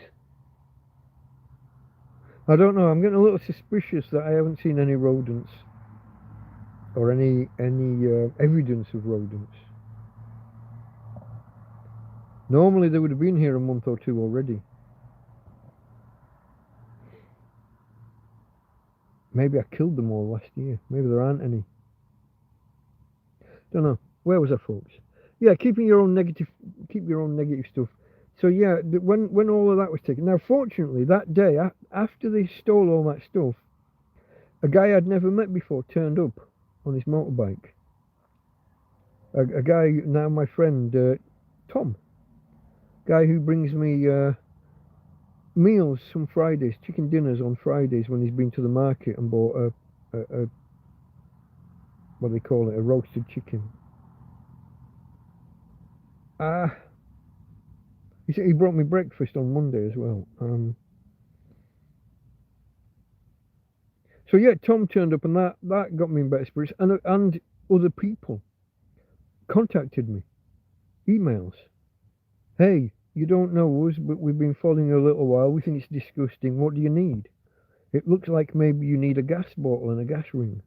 I don't know, I'm getting a little suspicious that I haven't seen any rodents or any evidence of rodents. Normally they would have been here a month or two already. Maybe I killed them all last year. Maybe there aren't any. Don't know. Where was I, folks? Yeah, keep your own negative stuff. So yeah, when all of that was taken. Now, fortunately, that day after they stole all that stuff, a guy I'd never met before turned up on his motorbike. A guy, now my friend Tom, guy who brings me meals some Fridays, chicken dinners on Fridays when he's been to the market and bought a what do they call it, a roasted chicken. He brought me breakfast on Monday as well. So yeah, Tom turned up, and that got me in better spirits. And other people contacted me, emails. Hey, you don't know us, but we've been following you a little while. We think it's disgusting. What do you need? It looks like maybe you need a gas bottle and a gas ring.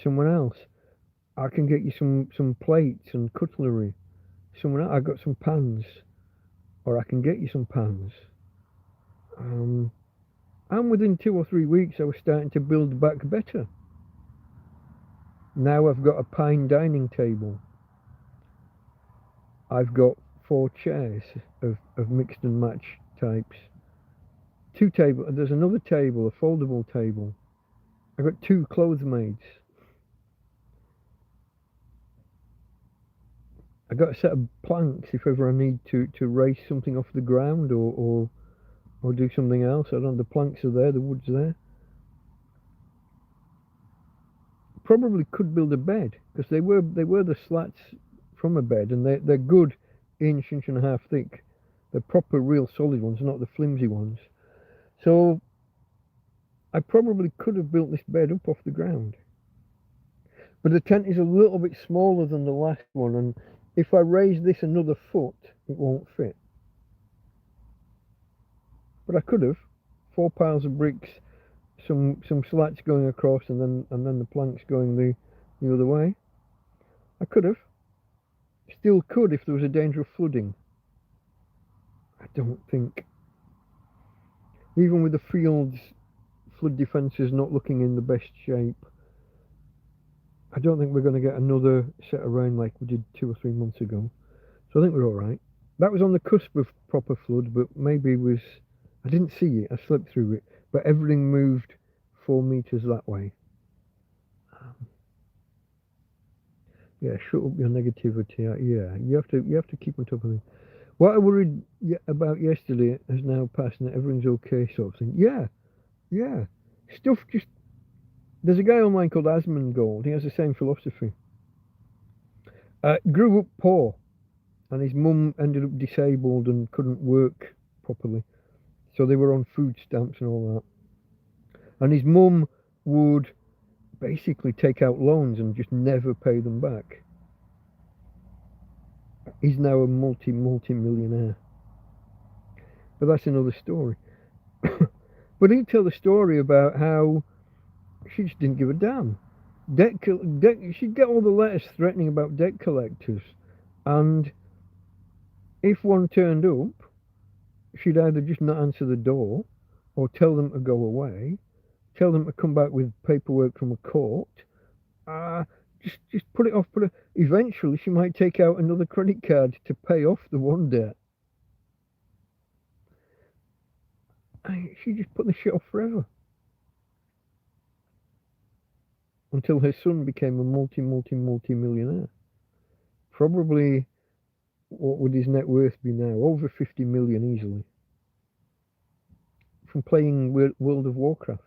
Someone else, I can get you some plates and cutlery. Someone else, I got some pans, or I can get you some pans. And within 2 or 3 weeks, I was starting to build back better. Now I've got a pine dining table. I've got 4 chairs of mixed and match types. 2 tables. There's another table, a foldable table. I've got 2 clothes maids. I got a set of planks if ever I need to raise something off the ground or do something else. I don't know, the planks are there, the wood's there. Probably could build a bed because they were the slats from a bed, and they're good inch and a half thick. They're proper real solid ones, not the flimsy ones. So I probably could have built this bed up off the ground. But the tent is a little bit smaller than the last one, and if I raise this another foot, it won't fit. But I could have. 4 piles of bricks, some slats going across, and then the planks going the other way. I could have. Still could if there was a danger of flooding. I don't think. Even with the field's flood defences not looking in the best shape, I don't think we're going to get another set of rain like we did 2 or 3 months ago. So I think we're all right. That was on the cusp of proper flood, but maybe was... I didn't see it. I slept through it. But everything moved 4 metres that way. Yeah, shut up your negativity. Yeah, you have to keep on top of it. What I worried about yesterday has now passed and everything's okay, sort of thing. Yeah. Stuff just... There's a guy online called Asmongold. He has the same philosophy. Grew up poor, and his mum ended up disabled and couldn't work properly. So they were on food stamps and all that. And his mum would basically take out loans and just never pay them back. He's now a multi-millionaire. But that's another story. But he'd tell the story about how she just didn't give a damn. She'd get all the letters threatening about debt collectors, and if one turned up, she'd either just not answer the door, or tell them to go away, tell them to come back with paperwork from a court. Just put it off. Eventually, she might take out another credit card to pay off the one debt. She just put the shit off forever. Until her son became a multi-millionaire. Probably, what would his net worth be now? Over 50 million easily. From playing World of Warcraft.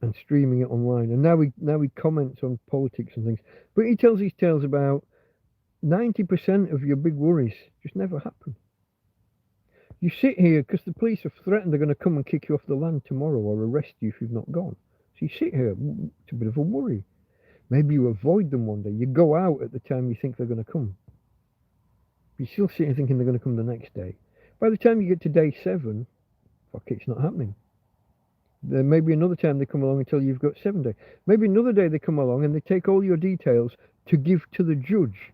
And streaming it online. And now he comments on politics and things. But he tells his tales about 90% of your big worries just never happen. You sit here because the police have threatened they're going to come and kick you off the land tomorrow or arrest you if you've not gone. So you sit here, it's a bit of a worry. Maybe you avoid them one day. You go out at the time you think they're going to come. You still sit here thinking they're going to come the next day. By the time you get to day 7, fuck, it's not happening. There may be another time they come along and tell you you've got 7 days. Maybe another day they come along and they take all your details to give to the judge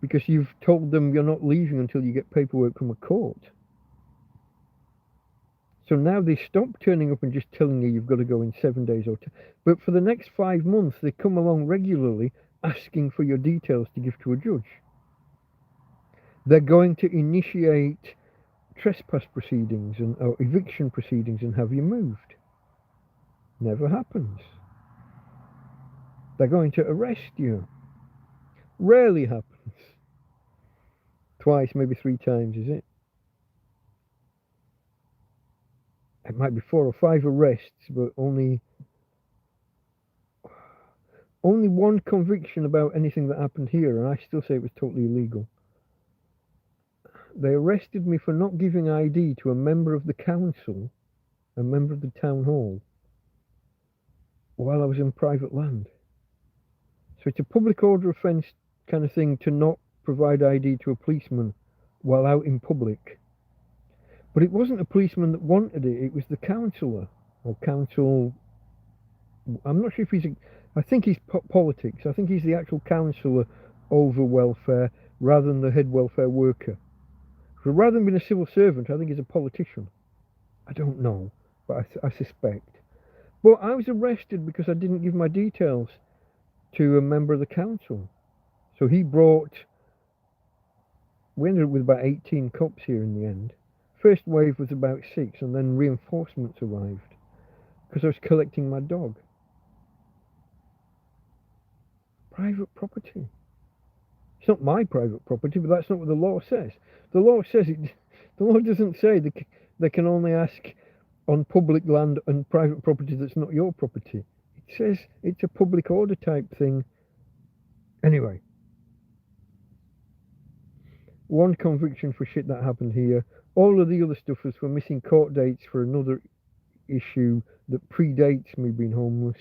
because you've told them you're not leaving until you get paperwork from a court. So now they stop turning up and just telling you you've got to go in 7 days or 10. But for the next 5 months, they come along regularly asking for your details to give to a judge. They're going to initiate trespass proceedings or eviction proceedings and have you moved. Never happens. They're going to arrest you. Rarely happens. Twice, maybe 3 times, is it? It might be 4 or 5 arrests, but only 1 conviction about anything that happened here, and I still say it was totally illegal. They arrested me for not giving ID to a member of the council, a member of the town hall, while I was in private land. So it's a public order offence kind of thing to not provide ID to a policeman while out in public. But it wasn't a policeman that wanted it, it was the councillor, or council... I'm not sure if he's... I think he's politics. I think he's the actual councillor over welfare, rather than the head welfare worker. So rather than being a civil servant, I think he's a politician. I don't know, but I suspect. But I was arrested because I didn't give my details to a member of the council. So he brought... We ended up with about 18 cops here in the end. First wave was about 6, and then reinforcements arrived because I was collecting my dog. Private property. It's not my private property, but that's not what the law says. The law says it. The law doesn't say they can only ask on public land and private property that's not your property. It says it's a public order type thing. Anyway, 1 conviction for shit that happened here. All of the other stuff was for missing court dates for another issue that predates me being homeless,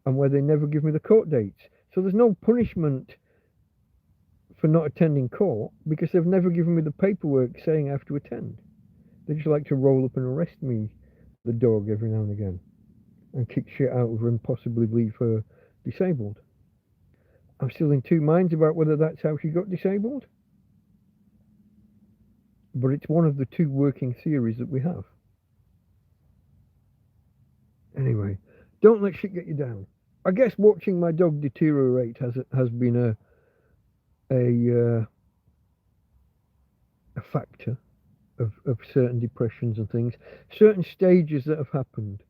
and where they never give me the court dates. So there's no punishment for not attending court because they've never given me the paperwork saying I have to attend. They just like to roll up and arrest me, the dog, every now and again, and kick shit out of her and possibly leave her disabled. I'm still in two minds about whether that's how she got disabled. But it's one of the two working theories that we have. Anyway, don't let shit get you down. I guess watching my dog deteriorate has been a factor of certain depressions and things, certain stages that have happened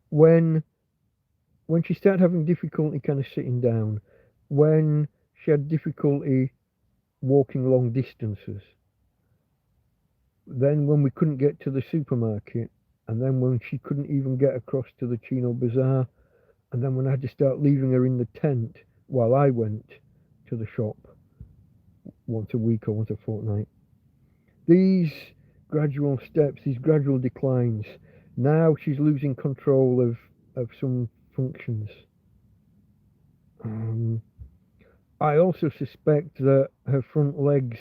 when she started having difficulty kind of sitting down, when she had difficulty walking long distances, then when we couldn't get to the supermarket, and then when she couldn't even get across to the Chino Bazaar, and then when I had to start leaving her in the tent while I went to the shop once a week or once a fortnight. These gradual steps, these gradual declines, now she's losing control of some functions. I also suspect that her front legs,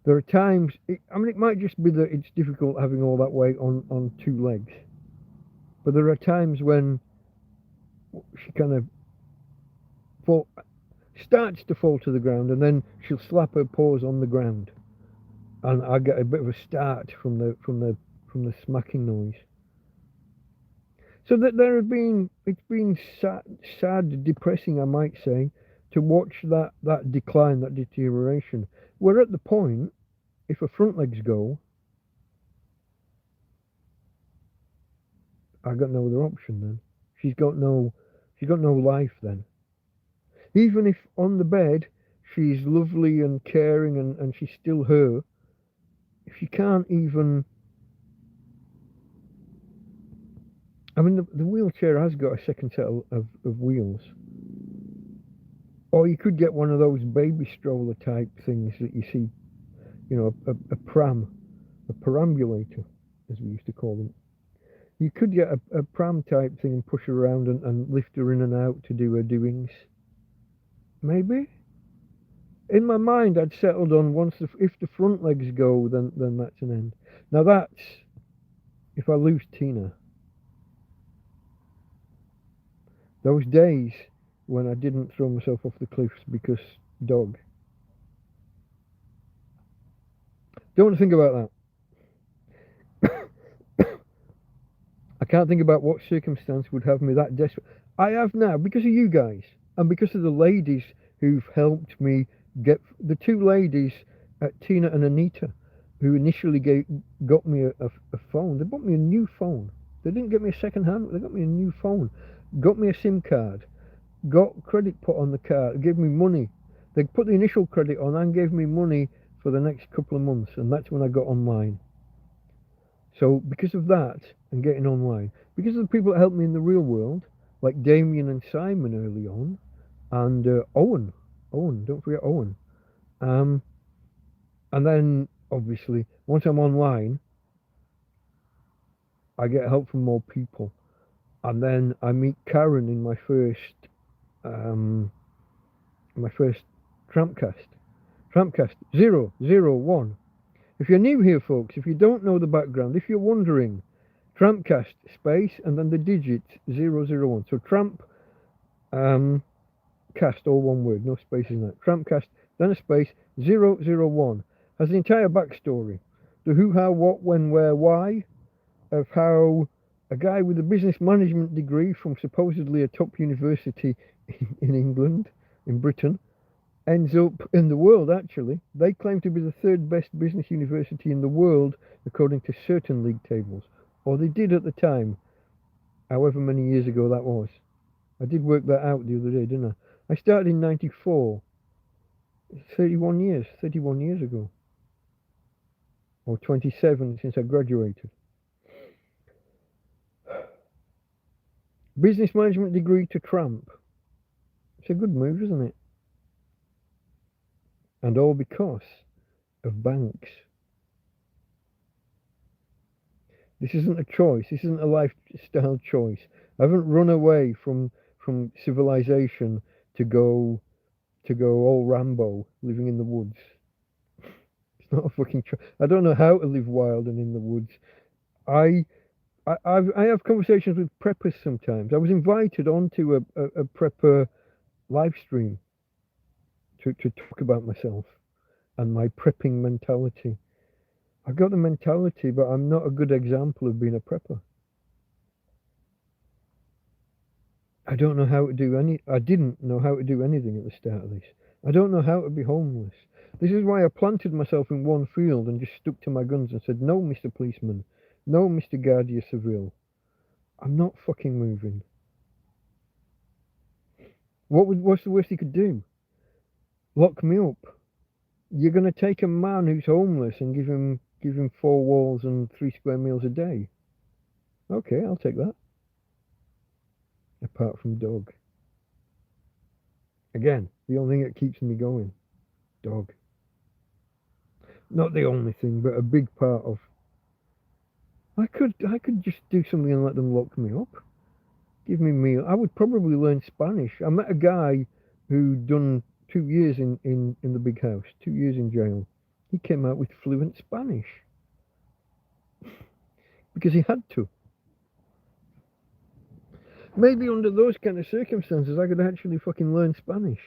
there are times, it might just be that it's difficult having all that weight on two legs, but there are times when she kind of starts to fall to the ground, and then she'll slap her paws on the ground, and I get a bit of a start from the smacking noise. So that it's been sad, depressing, I might say, to watch that decline, that deterioration. We're at the point, if her front legs go, I got no other option then. She's got no life then. Even if on the bed she's lovely and caring and she's still her, if she can't even, the wheelchair has got a second set of wheels. Or you could get one of those baby stroller type things that you see, a pram, a perambulator, as we used to call them. You could get a pram type thing and push her around and lift her in and out to do her doings. Maybe. In my mind, I'd settled on if the front legs go, then that's an end. Now that's if I lose Tina. Those days when I didn't throw myself off the cliffs because dog. Don't want to think about that. I can't think about what circumstance would have me that desperate. I have now, because of you guys, and because of the ladies who've helped me get, the two ladies, Tina and Anita, who initially got me a phone. They bought me a new phone. They didn't get me a second hand, they got me a new phone. Got me a SIM card. Got credit put on the card. Gave me money. They put the initial credit on and gave me money for the next couple of months. And that's when I got online. So because of that and getting online, because of the people that helped me in the real world, like Damien and Simon early on, and Owen, don't forget Owen. And then obviously once I'm online, I get help from more people, and then I meet Karen in my first TrampCast 001. If you're new here, folks, if you don't know the background, if you're wondering, TrampCast space and then the digit 001. So Tramp cast, all one word, no spaces in that. TrampCast, then a space 001. Has the entire backstory. The who, how, what, when, where, why, of how a guy with a business management degree from supposedly a top university in England, in Britain, ends up in the world, actually. They claim to be the third best business university in the world, according to certain league tables. Or they did at the time, however many years ago that was. I did work that out the other day, didn't I? I started in 94. 31 years ago. Or 27 since I graduated. Business management degree to Tramp. It's a good move, isn't it? And all because of banks. This isn't a choice. This isn't a lifestyle choice. I haven't run away from civilization to go all Rambo, living in the woods. It's not a fucking choice. I don't know how to live wild and in the woods. I have conversations with preppers sometimes. I was invited onto a prepper live stream to talk about myself and my prepping mentality. I've got the mentality, but I'm not a good example of being a prepper. I don't know how to do I didn't know how to do anything at the start of this. I don't know how to be homeless. This is why I planted myself in one field and just stuck to my guns and said, no, Mr. Policeman, no, Mr. Guardia Civil, I'm not fucking moving. What's the worst he could do? Lock me up. You're going to take a man who's homeless and give him 4 walls and 3 square meals a day. Okay, I'll take that. Apart from dog. Again, the only thing that keeps me going. Dog. Not the only thing, but a big part of. I could just do something and let them lock me up. Give me meal. I would probably learn Spanish. I met a guy who done 2 years in the big house, 2 years in jail. He came out with fluent Spanish. Because he had to. Maybe under those kind of circumstances I could actually fucking learn Spanish.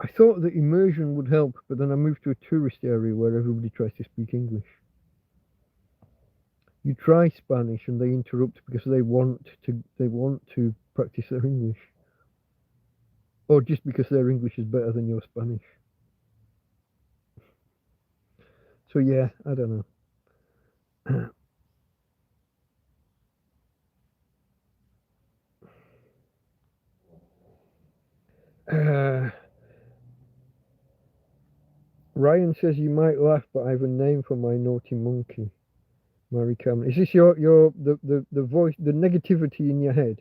I thought that immersion would help, but then I moved to a tourist area where everybody tries to speak English. You try Spanish and they interrupt because they want to practice their English. Or just because their English is better than your Spanish. So yeah, I don't know. Ryan says you might laugh, but I have a name for my naughty monkey. Mary Cameron. Is this the voice, the negativity in your head?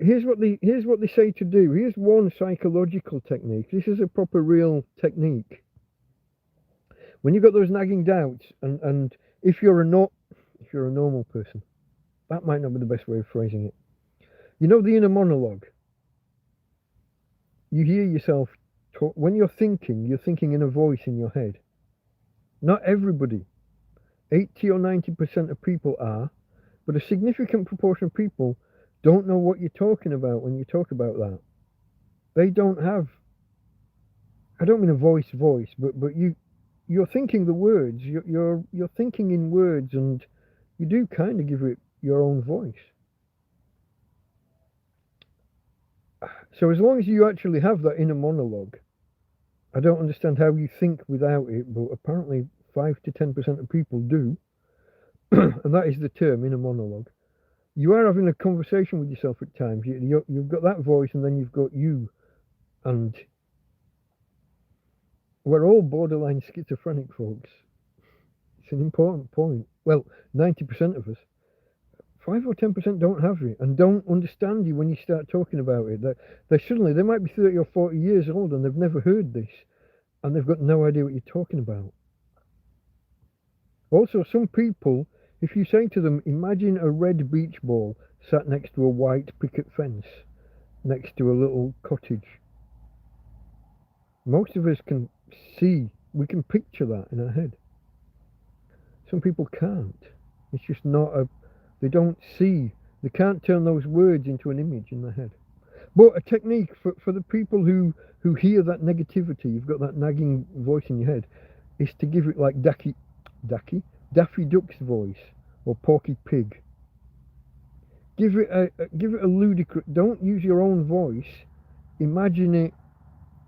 Here's what they say to do. Here's one psychological technique. This is a proper real technique. When you've got those nagging doubts, and if you're a normal person, that might not be the best way of phrasing it. You know the inner monologue. You hear yourself talk when you're thinking in a voice in your head. Not everybody. 80 or 90% of people are, but a significant proportion of people don't know what you're talking about when you talk about that. They don't have, I don't mean a voice, but you're thinking the words, you're thinking in words, and you do kind of give it your own voice. So as long as you actually have that inner monologue, I don't understand how you think without it, but apparently 5 to 10% of people do, and that is the term, inner monologue. You are having a conversation with yourself at times. You've got that voice, and then you've got you, and we're all borderline schizophrenic, folks. It's an important point. Well, 90% of us. 5 or 10% don't have it and don't understand you when you start talking about it. They might be 30 or 40 years old and they've never heard this, and they've got no idea what you're talking about. Also, some people, if you say to them, imagine a red beach ball sat next to a white picket fence, next to a little cottage. Most of us can see, we can picture that in our head. Some people can't. It's just not they don't see, they can't turn those words into an image in their head. But a technique for the people who hear that negativity, you've got that nagging voice in your head, is to give it like Daffy Duck's voice, or Porky Pig. Give it a ludicrous, don't use your own voice, imagine it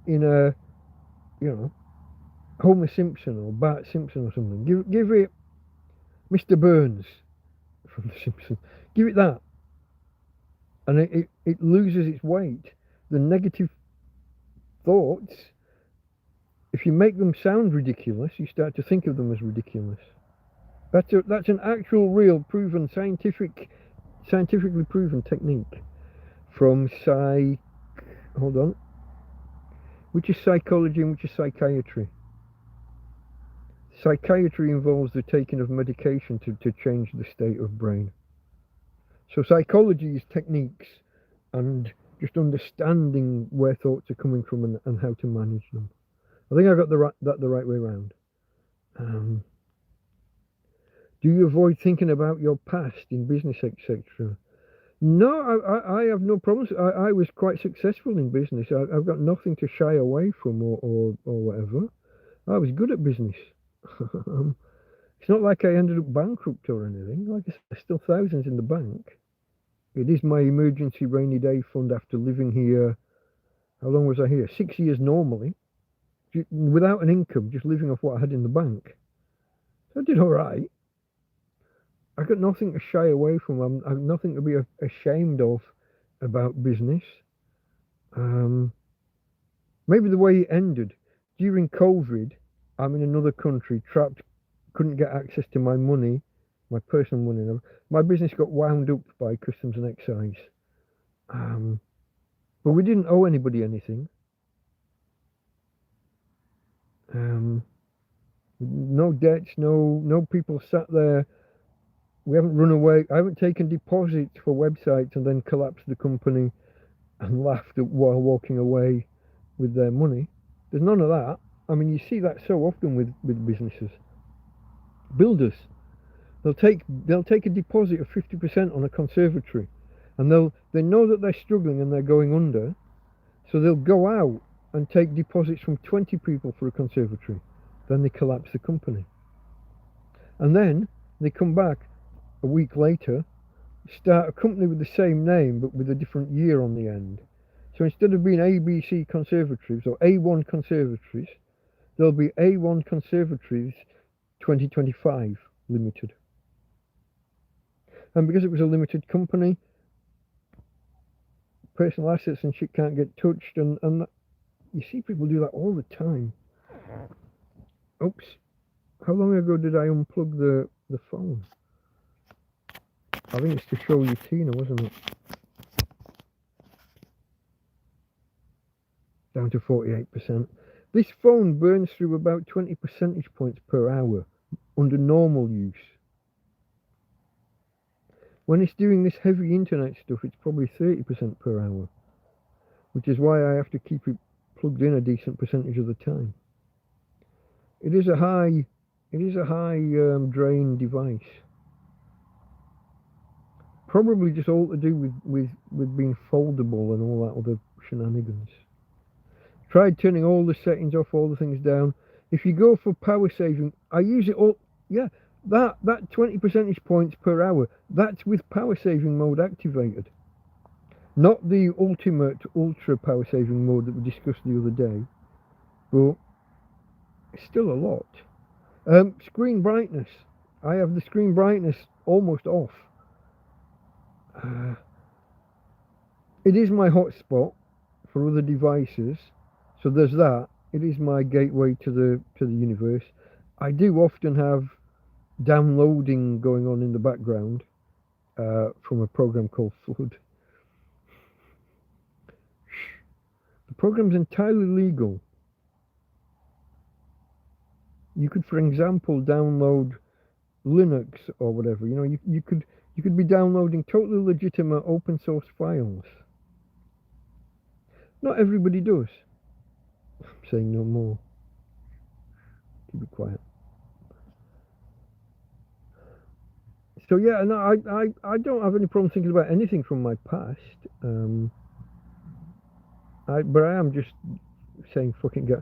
in a, Homer Simpson or Bart Simpson or something. Give it Mr. Burns from The Simpsons. Give it that, and it loses its weight. The negative thoughts, if you make them sound ridiculous, you start to think of them as ridiculous. That's an actual, real, proven, scientifically proven technique from which is psychology and which is psychiatry. Psychiatry involves the taking of medication to change the state of brain. So psychology is techniques and just understanding where thoughts are coming from and how to manage them. I think I got that the right way around. Do you avoid thinking about your past in business, etc.? No, I have no problems. I was quite successful in business. I've got nothing to shy away from or whatever. I was good at business. It's not like I ended up bankrupt or anything. Like I said, there's still thousands in the bank. It is my emergency rainy day fund after living here. How long was I here? 6 years normally, without an income, just living off what I had in the bank. So I did all right. I got nothing to shy away from. I've nothing to be ashamed of about business. Um, Maybe the way it ended during COVID. I'm in another country, trapped, couldn't get access to my money, my personal money. My business got wound up by customs and excise. But we didn't owe anybody anything. No debts, no people sat there. We haven't run away. I haven't taken deposits for websites and then collapsed the company and laughed while walking away with their money. There's none of that. I mean, you see that so often with businesses. Builders, they'll take a deposit of 50% on a conservatory, and they know that they're struggling and they're going under, so they'll go out and take deposits from 20 people for a conservatory. Then they collapse the company, and then they come back a week later, start a company with the same name but with a different year on the end. So instead of being ABC Conservatories or A1 Conservatories, there'll be A1 Conservatories 2025 Limited. And because it was a limited company, personal assets and shit can't get touched, and that, you see people do that all the time. Oops. How long ago did I unplug the phone? I think it's to show you Tina, wasn't it? Down to 48%. This phone burns through about 20 percentage points per hour under normal use. When it's doing this heavy internet stuff, it's probably 30% per hour, which is why I have to keep it plugged in a decent percentage of the time. It is a high drain device. Probably just all to do with being foldable and all that other shenanigans. Tried turning all the settings off, all the things down. If you go for power saving, I use it all. Yeah, that 20 percentage points per hour, that's with power saving mode activated. Not the ultimate ultra power saving mode that we discussed the other day, but it's still a lot. Screen brightness. I have the screen brightness almost off. It is my hotspot for other devices, so there's that. It is my gateway to the universe. I do often have downloading going on in the background from a program called Flood. The program's entirely legal. You could, for example, download Linux or whatever. You know, you could be downloading totally legitimate open source files. Not everybody does. I'm saying no more. Keep it quiet. So yeah, no, I don't have any problem thinking about anything from my past. But I am just saying fucking get.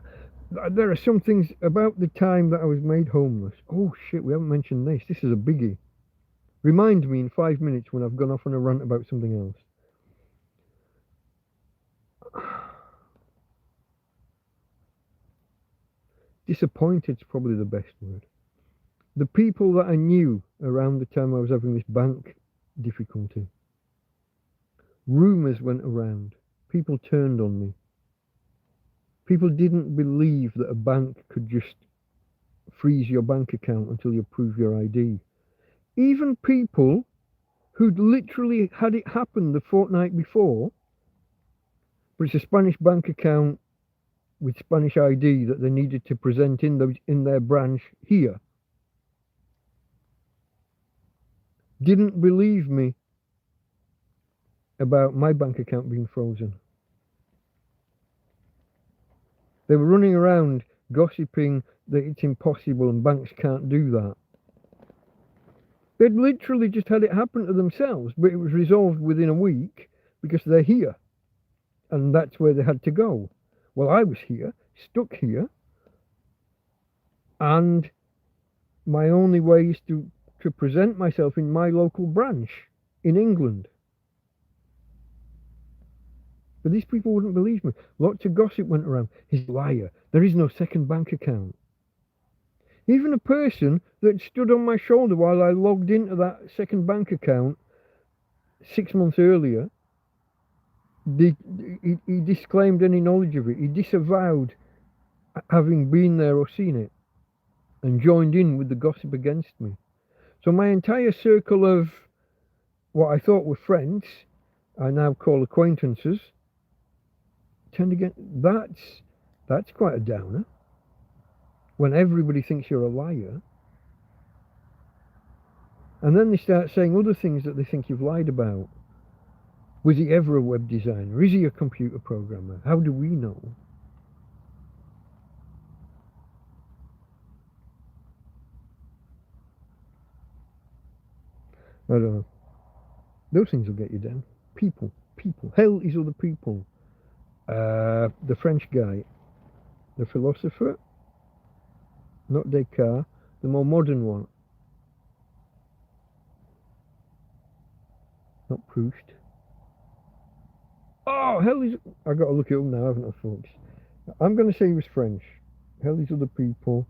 There are some things about the time that I was made homeless. Oh shit, we haven't mentioned this. This is a biggie. Remind me in 5 minutes when I've gone off on a rant about something else. Disappointed's probably the best word. The people that I knew around the time I was having this bank difficulty, rumours went around. People turned on me. People didn't believe that a bank could just freeze your bank account until you prove your ID. Even people who'd literally had it happen the fortnight before, but it's a Spanish bank account with Spanish ID that they needed to present in their branch here, didn't believe me about my bank account being frozen. They were running around gossiping that it's impossible and banks can't do that. They'd literally just had it happen to themselves, but it was resolved within a week because they're here. And that's where they had to go. Well, I was here, stuck here, and my only way is to present myself in my local branch in England. But these people wouldn't believe me. Lots of gossip went around. He's a liar. There is no second bank account. Even a person that stood on my shoulder while I logged into that second bank account 6 months earlier, he disclaimed any knowledge of it. He disavowed having been there or seen it and joined in with the gossip against me. So my entire circle of what I thought were friends, I now call acquaintances, tend to get, that's quite a downer. When everybody thinks you're a liar. And then they start saying other things that they think you've lied about. Was he ever a web designer? Is he a computer programmer? How do we know? I don't know. Those things will get you down. People. Hell is other people. The French guy, the philosopher, not Descartes, the more modern one. Not Proust. Oh, hell is... I got to look it up now, haven't I, folks? I'm going to say he was French. Hell is other people.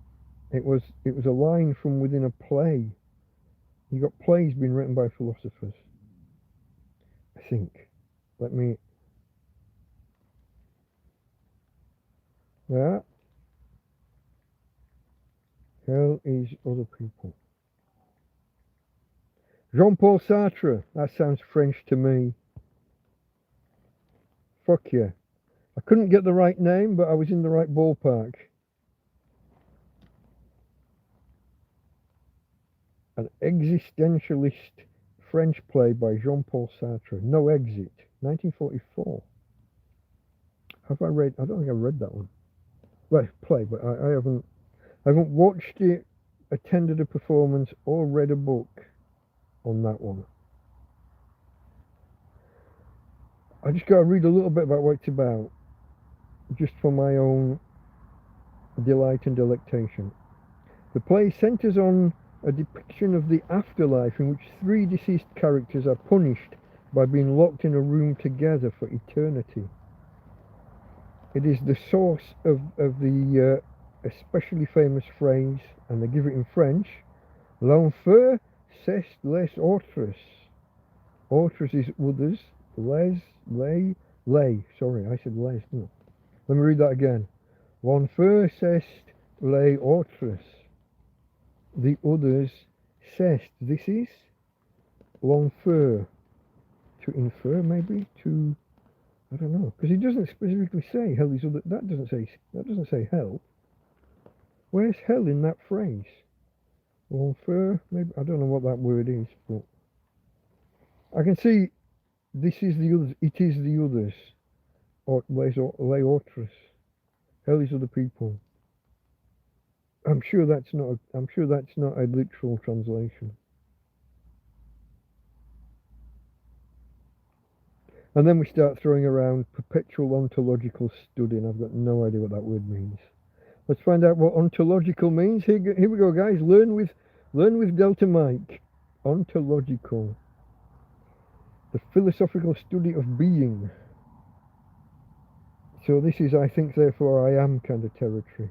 It was a line from within a play. You got plays being written by philosophers. I think. Let me... Yeah. Hell is other people. Jean-Paul Sartre. That sounds French to me. Fuck yeah. I couldn't get the right name, but I was in the right ballpark. An existentialist French play by Jean-Paul Sartre. No Exit. 1944. Have I read? I don't think I've read that one. Well, play, but I haven't watched it, attended a performance, or read a book on that one. I just got to read a little bit about what it's about, just for my own delight and delectation. The play centres on a depiction of the afterlife in which 3 deceased characters are punished by being locked in a room together for eternity. It is the source of the especially famous phrase, and they give it in French, l'enfer c'est les autres. Autres is others, les, sorry, I said les, no. Let me read that again. L'enfer c'est les autres. The others, c'est, this is, l'enfer, to infer maybe, to, I don't know, because he doesn't specifically say hell is other, that doesn't say hell. Where's hell in that phrase? L'enfer, maybe, I don't know what that word is, but I can see this is the others, it is the others, or les autres. Hell is other people. I'm sure that's not a literal translation. And then we start throwing around perpetual ontological studying. I've got no idea what that word means. Let's find out what ontological means. Here we go, guys. Learn with Delta Mike. Ontological. The philosophical study of being. So this is, I think, therefore, I am kind of territory.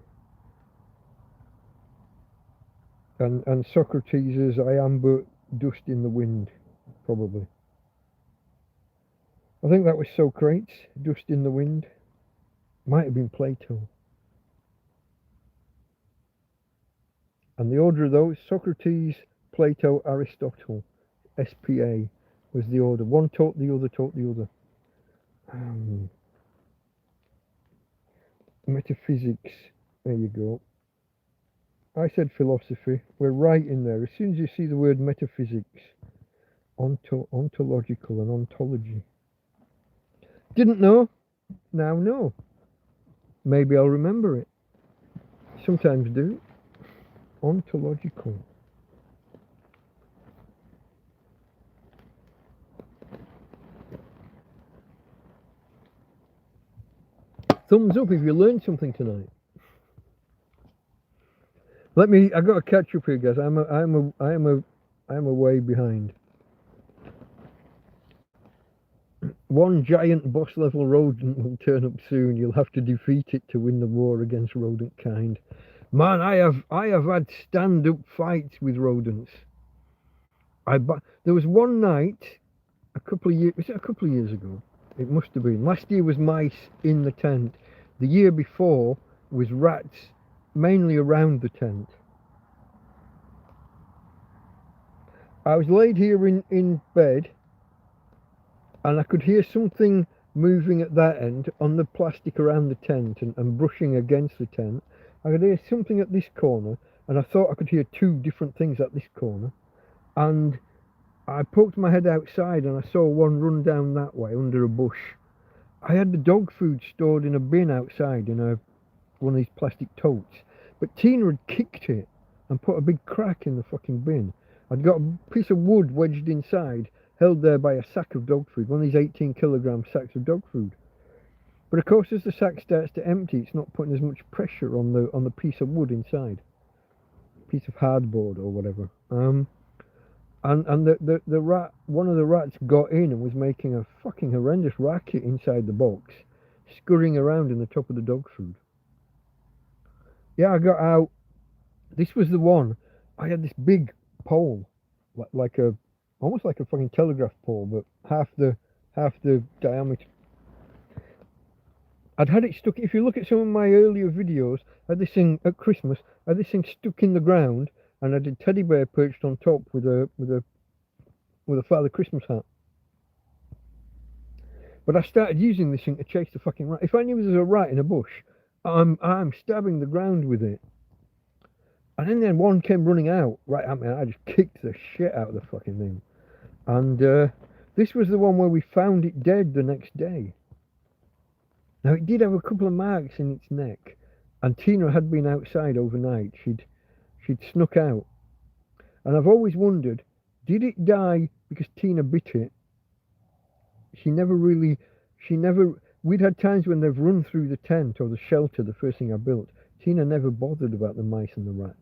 And Socrates is, I am but dust in the wind, probably. I think that was Socrates, dust in the wind. Might have been Plato. And the order of those, Socrates, Plato, Aristotle, SPA was the order. One taught the other, taught the other. Metaphysics, there you go. I said philosophy, we're right in there. As soon as you see the word metaphysics, ontological and ontology. Didn't know, now know. Maybe I'll remember it. Sometimes do. Ontological. Thumbs up if you learned something tonight. I got to catch up here, guys. I am a way behind. One giant boss level rodent will turn up soon. You'll have to defeat it to win the war against rodent kind. Man, I have had stand-up fights with rodents. There was one night a couple of years ago? It must have been. Last year was mice in the tent. The year before was rats, mainly around the tent. I was laid here in bed, and I could hear something moving at that end on the plastic around the tent and brushing against the tent. I could hear something at this corner, and I thought I could hear two different things at this corner. And I poked my head outside and I saw one run down that way under a bush. I had the dog food stored in a bin outside in one of these plastic totes, but Tina had kicked it and put a big crack in the fucking bin. I'd got a piece of wood wedged inside, held there by a sack of dog food, one of these 18-kilogram sacks of dog food. But of course, as the sack starts to empty, it's not putting as much pressure on the piece of wood inside, piece of hardboard or whatever. And the rat, one of the rats got in and was making a fucking horrendous racket inside the box, scurrying around in the top of the dog food. Yeah, I got out. This was the one. I had this big pole, almost like a fucking telegraph pole, but half the diameter. I'd had it stuck. If you look at some of my earlier videos, I had this thing at Christmas. I had this thing stuck in the ground, and I had a teddy bear perched on top with a Father Christmas hat. But I started using this thing to chase the fucking rat. If I knew there was a rat in a bush, I'm stabbing the ground with it. And then one came running out right at me, and I just kicked the shit out of the fucking thing. And this was the one where we found it dead the next day. Now, it did have a couple of marks in its neck, and Tina had been outside overnight. She'd snuck out. And I've always wondered, did it die because Tina bit it? We'd had times when they've run through the tent or the shelter, the first thing I built. Tina never bothered about the mice and the rats.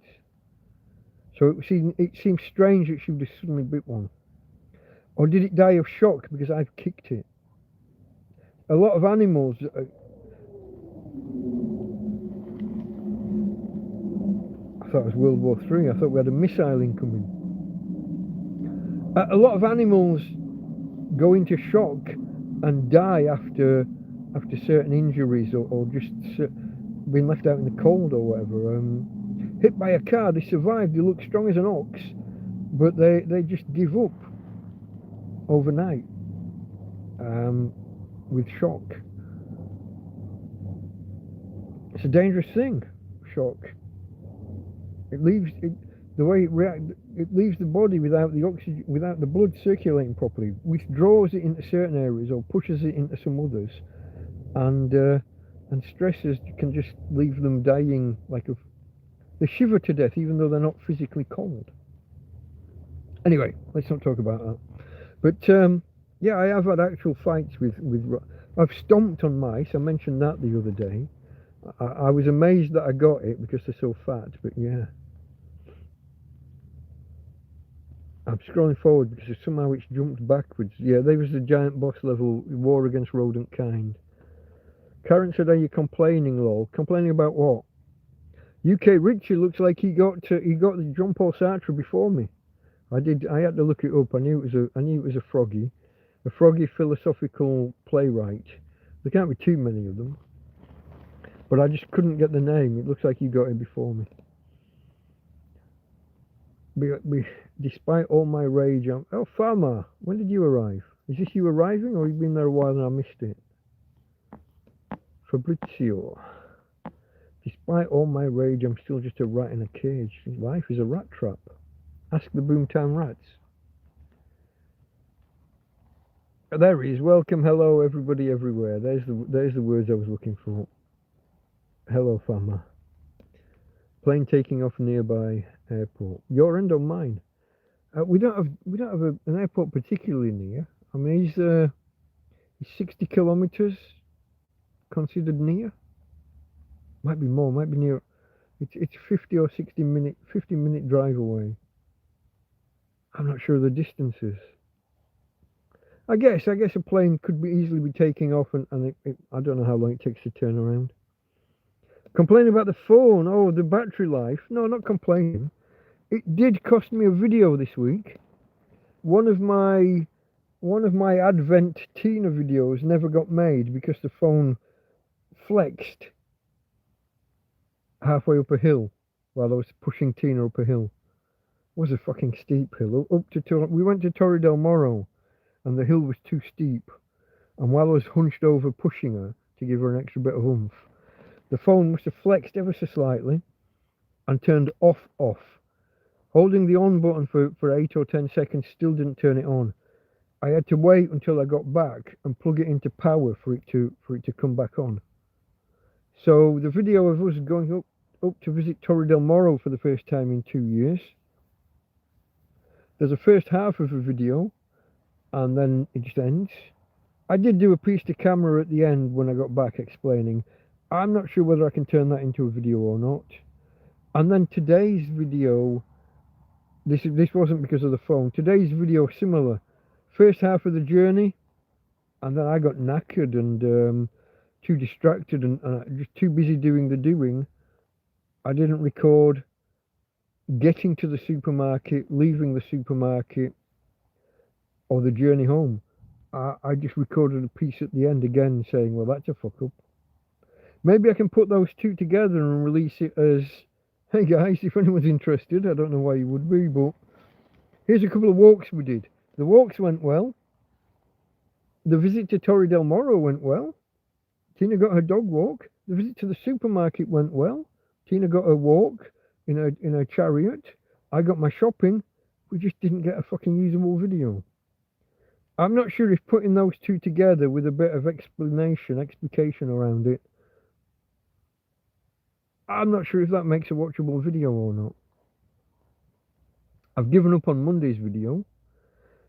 So it seemed strange that she would have suddenly bit one. Or did it die of shock because I've kicked it? A lot of animals... I thought it was World War III. I thought we had a missile incoming. A lot of animals go into shock and die after certain injuries or just being left out in the cold or whatever. Hit by a car, they survive. They look strong as an ox, but they just give up overnight with shock. It's a dangerous thing, shock. It leaves the way it reacts. It leaves the body without the oxygen, without the blood circulating properly, withdraws it into certain areas or pushes it into some others, and stresses can just leave them dying they shiver to death even though they're not physically cold. Anyway, let's not talk about that. But yeah, I have had actual fights with I've stomped on mice. I mentioned that the other day. I was amazed that I got it because they're so fat, but yeah. I'm scrolling forward because somehow it's jumped backwards. Yeah, there was the giant boss level war against rodent kind. Karen said, "Are you complaining, lol?" Complaining about what? UK Richie looks like he got the John Paul Sartre before me. I had to look it up. I knew it was a froggy philosophical playwright. There can't be too many of them. But I just couldn't get the name. It looks like he got it before me. Despite all my rage, oh, Farmer, when did you arrive? Is this you arriving, or you've been there a while and I missed it? Fabrizio. Despite all my rage, I'm still just a rat in a cage. Life is a rat trap. Ask the Boomtown Rats. There he is. Welcome, hello, everybody, everywhere. There's the words I was looking for. Hello, Farmer. Plane taking off nearby airport. Your end or mine? We don't have an airport particularly near. I mean, he's 60 kilometers considered near. Might be more, might be near. It's 50 or 50-minute drive away. I'm not sure the distances. I guess a plane could be easily be taking off, and I don't know how long it takes to turn around. Complaining about the phone. Oh, the battery life. No, not complaining. It did cost me a video this week. One of my AdventTina videos never got made because the phone flexed halfway up a hill while I was pushing Tina up a hill. It was a fucking steep hill. We went to Torrevieja Tramp, and the hill was too steep. And while I was hunched over pushing her to give her an extra bit of oomph, the phone must have flexed ever so slightly and turned off. Holding the on button for 8 or 10 seconds still didn't turn it on. I had to wait until I got back and plug it into power for it to come back on. So the video of us going up to visit Torrevieja Tramp for the first time in 2 years. There's a first half of a video, and then it just ends. I did do a piece to camera at the end when I got back explaining. I'm not sure whether I can turn that into a video or not. And then today's video, this wasn't because of the phone. Today's video similar. First half of the journey, and then I got knackered and too distracted and just too busy doing the doing. I didn't record getting to the supermarket, leaving the supermarket, or the journey home. I just recorded a piece at the end again saying, well, that's a fuck up. Maybe I can put those two together and release it as, hey guys, if anyone's interested. I don't know why you would be, but here's a couple of walks we did. The walks went well. The visit to Torrevieja Tramp went well. Tina got her dog walk. The visit to the supermarket went well. Tina got her walk in a chariot. I got my shopping. We just didn't get a fucking usable video. I'm not sure if putting those two together with a bit of explication around it, I'm not sure if that makes a watchable video or not. I've given up on Monday's video.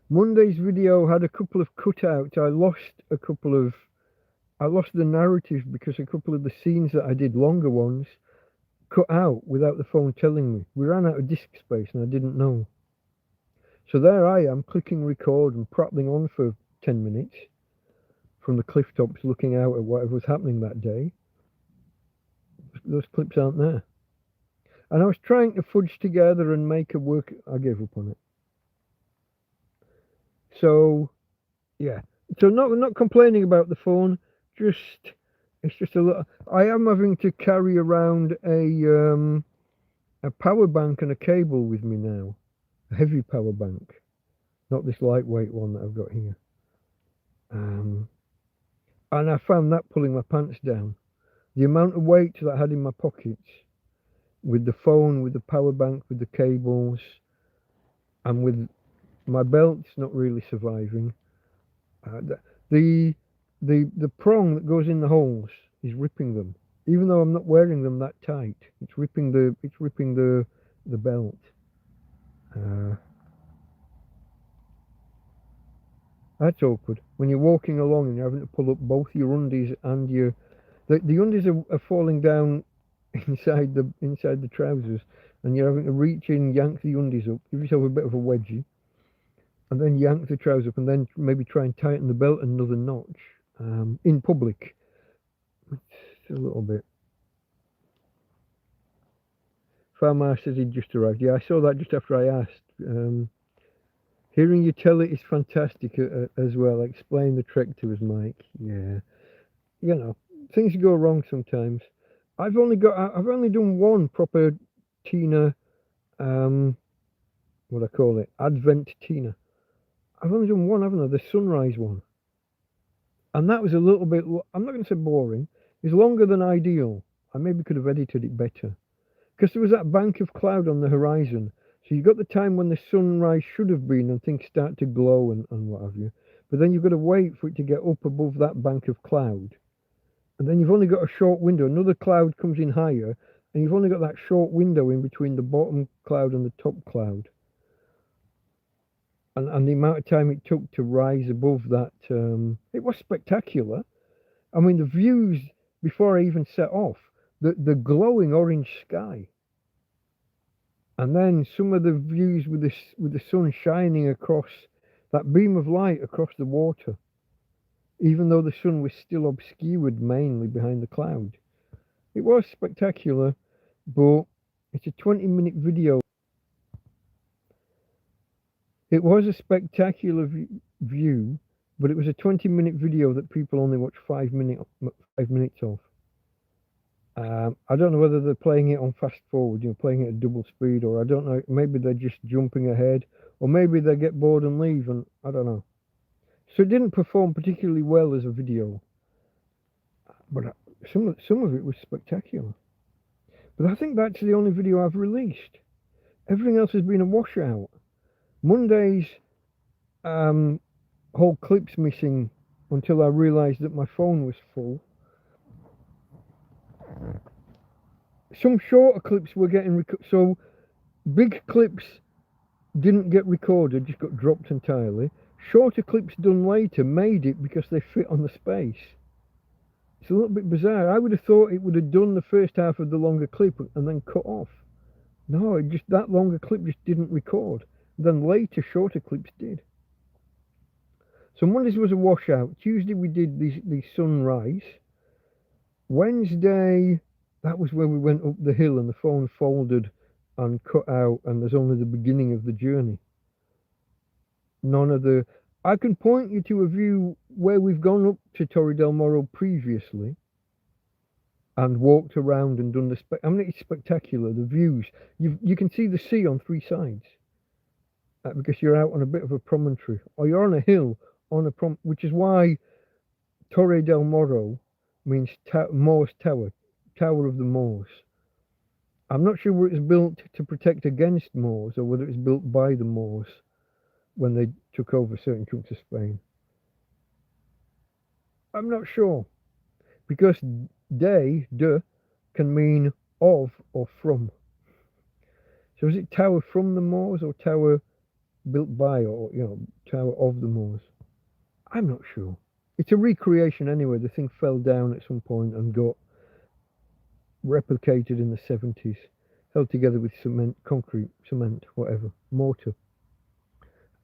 Monday's video had a couple of cutouts. I lost the narrative because a couple of the scenes that I did, longer ones, cut out without the phone telling me. We ran out of disk space and I didn't know. So there I am, clicking record and prattling on for 10 minutes from the cliff tops, looking out at whatever was happening that day. Those clips aren't there. And I was trying to fudge together and make a work. I gave up on it. So, yeah. So not complaining about the phone. It's just a little. I am having to carry around a power bank and a cable with me now. A heavy power bank, not this lightweight one that I've got here. And I found that pulling my pants down. The amount of weight that I had in my pockets, with the phone, with the power bank, with the cables, and with my belts not really surviving. The prong that goes in the holes is ripping them, even though I'm not wearing them that tight. It's ripping the belt. That's awkward when you're walking along and you're having to pull up both your undies and the undies are falling down inside the trousers, and you're having to reach in, yank the undies up, give yourself a bit of a wedgie, and then yank the trousers up, and then maybe try and tighten the belt another notch in public. It's a little bit. Farmer says he just arrived. Yeah, I saw that just after I asked. Hearing you tell it is fantastic as well. Explain the trick to us, Mike. Yeah, you know, things go wrong sometimes. I've only done one proper Tina, what I call it, AdventTina. I've only done one, haven't I? The sunrise one, and that was a little bit. I'm not going to say boring. It's longer than ideal. I maybe could have edited it better, because there was that bank of cloud on the horizon. So you got the time when the sunrise should have been and things start to glow and what have you. But then you've got to wait for it to get up above that bank of cloud. And then you've only got a short window. Another cloud comes in higher, and you've only got that short window in between the bottom cloud and the top cloud. And the amount of time it took to rise above that, it was spectacular. I mean, the views before I even set off, the glowing orange sky, and then some of the views with the sun shining across that beam of light across the water, even though the sun was still obscured mainly behind the cloud. It was spectacular, but it's a 20-minute video. It was a spectacular view, but it was a 20-minute video that people only watch 5 minutes of. I don't know whether they're playing it on fast forward, playing it at double speed, or I don't know, maybe they're just jumping ahead, or maybe they get bored and leave, and I don't know. So it didn't perform particularly well as a video, but some of it was spectacular. But I think that's the only video I've released. Everything else has been a washout. Monday's whole clip's missing until I realised that my phone was full. Some shorter clips were getting so big clips didn't get recorded, just got dropped entirely. Shorter clips done later made it because they fit on the space. It's a little bit bizarre. I would have thought it would have done the first half of the longer clip and then cut off. No, that longer clip just didn't record. Then later shorter clips did. So Mondays was a washout. Tuesday we did the sunrise. Wednesday, that was where we went up the hill and the phone folded and cut out, and there's only the beginning of the journey. I can point you to a view where we've gone up to Torre del Morro previously and walked around and done it's spectacular, the views. You can see the sea on 3 sides because you're out on a bit of a promontory, or you're on a hill on which is why Torre del Morro means Moors Tower, Tower of the Moors. I'm not sure whether it's built to protect against Moors or whether it's built by the Moors when they took over certain chunks of Spain. I'm not sure, because de can mean of or from. So is it tower from the Moors or tower built by, or tower of the Moors? I'm not sure. It's a recreation anyway. The thing fell down at some point and got replicated in the 70s, held together with concrete, whatever, mortar.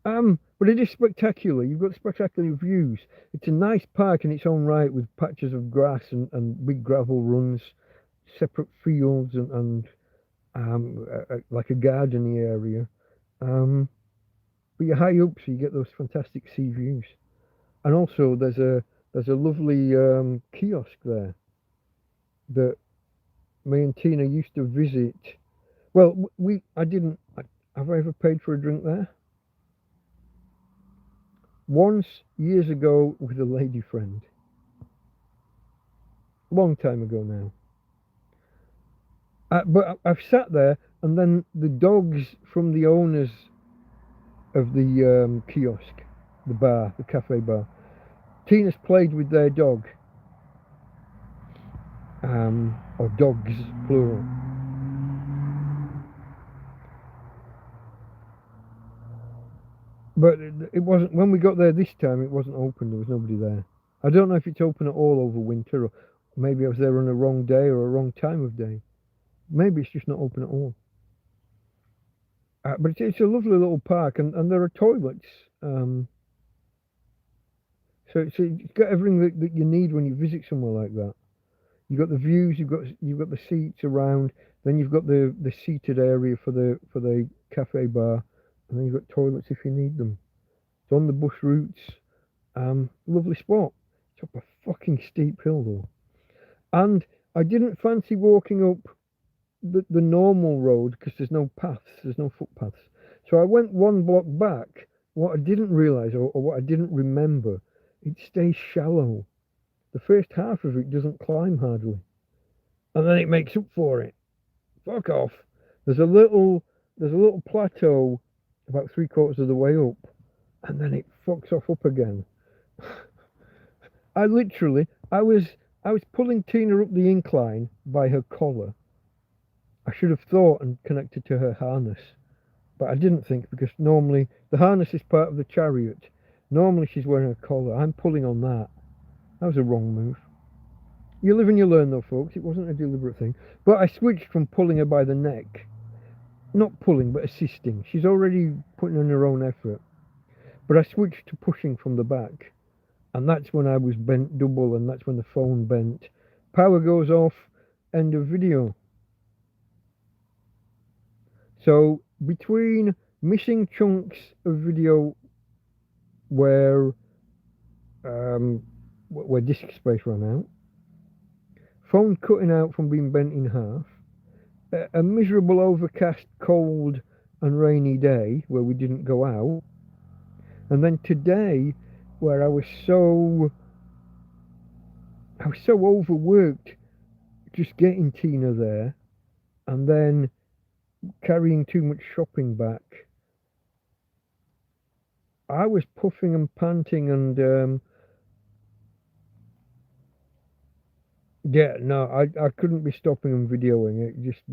But it is spectacular. You've got spectacular views. It's a nice park in its own right, with patches of grass and big gravel runs, separate fields and like a gardeny area. But you're high up, so you get those fantastic sea views. And also there's a lovely kiosk there that me and Tina used to visit. Well, have I ever paid for a drink there? Once, years ago, with a lady friend. Long time ago now. But I've sat there, and then the dogs from the owners of the kiosk, the bar, the cafe bar, Tina's played with their dog. Or dogs, plural. But it wasn't, when we got there this time, it wasn't open. There was nobody there. I don't know if it's open at all over winter, or maybe I was there on a wrong day or a wrong time of day. Maybe it's just not open at all. But it's a lovely little park, and there are toilets. So it's got everything that you need when you visit somewhere like that. You've got the views, you've got the seats around, then you've got the seated area for the cafe bar, and then you've got toilets if you need them. It's on the bus routes. Lovely spot. It's up a fucking steep hill though. And I didn't fancy walking up the normal road because there's no paths, there's no footpaths. So I went 1 block back. What I didn't realise, or what I didn't remember, it stays shallow. The first half of it doesn't climb hardly, and then it makes up for it. Fuck off. There's a little plateau about 3/4 of the way up, and then it fucks off up again. I was pulling Tina up the incline by her collar. I should have thought and connected to her harness, but I didn't think, because normally the harness is part of the chariot. Normally she's wearing a collar. I'm pulling on that. That was a wrong move. You live and you learn though, folks. It wasn't a deliberate thing. But I switched from pulling her by the neck. Not pulling, but assisting. She's already putting in her own effort. But I switched to pushing from the back. And that's when I was bent double, and that's when the phone bent. Power goes off, end of video. So between missing chunks of video where disk space ran out, phone cutting out from being bent in half, a miserable overcast, cold and rainy day where we didn't go out, and then today where I was so overworked just getting Tina there, and then carrying too much shopping back. I was puffing and panting, and yeah, no, I couldn't be stopping and videoing. It just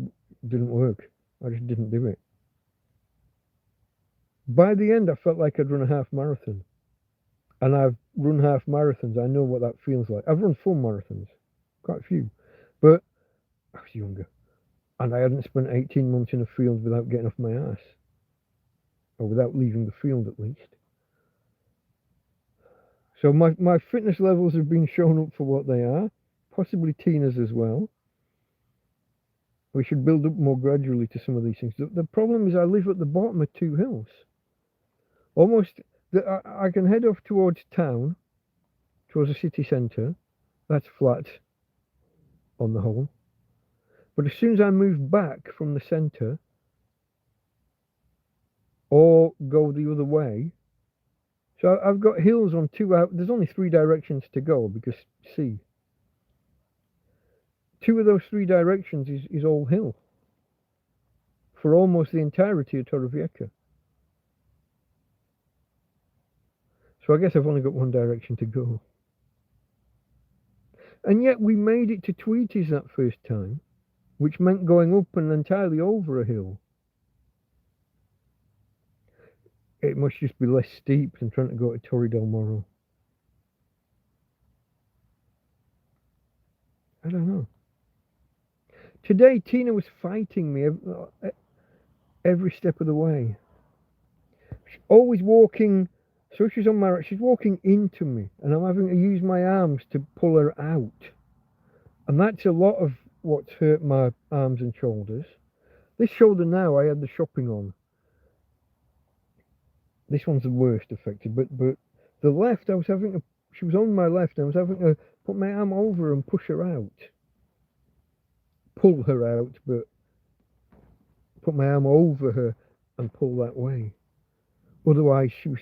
didn't work. I just didn't do it. By the end, I felt like I'd run a half marathon. And I've run half marathons. I know what that feels like. I've run full marathons, quite a few. But I was younger. And I hadn't spent 18 months in a field without getting off my ass. Or without leaving the field, at least. So my fitness levels have been shown up for what they are. Possibly Tina's as well. We should build up more gradually to some of these things. The problem is I live at the bottom of two hills. Almost, I can head off towards town, towards the city centre. That's flat on the whole. But as soon as I move back from the centre, or go the other way, so I've got hills on there's only 3 directions to go, because see, 2 of those 3 directions is all hill for almost the entirety of Torrevieja. So I guess I've only got 1 direction to go. And yet we made it to Tweety's that first time, which meant going up and entirely over a hill. It must just be less steep than trying to go to Torre del Morro. I don't know. Today, Tina was fighting me every step of the way. She's always walking, so she's walking into me, and I'm having to use my arms to pull her out. And that's a lot of what's hurt my arms and shoulders. This shoulder now, I had the shopping on. This one's the worst affected, but the left, she was on my left, and I was having to put my arm over her and push her out. Pull her out, but put my arm over her and pull that way. Otherwise, she was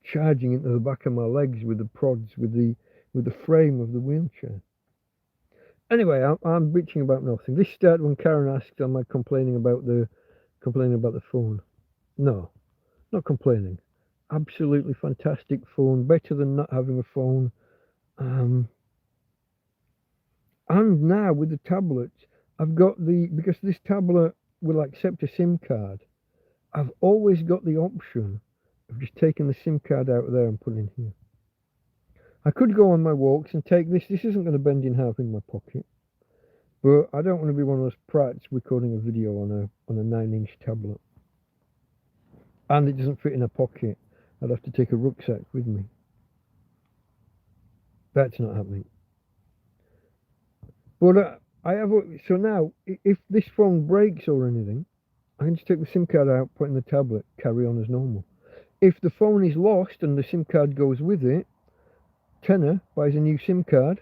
charging into the back of my legs with the prods, with the frame of the wheelchair. Anyway, I'm bitching about nothing. This started when Karen asked, am I complaining about the phone? No, not complaining. Absolutely fantastic phone, better than not having a phone. And now with the tablet, I've got because this tablet will accept a SIM card, I've always got the option of just taking the SIM card out of there and putting it in here. I could go on my walks and take this. This isn't going to bend in half in my pocket. But I don't want to be one of those prats recording a video on a 9-inch tablet. And it doesn't fit in a pocket. I'd have to take a rucksack with me. That's not happening. But so now, if this phone breaks or anything, I can just take the SIM card out, put in the tablet, carry on as normal. If the phone is lost and the SIM card goes with it, tenner buys a new SIM card,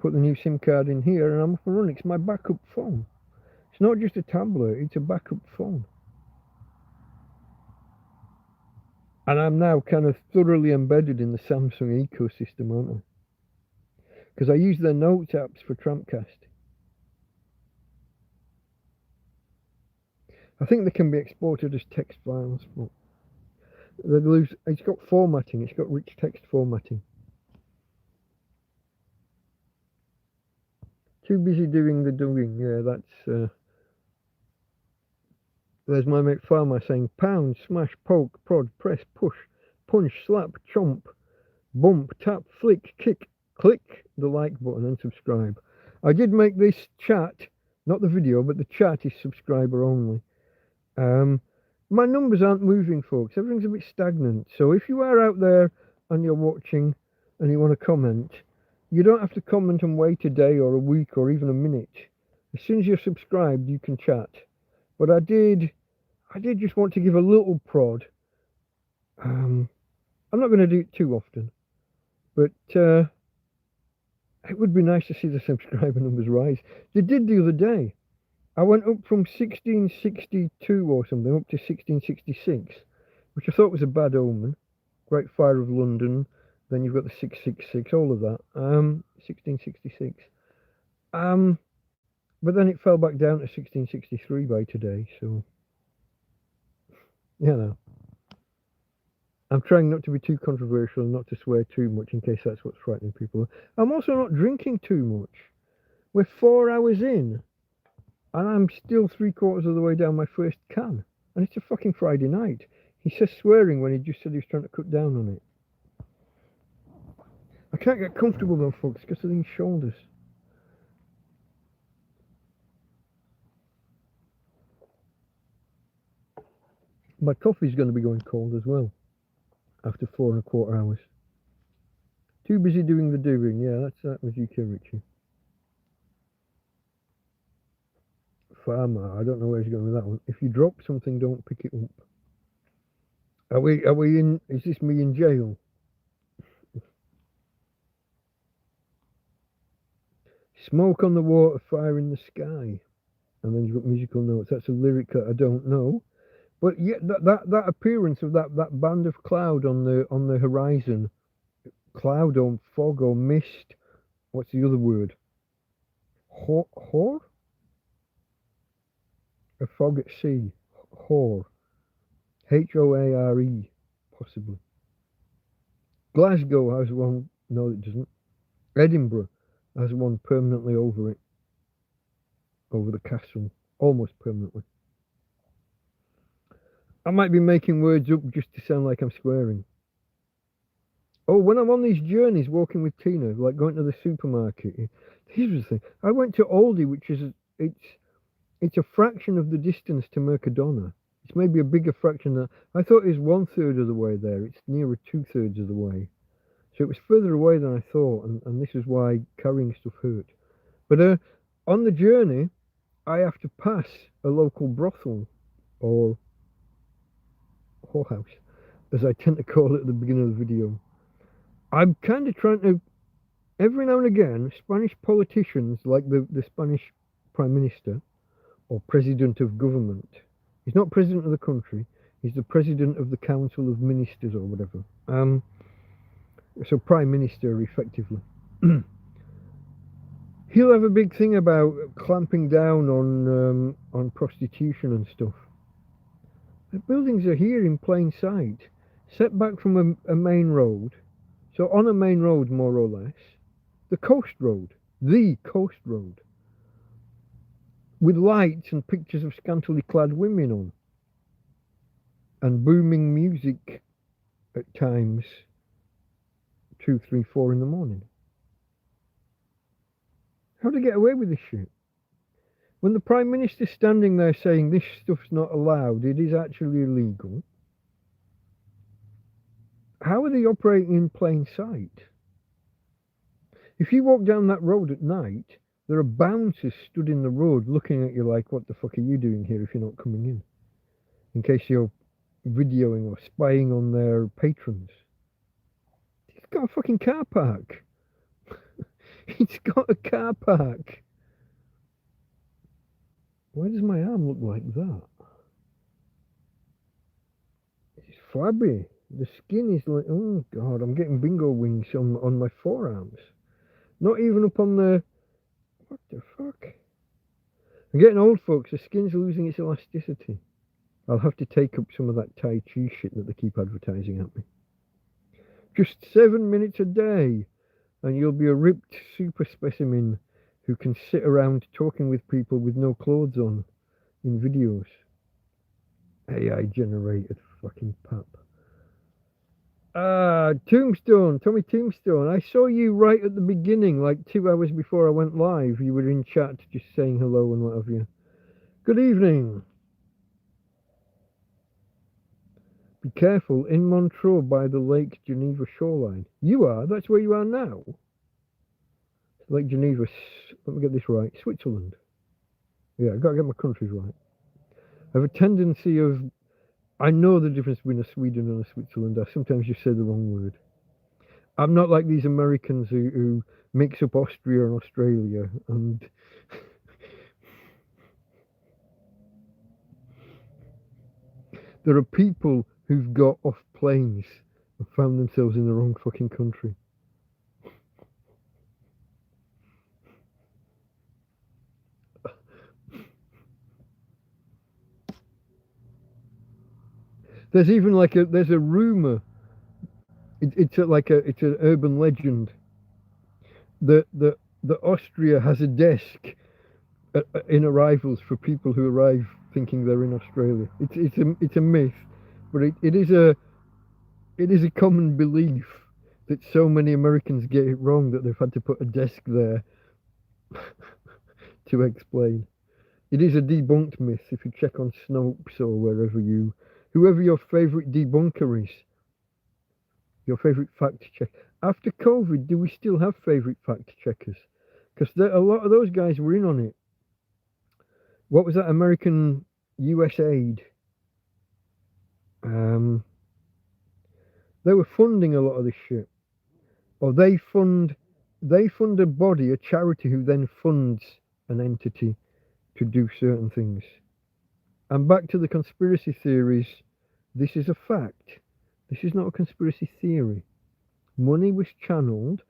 put the new SIM card in here, and I'm up and running. It's my backup phone. It's not just a tablet, it's a backup phone. And I'm now kind of thoroughly embedded in the Samsung ecosystem, aren't I? Because I use their notes apps for TrampCast. I think they can be exported as text files, but it's got formatting, it's got rich text formatting. Too busy doing the doing, yeah, that's... There's my mate Farmer saying, pound, smash, poke, prod, press, push, punch, slap, chomp, bump, tap, flick, kick, click the like button and subscribe. I did make this chat, not the video, but the chat is subscriber only. My numbers aren't moving, folks. Everything's a bit stagnant. So if you are out there and you're watching and you want to comment, you don't have to comment and wait a day or a week or even a minute. As soon as you're subscribed, you can chat. But I did just want to give a little prod. I'm not going to do it too often, but it would be nice to see the subscriber numbers rise. They did the other day. I went up from 1662 or something up to 1666, which I thought was a bad omen. Great Fire of London, then you've got the 666, all of that. 1666. But then it fell back down to 1663 by today, so you know. I'm trying not to be too controversial and not to swear too much in case that's what's frightening people. I'm also not drinking too much. We're 4 hours in, and I'm still 3/4 of the way down my first can. And it's a fucking Friday night. He says swearing when he just said he was trying to cut down on it. I can't get comfortable though, folks, because of these shoulders. My coffee's going to be going cold as well after 4 1/4 hours. Too busy doing the doing. Yeah, that was UK Richie. Farmer, I don't know where he's going with that one. If you drop something, don't pick it up. Are we in, is this me in jail? Smoke on the water, fire in the sky. And then you've got musical notes. That's a lyric that I don't know. But yeah, that appearance of that band of cloud on the horizon, cloud or fog or mist. What's the other word? Hoar? A fog at sea. Hoar. Hoare, possibly. Glasgow has one. No, it doesn't. Edinburgh has one permanently over it. Over the castle. Almost permanently. I might be making words up just to sound like I'm swearing. Oh, when I'm on these journeys walking with Tina, like going to the supermarket, here's the thing. I went to Aldi, which is, it's a fraction of the distance to Mercadona. It's maybe a bigger fraction than I thought it was 1/3 of the way there. It's nearer 2/3 of the way. So it was further away than I thought, and this is why carrying stuff hurt. But on the journey, I have to pass a local brothel, or whorehouse, as I tend to call it at the beginning of the video. I'm kind of trying to, every now and again, Spanish politicians, like the Spanish Prime Minister, or President of Government, he's not President of the country, he's the President of the Council of Ministers, or whatever. So Prime Minister, effectively. He'll have a big thing about clamping down on prostitution and stuff. The buildings are here in plain sight, set back from a main road. So on a main road, more or less, the coast road, with lights and pictures of scantily clad women on, and booming music at times, 2, 3, 4 in the morning. How to get away with this shit? When the Prime Minister's standing there saying this stuff's not allowed, it is actually illegal. How are they operating in plain sight? If you walk down that road at night, there are bouncers stood in the road looking at you like, what the fuck are you doing here if you're not coming in case you're videoing or spying on their patrons. It's got a fucking car park. It's got a car park. Why does my arm look like that? It's flabby. The skin is like, oh god, I'm getting bingo wings on my forearms. Not even up on the, what the fuck? I'm getting old, folks. The skin's losing its elasticity. I'll have to take up some of that Tai Chi shit that they keep advertising at me. Just 7 minutes a day, and you'll be a ripped super specimen who can sit around talking with people with no clothes on in videos. AI generated fucking pap. Tombstone, Tommy Tombstone. I saw you right at the beginning, like 2 hours before I went live. You were in chat just saying hello and what have you. Good evening. Be careful, in Montreux by the Lake Geneva shoreline. You are? That's where you are now? Lake Geneva, let me get this right, Switzerland. Yeah, I've got to get my countries right. I have a tendency of, I know the difference between a Sweden and a Switzerland. I sometimes just say the wrong word. I'm not like these Americans who mix up Austria and Australia. And there are people who've got off planes and found themselves in the wrong fucking country. There's even like there's a rumor. It's an urban legend that Austria has a desk in arrivals for people who arrive thinking they're in Australia. It's a myth, but it is a common belief that so many Americans get it wrong that they've had to put a desk there to explain. It is a debunked myth. If you check on Snopes or whoever your favourite debunker is, your favourite fact check. After COVID, do we still have favourite fact checkers? Because a lot of those guys were in on it. What was that American USAID? They were funding a lot of this shit. Or they fund a body, a charity, who then funds an entity to do certain things. And back to the conspiracy theories, this is a fact. This is not a conspiracy theory. Money was channeled,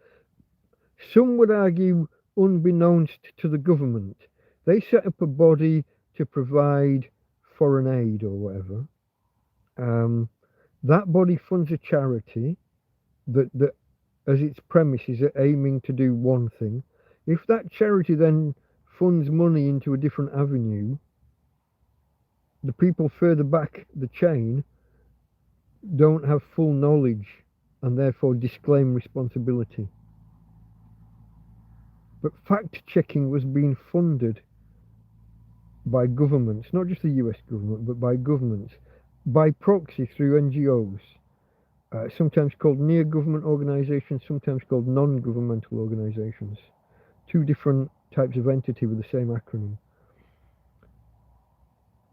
some would argue unbeknownst to the government. They set up a body to provide foreign aid or whatever. That body funds a charity that as its premise is aiming to do one thing. If that charity then funds money into a different avenue, the people further back the chain don't have full knowledge and therefore disclaim responsibility. But fact-checking was being funded by governments, not just the US government, but by governments, by proxy through NGOs, sometimes called near-government organisations, sometimes called non-governmental organisations. Two different types of entity with the same acronym.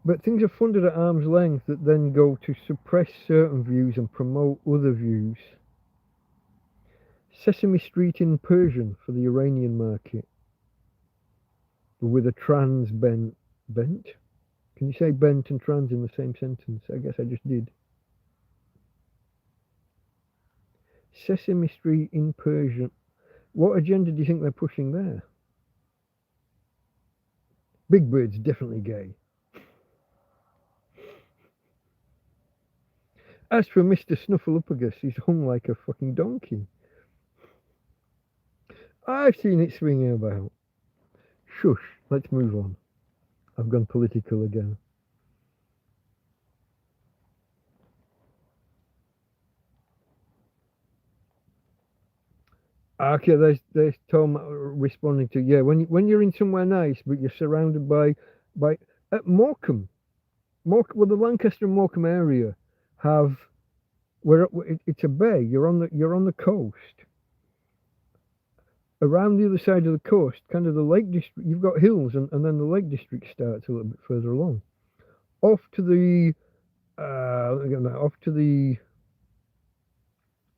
But things are funded at arm's length that then go to suppress certain views and promote other views. Sesame Street in Persian for the Iranian market, with a trans bent? Can you say bent and trans in the same sentence? I guess I just did. Sesame Street in Persian. What agenda do you think they're pushing there? Big Bird's definitely gay. As for Mr. Snuffleupagus, he's hung like a fucking donkey. I've seen it swinging about. Shush, let's move on. I've gone political again. Okay, there's Tom responding to, yeah, when you're in somewhere nice, but you're surrounded by at Morecambe, well, the Lancaster and Morecambe area have it's a bay. You're on the coast. Around the other side of the coast, kind of the Lake District, you've got hills, and then the Lake District starts a little bit further along. Off to the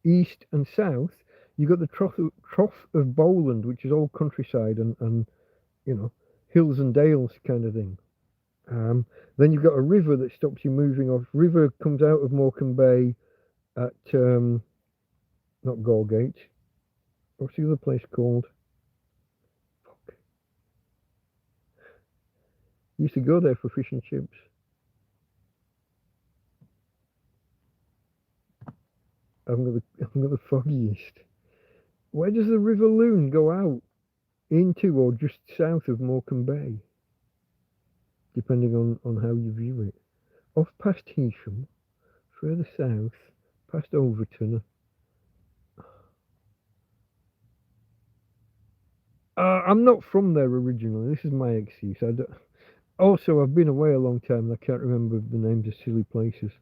east and south, you've got the Trough of Bowland, which is all countryside and hills and dales kind of thing. Then you've got a river that stops you moving off. River comes out of Morecambe Bay at not Galgate. What's the other place called? Fuck. Used to go there for fish and chips. I've got the foggiest. Where does the River Loon go out into or just south of Morecambe Bay? Depending on how you view it. Off past Heysham, further south, past Overton. I'm not from there originally. This is my excuse. Also, I've been away a long time and I can't remember the names of silly places.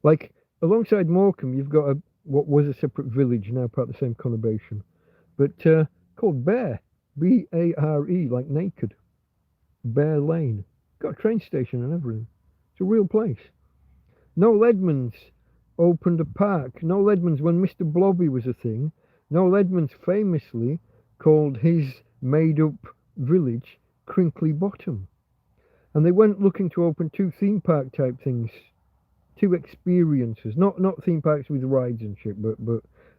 Like, alongside Morecambe, you've got what was a separate village, now part of the same conurbation, but called Bear. Bare, like naked. Bear Lane. Got a train station and everything. It's a real place. Noel Edmonds opened a park. Noel Edmonds, when Mr. Blobby was a thing, Noel Edmonds famously called his made-up village Crinkly Bottom. And they went looking to open 2 theme park type things, 2 experiences. Not theme parks with rides and shit, but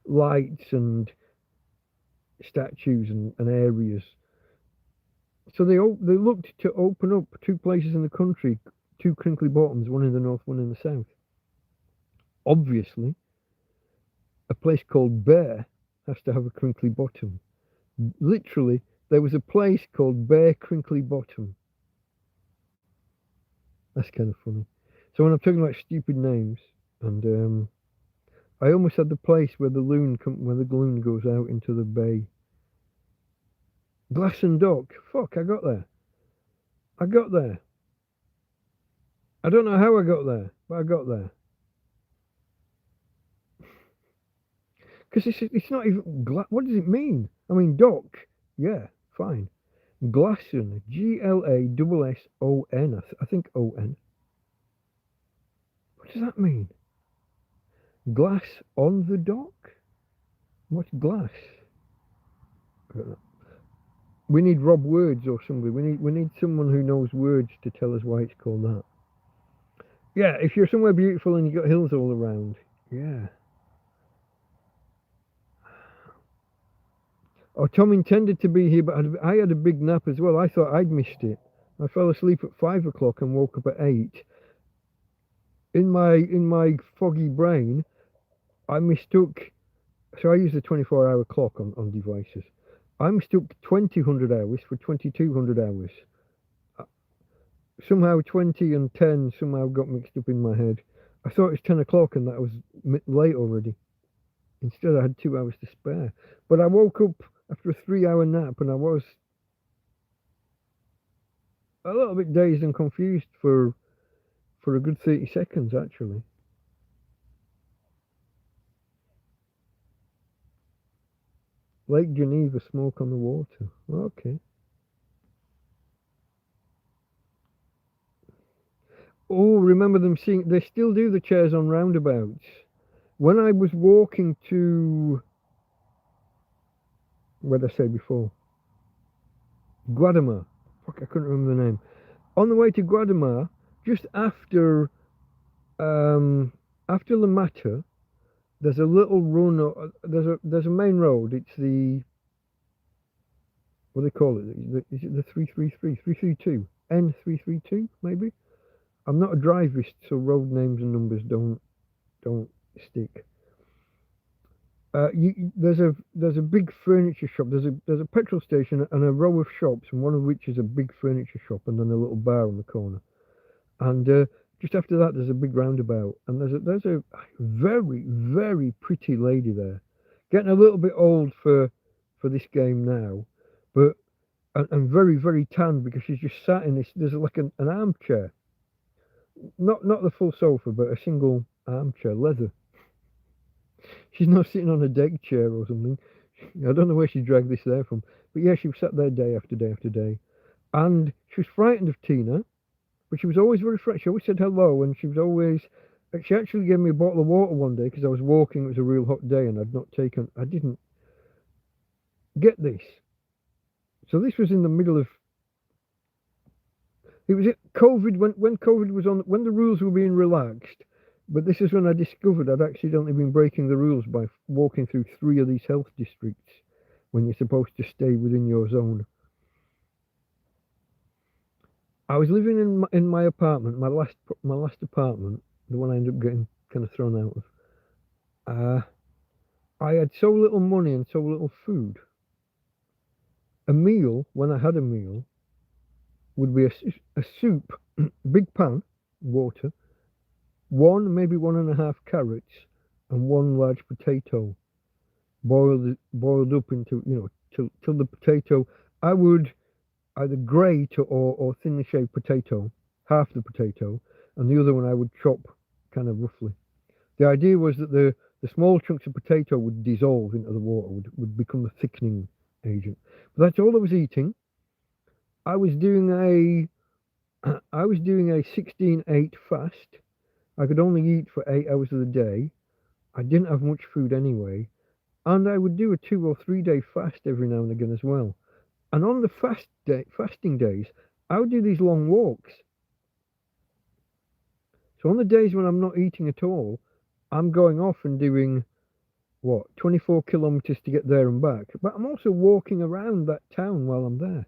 lights and statues and areas. So they looked to open up 2 places in the country, 2 crinkly bottoms, one in the north, one in the south. Obviously, a place called Bear has to have a crinkly bottom. Literally, there was a place called Bear Crinkly Bottom. That's kind of funny. So when I'm talking about stupid names, and I almost had the place where the loon goes out into the bay. Glass and Dock. Fuck, I got there. I don't know how I got there, but I got there. Because it's not even... What does it mean? I mean, dock. Yeah, fine. Glasson. Glasson. I think O-N. What does that mean? Glass on the dock? What's glass? I don't know. We need Rob Words or somebody. We need someone who knows words to tell us why it's called that. Yeah, if you're somewhere beautiful and you've got hills all around. Yeah. Oh, Tom intended to be here, but I had a big nap as well. I thought I'd missed it. I fell asleep at 5 o'clock and woke up at 8. In my foggy brain, I mistook. So I use the 24-hour clock on devices. I mistook 2000 hours for 2200 hours. Somehow 20 and 10 somehow got mixed up in my head. I thought it was 10 o'clock and that was late already. Instead, I had 2 hours to spare. But I woke up after a 3-hour nap and I was a little bit dazed and confused for a good 30 seconds, actually. Lake Geneva, smoke on the water. Okay. Oh, remember them seeing... They still do the chairs on roundabouts. When I was walking to... Where did I say before? Guadamar. Fuck, I couldn't remember the name. On the way to Guadamar, just after La Mata, there's a little run. There's a main road. It's the... What do they call it? Is it the 333? 332? N332, maybe? I'm not a drivist, so road names and numbers don't stick. There's a big furniture shop. There's a petrol station and a row of shops, and one of which is a big furniture shop, and then a little bar on the corner. And just after that, there's a big roundabout, and there's a very, very pretty lady there, getting a little bit old for this game now, but and very, very tan because she's just sat in this. There's like an armchair, not the full sofa, but a single armchair, leather. She's not sitting on a deck chair or something. I don't know where she dragged this there from. But yeah, she was sat there day after day after day. And she was frightened of Tina, but she was always very frightened. She always said hello, and she was always... She actually gave me a bottle of water one day because I was walking. It was a real hot day, and I didn't get this. So this was in the middle of... It was COVID, when COVID was on... When the rules were being relaxed. But this is when I discovered I'd accidentally been breaking the rules by walking through 3 of these health districts when you're supposed to stay within your zone. I was living in my apartment, my last apartment, the one I ended up getting kind of thrown out of. I had so little money and so little food. A meal, when I had a meal, would be a soup, big pan, water, 1, maybe 1.5 carrots, and one large potato, boiled up into, till the potato. I would either grate or thinly shaved potato, half the potato, and the other one I would chop kind of roughly. The idea was that the small chunks of potato would dissolve into the water, would become the thickening agent. But that's all I was eating. I was doing I was doing a 16-8 fast. I could only eat for 8 hours of the day. I didn't have much food anyway, and I would do a 2 or 3 day fast every now and again as well. And on the fasting days, I would do these long walks. So on the days when I'm not eating at all, I'm going off and doing 24 kilometers to get there and back. But I'm also walking around that town while I'm there.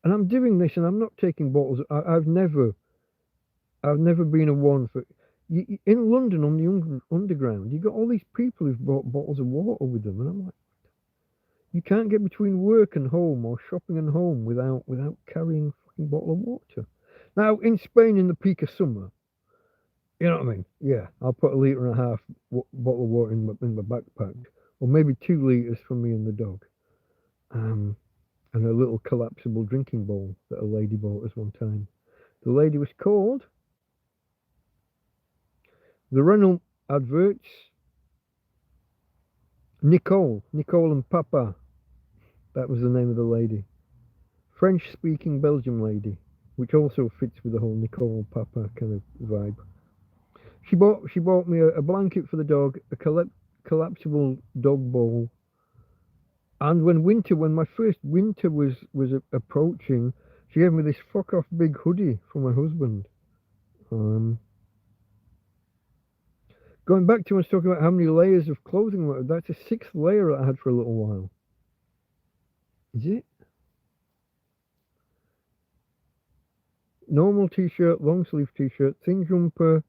And I'm doing this, and I'm not taking bottles. I've never been a one for. In London on the underground, you got all these people who've brought bottles of water with them, and I'm like, you can't get between work and home or shopping and home without carrying a fucking bottle of water. Now in Spain in the peak of summer, you know what I mean? Yeah, I'll put 1.5 litre bottle of water in my backpack, or maybe 2 litres for me and the dog. And a little collapsible drinking bowl that a lady bought us one time. The lady was called the Renault adverts Nicole and Papa. That was the name of the lady. French-speaking Belgian lady, which also fits with the whole Nicole Papa kind of vibe. She bought me a blanket for the dog, a collapsible dog bowl. And when my first winter was approaching, she gave me this fuck off big hoodie for my husband. Going back to when I was talking about how many layers of clothing, that's a 6th layer I had for a little while. Is it? Normal t-shirt, long sleeve t-shirt, thin jumper,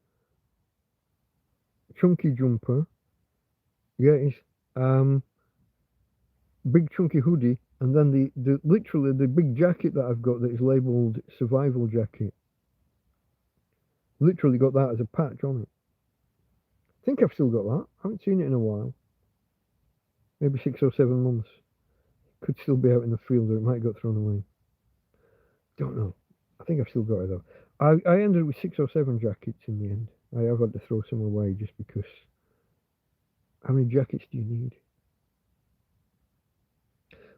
chunky jumper. Yeah, it's big chunky hoodie, and then the literally the big jacket that I've got that is labelled survival jacket. Literally got that as a patch on it. I think I've still got that. I haven't seen it in a while. Maybe 6 or 7 months. Could still be out in the field, or it might get thrown away. Don't know. I think I've still got it though. I ended with 6 or 7 jackets in the end. I have had to throw some away just because. How many jackets do you need?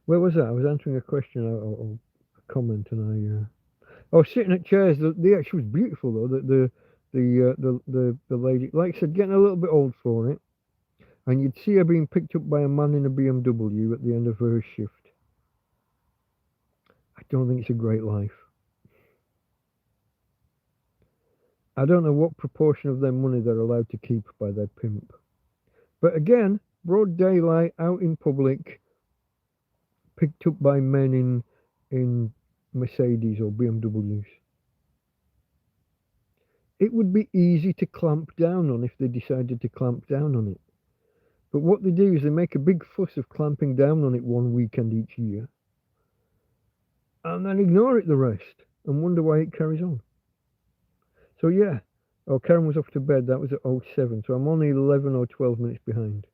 Where was that? I was answering a question or a comment, and I was sitting at chairs. She was beautiful though. The lady, like I said, getting a little bit old for it, and you'd see her being picked up by a man in a BMW at the end of her shift. I don't think it's a great life. I don't know what proportion of their money they're allowed to keep by their pimp. But again, broad daylight, out in public, picked up by men in Mercedes or BMWs. It would be easy to clamp down on if they decided to clamp down on it. But what they do is they make a big fuss of clamping down on it one weekend each year, and then ignore it the rest and wonder why it carries on. So yeah, Karen was off to bed. That was at 07, so I'm only 11 or 12 minutes behind.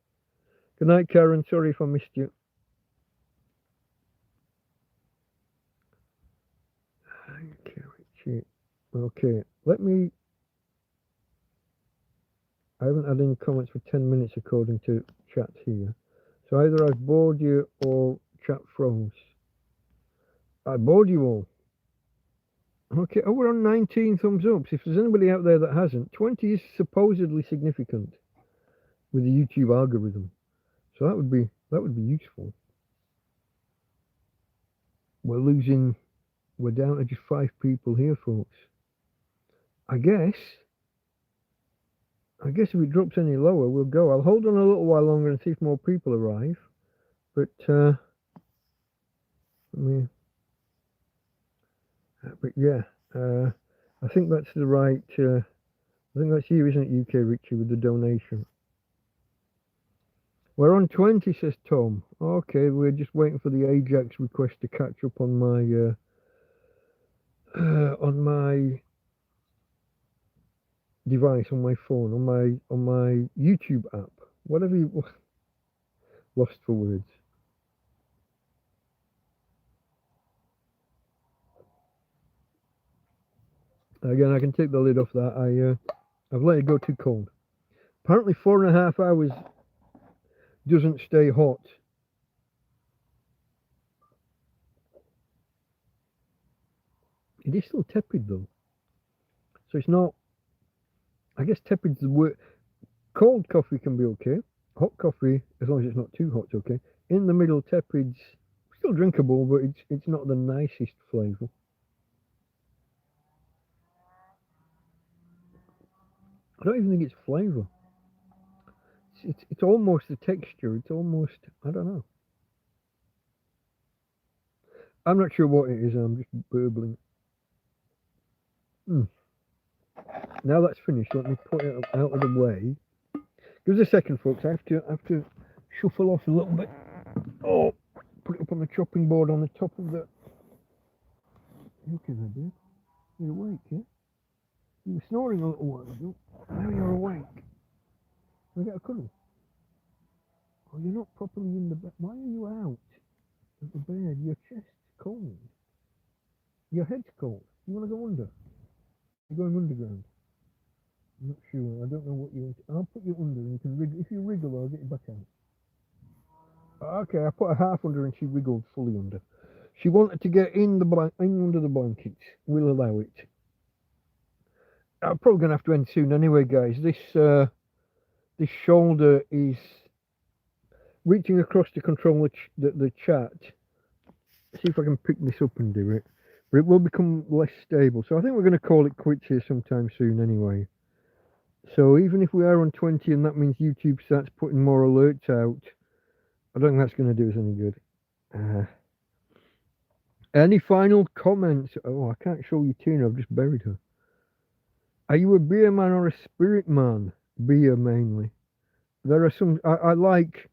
Good night, Karen. Sorry if I missed you. Okay, let me. I haven't had any comments for 10 minutes according to chat here. So either I've bored you or chat froze. I bored you all. Okay, we're on 19 thumbs up. So if there's anybody out there that hasn't, 20 is supposedly significant with the YouTube algorithm. So that would be useful. We're down to just 5 people here, folks. I guess if it drops any lower, we'll go. I'll hold on a little while longer and see if more people arrive. But yeah, I think that's the right. I think that's you, isn't it, UK Richie, with the donation. We're on 20, says Tom. Okay, we're just waiting for the Ajax request to catch up on my device, on my phone, on my YouTube app, whatever you lost for words. Again, I can take the lid off that. I've let it go too cold. Apparently 4.5 hours doesn't stay hot. It is still tepid though. So it's not, I guess tepid's the word. Cold coffee can be okay. Hot coffee, as long as it's not too hot, okay. In the middle, tepid's still drinkable, but it's not the nicest flavour. I don't even think it's flavour. It's almost the texture. It's almost, I don't know. I'm not sure what it is. I'm just burbling. Now that's finished. Let me put it out of the way. Give us a second, folks. I have to shuffle off a little bit. Oh, put it up on the chopping board on the top of the. You okay there, babe? You're awake, yeah? You were snoring a little while ago. Now you're awake. Can I get a cuddle? Oh, you're not properly in the bed. Why are you out of the bed? Your chest's cold. Your head's cold. You want to go under? You're going underground. I'm not sure. I don't know what you want. I'll put you under and you can wriggle. If you wriggle, I'll get you back out. Okay, I put her half under and she wriggled fully under. She wanted to get in under the blankets. We'll allow it. I'm probably going to have to end soon anyway, guys. This shoulder is reaching across to control the chat. See if I can pick this up and do it. But it will become less stable. So I think we're going to call it quits here sometime soon anyway. So even if we are on 20 and that means YouTube starts putting more alerts out, I don't think that's going to do us any good. Any final comments? Oh, I can't show you Tina. I've just buried her. Are you a beer man or a spirit man? Beer mainly. There are some I like.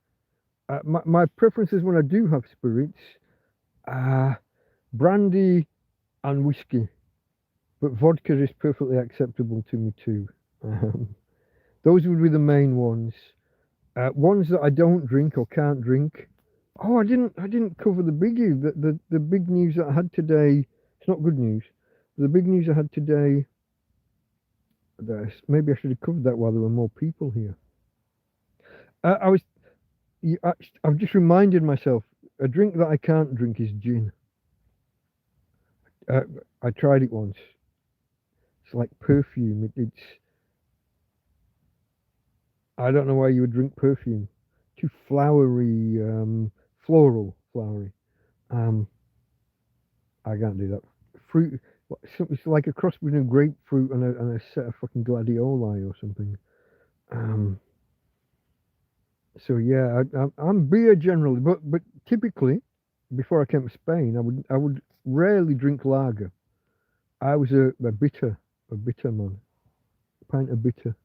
My preferences when I do have spirits, brandy and whiskey, but vodka is perfectly acceptable to me too. Those would be the main ones. Ones that I don't drink or can't drink. Oh, I didn't cover the biggie. The big news that I had today. It's not good news. The big news I had today. Maybe I should have covered that while there were more people here. I've just reminded myself. A drink that I can't drink is gin. I tried it once. It's like perfume. It's. I don't know why you would drink perfume. Too flowery, flowery. I can't do that. Fruit. It's like a cross between a grapefruit and a set of fucking gladioli or something. So yeah, I'm beer generally, but typically, before I came to Spain, I would rarely drink lager. I was a bitter man, a pint of bitter.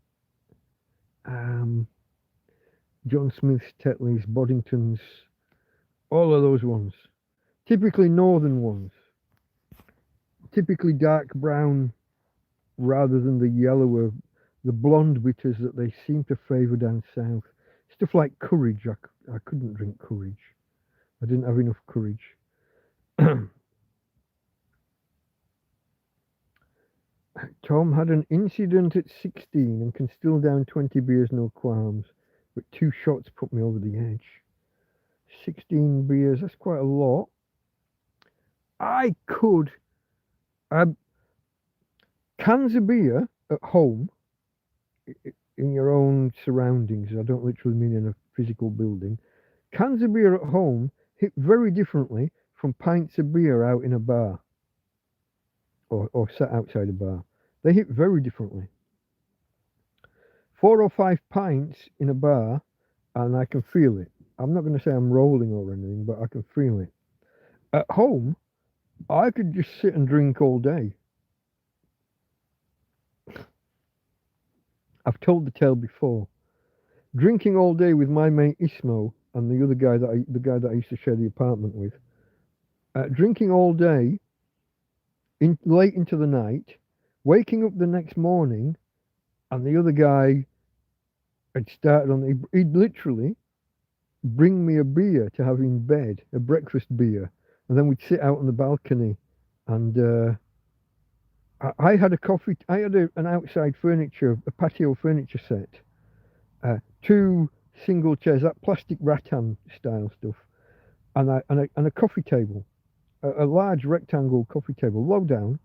John Smith's, Tetley's, Boddington's, all of those ones. Typically northern ones. Typically dark brown rather than the yellower, the blonde bitters that they seem to favour down south. Stuff like courage, I couldn't drink courage. I didn't have enough courage. Tom had an incident at 16 and can still down 20 beers, no qualms. But 2 shots put me over the edge. 16 beers, that's quite a lot. I could... cans of beer at home, in your own surroundings, I don't literally mean in a physical building, cans of beer at home hit very differently from pints of beer out in a bar or sat outside a bar. They hit very differently. 4 or 5 pints in a bar and I can feel it. I'm not going to say I'm rolling or anything, but I can feel it. At home, I could just sit and drink all day. I've told the tale before. Drinking all day with my mate Ismo and the other guy that I used to share the apartment with. Drinking all day, late into the night, waking up the next morning And the other guy had started on, he'd literally bring me a beer to have in bed, a breakfast beer, and then we'd sit out on the balcony. And I had a coffee, I had an outside furniture, a patio furniture set, two single chairs, that plastic rattan style stuff, and a coffee table, a large rectangle coffee table, low down.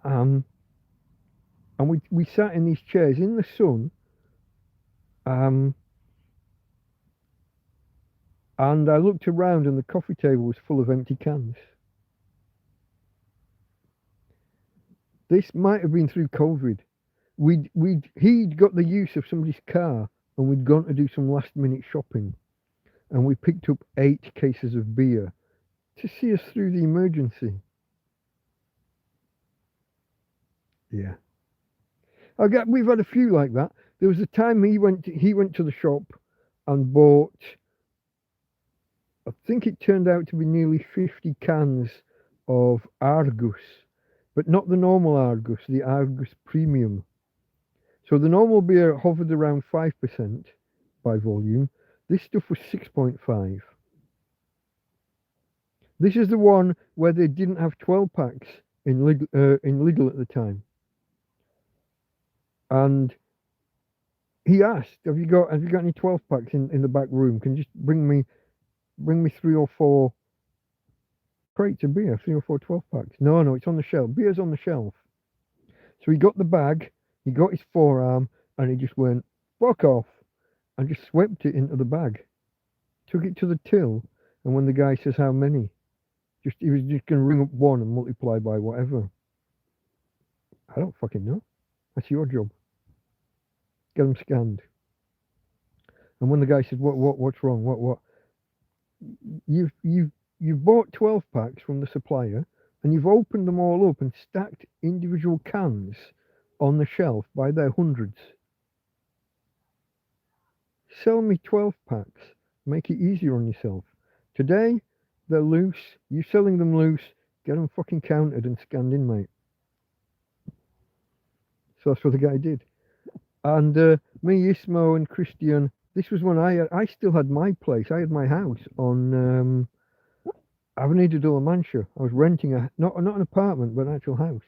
And we sat in these chairs in the sun, and I looked around and the coffee table was full of empty cans. This might have been through COVID. He'd got the use of somebody's car, and we'd gone to do some last minute shopping, and we picked up 8 cases of beer to see us through the emergency. Yeah. We've had a few like that. There was a time he went to the shop and bought, I think it turned out to be nearly 50 cans of Argus, but not the normal Argus, the Argus Premium. So the normal beer hovered around 5% by volume. This stuff was 6.5. This is the one where they didn't have 12 packs in Lidl at the time. And he asked, have you got any 12 packs in the back room? Can you just bring me 3 or 4 crates of beer, 3 or 4 12 packs? No, it's on the shelf. Beer's on the shelf. So he got the bag, he got his forearm, and he just went, fuck off, and just swept it into the bag. Took it to the till, and when the guy says how many, he was just going to ring up one and multiply by whatever. I don't fucking know. That's your job. Get them scanned. And when the guy said, what's wrong? What? You've bought 12 packs from the supplier, and you've opened them all up and stacked individual cans on the shelf by their hundreds. Sell me 12 packs. Make it easier on yourself. Today, they're loose. You're selling them loose. Get them fucking counted and scanned in, mate. So that's what the guy did. And me, Ismo, and Christian, this was when I still had my place. I had my house on Avenida de la Mancha. I was renting not an apartment, but an actual house.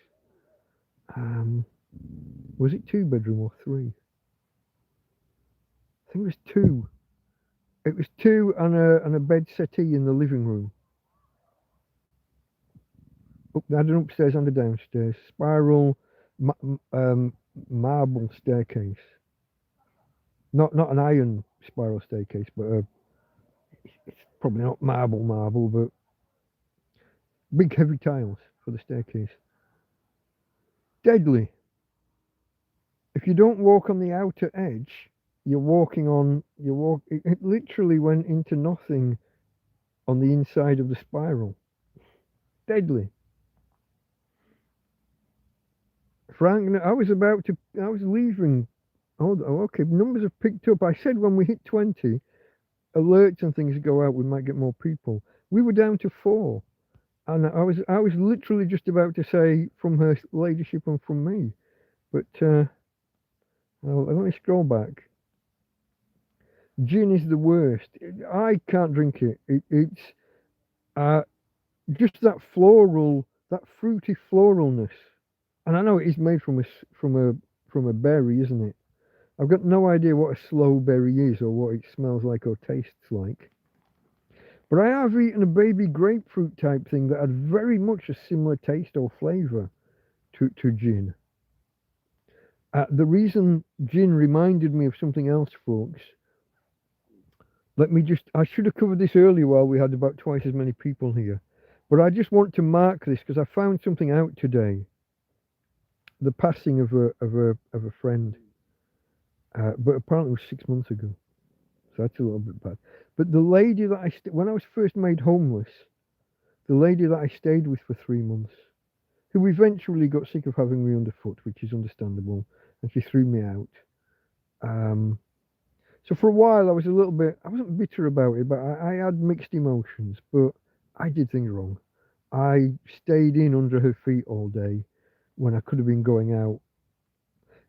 Was it 2-bedroom or 3? I think it was 2. It was 2 and a bed settee in the living room. I had an upstairs and a downstairs. Spiral marble staircase. Not an iron spiral staircase, but it's probably not marble, but big heavy tiles for the staircase. Deadly. If you don't walk on the outer edge, it literally went into nothing on the inside of the spiral. Deadly. Frank, I was leaving. Oh, okay, numbers have picked up. I said when we hit 20, alerts and things go out, we might get more people. We were down to 4. And I was literally just about to say from her ladyship and from me. But let me scroll back. Gin is the worst. I can't drink it. It's just that fruity floralness. And I know it is made from a berry, isn't it? I've got no idea what a sloe berry is or what it smells like or tastes like. But I have eaten a baby grapefruit type thing that had very much a similar taste or flavour to gin. The reason gin reminded me of something else, folks, I should have covered this earlier while we had about twice as many people here. But I just want to mark this because I found something out today. The passing of a friend. But apparently it was 6 months ago. So that's a little bit bad. But the lady that when I was first made homeless, the lady that I stayed with for 3 months, who eventually got sick of having me underfoot, which is understandable, and she threw me out. So for a while I wasn't bitter about it, but I had mixed emotions, but I did things wrong. I stayed in under her feet all day when I could have been going out.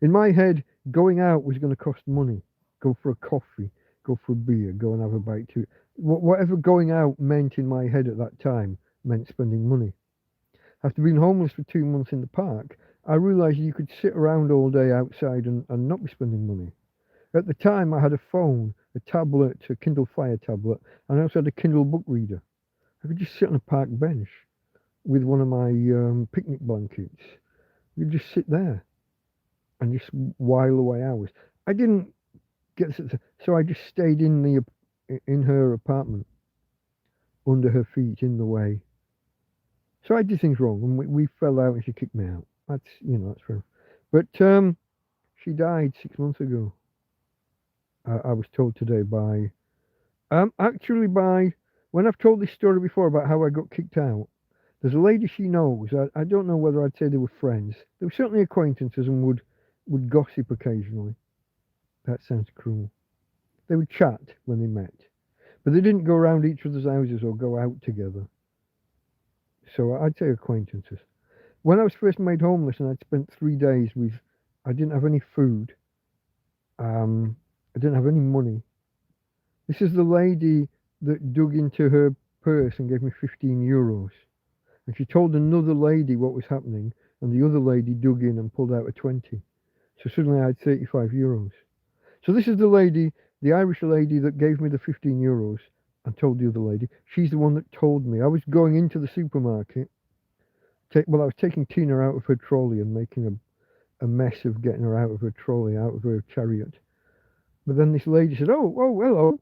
In my head, going out was going to cost money. Go for a coffee, go for a beer, go and have a bite too. Whatever going out meant in my head at that time meant spending money. After being homeless for 2 months in the park, I realised you could sit around all day outside and not be spending money. At the time, I had a phone, a tablet, a Kindle Fire tablet, and I also had a Kindle book reader. I could just sit on a park bench with one of my picnic blankets. You could just sit there and just while away hours. I didn't get so I just stayed in her apartment, under her feet, in the way. So I did things wrong, and we fell out, and she kicked me out. That's that's fair. But she died 6 months ago. I was told today by actually by when I've told this story before about how I got kicked out. There's a lady she knows. I don't know whether I'd say they were friends. They were certainly acquaintances and would gossip occasionally. That sounds cruel. They would chat when they met, but they didn't go around each other's houses or go out together. So I'd say acquaintances. When I was first made homeless and I'd spent 3 days I didn't have any food. I didn't have any money. This is the lady that dug into her purse and gave me 15 euros. And she told another lady what was happening, and the other lady dug in and pulled out a 20. So suddenly I had 35 euros. So this is the lady, the Irish lady that gave me the 15 euros and told the other lady. She's the one that told me. I was going into the supermarket. I was taking Tina out of her trolley and making a mess of getting her out of her trolley, out of her chariot. But then this lady said, oh, hello.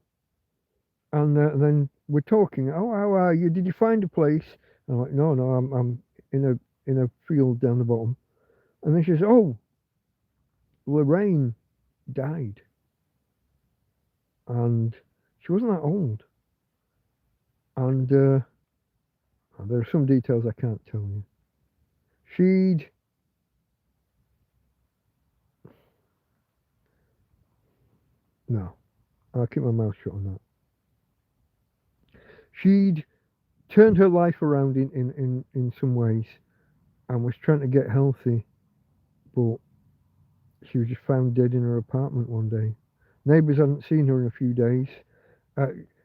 And then we're talking. Oh, how are you? Did you find a place? And I'm like, no, I'm in a field down the bottom. And then she says, oh, Lorraine died. And she wasn't that old. And there are some details I can't tell you. No, I'll keep my mouth shut on that. She'd turned her life around in some ways and was trying to get healthy, but she was just found dead in her apartment one day. Neighbours hadn't seen her in a few days.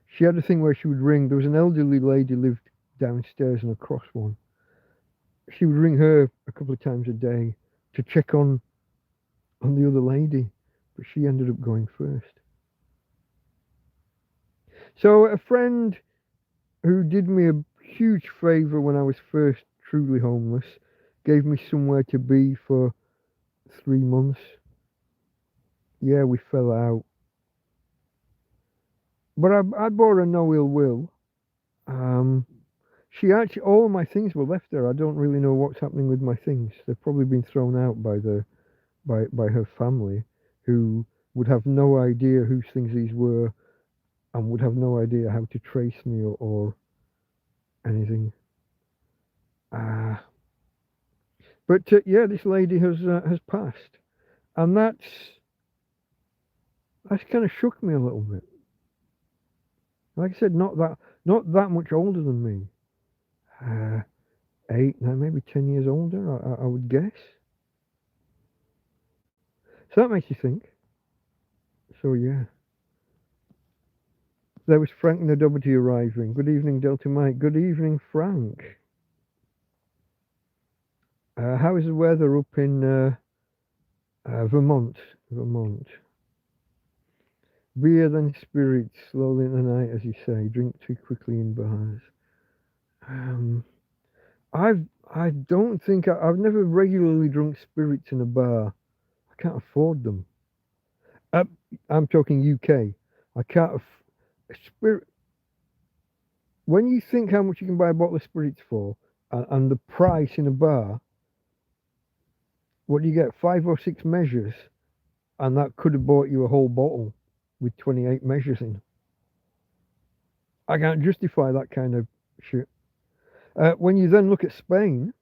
She had a thing where she would ring. There was an elderly lady lived downstairs and across one. She would ring her a couple of times a day to check on the other lady, but she ended up going first. So a friend who did me a huge favour when I was first truly homeless gave me somewhere to be for 3 months. Yeah, we fell out. But I bore her no ill will. She actually, all of my things were left there. I don't really know what's happening with my things. They've probably been thrown out by her family, who would have no idea whose things these were and would have no idea how to trace me or anything. But yeah, this lady has passed, and that's kind of shook me a little bit. Like I said, not that much older than me. 8, 9, maybe 10 years older, I would guess. So that makes you think. So yeah. There was Frank Nodobity arriving. Good evening, Delta Mike. Good evening, Frank. How is the weather up in Vermont? Beer then spirits, slowly in the night, as you say. Drink too quickly in bars. I don't think I've never regularly drunk spirits in a bar. I can't afford them. I'm talking UK. I can't spirit. When you think how much you can buy a bottle of spirits for, and the price in a bar, what do you get? 5 or 6 measures, and that could have bought you a whole bottle with 28 measures in. I can't justify that kind of shit. When you then look at Spain,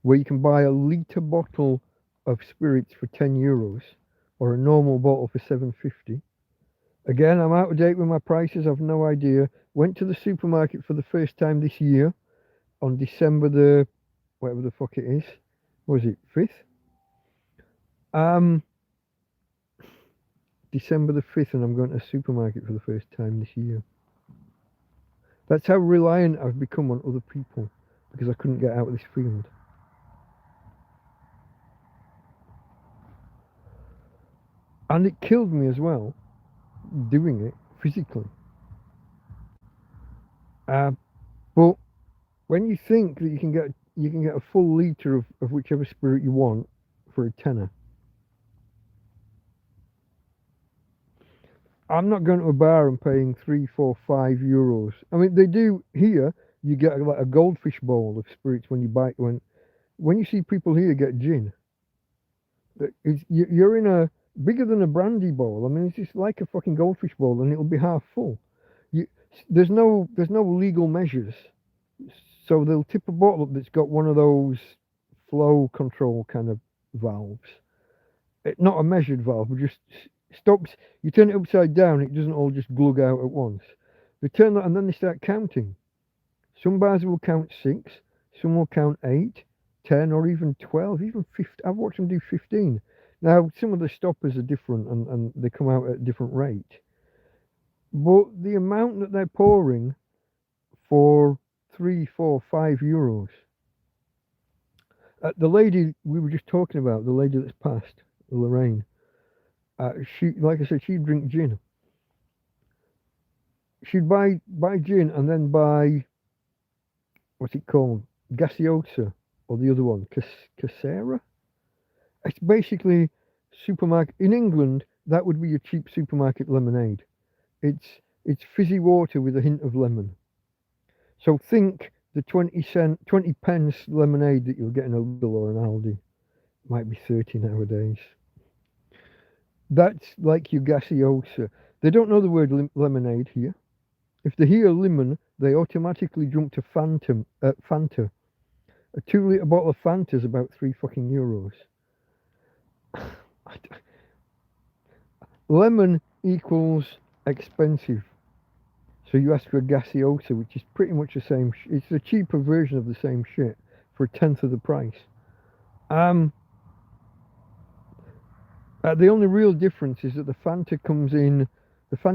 where you can buy a litre bottle of spirits for 10 euros, or a normal bottle for 7.50. Again, I'm out of date with my prices. I've no idea. Went to the supermarket for the first time this year on December the whatever the fuck it is. What was it, 5th? December the 5th and I'm going to a supermarket for the first time this year. That's how reliant I've become on other people because I couldn't get out of this field. And it killed me as well, doing it physically. But when you think that you can get a full litre of whichever spirit you want for a tenner, I'm not going to a bar and paying 3, 4, 5 euros. I mean, they do here. You get like a goldfish bowl of spirits when you buy when you see people here get gin. You're in a bigger than a brandy bowl. I mean, it's just like a fucking goldfish bowl, and it'll be half full. There's no legal measures, so they'll tip a bottle up that's got one of those flow control kind of valves. Not a measured valve, but just stops. You turn it upside down, it doesn't all just glug out at once. They turn that and then they start counting. Some bars will count 6, some will count 8, 10, or even 12, even 15. I've watched them do 15. Now, some of the stoppers are different and they come out at a different rate. But the amount that they're pouring for 3, 4, 5 euros. The lady we were just talking about, the lady that's passed, Lorraine, she, like I said, she'd drink gin. She'd buy gin and then buy, what's it called? Gaseosa, or the other one, Casera? It's basically supermarket. In England, that would be your cheap supermarket lemonade. It's fizzy water with a hint of lemon. So think the 20 pence lemonade that you'll get in a Lidl or an Aldi. Might be 30 nowadays. That's like your gaseosa. They don't know the word lemonade here. If they hear lemon, they automatically jump to Fanta. A 2 litre bottle of Fanta is about 3 fucking euros. Lemon equals expensive. So you ask for a gaseosa, which is pretty much the same. It's a cheaper version of the same shit for a tenth of the price. The only real difference is that the Fanta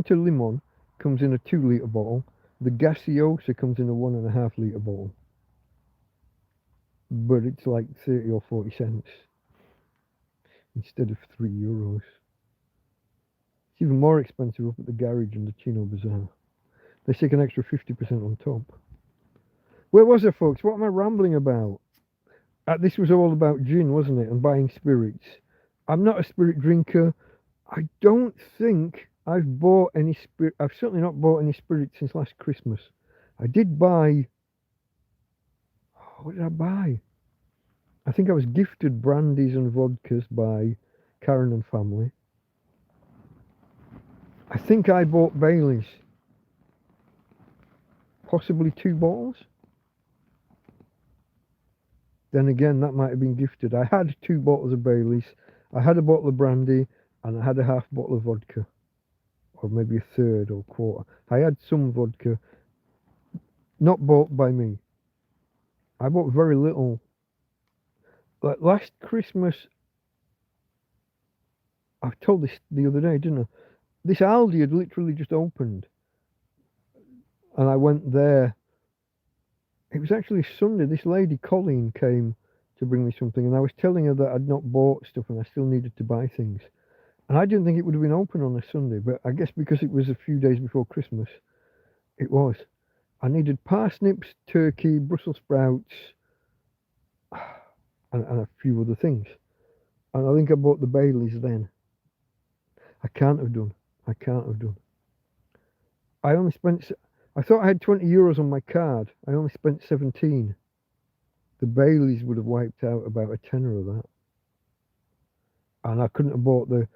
Limon comes in a 2 litre bottle. The gaseosa comes in a 1.5 litre bottle. But it's like 30 or 40 cents instead of 3 euros. It's even more expensive up at the garage and the Chino Bazaar. They take an extra 50% on top. Where was I, folks? What am I rambling about? This was all about gin, wasn't it? And buying spirits. I'm not a spirit drinker. I don't think I've bought any spirit. I've certainly not bought any spirits since last Christmas. I did buy. What did I buy? I think I was gifted brandies and vodkas by Karen and family. I think I bought Baileys. Possibly 2 bottles. Then again, that might have been gifted. I had 2 bottles of Baileys. I had a bottle of brandy and I had a half bottle of vodka. Or maybe a third or quarter. I had some vodka. Not bought by me. I bought very little. Like last Christmas, I told this the other day, didn't I? This Aldi had literally just opened. And I went there. It was actually Sunday. This lady, Colleen, came to bring me something. And I was telling her that I'd not bought stuff and I still needed to buy things. And I didn't think it would have been open on a Sunday. But I guess because it was a few days before Christmas, it was. I needed parsnips, turkey, Brussels sprouts, and a few other things. And I think I bought the Baileys then. I can't have done. I only spent... I thought I had 20 euros on my card. I only spent 17. The Baileys would have wiped out about a tenner of that. And I couldn't have bought the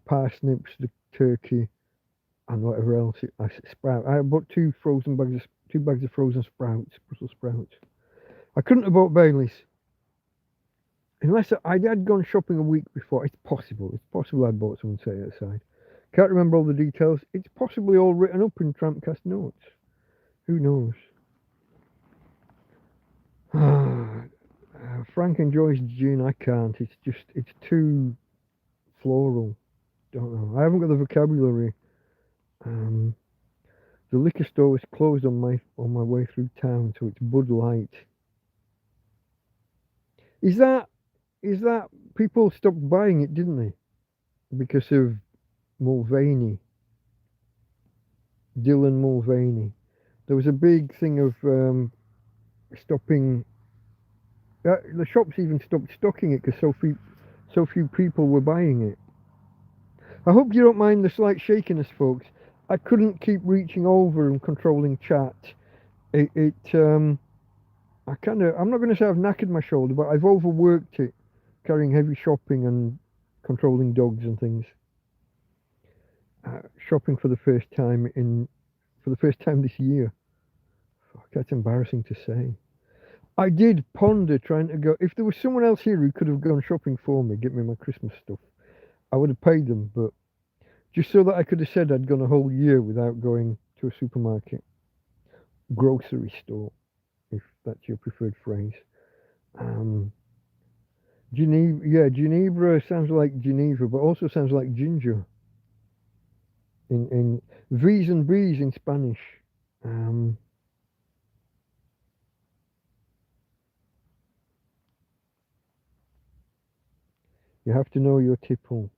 parsnips, the turkey, and whatever else. I bought 2 bags of frozen sprouts, Brussels sprouts. I couldn't have bought Baileys. Unless I had gone shopping a week before. It's possible I'd bought some and set it aside. Can't remember all the details. It's possibly all written up in TrampCast notes. Who knows? Frank enjoys gin. I can't. It's too floral. don't know. I haven't got the vocabulary. The liquor store was closed on my way through town, so it's Bud Light. Is that people stopped buying it, didn't they? Because of Mulvaney, Dylan Mulvaney. There was a big thing of stopping. The shops even stopped stocking it because so few people were buying it. I hope you don't mind the slight shakiness, folks. I couldn't keep reaching over and controlling chat. I'm not going to say I've knackered my shoulder, but I've overworked it, carrying heavy shopping and controlling dogs and things. Shopping for the first time this year. Fuck, that's embarrassing to say. I did ponder trying to go. If there was someone else here who could have gone shopping for me, get me my Christmas stuff, I would have paid them, but just so that I could have said I'd gone a whole year without going to a supermarket, grocery store, if that's your preferred phrase. Ginebra sounds like Geneva, but also sounds like ginger. In V's and B's in Spanish. You have to know your tipple.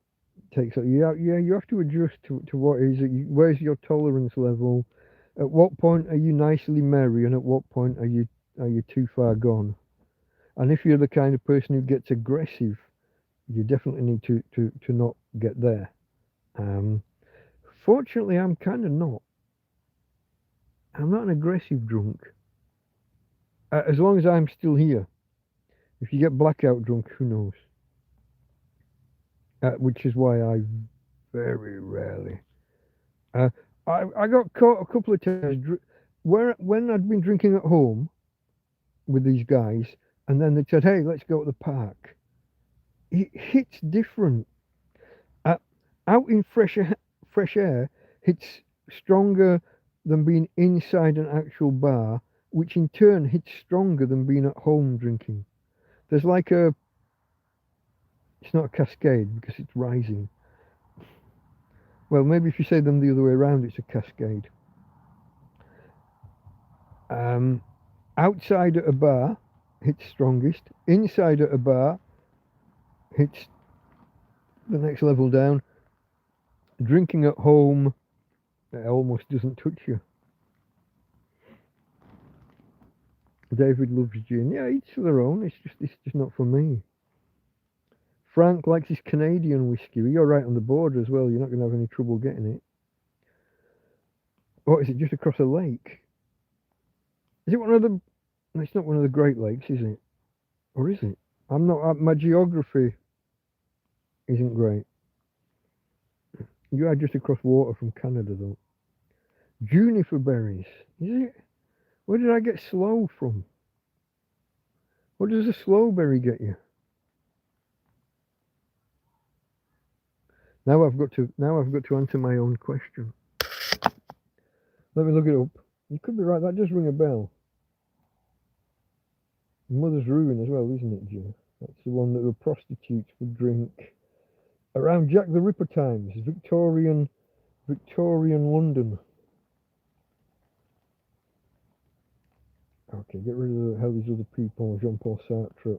You have to adjust to what is it. Where's your tolerance level? At what point are you nicely merry, and at what point are you too far gone? And if you're the kind of person who gets aggressive, you definitely need to not get there. Fortunately, I'm kind of not. I'm not an aggressive drunk. As long as I'm still here. If you get blackout drunk, who knows? Which is why I very rarely. I got caught a couple of times when I'd been drinking at home with these guys, and then they said, "Hey, let's go to the park." It hits different. Out in fresh air hits stronger than being inside an actual bar, which in turn hits stronger than being at home drinking. There's like it's not a cascade because it's rising. Well, maybe if you say them the other way around, it's a cascade. Outside at a bar hits strongest. Inside at a bar hits the next level down. Drinking at home, it almost doesn't touch you. David loves gin. Yeah, each to their own. It's just not for me. Frank likes his Canadian whiskey. You're right on the border as well. You're not going to have any trouble getting it. What is it? Just across a lake? Is it one of the? No, it's not one of the Great Lakes, is it? Or is it? I'm not. My geography isn't great. You are just across water from Canada, though. Juniper berries. Is it? Where did I get sloe from? What does a sloe berry get you? Now I've got to answer my own question. Let me look it up. You could be right. That does ring a bell. Mother's Ruin as well, isn't it, Jim? That's the one that the prostitutes would drink around Jack the Ripper times. Victorian London. Okay, get rid of how these other people Jean-Paul Sartre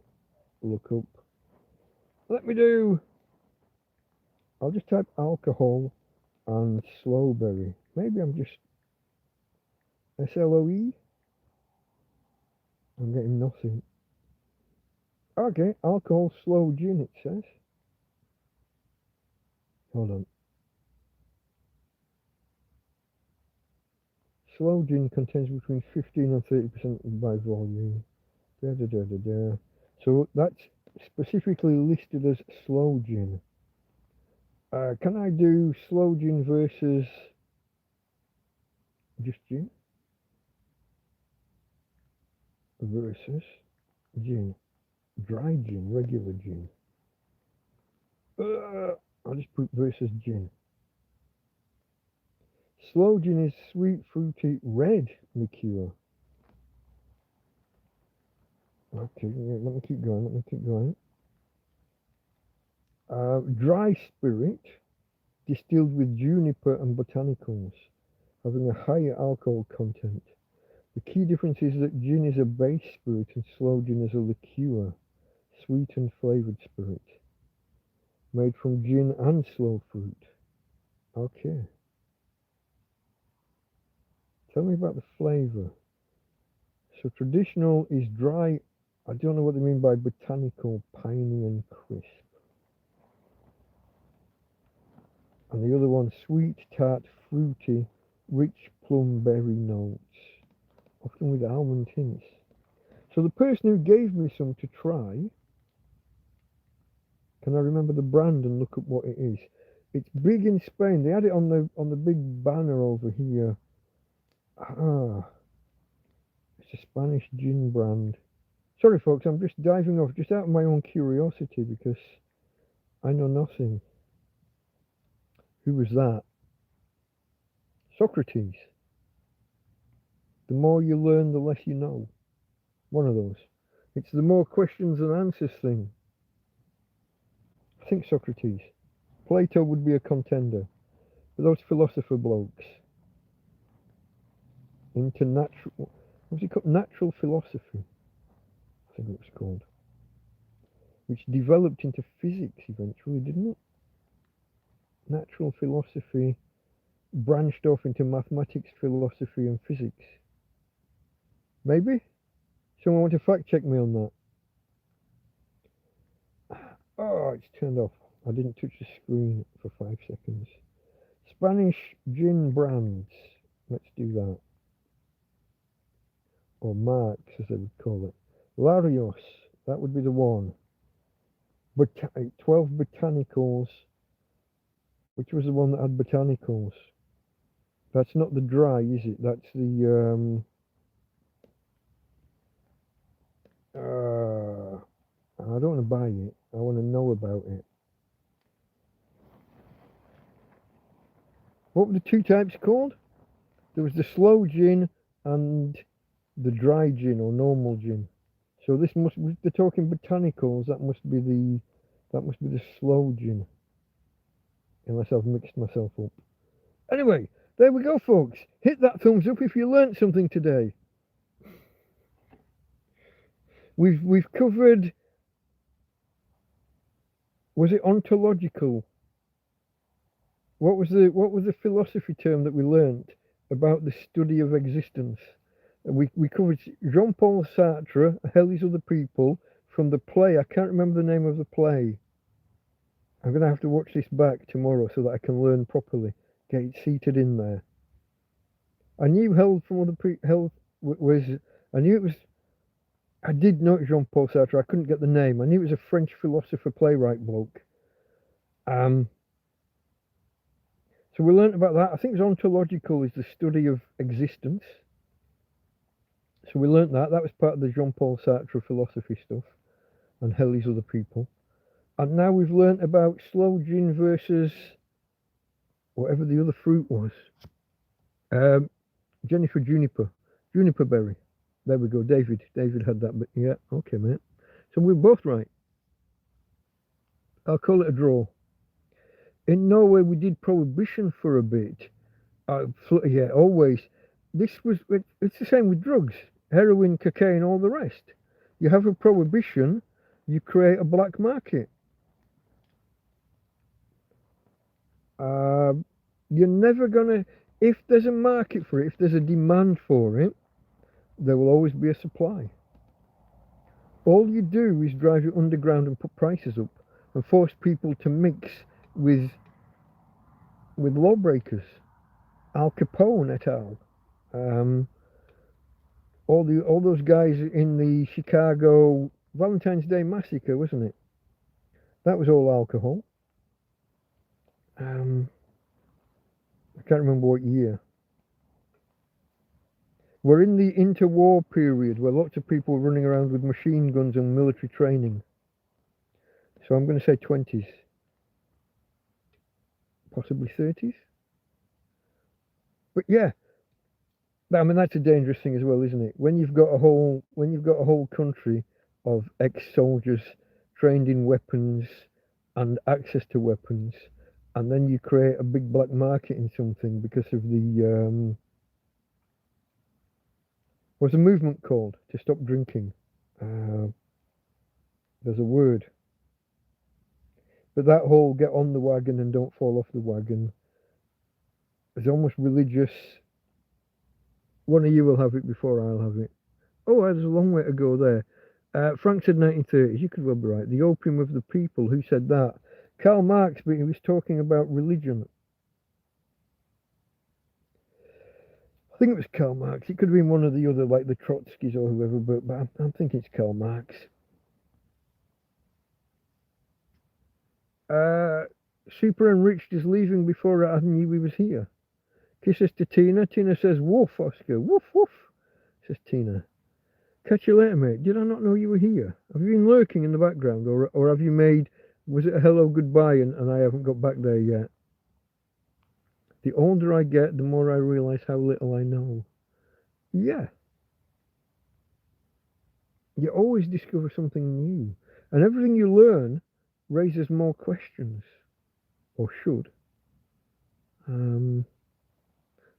look up. I'll just type alcohol and slowberry. Maybe I'm just SLOE. I'm getting nothing. Okay, alcohol slow gin, it says. Hold on. Slow gin contains between 15 and 30% by volume. So that's specifically listed as slow gin. Can I do slow gin versus just gin? Versus gin. Dry gin, regular gin. I'll just put versus gin. Slow gin is sweet, fruity, red liqueur. Okay, let me keep going. Dry spirit distilled with juniper and botanicals, having a higher alcohol content. The key difference is that gin is a base spirit and sloe gin is a liqueur, sweet and flavoured spirit, made from gin and sloe fruit. Okay. Tell me about the flavour. So traditional is dry. I don't know what they mean by botanical, piney and crisp. And the other one, sweet, tart, fruity, rich plum berry notes, often with almond hints. So the person who gave me some to try, can I remember the brand and look up what it is? It's big in Spain. They had it on the big banner over here. It's a Spanish gin brand. Sorry folks, I'm just diving off just out of my own curiosity because I know nothing. Who was that? Socrates. The more you learn, the less you know. One of those. It's the more questions than answers thing. I think Socrates. Plato would be a contender. But those philosopher blokes. Into natural... What was it called? Natural philosophy. I think it was called. Which developed into physics eventually, didn't it? Natural philosophy branched off into mathematics, philosophy and physics. Maybe? Someone want to fact check me on that? Oh, it's turned off. I didn't touch the screen for 5 seconds. Spanish gin brands. Let's do that. Or marks, as they would call it. Larios. That would be the one. 12 botanicals. Which was the one that had botanicals? That's not the dry, is it? That's the... I don't want to buy it. I want to know about it. What were the two types called? There was the slow gin and the dry gin or normal gin. So this must be, they're talking botanicals. That must be the slow gin. Unless I've mixed myself up. Anyway, there we go, folks. Hit that thumbs up if you learnt something today. We've covered. Was it ontological? What was the philosophy term that we learnt about the study of existence? We covered Jean-Paul Sartre, Hell is Other People, from the play. I can't remember the name of the play. I'm going to have to watch this back tomorrow so that I can learn properly. Get it seated in there. I knew Hell from Other People. Hell was. I knew it was. I did know Jean-Paul Sartre. I couldn't get the name. I knew it was a French philosopher, playwright bloke. So we learnt about that. I think ontological is the study of existence. So we learnt that. That was part of the Jean-Paul Sartre philosophy stuff. And Hell is Other People. And now we've learnt about slow gin versus whatever the other fruit was. Jennifer Juniper berry. There we go, David had that, but yeah, okay, mate. So we're both right. I'll call it a draw. In Norway, we did prohibition for a bit. Yeah, always. It's the same with drugs. Heroin, cocaine, all the rest. You have a prohibition, you create a black market. You're never gonna, if there's a market for it, if there's a demand for it, there will always be a supply. All you do is drive it underground and put prices up and force people to mix with lawbreakers. Al Capone et al. All those guys in the Chicago Valentine's Day massacre, wasn't it? That was all alcohol. I can't remember what year. We're in the interwar period where lots of people were running around with machine guns and military training. So I'm going to say 20s. Possibly 30s. But yeah, I mean, that's a dangerous thing as well, isn't it? When you've got a whole country of ex-soldiers trained in weapons and access to weapons, and then you create a big black market in something because of the what's a movement called to stop drinking? There's a word, but that whole get on the wagon and don't fall off the wagon is almost religious. One of you will have it before I'll have it. Oh, there's a long way to go there. Frank said 1930s. You could well be right. The opium of the people. Who said that? Karl Marx, but he was talking about religion. I think it was Karl Marx. It could have been one of the other, like the Trotskys or whoever, but I'm thinking it's Karl Marx. Super Enriched is leaving before I knew he was here. Kisses to Tina. Tina says, woof, Oscar. Woof, woof, says Tina. Catch you later, mate. Did I not know you were here? Have you been lurking in the background, or have you made, was it a hello goodbye and I haven't got back there yet? The older I get, the more I realise how little I know. Yeah. You always discover something new. And everything you learn raises more questions. Or should.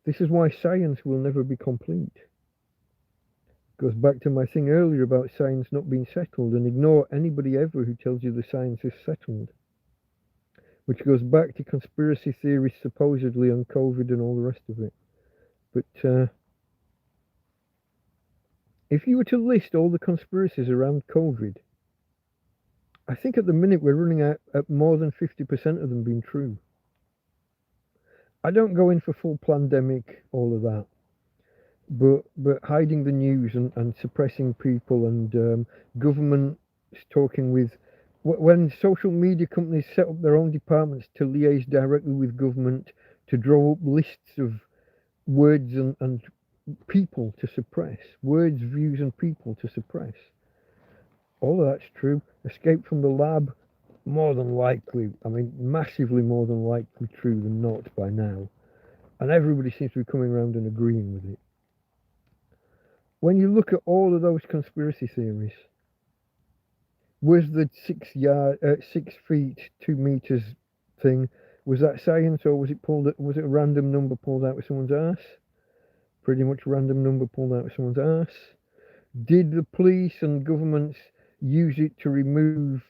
This is why science will never be complete. Goes back to my thing earlier about science not being settled, and ignore anybody ever who tells you the science is settled. Which goes back to conspiracy theories supposedly on COVID and all the rest of it. But if you were to list all the conspiracies around COVID, I think at the minute we're running at more than 50% of them being true. I don't go in for full pandemic, all of that. But hiding the news and suppressing people and governments talking with... When social media companies set up their own departments to liaise directly with government, to draw up lists of words and people to suppress, words, views and people to suppress. All of that's true. Escape from the lab, more than likely, I mean, massively more than likely true than not by now. And everybody seems to be coming around and agreeing with it. When you look at all of those conspiracy theories, was the 6 feet 2 meters thing, was that science, or was it a random number pulled out of someone's ass? Pretty much random number pulled out of someone's ass. Did the police and governments use it to remove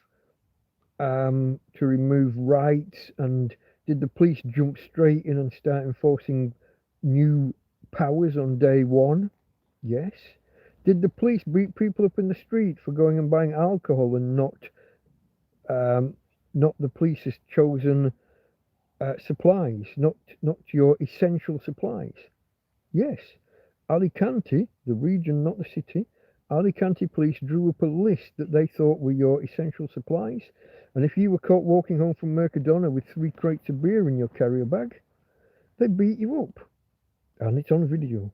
rights, and did the police jump straight in and start enforcing new powers on day one? Yes. Did the police beat people up in the street for going and buying alcohol and not the police's chosen supplies, not your essential supplies? Yes. Alicante, the region, not the city, Alicante police drew up a list that they thought were your essential supplies, and if you were caught walking home from Mercadona with 3 crates of beer in your carrier bag, they beat you up, and it's on video.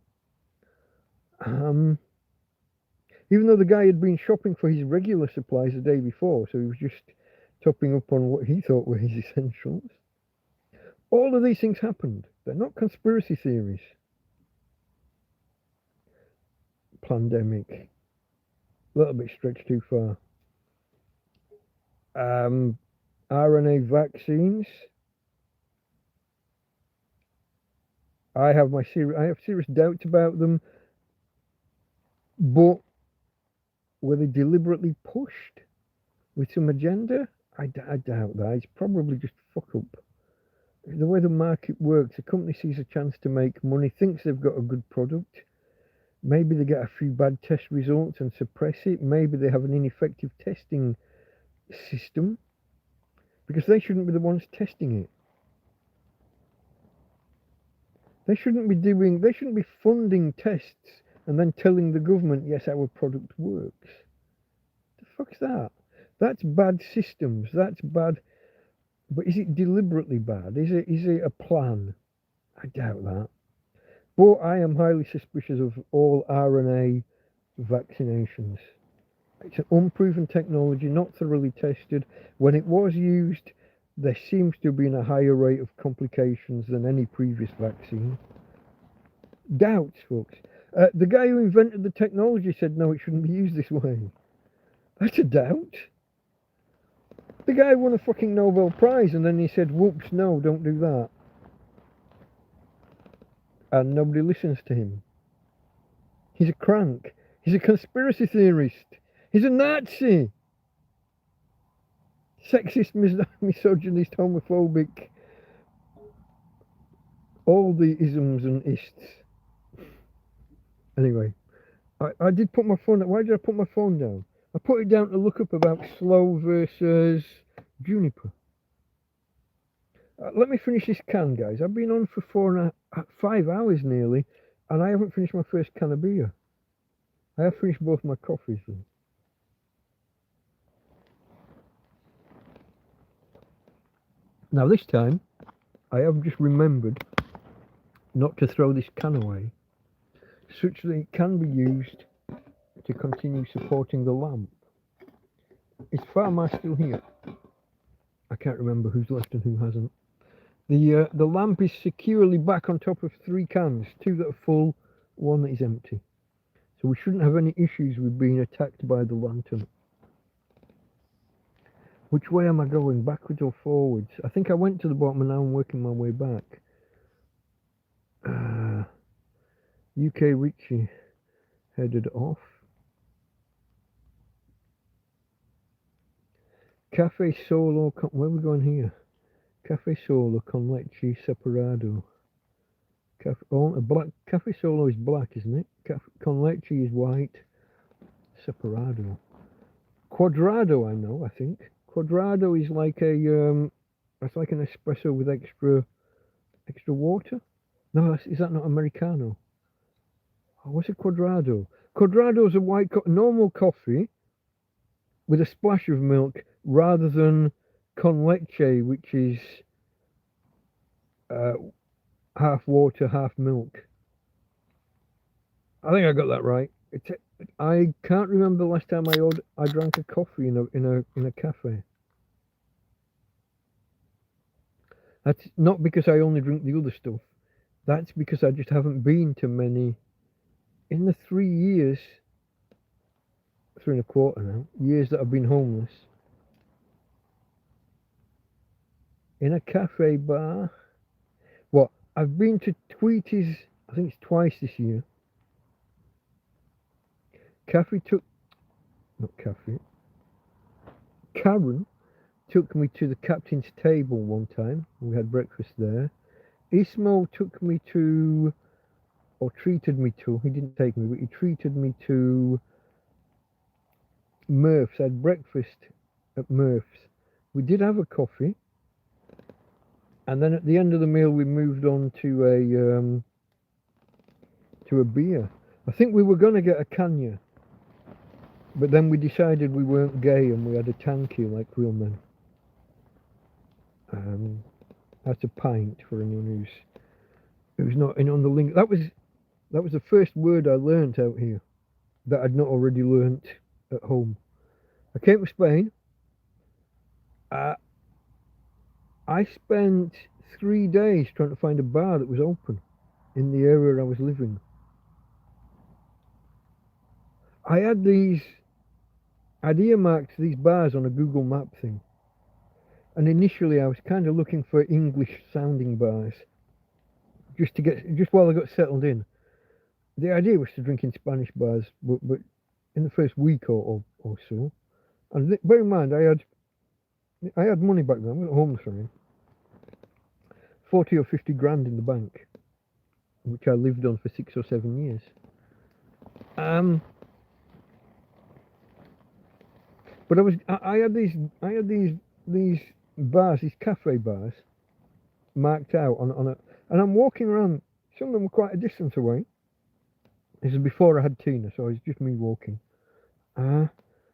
Even though the guy had been shopping for his regular supplies the day before, so he was just topping up on what he thought were his essentials. All of these things happened. They're not conspiracy theories. Pandemic. A little bit stretched too far. RNA vaccines. I have serious doubts about them, but were they deliberately pushed with some agenda? I doubt that. It's probably just fuck up. The way the market works, a company sees a chance to make money, thinks they've got a good product. Maybe they get a few bad test results and suppress it. Maybe they have an ineffective testing system, because they shouldn't be the ones testing it. They shouldn't be funding tests and then telling the government, yes, our product works. The fuck's that? That's bad systems. That's bad. But is it deliberately bad? Is it a plan? I doubt that. But I am highly suspicious of all RNA vaccinations. It's an unproven technology, not thoroughly tested. When it was used, there seems to have been a higher rate of complications than any previous vaccine. Doubts, folks. The guy who invented the technology said, no, it shouldn't be used this way. That's a doubt. The guy won a fucking Nobel Prize, and then he said, whoops, no, don't do that. And nobody listens to him. He's a crank. He's a conspiracy theorist. He's a Nazi. Sexist, misogynist, homophobic. All the isms and ists. Anyway, I did put my phone down. Why did I put my phone down? I put it down to look up about sloe versus juniper. Let me finish this can, guys. I've been on for 5 hours nearly, and I haven't finished my first can of beer. I have finished both my coffees, though. Now this time, I have just remembered not to throw this can away, such that it can be used to continue supporting the lamp. Is Farmer still here? I can't remember who's left and who hasn't. The lamp is securely back on top of 3 cans, 2 that are full, 1 that is empty. So we shouldn't have any issues with being attacked by the lantern. Which way am I going, backwards or forwards? I think I went to the bottom and now I'm working my way back. UK Richie headed off. Cafe Solo, where are we going here? Cafe Solo con leche separado. Cafe Solo is black, isn't it? Con leche is white. Separado. Quadrado, I know, I think. Quadrado is like it's like an espresso with extra water. No, is that not Americano? Oh, what's a Quadrado? Quadrado is a white normal coffee with a splash of milk, rather than con leche, which is half water, half milk. I think I got that right. I can't remember the last time I drank a coffee in a cafe. That's not because I only drink the other stuff. That's because I just haven't been to many. In the 3 years, 3.25 now, years that I've been homeless, in a cafe bar. What? I've been to Tweety's, I think it's twice this year. Karen took me to the captain's table one time. We had breakfast there. Ismo took me to, or treated me to, he didn't take me, but he treated me to Murph's. I had breakfast at Murph's. We did have a coffee. And then at the end of the meal, we moved on to a beer. I think we were going to get a Canya. But then we decided we weren't gay and we had a tanky like real men. That's a pint for anyone who's not in on the link. That was the first word I learnt out here that I'd not already learnt at home. I came to Spain. I spent 3 days trying to find a bar that was open in the area I was living. I'd earmarked these bars on a Google map thing. And initially I was kind of looking for English sounding bars. Just while I got settled in. The idea was to drink in Spanish bars, but in the first week or so. And bear in mind, I had money back then. I was homeless, I mean. 40 or 50 grand in the bank, which I lived on for 6 or 7 years. But I had these bars, these cafe bars, marked out on and I'm walking around. Some of them were quite a distance away. This is before I had Tina, so it's just me walking. And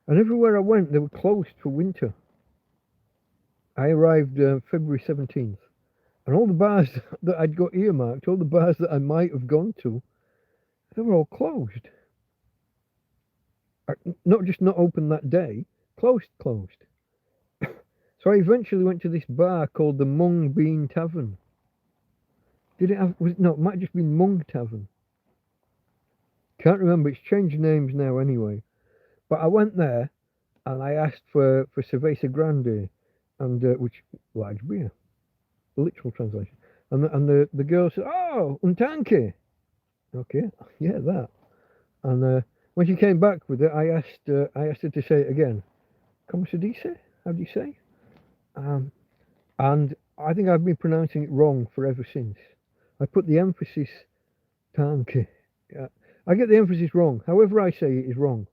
everywhere I went, they were closed for winter. I arrived February 17th. And all the bars that I'd got earmarked, all the bars that I might have gone to, they were all closed. Not just not open that day, closed. So I eventually went to this bar called the Mung Bean Tavern. It might have just been Mung Tavern. Can't remember, it's changed names now anyway. But I went there and I asked for Cerveza Grande. and which large beer, literal translation. And the girl said, "Oh, un tanque." Okay, yeah, that. And when she came back with it, I asked her to say it again. Como se dice? How do you say? Um, and I think I've been pronouncing it wrong forever since. I put the emphasis tanque. Yeah. I get the emphasis wrong. However I say it is wrong.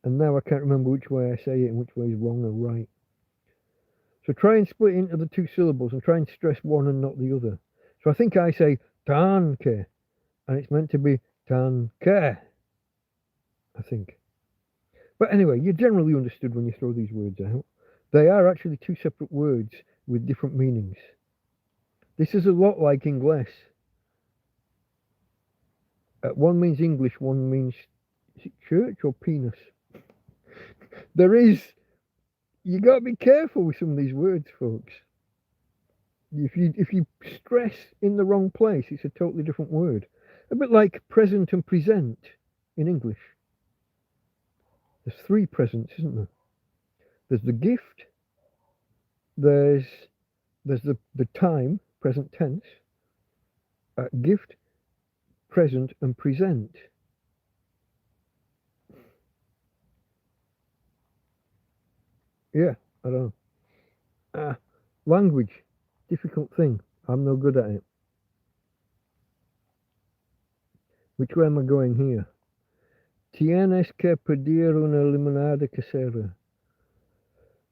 And now I can't remember which way I say it and which way is wrong or right. So try and split into the two syllables and try and stress one and not the other. So I think I say tanque, and it's meant to be tanque, I think. But anyway, you generally understood when you throw these words out. They are actually two separate words with different meanings. This is a lot like English. One means English, one means, is it church or penis? You got to be careful with some of these words, folks. If you stress in the wrong place, it's a totally different word. A bit like present and present in English. There's three presents, isn't there? There's the gift, there's the time, present tense, gift, present, and present. Yeah, I don't know. Language, difficult thing. I'm no good at it. Which way am I going here? Tienes que pedir una limonada casera.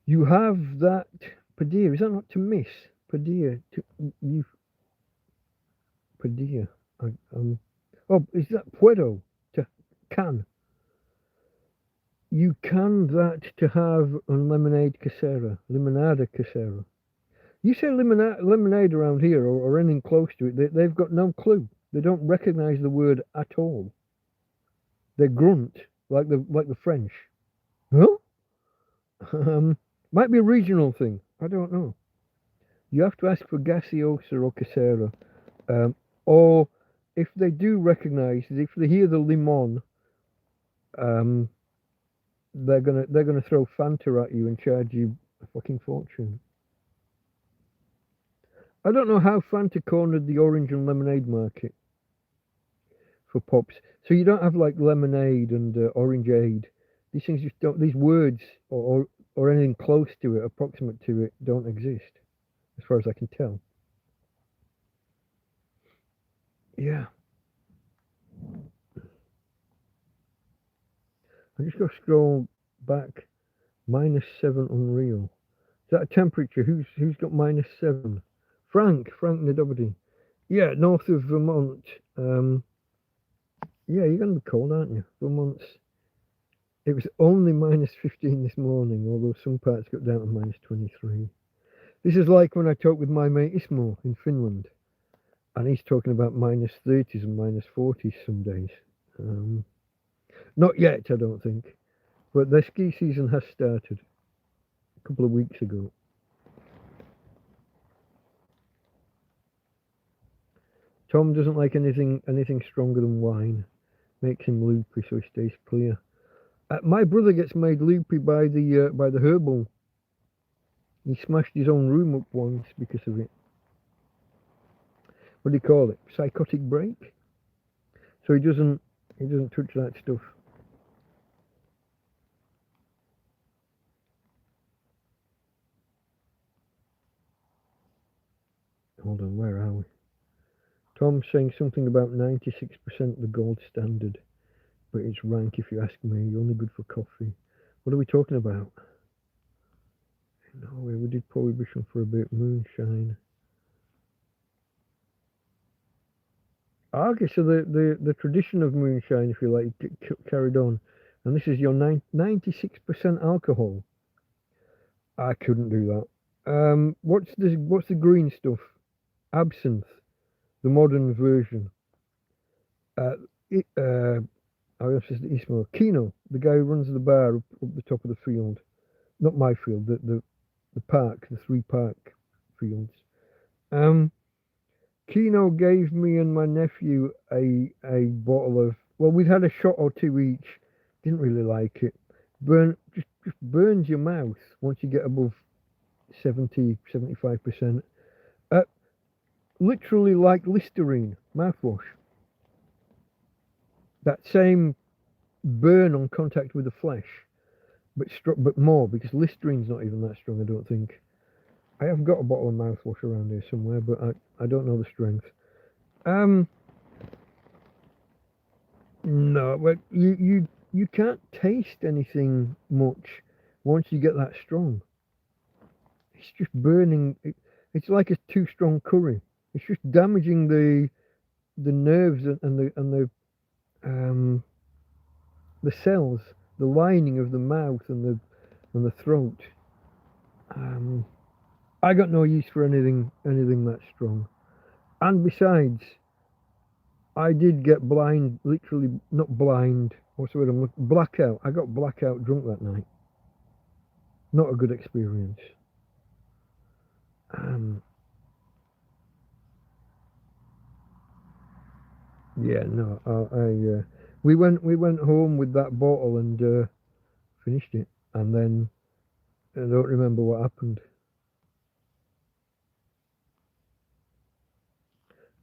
You have that pedir. Is that not to miss? Pedir. You. Pedir. Oh, is that puedo? To can. You can that to have a lemonade casera. Limonada casera. You say lemonade around here or anything close to it, they've got no clue. They don't recognize the word at all. They grunt like the French. Huh? Might be a regional thing. I don't know. You have to ask for gaseosa or casera. Or if they do recognize, if they hear the limon, they're gonna throw Fanta at you and charge you a fucking fortune. I don't know how Fanta cornered the orange and lemonade market for pops. So you don't have like lemonade and orangeade. These things just don't. These words or anything close to it, approximate to it, don't exist, as far as I can tell. Yeah. I just got to scroll back. -7 unreal. Is that a temperature? Who's got -7? Frank Nidobody. Yeah, north of Vermont. Yeah, you're gonna be cold, aren't you? Vermont's. It was only -15 this morning, although some parts got down to -23. This is like when I talk with my mate Ismo in Finland, and he's talking about -30s and -40s some days. Not yet, I don't think, but their ski season has started a couple of weeks ago. Tom doesn't like anything stronger than wine. Makes him loopy, so he stays clear. My brother gets made loopy by the herbal. He smashed his own room up once because of it. What do you call it? Psychotic break. So he doesn't touch that stuff. Hold on, where are we? Tom's saying something about 96% the gold standard, but it's rank if you ask me. Only good for coffee. What are we talking about? No, we did prohibition for a bit. Moonshine. Okay, so the tradition of moonshine, if you like, carried on, and this is your 96% alcohol. I couldn't do that. What's the green stuff? Absinthe, the modern version. I also said Ismo Kino, the guy who runs the bar up the top of the field, not my field, the park, the 3 park fields. Kino gave me and my nephew a bottle of. Well, we'd had a shot or two each. Didn't really like it. Just just burns your mouth once you get above 70-75%. Literally like Listerine mouthwash. That same burn on contact with the flesh, but more, because Listerine's not even that strong, I don't think. I have got a bottle of mouthwash around here somewhere, but I don't know the strength. No, but you can't taste anything much once you get that strong. It's just burning. It's like a too strong curry. It's just damaging the nerves and the cells, the lining of the mouth and the throat. I got no use for anything that strong. And besides, I did get blind, literally not blind. What's the word I'm looking? Blackout. I got blackout drunk that night. Not a good experience. Yeah, no. We went home with that bottle and finished it, and then I don't remember what happened.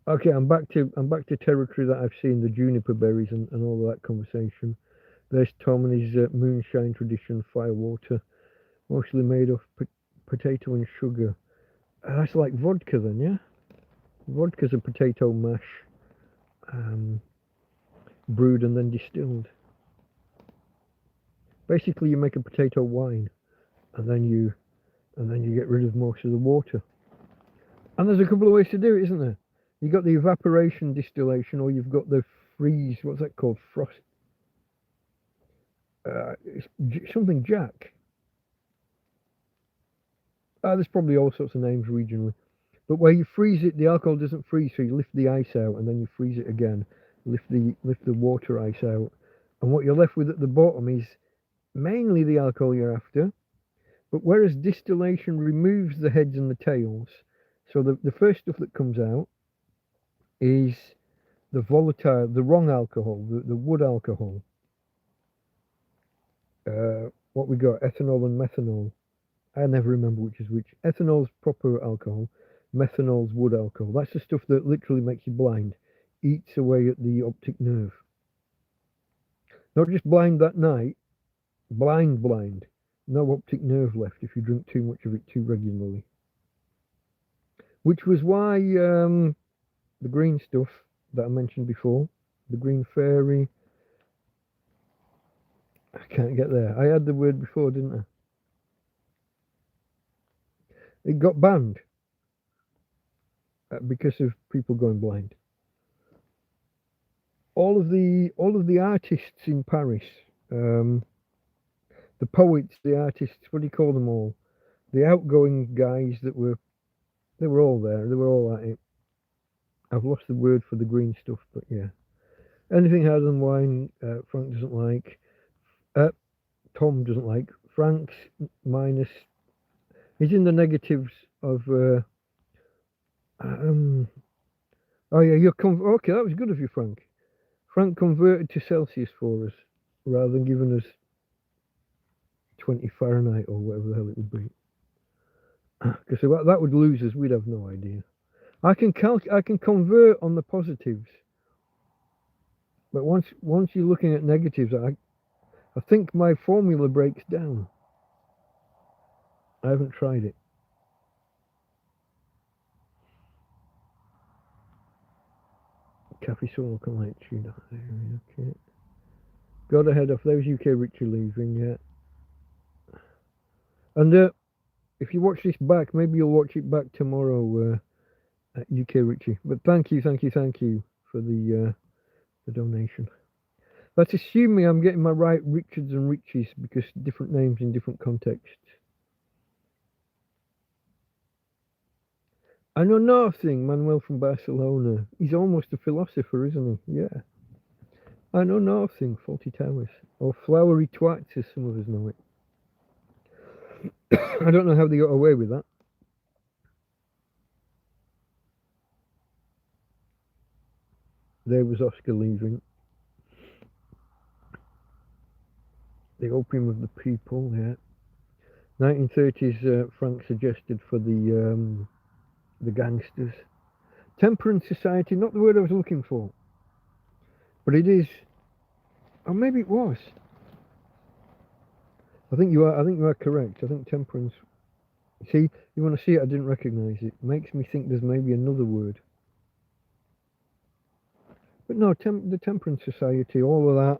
Okay, I'm back to territory that I've seen, the juniper berries and all of that conversation. There's Tom and his moonshine tradition, firewater, mostly made of potato and sugar. That's like vodka then, yeah? Vodka's a potato mash, brewed and then distilled. Basically, you make a potato wine, and then you get rid of most of the water. And there's a couple of ways to do it, isn't there? You've got the evaporation distillation, or you've got the freeze. What's that called? Frost. It's something Jack. There's probably all sorts of names regionally. But where you freeze it, the alcohol doesn't freeze, so you lift the ice out and then you freeze it again. Lift the water ice out. And what you're left with at the bottom is mainly the alcohol you're after. But whereas distillation removes the heads and the tails, so the first stuff that comes out is the volatile, the wrong alcohol, the wood alcohol. What we got, ethanol and methanol. I never remember which is which. Ethanol's proper alcohol, methanol's wood alcohol. That's the stuff that literally makes you blind, eats away at the optic nerve. Not just blind that night, blind. No optic nerve left if you drink too much of it too regularly. Which was why the green stuff that I mentioned before, the green fairy, I can't get there. I had the word before, didn't I? It got banned because of people going blind. All of the artists in Paris, the poets, the artists, what do you call them all? The outgoing guys they were all there. They were all at it. I've lost the word for the green stuff, but yeah. Anything harder than wine, Frank doesn't like. Tom doesn't like. Frank's minus. He's in the negatives of. Oh yeah, okay. That was good of you, Frank. Frank converted to Celsius for us rather than giving us 20 Fahrenheit or whatever the hell it would be. Because that would lose us. We'd have no idea. I can convert on the positives, but once you're looking at negatives, I think my formula breaks down. I haven't tried it. Cafe Soil can like tuna. Okay. Got ahead of those UK Richie leaving, yeah. And if you watch this back, maybe you'll watch it back tomorrow at UK Richie. But thank you for the donation. That's assuming I'm getting my right Richards and Richies, because different names in different contexts. I know nothing, Manuel from Barcelona. He's almost a philosopher, isn't he? Yeah. I know nothing, Faulty Towers. Or Flowery Twats, as some of us know it. I don't know how they got away with that. There was Oscar leaving. The opium of the people, yeah. 1930s, Frank suggested for the gangsters. Temperance society, not the word I was looking for, but it is. Or maybe it was. I think you are correct. I think temperance. See, you want to see it? I didn't recognise it. Makes me think there's maybe another word. But no, the temperance society, all of that.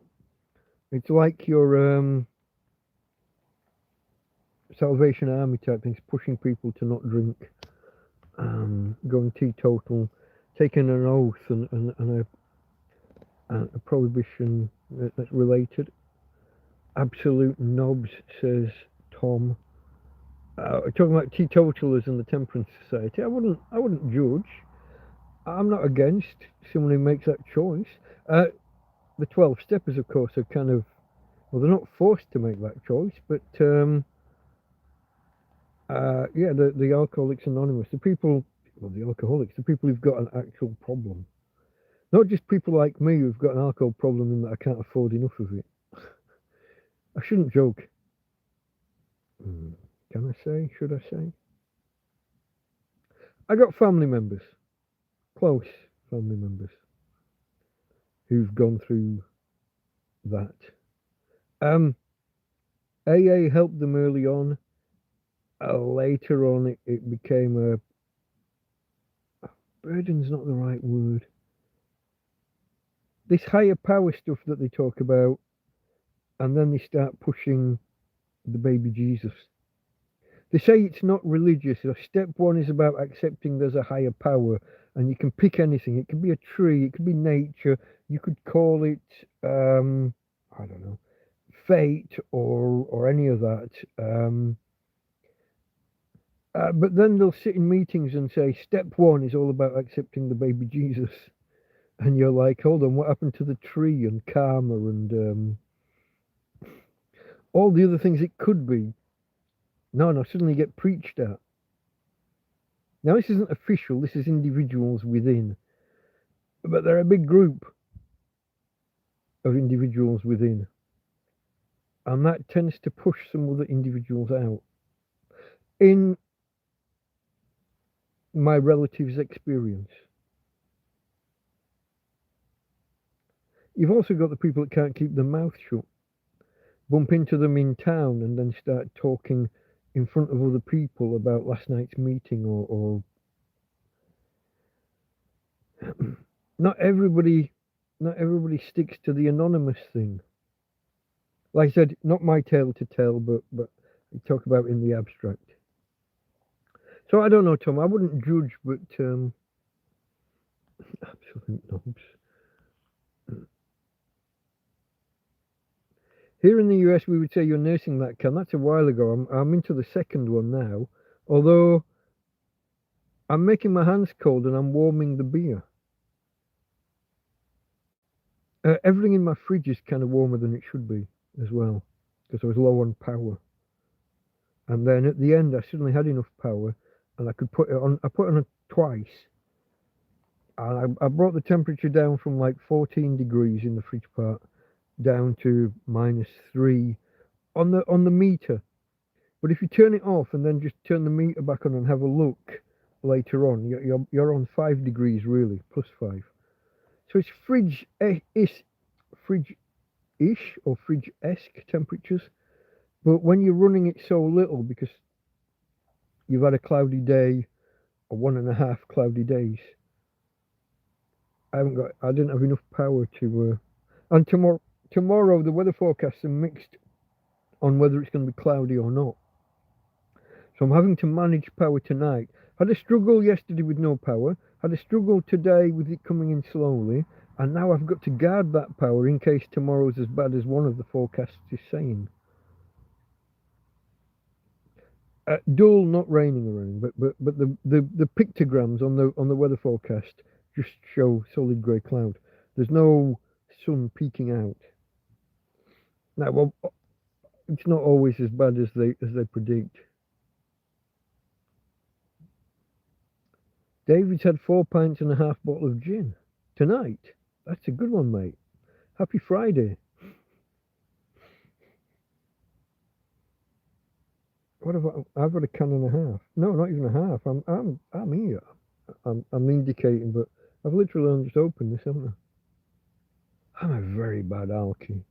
It's like your Salvation Army type things, pushing people to not drink, going teetotal, taking an oath, and a prohibition that's related. Absolute knobs, says Tom. Talking about teetotalers and the temperance society, I wouldn't judge. I'm not against someone who makes that choice. The 12 steppers, of course, are kind of, well, they're not forced to make that choice, but yeah, the Alcoholics Anonymous, the people, well, the alcoholics, the people who've got an actual problem, not just people like me who've got an alcohol problem in that I can't afford enough of it. I shouldn't joke. Can I say? Should I say? I got family members, close family members, who've gone through that. AA helped them early on. Later on, it became a burden's not the right word. This higher power stuff that they talk about, and then they start pushing the baby Jesus. They say it's not religious. So step one is about accepting there's a higher power, and you can pick anything. It could be a tree, it could be nature. You could call it, I don't know, fate or any of that. But then they'll sit in meetings and say, step one is all about accepting the baby Jesus. And you're like, hold on, what happened to the tree and karma and all the other things it could be? No, suddenly get preached at. Now, this isn't official, this is individuals within. But they're a big group of individuals within. And that tends to push some other individuals out. In my relative's experience. You've also got the people that can't keep their mouth shut. Bump into them in town and then start talking in front of other people about last night's meeting or not everybody sticks to the anonymous thing. Like I said, not my tale to tell, but I talk about in the abstract. So I don't know, Tom, I wouldn't judge, but absolute knobs. Here in the US, we would say you're nursing that can. That's a while ago. I'm into the second one now. Although I'm making my hands cold and I'm warming the beer. Everything in my fridge is kind of warmer than it should be as well, because I was low on power. And then at the end, I suddenly had enough power, and I could put it on. I put it on twice, and I brought the temperature down from like 14 degrees in the fridge part down to -3 on the meter. But if you turn it off and then just turn the meter back on and have a look later on, you're on 5 degrees really, +5. So it's fridge-ish or fridge-esque temperatures. But when you're running it so little because you've had a cloudy day or 1.5 cloudy days, I didn't have enough power to. And tomorrow the weather forecasts are mixed on whether it's going to be cloudy or not. So I'm having to manage power tonight. Had a struggle yesterday with no power. Had a struggle today with it coming in slowly. And now I've got to guard that power in case tomorrow's as bad as one of the forecasts is saying. Dull, not raining or anything, but the pictograms on the weather forecast just show solid grey cloud. There's no sun peeking out. Now, well, it's not always as bad as they predict. David's had 4.5 pints bottle of gin tonight. That's a good one, mate. Happy Friday. What have I've got a can and a half. No, not even a half. I'm here. I'm indicating, but I've literally only just opened this, haven't I? I'm a very bad alky.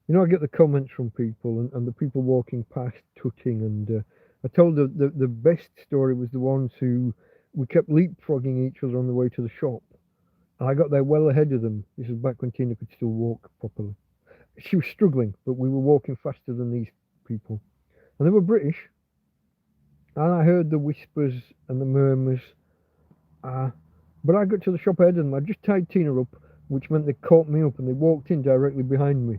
You know, I get the comments from people and the people walking past tutting, and I told the best story was the ones who we kept leapfrogging each other on the way to the shop. And I got there well ahead of them. This was back when Tina could still walk properly. She was struggling, but we were walking faster than these people. And they were British. And I heard the whispers and the murmurs. But I got to the shop ahead of them. I just tied Tina up, which meant they caught me up and they walked in directly behind me.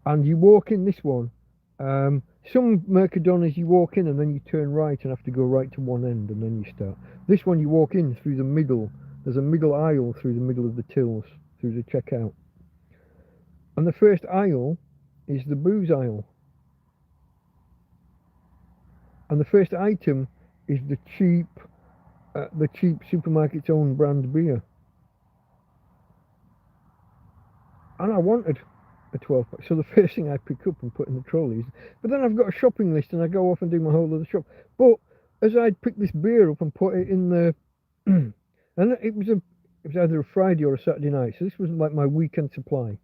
And you walk in this one. Some Mercadonas you walk in and then you turn right and have to go right to one end and then you start. This one you walk in through the middle. There's a middle aisle through the middle of the tills, through the checkout. And the first aisle is the booze aisle. And the first item is the cheap supermarket's own brand beer. And I wanted a 12-pack. So the first thing I pick up and put in the trolley is, but then I've got a shopping list and I go off and do my whole other shop. But as I'd pick this beer up and put it in the, and it was either a Friday or a Saturday night. So this was like my weekend supply.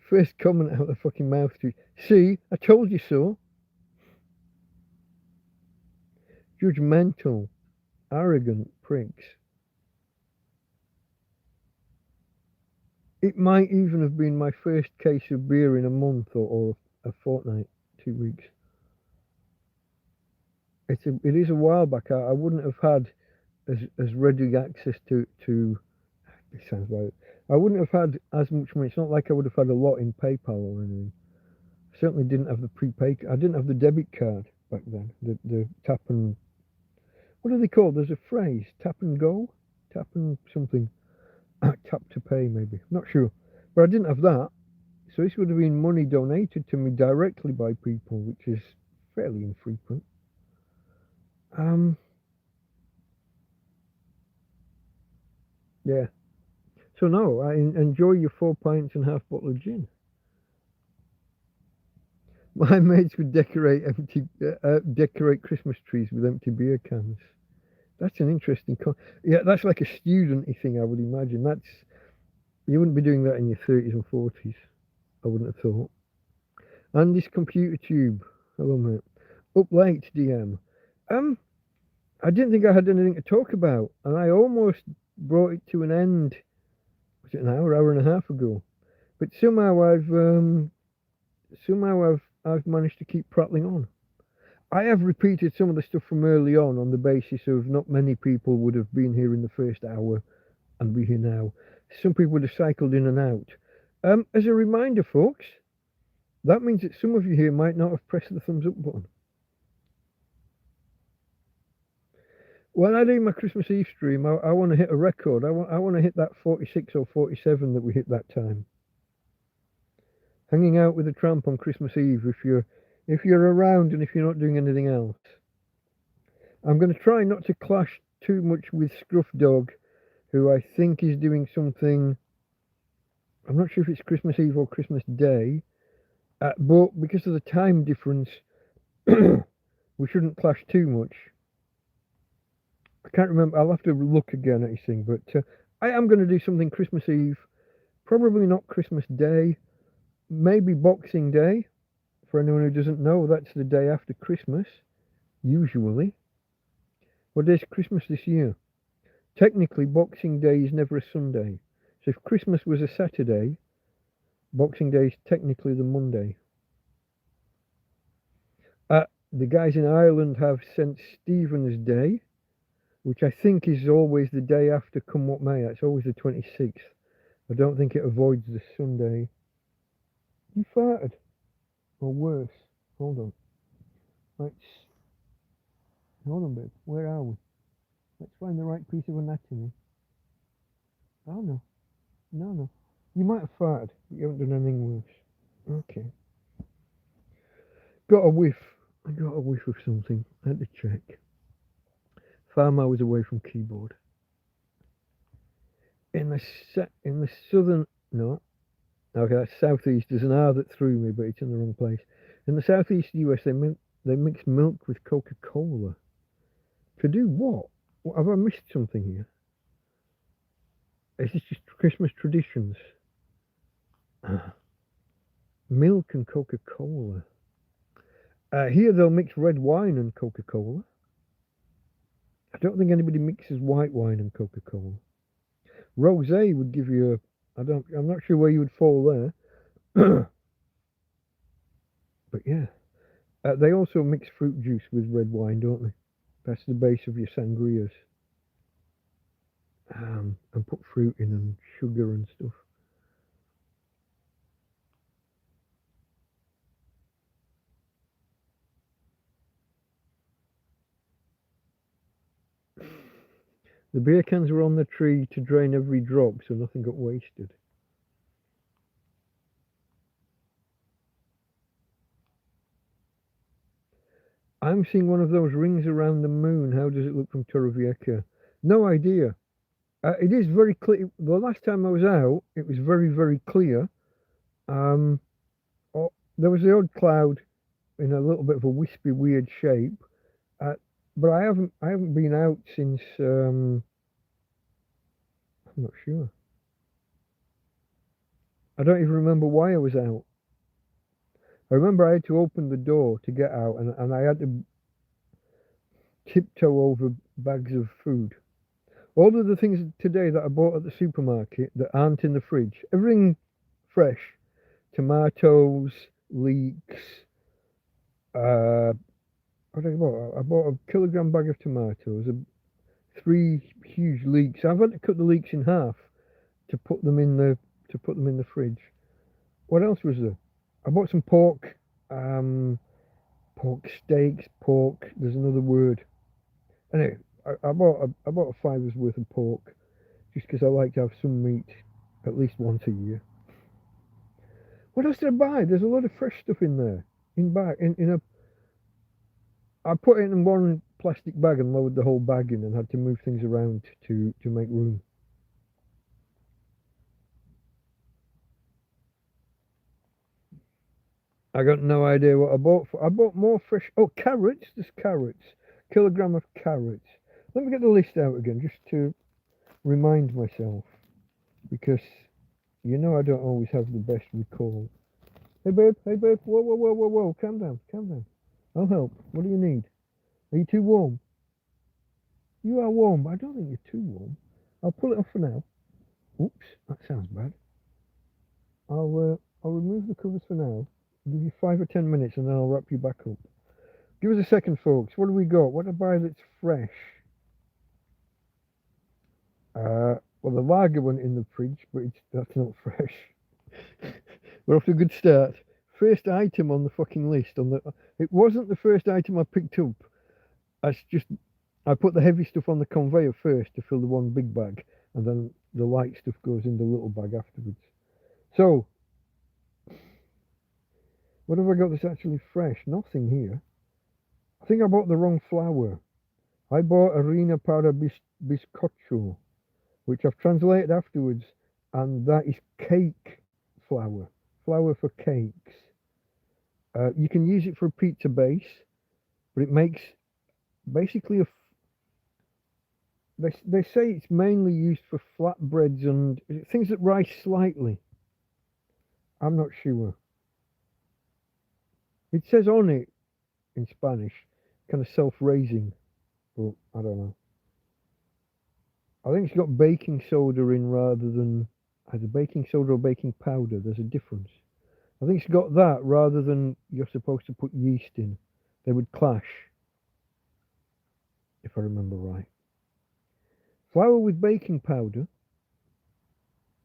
First comment out of the fucking mouth to, see, I told you so. Judgmental, arrogant pricks. It might even have been my first case of beer in a month or a fortnight, 2 weeks. It is a while back. I wouldn't have had as ready access to it sounds like I wouldn't have had as much money. It's not like I would have had a lot in PayPal or anything. I certainly didn't have the prepay. I didn't have the debit card back then. The tap and, what are they called? There's a phrase, tap and go, tap and something, tap to pay maybe. Not sure, but I didn't have that. So this would have been money donated to me directly by people, which is fairly infrequent. Yeah. So no, I enjoy your 4 pints and half bottle of gin. My mates would decorate Christmas trees with empty beer cans. That's an interesting yeah, that's like a studenty thing, I would imagine. You wouldn't be doing that in your 30s and 40s, I wouldn't have thought. And this computer tube. Hello, mate. Up late, DM. I didn't think I had anything to talk about, and I almost brought it to an end. Was it an hour and a half ago? But somehow I've managed to keep prattling on. I have repeated some of the stuff from early on the basis of not many people would have been here in the first hour and be here now. Some people would have cycled in and out. As a reminder, folks, that means that some of you here might not have pressed the thumbs up button. When I do my Christmas Eve stream, I want to hit a record. I want to hit that 46 or 47 that we hit that time. Hanging out with a tramp on Christmas Eve if you're around and if you're not doing anything else. I'm going to try not to clash too much with Scruff Dog, who I think is doing something. I'm not sure if it's Christmas Eve or Christmas Day, but because of the time difference, we shouldn't clash too much. I can't remember. I'll have to look again at his thing, but I am going to do something Christmas Eve. Probably not Christmas Day. Maybe Boxing Day. For anyone who doesn't know, that's the day after Christmas, usually. What day's Christmas this year? Technically, Boxing Day is never a Sunday. So if Christmas was a Saturday, Boxing Day is technically the Monday. The guys in Ireland have St. Stephen's Day, which I think is always the day after Come What May. It's always the 26th. I don't think it avoids the Sunday. You farted. Or worse. Hold on. Hold on, babe. Where are we? Let's find the right piece of anatomy. Oh, no. No. You might have farted, but you haven't done anything worse. Okay. Got a whiff. I got a whiff of something. I had to check. 5 hours away from keyboard. In the southern... No. Okay, that's southeast. There's an R that threw me, but it's in the wrong place. In the southeast US, they mix milk with Coca-Cola. To do what? Have I missed something here? Is this just Christmas traditions? Milk and Coca-Cola. Here they'll mix red wine and Coca-Cola. I don't think anybody mixes white wine and Coca-Cola. Rosé would give you I'm not sure where you would fall there. But yeah. They also mix fruit juice with red wine, don't they? That's the base of your sangrias. And put fruit in and sugar and stuff. The beer cans were on the tree to drain every drop so nothing got wasted. I'm seeing one of those rings around the moon. How does it look from Torrevieja? No idea. It is very clear. The last time I was out, it was very, very clear. There was the odd cloud in a little bit of a wispy, weird shape. But I haven't been out since. I'm not sure. I don't even remember why I was out. I remember I had to open the door to get out, and I had to tiptoe over bags of food. All of the things today that I bought at the supermarket that aren't in the fridge, everything fresh. Tomatoes, leeks. What did I bought? I bought a kilogram bag of tomatoes, 3 huge leeks. I've had to cut the leeks in half to put them in the fridge. What else was there? I bought some pork, pork steaks, pork. There's another word. Anyway, I bought a fiver's worth of pork just because I like to have some meat at least once a year. What else did I buy? There's a lot of fresh stuff in there. I put it in one plastic bag and lowered the whole bag in and had to move things around to make room. I got no idea what I bought for. I bought more fresh. Oh, carrots. There's carrots. Kilogram of carrots. Let me get the list out again just to remind myself, because I don't always have the best recall. Hey babe, whoa, whoa, whoa, whoa, whoa, calm down. I'll help. What do you need? Are you too warm? You are warm, but I don't think you're too warm. I'll pull it off for now. Oops, that sounds bad. I'll remove the covers for now. I'll give you 5 or 10 minutes and then I'll wrap you back up. Give us a second, folks. What do we got? What do I buy that's fresh? Well, the lager went in the fridge, but that's not fresh. We're off to a good start. First item on the fucking list. It wasn't the first item I picked up. I put the heavy stuff on the conveyor first to fill the one big bag, and then the light stuff goes in the little bag afterwards. So, what have I got that's actually fresh? Nothing here. I think I bought the wrong flour. I bought harina para bizcocho, which I've translated afterwards, and that is cake flour. Flour for cakes. You can use it for a pizza base, but it makes basically they say it's mainly used for flatbreads and things that rise slightly. I'm not sure. It says on it in Spanish, kind of self-raising, but I don't know. I think it's got baking soda in rather than either baking soda or baking powder. There's a difference. I think it's got that rather than you're supposed to put yeast in. They would clash, if I remember right. Flour with baking powder,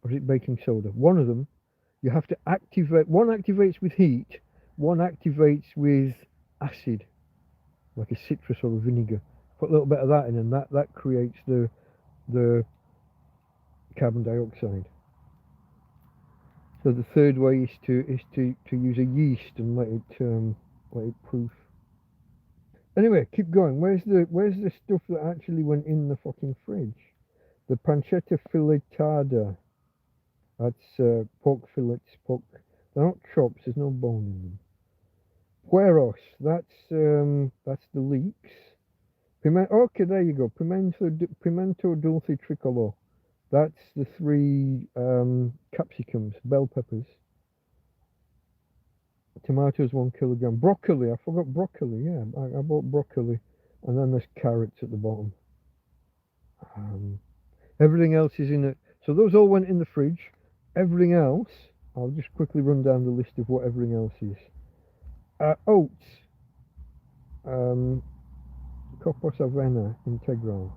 or is it baking soda? One of them, you have to activate. One activates with heat, one activates with acid, like a citrus or a vinegar. Put a little bit of that in, and that creates the carbon dioxide. So the third way is to use a yeast and let it proof. Anyway, keep going. Where's the stuff that actually went in the fucking fridge? The pancetta filetada. That's pork fillets. They're not chops. There's no bone in them. Pueros, that's the leeks. Okay, there you go. Pimento dulce tricolor. That's the three capsicums, bell peppers. Tomatoes, 1 kilogram. Broccoli, I forgot broccoli. Yeah, I bought broccoli, and then there's carrots at the bottom. Everything else is in it. So those all went in the fridge. Everything else, I'll just quickly run down the list of what everything else is. Oats, Copos Avena Integral.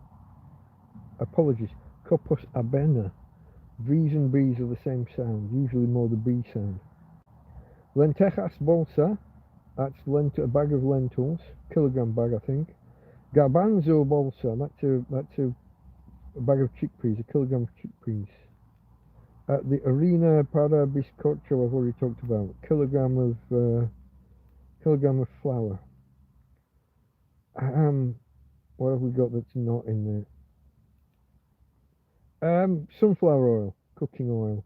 Apologies, Copos Avena. V's and B's are the same sound, usually more the B sound. Lentejas Bolsa, that's a bag of lentils, kilogram bag I think. Garbanzo Bolsa, that's a bag of chickpeas, a kilogram of chickpeas. The Harina para Bizcocho I've already talked about, kilogram of flour. What have we got that's not in there? Sunflower oil, cooking oil.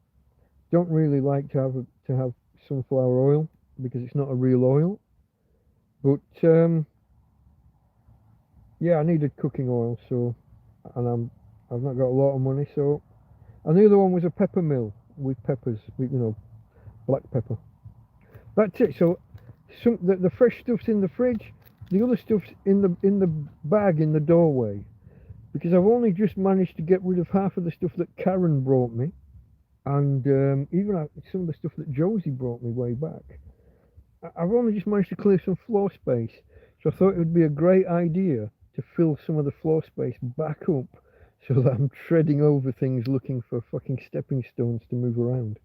Don't really like to have sunflower oil because it's not a real oil. But yeah, I needed cooking oil, so and I've not got a lot of money, so. And the other one was a pepper mill with peppers, black pepper. That's it. So the fresh stuff's in the fridge, the other stuff's in the bag in the doorway, because I've only just managed to get rid of half of the stuff that Karen brought me, and even some of the stuff that Josie brought me way back. I've only just managed to clear some floor space, so I thought it would be a great idea to fill some of the floor space back up, so that I'm treading over things looking for fucking stepping stones to move around.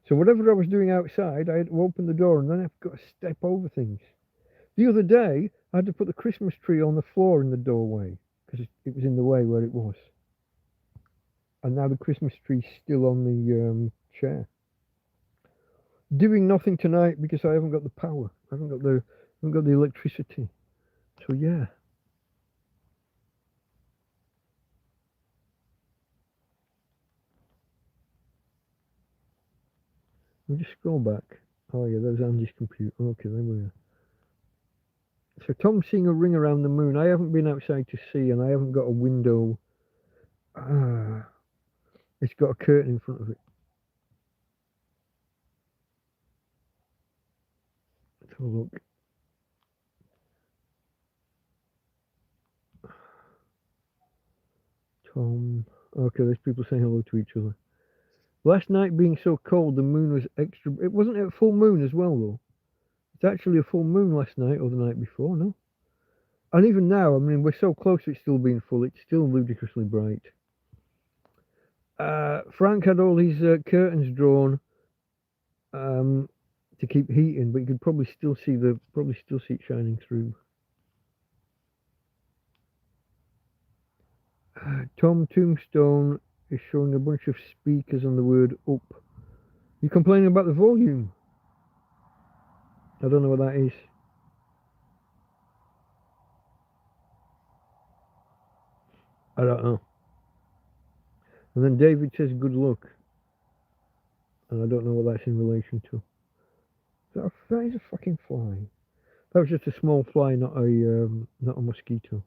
So whatever I was doing outside, I had to open the door and then I've got to step over things. The other day, I had to put the Christmas tree on the floor in the doorway because it was in the way where it was. And now the Christmas tree's still on the chair. Doing nothing tonight because I haven't got the power. I haven't got the electricity. So yeah. We'll just scroll back. Oh yeah, there's Andy's computer. Okay, there we are. So Tom's seeing a ring around the moon. I haven't been outside to see, and I haven't got a window. It's got a curtain in front of it. Let's have a look. Tom. Okay, there's people saying hello to each other. Last night being so cold, the moon was extra. It wasn't a full moon as well, though. It's actually a full moon last night or the night before, no? And even now, I mean, we're so close to it still being full, it's still ludicrously bright. Frank had all his curtains drawn to keep heating, but you could probably still see it shining through. Tom Tombstone is showing a bunch of speakers on the word up. You complaining about the volume? I don't know what that is. I don't know. And then David says good luck. And I don't know what that's in relation to. That is a fucking fly. That was just a small fly, not a mosquito.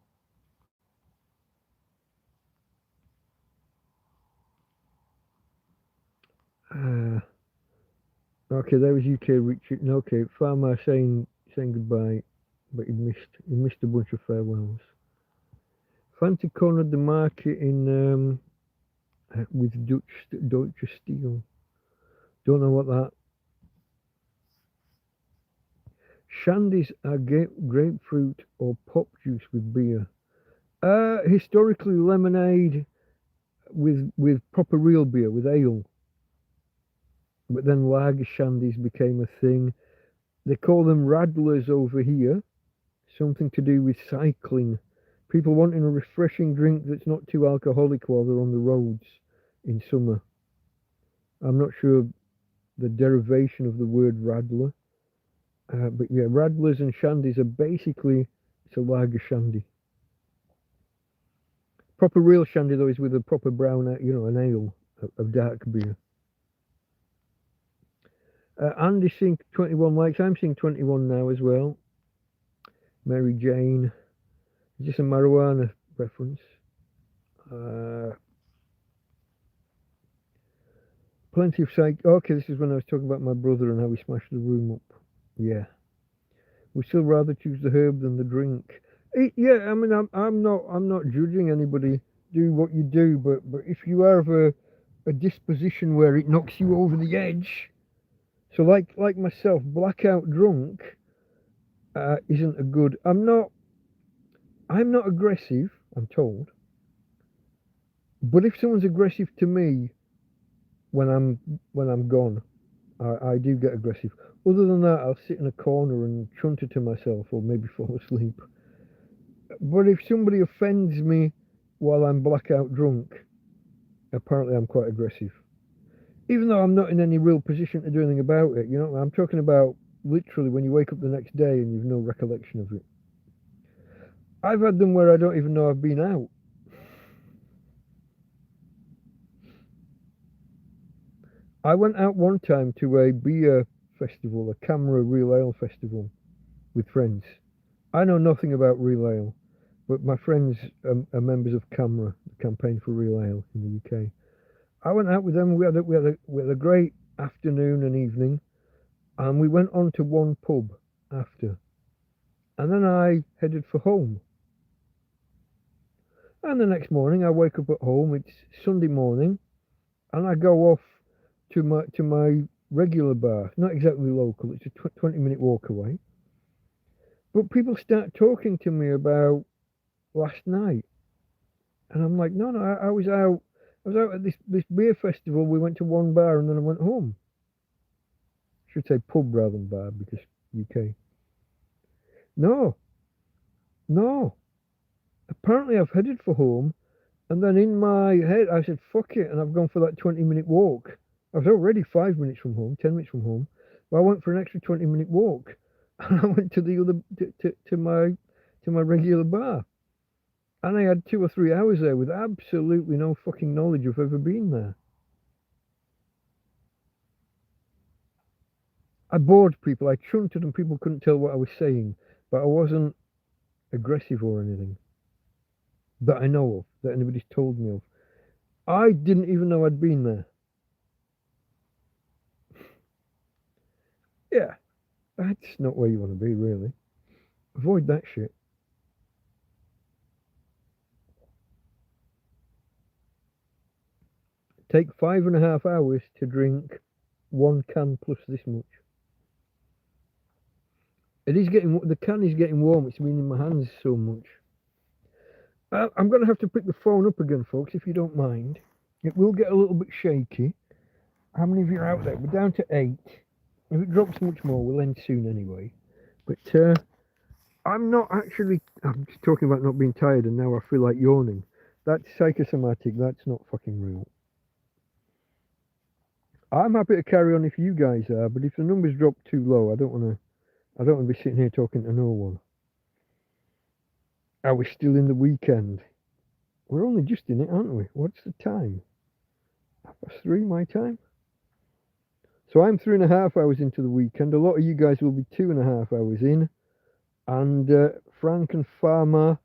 Okay, there was UK Richard. No, okay, Farmer saying goodbye, but he missed a bunch of farewells. Fancy cornered the market in with Deutsche Steel. Don't know what that. Shandies are grapefruit or pop juice with beer. Historically, lemonade with proper real beer, with ale. But then lager shandies became a thing. They call them radlers over here. Something to do with cycling. People wanting a refreshing drink that's not too alcoholic while they're on the roads in summer. I'm not sure the derivation of the word radler. But yeah, radlers and shandies are basically, it's a lager shandy. Proper real shandy though is with a proper brown, an ale of dark beer. Andy's seeing 21 likes. I'm seeing 21 now as well. Mary Jane. Is this a marijuana reference? Plenty of psych. Okay, this is when I was talking about my brother and how he smashed the room up. Yeah. We still rather choose the herb than the drink. Yeah, I mean, I'm not judging anybody. Do what you do, but if you have a disposition where it knocks you over the edge, so like myself, blackout drunk isn't a good. I'm not aggressive. I'm told, but if someone's aggressive to me when I'm gone, I do get aggressive. Other than that, I'll sit in a corner and chunter to myself, or maybe fall asleep. But if somebody offends me while I'm blackout drunk, apparently I'm quite aggressive. Even though I'm not in any real position to do anything about it, you know, I'm talking about literally when you wake up the next day and you've no recollection of it. I've had them where I don't even know I've been out. I went out one time to a beer festival, a Camera Real Ale festival, with friends. I know nothing about real ale, but my friends are members of Camera, the campaign for real ale in the UK. I went out with them. We had a great afternoon and evening, and we went on to one pub after, and then I headed for home. And the next morning, I wake up at home. It's Sunday morning, and I go off to my regular bar. Not exactly local. It's a 20-minute walk away. But people start talking to me about last night, and I'm like, no, I was out. I was out at this beer festival. We went to one bar, and then I went home. I should say pub rather than bar because UK. No, no. Apparently, I've headed for home, and then in my head, I said, fuck it, and I've gone for that 20-minute walk. I was already 5 minutes from home, 10 minutes from home, but I went for an extra 20-minute walk, and I went to the other to my regular bar, and I had 2 or 3 hours there with absolutely no fucking knowledge of ever being there. I bored people, I chunted, and people couldn't tell what I was saying, but I wasn't aggressive or anything that I know of, that anybody's told me of. I didn't even know I'd been there. Yeah, that's not where you want to be, really. Avoid that shit. Take 5.5 hours to drink 1 can plus this much. It is getting, the can is getting warm. It's been in my hands so much. I'm going to have to pick the phone up again, folks, if you don't mind. It will get a little bit shaky. How many of you are out there? We're down to 8. If it drops much more, we'll end soon anyway. But I'm not actually, I'm just talking about not being tired and now I feel like yawning. That's psychosomatic, that's not fucking real. I'm happy to carry on if you guys are, but if the numbers drop too low, I don't want to be sitting here talking to no one. Are we still in the weekend? We're only just in it, aren't we? What's the time? 3:30 my time? So I'm 3.5 hours into the weekend. A lot of you guys will be 2.5 hours in. And Frank and Farmer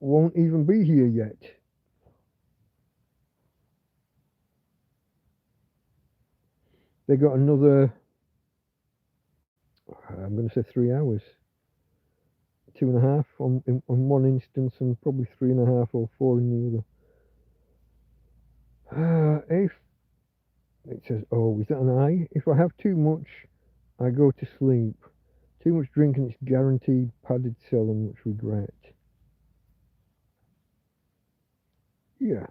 won't even be here yet. They got another, I'm going to say 3 hours. 2.5 on one instance and probably 3.5 or 4 in the other. If it says, oh, is that an I? If I have too much, I go to sleep. Too much drinking, it's guaranteed padded cell and much regret. Yeah.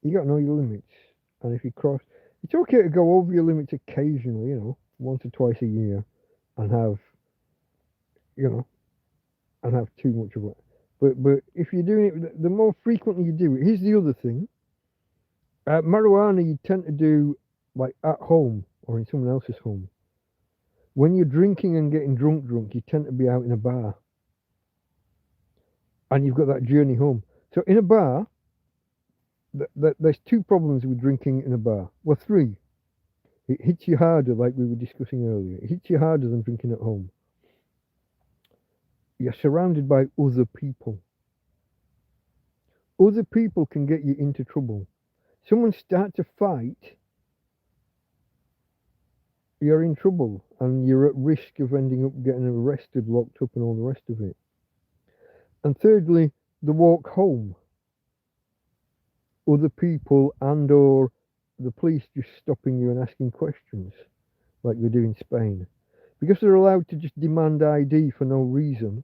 You got to know your limits. And if you cross, it's okay to go over your limits occasionally, you know, once or twice a year and have, you know, and have too much of it. But if you're doing it, the more frequently you do it, here's the other thing. Marijuana you tend to do like at home or in someone else's home. When you're drinking and getting drunk, you tend to be out in a bar. And you've got that journey home. So in a bar, there's 2 problems with drinking in a bar. Well, 3. It hits you harder, like we were discussing earlier. It hits you harder than drinking at home. You're surrounded by other people. Other people can get you into trouble. Someone starts a fight, you're in trouble, and you're at risk of ending up getting arrested, locked up, and all the rest of it. And thirdly, the walk home. Other people and or the police just stopping you and asking questions, like they do in Spain. Because they're allowed to just demand ID for no reason,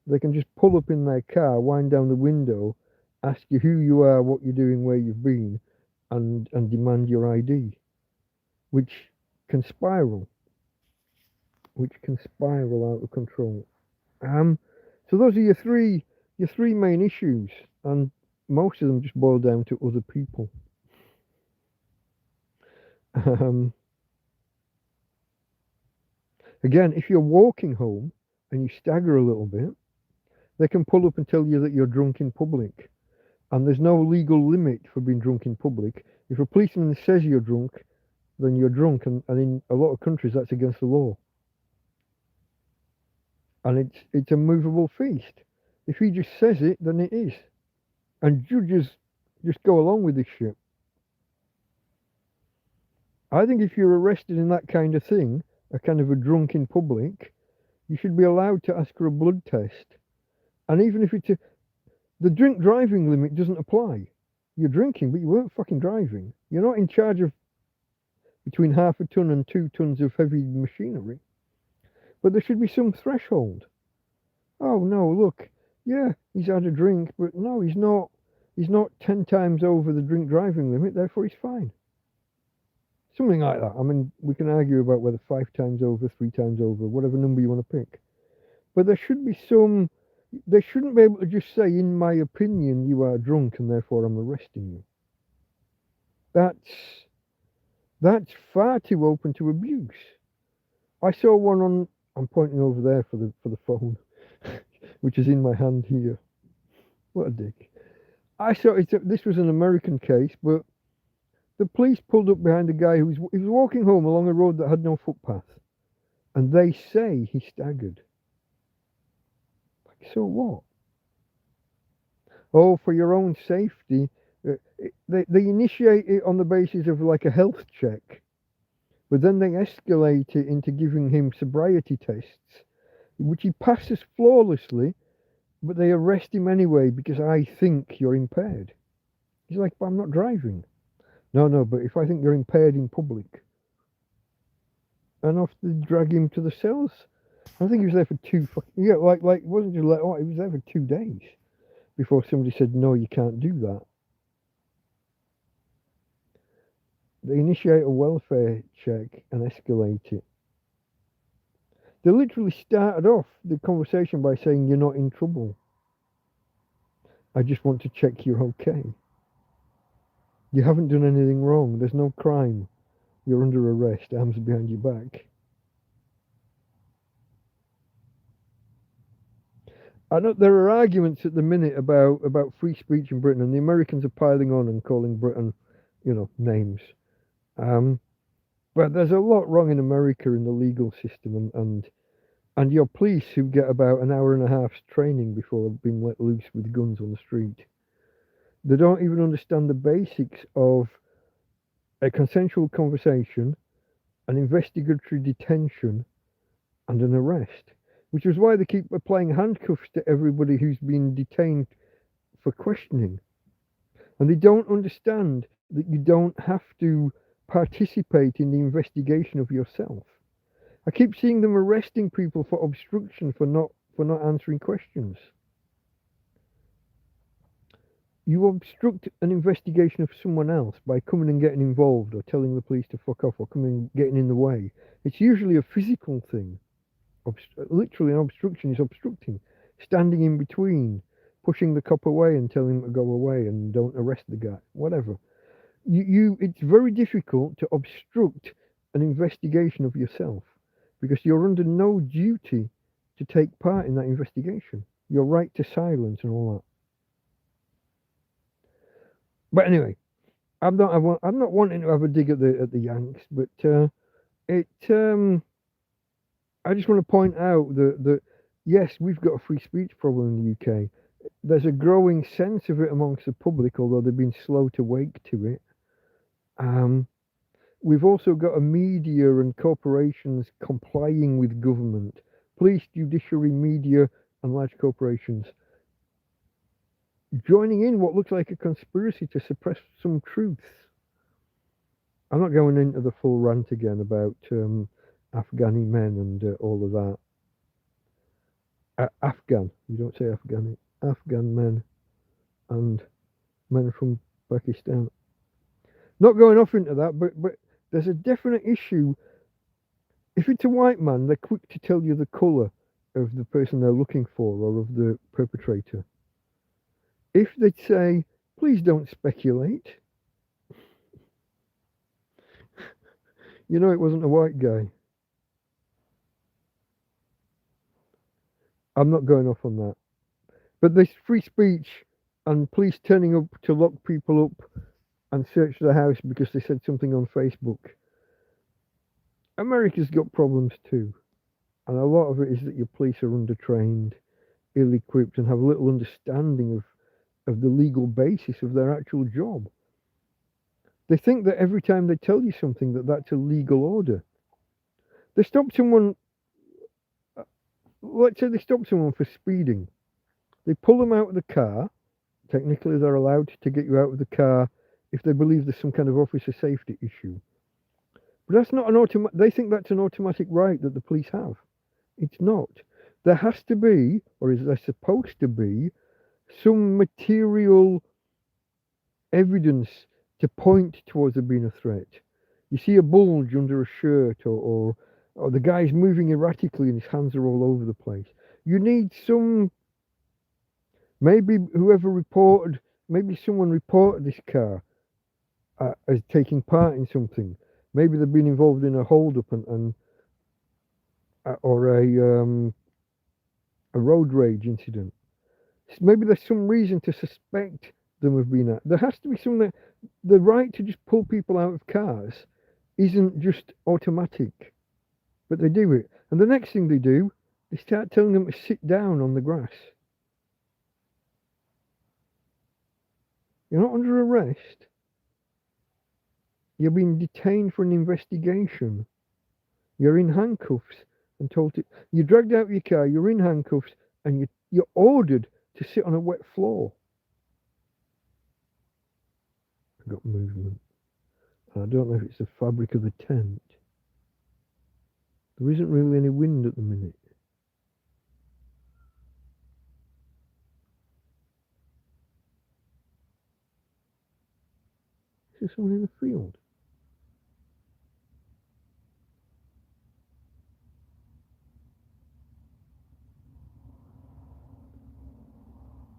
they can just pull up in their car, wind down the window, ask you who you are, what you're doing, where you've been, and demand your ID, which can spiral out of control. So those are your three main issues, and most of them just boil down to other people. Again, if you're walking home and you stagger a little bit, they can pull up and tell you that you're drunk in public. And there's no legal limit for being drunk in public. If a policeman says you're drunk, then you're drunk. And in a lot of countries, that's against the law. And it's a movable feast. If he just says it, then it is. And judges just go along with this shit. I think if you're arrested in that kind of thing, a kind of a drunk in public, you should be allowed to ask for a blood test. And even if the drink driving limit doesn't apply. You're drinking, but you weren't fucking driving. You're not in charge of between 0.5 ton and 2 tons of heavy machinery. But there should be some threshold. Oh no, look, yeah, he's had a drink, but no, he's not 10 times over the drink driving limit, therefore he's fine. Something like that. I mean, we can argue about whether 5 times over, 3 times over, whatever number you want to pick. But there should be some. They shouldn't be able to just say, in my opinion, you are drunk and therefore I'm arresting you. That's far too open to abuse. I saw one on. I'm pointing over there for the phone, which is in my hand here. What a dick. I saw it. This was an American case, but the police pulled up behind a guy who was walking home along a road that had no footpath, and they say he staggered. So what? Oh, for your own safety. They initiate it on the basis of like a health check, but then they escalate it into giving him sobriety tests, which he passes flawlessly, but they arrest him anyway because I think you're impaired. He's like, but I'm not driving. No, but if I think you're impaired in public. And off they drag him to the cells. I think he was there for it wasn't just like, oh, he was there for 2 days before somebody said, no, you can't do that. They initiate a welfare check and escalate it. They literally started off the conversation by saying, you're not in trouble. I just want to check you're okay. You haven't done anything wrong. There's no crime. You're under arrest, arms behind your back. I know there are arguments at the minute about free speech in Britain, and the Americans are piling on and calling Britain, names. But there's a lot wrong in America in the legal system, and your police who get about an hour and a half's training before being let loose with guns on the street. They don't even understand the basics of a consensual conversation, an investigatory detention, and an arrest. Which is why they keep applying handcuffs to everybody who's been detained for questioning. And they don't understand that you don't have to participate in the investigation of yourself. I keep seeing them arresting people for obstruction, for not answering questions. You obstruct an investigation of someone else by coming and getting involved or telling the police to fuck off or coming and getting in the way. It's usually a physical thing. Literally, an obstruction is obstructing, standing in between, pushing the cop away and telling him to go away and don't arrest the guy, whatever. It's very difficult to obstruct an investigation of yourself because you're under no duty to take part in that investigation. Your right to silence and all that. But anyway, I'm not wanting to have a dig at the Yanks, but it. I just want to point out that yes, we've got a free speech problem in the UK. There's a growing sense of it amongst the public, although they've been slow to wake to it. We've also got a media and corporations complying with government. Police, judiciary, media, and large corporations joining in what looks like a conspiracy to suppress some truths. I'm not going into the full rant again about Afghani men and all of that. Afghan, you don't say Afghani. Afghan men and men from Pakistan. Not going off into that, but there's a definite issue. If it's a white man, they're quick to tell you the colour of the person they're looking for or of the perpetrator. If they say, please don't speculate, you know it wasn't a white guy. I'm not going off on that. But this free speech and police turning up to lock people up and search their house because they said something on Facebook. America's got problems too. And a lot of it is that your police are undertrained, ill-equipped, and have little understanding of the legal basis of their actual job. They think that every time they tell you something that's a legal order. They stop someone, let's say they stop someone for speeding. They pull them out of the car. Technically, they're allowed to get you out of the car if they believe there's some kind of officer safety issue. But that's not an automatic. They think that's an automatic right that the police have. It's not. There has to be, or is there supposed to be, some material evidence to point towards there being a threat. You see a bulge under a shirt, or the guy's moving erratically and his hands are all over the place. You need some. Maybe someone reported this car as taking part in something. Maybe they've been involved in a hold-up or a road rage incident. Maybe there's some reason to suspect them of being at. There has to be something. The right to just pull people out of cars isn't just automatic, but they do it. And the next thing they do, they start telling them to sit down on the grass. You're not under arrest. You're being detained for an investigation. You're in handcuffs and told to. You're dragged out of your car. You're in handcuffs and you're ordered to sit on a wet floor. I've got movement. I don't know if it's the fabric of the tent. There isn't really any wind at the minute. Is there someone in the field?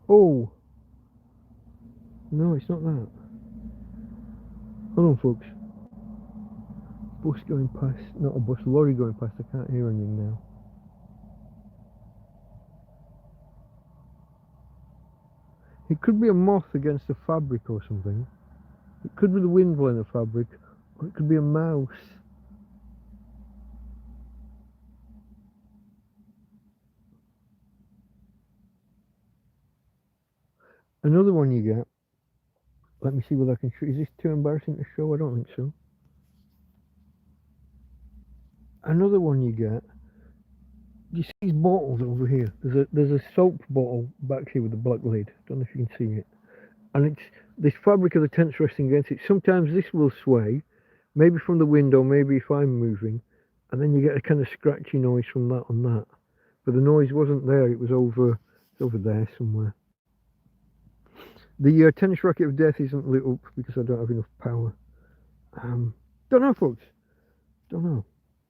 Oh. No, it's not that. Hold on, folks. Bus going past. Not a bus, lorry going past. I can't hear anything now. It could be a moth against the fabric or something. It could be the wind blowing the fabric, or it could be a mouse. Another one you get. Let me see whether I can show. Is this too embarrassing to show? I don't think so. Another one you get. You see these bottles over here? There's a soap bottle back here with a black lid. Don't know if you can see it. And it's this fabric of the tent's resting against it. Sometimes this will sway, maybe from the window, maybe if I'm moving, and then you get a kind of scratchy noise from that on that. But the noise wasn't there. It was over there somewhere. The tennis racket of death isn't lit up because I don't have enough power. Don't know, folks. Don't know.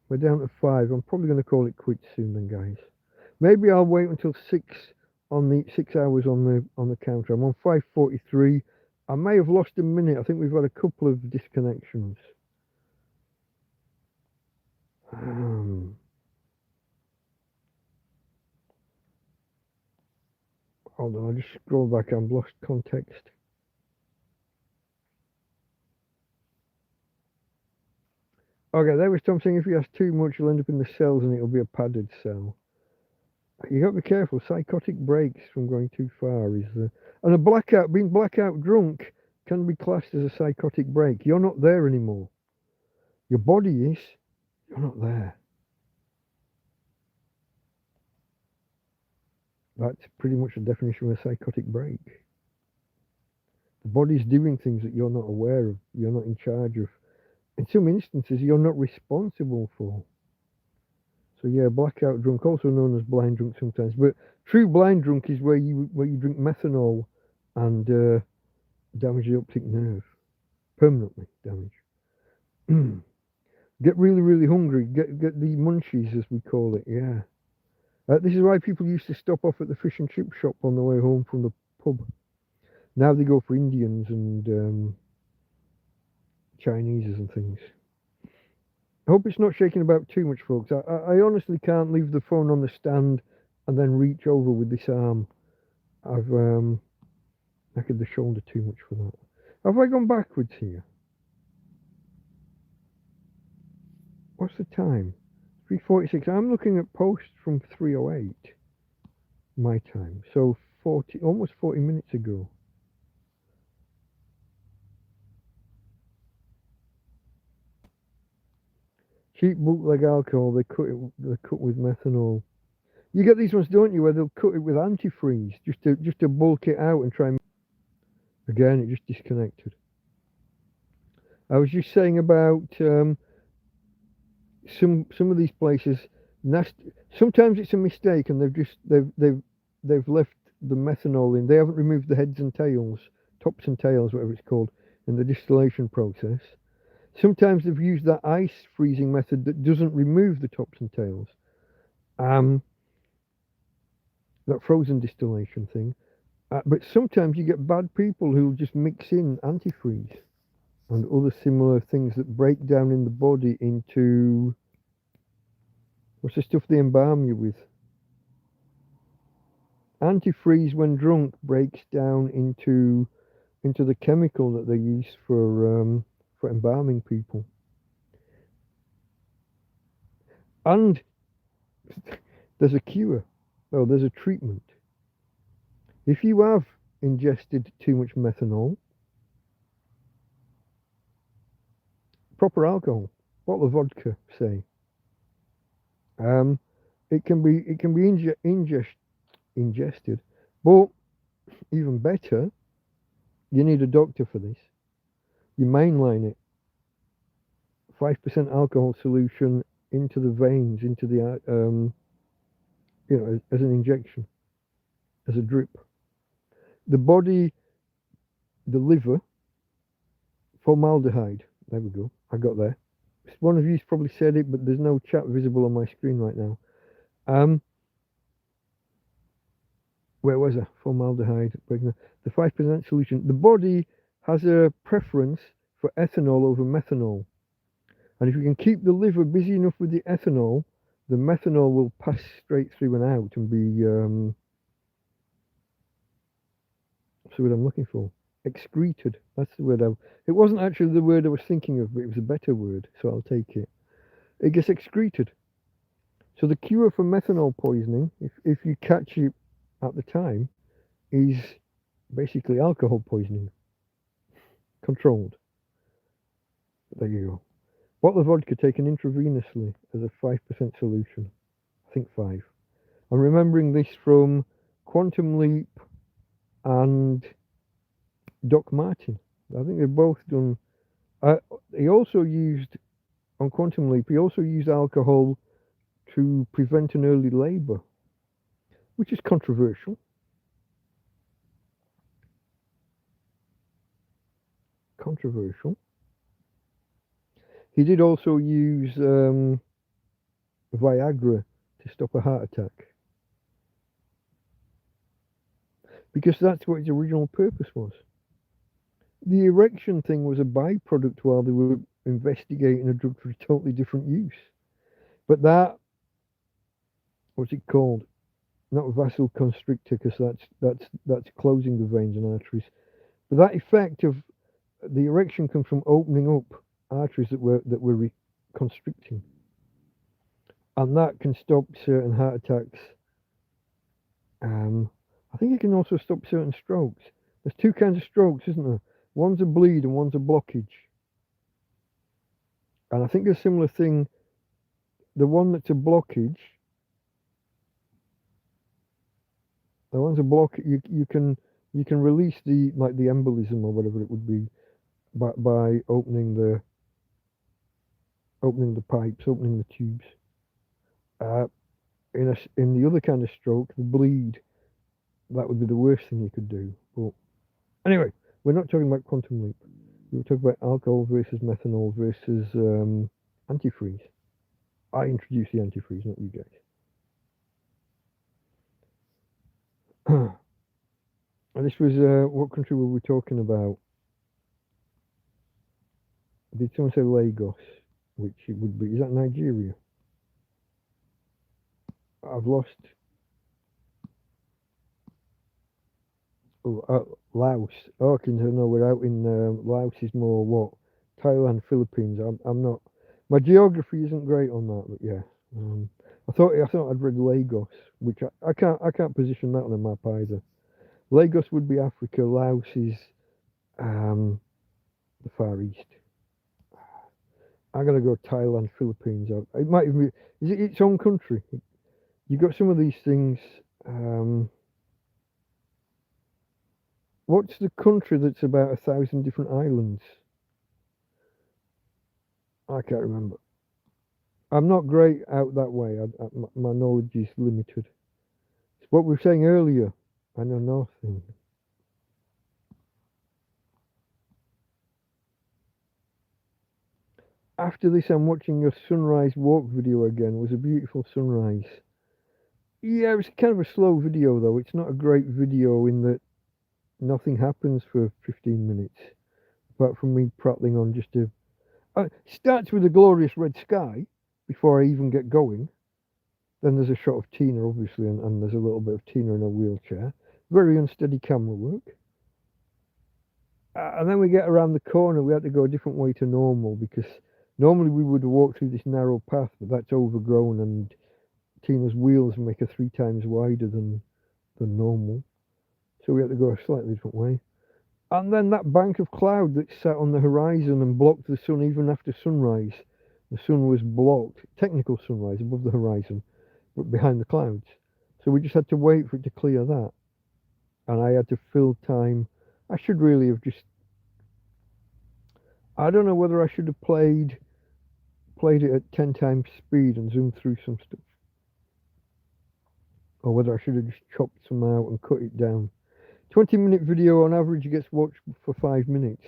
We're down to 5. I'm probably going to call it quits soon then, guys. Maybe I'll wait until 6 on the 6 hours on the counter. I'm on 5:43. I may have lost a minute. I think we've had a couple of disconnections. Hold on, I'll just scroll back. I've lost context. Okay, there was Tom saying if you ask too much, you'll end up in the cells and it'll be a padded cell. You got to be careful. Psychotic breaks from going too far is the... And a blackout, being blackout drunk can be classed as a psychotic break. You're not there anymore. Your body is, you're not there. That's pretty much the definition of a psychotic break. The body's doing things that you're not aware of, you're not in charge of. In some instances, you're not responsible for. So yeah, blackout drunk, also known as blind drunk sometimes. But true blind drunk is where you drink methanol and damage the optic nerve, permanently damage. Get really, really hungry. Get the munchies, as we call it. Yeah. This is why people used to stop off at the fish and chip shop on the way home from the pub. Now they go for Indians and Chineses and things. I hope it's not shaking about too much, folks. I honestly can't leave the phone on the stand and then reach over with this arm. I've knackered the shoulder too much for that. Have I gone backwards here? What's the time? 3:46. I'm looking at posts from 3:08 my time. So almost 40 minutes ago. Cheap bootleg alcohol. They cut with methanol. You get these ones, don't you, where they'll cut it with antifreeze just to bulk it out and try and... Again, it just disconnected. I was just saying about some of these places. Sometimes it's a mistake, and they've left the methanol in. They haven't removed the heads and tails, tops and tails, whatever it's called, in the distillation process. Sometimes they've used that ice freezing method that doesn't remove the tops and tails. That frozen distillation thing. But sometimes you get bad people who'll just mix in antifreeze and other similar things that break down in the body into... What's the stuff they embalm you with? Antifreeze, when drunk, breaks down into the chemical that they use for embalming people. And there's a cure. Oh, there's a treatment. If you have ingested too much methanol, proper alcohol, bottle of vodka, say, it can be ingested, but even better, you need a doctor for this. You mainline it, 5% alcohol solution into the veins, into the as an injection, as a drip. The body, the liver, formaldehyde. There we go. I got there. One of you's probably said it, but there's no chat visible on my screen right now. Where was I? Formaldehyde. The 5% solution. The body has a preference for ethanol over methanol. And if you can keep the liver busy enough with the ethanol, the methanol will pass straight through and out and be... That's the word I'm looking for. Excreted. That's the word it wasn't actually the word I was thinking of, but it was a better word, so I'll take it. It gets excreted. So the cure for methanol poisoning, if you catch it at the time, is basically alcohol poisoning. Controlled. There you go. Bottle of vodka taken intravenously as a 5% solution. I think 5. I'm remembering this from Quantum Leap and Doc Martin. I think they've both done... he also used, on Quantum Leap, he also used alcohol to prevent an early labour, which is controversial. He did also use Viagra to stop a heart attack, because that's what its original purpose was. The erection thing was a byproduct while they were investigating a drug for a totally different use. But that, what's it called? Not vasoconstrictor, because that's closing the veins and arteries. But that effect of the erection comes from opening up arteries that were constricting. And that can stop certain heart attacks. I think it can also stop certain strokes. There's two kinds of strokes, isn't there? One's a bleed and one's a blockage. And I think a similar thing, the one that's a blockage, the one's a block, you can release the embolism or whatever it would be by opening the pipes, opening the tubes. In the other kind of stroke, the bleed, that would be the worst thing you could do. But anyway, we're not talking about quantum leap. We were talking about alcohol versus methanol versus antifreeze. I introduced the antifreeze, not you guys. And this was, what country were we talking about? Did someone say Lagos? Which it would be. Is that Nigeria? I've lost. Oh, Laos. Oh, no, we're out in Laos is more what? Thailand, Philippines. I'm not. My geography isn't great on that, but yeah. I thought I'd read Lagos, which I can't position that on a map either. Lagos would be Africa. Laos is the Far East. I'm gonna go Thailand, Philippines. It might even be. Is it its own country? You got some of these things. What's the country that's about 1,000 different islands? I can't remember. I'm not great out that way. My knowledge is limited. It's what we were saying earlier. I know nothing. After this, I'm watching your sunrise walk video again. It was a beautiful sunrise. Yeah, it was kind of a slow video though. It's not a great video in that nothing happens for 15 minutes. Apart from me prattling on just to... It starts with a glorious red sky before I even get going. Then there's a shot of Tina, obviously, and there's a little bit of Tina in a wheelchair. Very unsteady camera work. And then we get around the corner. We had to go a different way to normal because normally we would walk through this narrow path, but that's overgrown and Tina's wheels make her 3 times wider than normal. So we had to go a slightly different way. And then that bank of cloud that sat on the horizon and blocked the sun even after sunrise. The sun was blocked, technical sunrise above the horizon, but behind the clouds. So we just had to wait for it to clear that. And I had to fill time. I should really have just... I don't know whether I should have played it at 10 times speed and zoomed through some stuff. Or whether I should have just chopped some out and cut it down. 20-minute video on average gets watched for 5 minutes.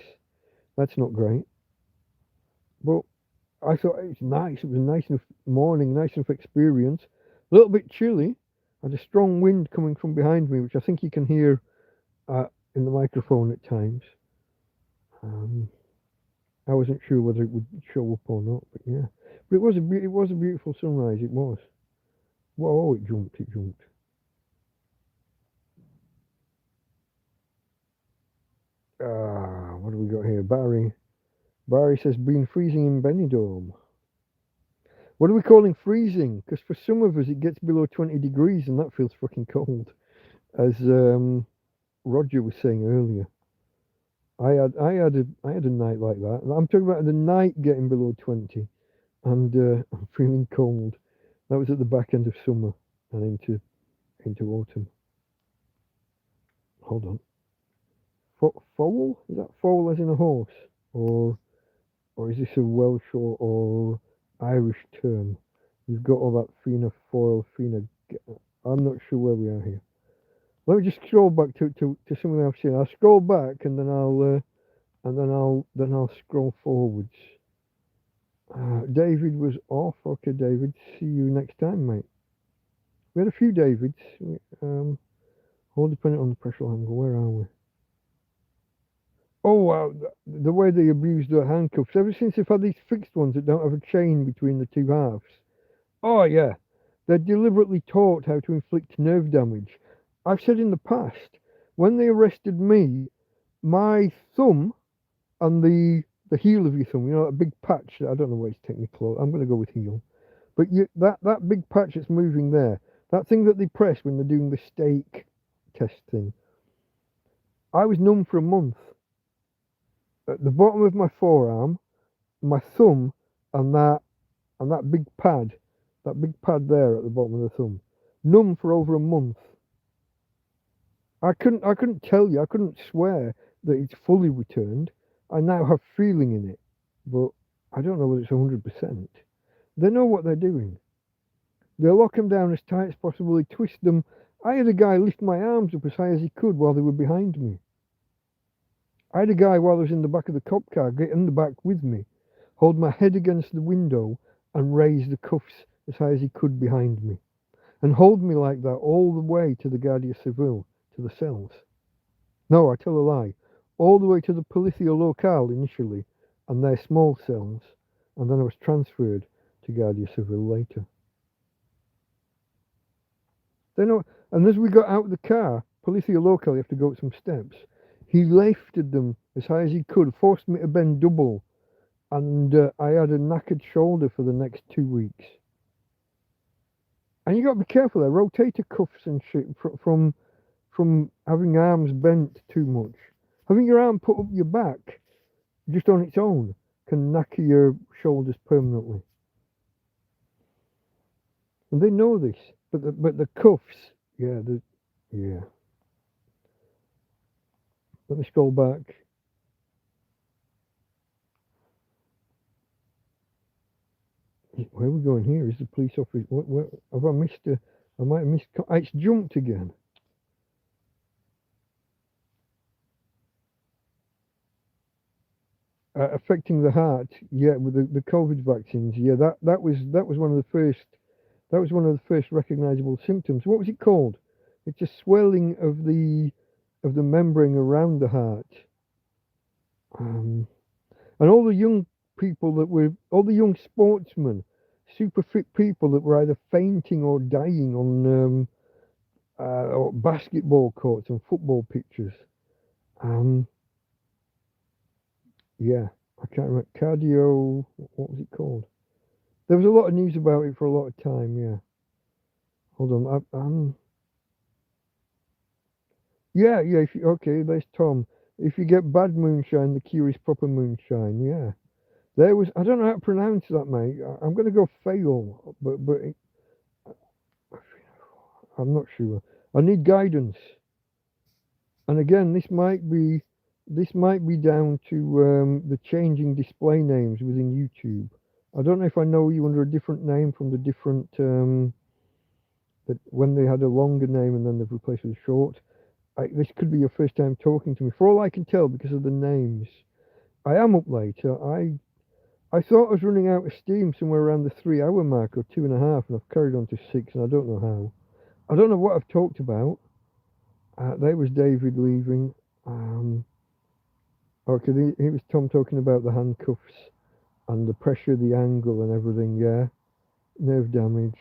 That's not great. But I thought it was nice. It was a nice enough morning, nice enough experience. A little bit chilly. I had a strong wind coming from behind me, which I think you can hear in the microphone at times. I wasn't sure whether it would show up or not, but yeah. But it was a beautiful sunrise. It was. Whoa! It jumped. What do we got here? Barry says, been freezing in Benidorm. What are we calling freezing? Because for some of us it gets below 20 degrees and that feels fucking cold. As Roger was saying earlier. I had a night like that. I'm talking about the night getting below 20 and I'm feeling cold. That was at the back end of summer and into autumn. Hold on. Foal? Is that foal as in a horse? Or is this a Welsh or Irish term? You've got all that Fina foil, Fina. I'm not sure where we are here. Let me just scroll back to something I've seen. I'll scroll back and then I'll scroll forwards. David was off. Okay, David. See you next time, mate. We had a few Davids. All dependent on the pressure angle. Where are we? Oh wow, the way they abuse the handcuffs. Ever since they've had these fixed ones that don't have a chain between the two halves. Oh yeah, they're deliberately taught how to inflict nerve damage. I've said in the past, when they arrested me, my thumb and the the heel of your thumb, you know, a big patch. I don't know what it's technical. I'm going to go with heel. But that big patch that's moving there, that thing that they press when they're doing the stake test thing, I was numb for a month. At the bottom of my forearm, my thumb, and that big pad, there at the bottom of the thumb, numb for over a month. I couldn't tell you, I couldn't swear that it's fully returned. I now have feeling in it, but I don't know whether it's 100%. They know what they're doing. They'll lock them down as tight as possible, they twist them. I had a guy lift my arms up as high as he could while they were behind me. I had a guy while I was in the back of the cop car get in the back with me, hold my head against the window and raise the cuffs as high as he could behind me, and hold me like that all the way to the Guardia Civil, to the cells. No, I tell a lie. All the way to the Policia Local initially, and their small cells, and then I was transferred to Guardia Civil later. Then, and as we got out of the car, Policia Local, you have to go up some steps. He lifted them as high as he could, forced me to bend double, and I had a knackered shoulder for the next 2 weeks. And you got to be careful there. Rotator cuffs and shit from having arms bent too much. Having your arm put up your back just on its own can knacker your shoulders permanently. And they know this, but the cuffs, yeah. Let me scroll back. Where are we going here? Is the police office? What have I missed? I might have missed. It's jumped again. Affecting the heart, yeah, with the COVID vaccines, yeah, that was one of the first. That was one of the first recognisable symptoms. What was it called? It's a swelling of the membrane around the heart. And all the young people all the young sportsmen, super fit people that were either fainting or dying on or basketball courts and football pitches. Yeah, I can't remember. Cardio, what was it called? There was a lot of news about it for a lot of time, yeah. Hold on, yeah, okay, there's Tom. If you get bad moonshine, the cure is proper moonshine, yeah. There was, I don't know how to pronounce that, mate. I'm going to go fail, but I'm not sure. I need guidance. And again, this might be down to the changing display names within YouTube. I don't know if I know you under a different name from the different that when they had a longer name and then they've replaced with a short. This could be your first time talking to me. For all I can tell, because of the names, I am up late. I thought I was running out of steam somewhere around the 3 hour mark or 2.5, and I've carried on to 6, and I don't know how. I don't know what I've talked about. There was David leaving. Okay, here was Tom talking about the handcuffs and the pressure, the angle and everything, yeah. Nerve damage.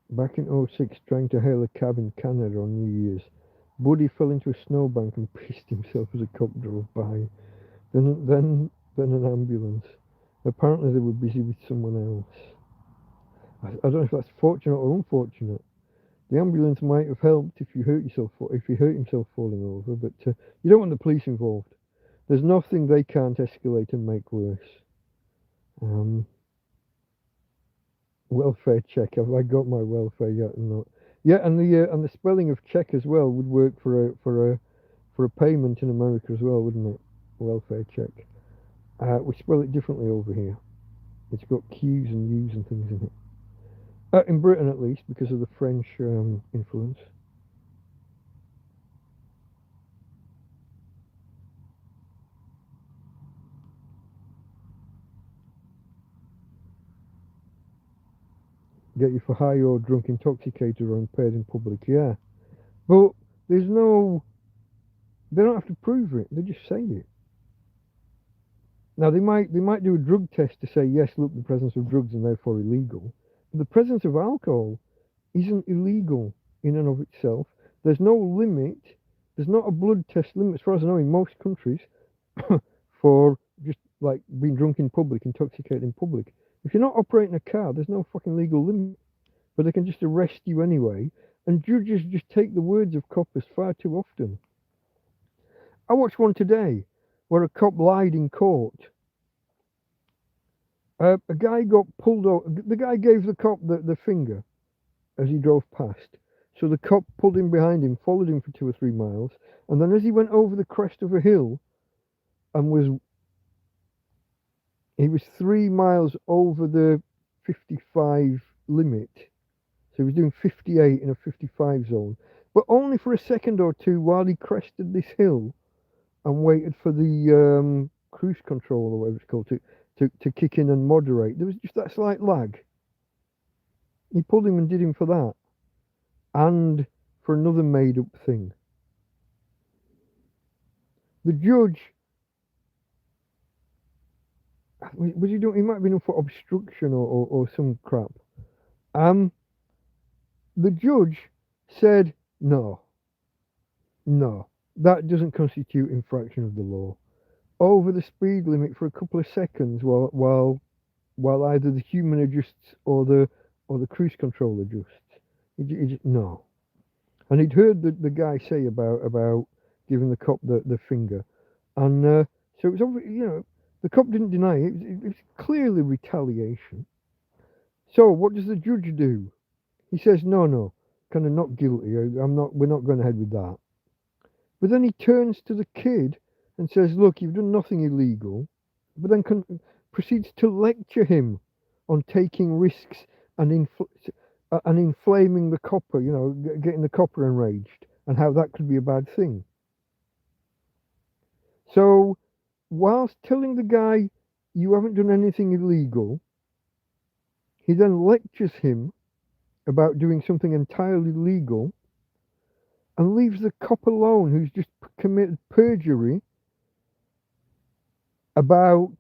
Back in 2006, trying to hail a cab in Canada on New Year's. Buddy fell into a snowbank and pissed himself as a cop drove by. Then an ambulance. Apparently they were busy with someone else. I don't know if that's fortunate or unfortunate. The ambulance might have helped if he hurt himself falling over, but you don't want the police involved. There's nothing they can't escalate and make worse. Welfare check. Have I got my welfare yet or not? Yeah, and the spelling of check as well would work for a payment in America as well, wouldn't it? Welfare check. We spell it differently over here. It's got Q's and U's and things in it. In Britain, at least, because of the French influence. Get you for high or drunk, intoxicated, or impaired in public. Yeah, but there's no. They don't have to prove it. They just say it. Now they might do a drug test to say yes, look, the presence of drugs and therefore illegal. But the presence of alcohol isn't illegal in and of itself. There's no limit there's not a blood test limit, as far as I know, in most countries for just like being drunk in public, intoxicated in public. If you're not operating a car, there's no fucking legal limit. But they can just arrest you anyway. And judges just take the words of coppers far too often. I watched one today where a cop lied in court. A guy got pulled over. The guy gave the cop the finger as he drove past. So the cop pulled in behind him, followed him for 2 or 3 miles, and then as he went over the crest of a hill and he was 3 miles over the 55 limit. So he was doing 58 in a 55 zone, but only for a second or two while he crested this hill and waited for the cruise control or whatever it's called to kick in and moderate. There was just that slight lag. He pulled him and did him for that. And for another made up thing. The judge, was he doing, he might have been up for obstruction or some crap. The judge said, no, that doesn't constitute infraction of the law. Over the speed limit for a couple of seconds while either the human adjusts or the cruise control adjusts. He just, no. And he'd heard the guy say about giving the cop the finger. And so it was, the cop didn't deny it. It was clearly retaliation. So what does the judge do? He says, no, kind of not guilty. We're not going ahead with that. But then he turns to the kid and says, look, you've done nothing illegal. But then proceeds to lecture him on taking risks and inflaming the copper, getting the copper enraged, and how that could be a bad thing. So, whilst telling the guy, you haven't done anything illegal, he then lectures him about doing something entirely legal and leaves the cop alone who's just committed perjury about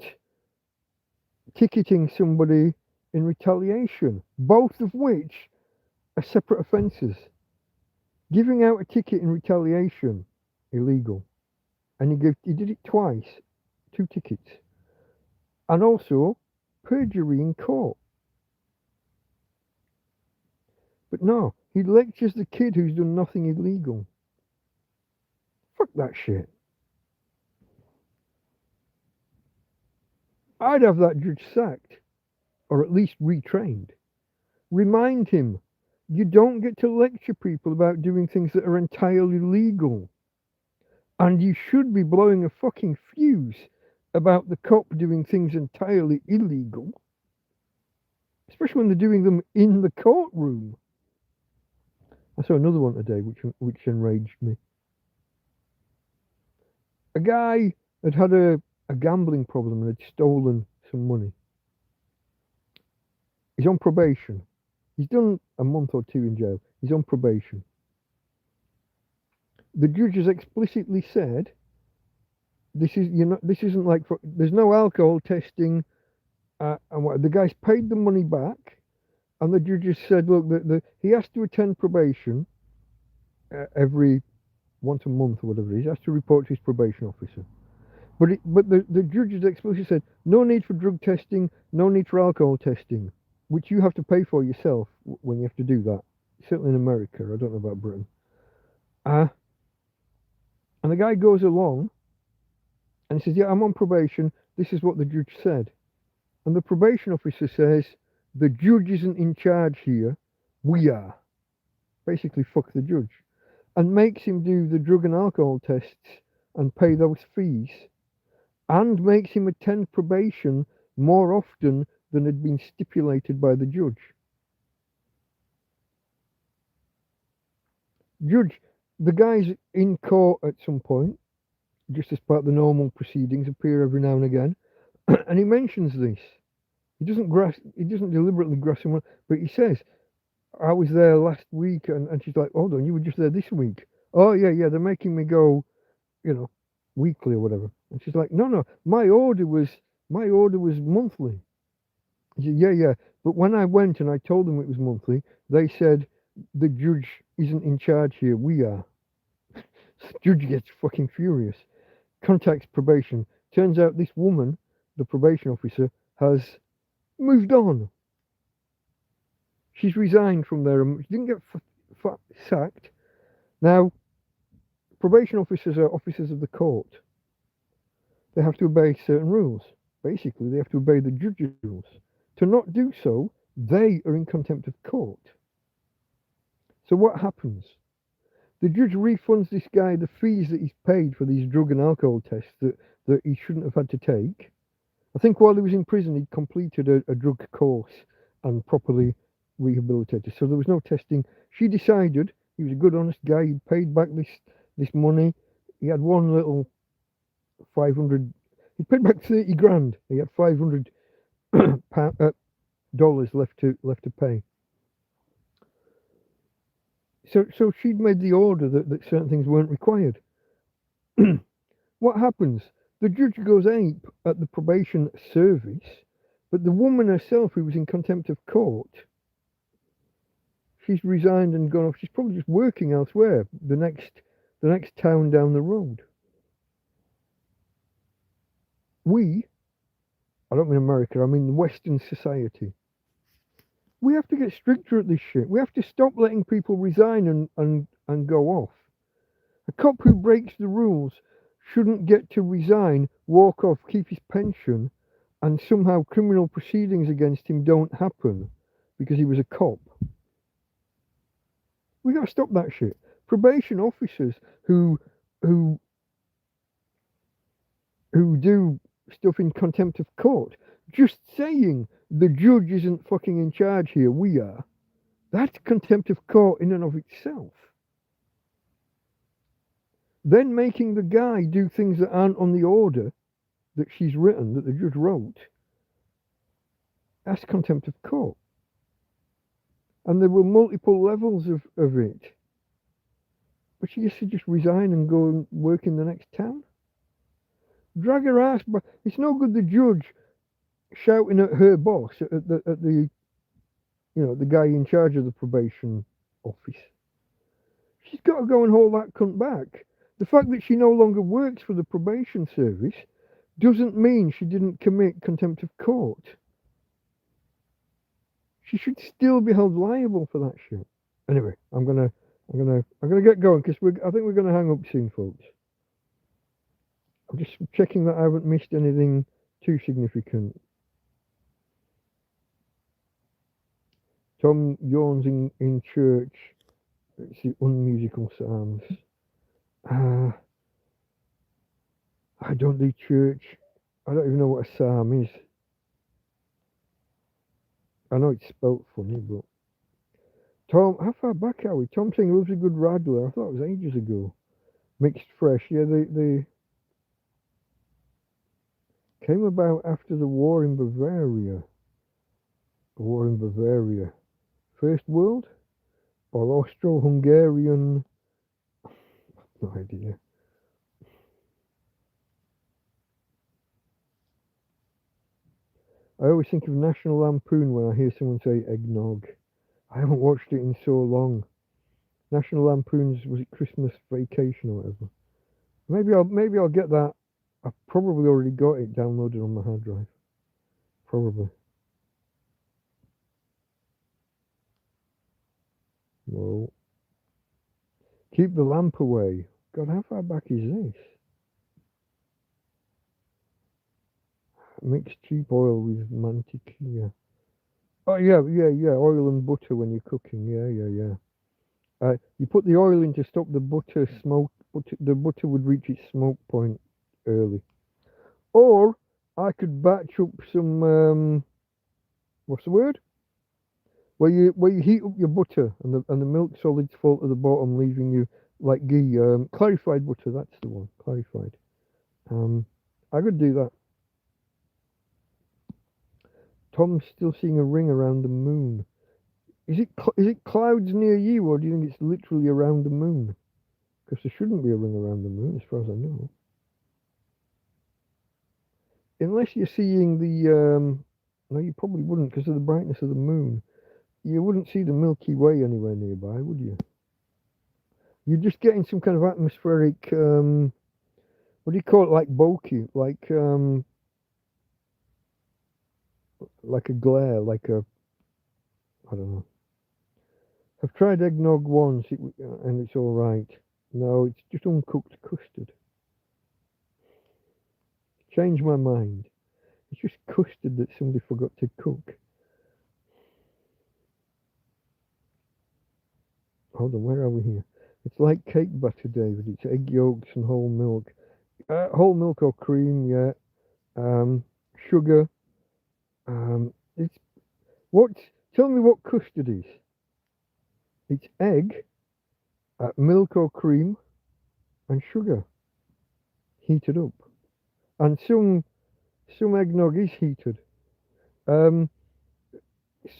ticketing somebody in retaliation, both of which are separate offences. Giving out a ticket in retaliation, illegal. And he did it twice, 2 tickets. And also perjury in court. But no, he lectures the kid who's done nothing illegal. Fuck that shit. I'd have that judge sacked, or at least retrained. Remind him, you don't get to lecture people about doing things that are entirely legal. And you should be blowing a fucking fuse about the cop doing things entirely illegal. Especially when they're doing them in the courtroom. I saw another one today which enraged me. A guy had a gambling problem and had stolen some money. He's on probation. He's done a month or 2 in jail. He's on probation. The judge has explicitly said, this isn't like, there's no alcohol testing, and what, the guy's paid the money back, and the judge has said, look, he has to attend probation every once a month or whatever it is. He has to report to his probation officer. But the judge has explicitly said, no need for drug testing, no need for alcohol testing, which you have to pay for yourself when you have to do that. Certainly in America, I don't know about Britain. And the guy goes along and he says, yeah, I'm on probation. This is what the judge said. And the probation officer says, the judge isn't in charge here. We are. Basically, fuck the judge. And makes him do the drug and alcohol tests and pay those fees. And makes him attend probation more often than had been stipulated by the judge. Judge, the guy's in court at some point, just as part of the normal proceedings, appear every now and again, and he mentions this. He doesn't deliberately grasp him, but he says, I was there last week, and she's like, hold on, you were just there this week. Oh, yeah, they're making me go, weekly or whatever. And she's like, no, my order was monthly. He said, yeah, but when I went and I told them it was monthly, they said, the judge isn't in charge here, we are. So the judge gets fucking furious, contacts probation. Turns out this woman, the probation officer, has moved on. She's resigned from there and she didn't get sacked. Now, probation officers are officers of the court. They have to obey certain rules. Basically, they have to obey the judge's rules. To not do so, they are in contempt of court. So what happens? The judge refunds this guy the fees that he's paid for these drug and alcohol tests that he shouldn't have had to take. I think while he was in prison, he'd completed a drug course and properly rehabilitated. So there was no testing. She decided he was a good, honest guy. He'd paid back this money. He had one little 500. He paid back 30 grand. He had $500 left to pay. So she'd made the order that certain things weren't required. What happens? The judge goes ape at the probation service, but the woman herself, who was in contempt of court, she's resigned and gone off. She's probably just working elsewhere, the next town down the road. I don't mean America, I mean Western society. We have to get stricter at this shit. We have to stop letting people resign and go off. A cop who breaks the rules shouldn't get to resign, walk off, keep his pension, and somehow criminal proceedings against him don't happen because he was a cop. We got to stop that shit. Probation officers who do stuff in contempt of court, just saying the judge isn't fucking in charge here, we are. That's contempt of court in and of itself. Then making the guy do things that aren't on the order that she's written, that the judge wrote, that's contempt of court. And there were multiple levels of it. But she has to just resign and go and work in the next town. Drag her ass, but it's no good the judge shouting at her boss, at the guy in charge of the probation office. She's got to go and hold that cunt back. The fact that she no longer works for the probation service doesn't mean she didn't commit contempt of court. She should still be held liable for that shit. Anyway, I'm gonna get going because I think we're gonna hang up soon, folks. I'm just checking that I haven't missed anything too significant. Tom yawns in church. It's the unmusical psalms. I don't do church. I don't even know what a psalm is. I know it's spelt funny, but Tom, how far back are we? Tom saying loves a good Radler. I thought it was ages ago. Mixed fresh. Yeah, they came about after the war in Bavaria. First World? Or Austro-Hungarian? No idea. I always think of National Lampoon when I hear someone say eggnog. I haven't watched it in so long. National Lampoon's, was it Christmas Vacation or whatever? Maybe I'll get that. I've probably already got it downloaded on my hard drive. Probably. Whoa. Keep the lamp away. God, how far back is this? Mix cheap oil with mantequilla. Oh yeah, oil and butter when you're cooking. Yeah. You put the oil in to stop the butter smoke. The butter would reach its smoke point early. Or I could batch up some. What's the word? Where you heat up your butter and the milk solids fall to the bottom, leaving you like ghee. Clarified butter. That's the one. Clarified. I could do that. Tom's still seeing a ring around the moon. Is it clouds near you, or do you think it's literally around the moon? Because there shouldn't be a ring around the moon, as far as I know. Unless you're seeing the... no, you probably wouldn't, because of the brightness of the moon. You wouldn't see the Milky Way anywhere nearby, would you? You're just getting some kind of atmospheric, what do you call it, like bokeh, like a glare, like a, I don't know. I've tried eggnog once, and it's all right. No, it's just uncooked custard. Changed my mind. It's just custard that somebody forgot to cook. Hold on, where are we here? It's like cake batter, David. It's egg yolks and whole milk. Whole milk or cream, yeah. Sugar. It's what? Tell me what custard is. It's egg, milk or cream, and sugar heated up, and some eggnog is heated. Some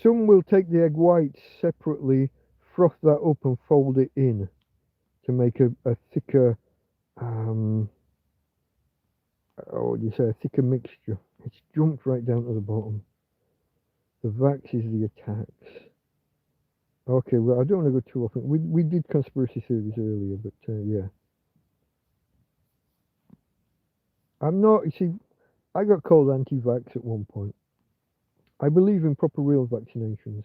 will take the egg whites separately, froth that up, and fold it in to make a thicker, what do you say, a thicker mixture. It's jumped right down to the bottom. The vax is the attacks. Okay, well, I don't want to go too often. We did conspiracy theories earlier, but yeah. I'm not, you see, I got called anti-vax at one point. I believe in proper real vaccinations.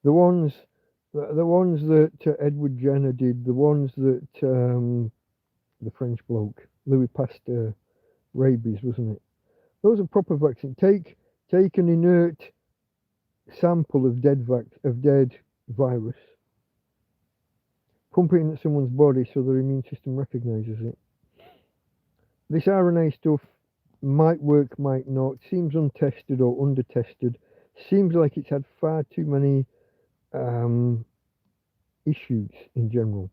The ones that Edward Jenner did, the ones that the French bloke, Louis Pasteur, rabies, wasn't it? Those are proper vaccines. Take an inert sample of dead virus, pump it into someone's body so their immune system recognizes it. This RNA stuff might work, might not, seems untested or undertested, seems like it's had far too many issues in general.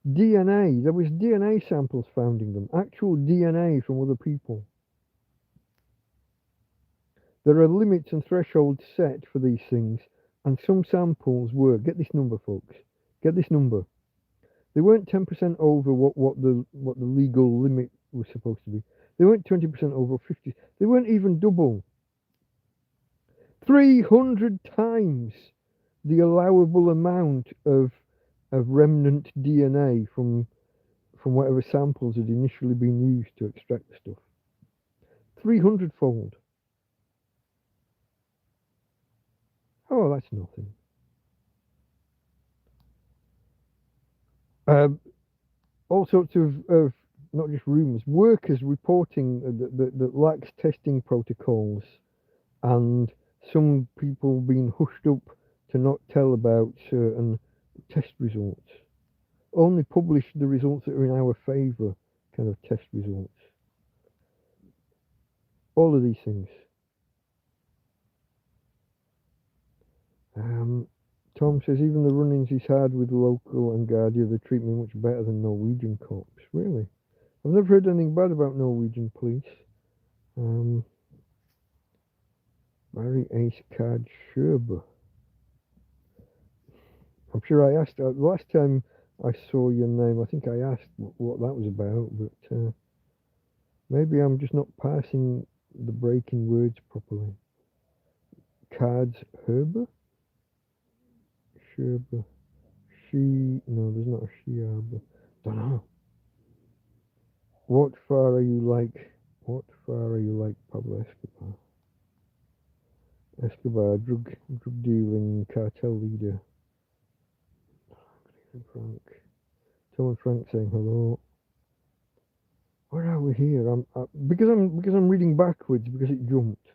DNA, there was DNA samples found in them, actual DNA from other people. There are limits and thresholds set for these things, and some samples were, get this number folks, get this number. They weren't 10% over what the legal limit was supposed to be. They weren't 20% over 50. They weren't even double. 300 times the allowable amount of remnant DNA from whatever samples had initially been used to extract the stuff. 300-fold. Oh, that's nothing. All sorts of not just rumours, workers reporting that lax testing protocols, and some people being hushed up to not tell about certain test results. Only publish the results that are in our favour, kind of test results. All of these things. Tom says even the run-ins he's had with local and Guardia, they treat me much better than Norwegian cops. Really? I've never heard anything bad about Norwegian police. Barry Ace Card Sherber. I'm sure I asked, last time I saw your name, I think I asked what that was about, but maybe I'm just not passing the breaking words properly. Cards Herber? Sherber. No, there's not a she Herber. Don't know. What far are you like Pablo Escobar? Escobar, drug dealing cartel leader. Frank. Tom and Frank saying hello. Where are we here? Because I'm reading backwards because it jumped.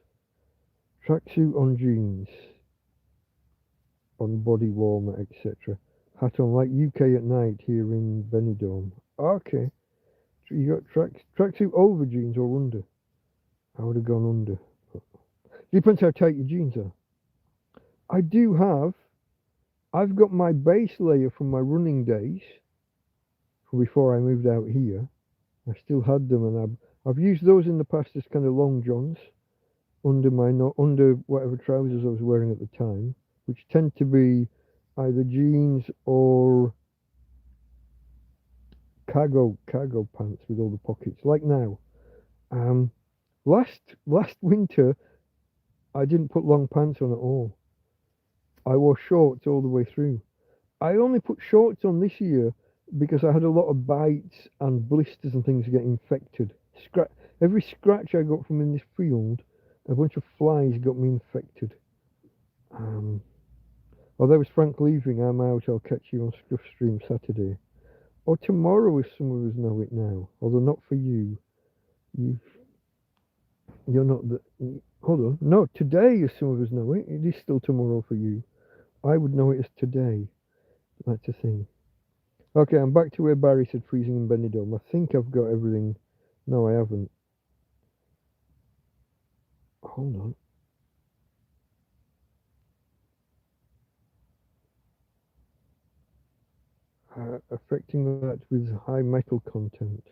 Tracksuit on jeans, on body warmer, etc. Hat on like UK at night here in Benidorm. Okay. So you got tracksuit over jeans or under? I would have gone under. Depends how tight your jeans are. I've got my base layer from my running days, from before I moved out here. I still had them, and I've used those in the past as kind of long johns under whatever trousers I was wearing at the time, which tend to be either jeans or cargo pants with all the pockets, like now. Last winter, I didn't put long pants on at all. I wore shorts all the way through. I only put shorts on this year because I had a lot of bites and blisters and things get infected. Every scratch I got from in this field, a bunch of flies got me infected. Oh, there was Frank leaving. I'm out. I'll catch you on Scruff Stream Saturday. Or tomorrow, if some of us know it now. Although not for you. You're not the... Hold on. No, today, if some of us know it. It is still tomorrow for you. I would know it as today. That's the thing. Okay, I'm back to where Barry said freezing in Benidorm. I think I've got everything. No, I haven't. Hold on. Affecting that with high metal content.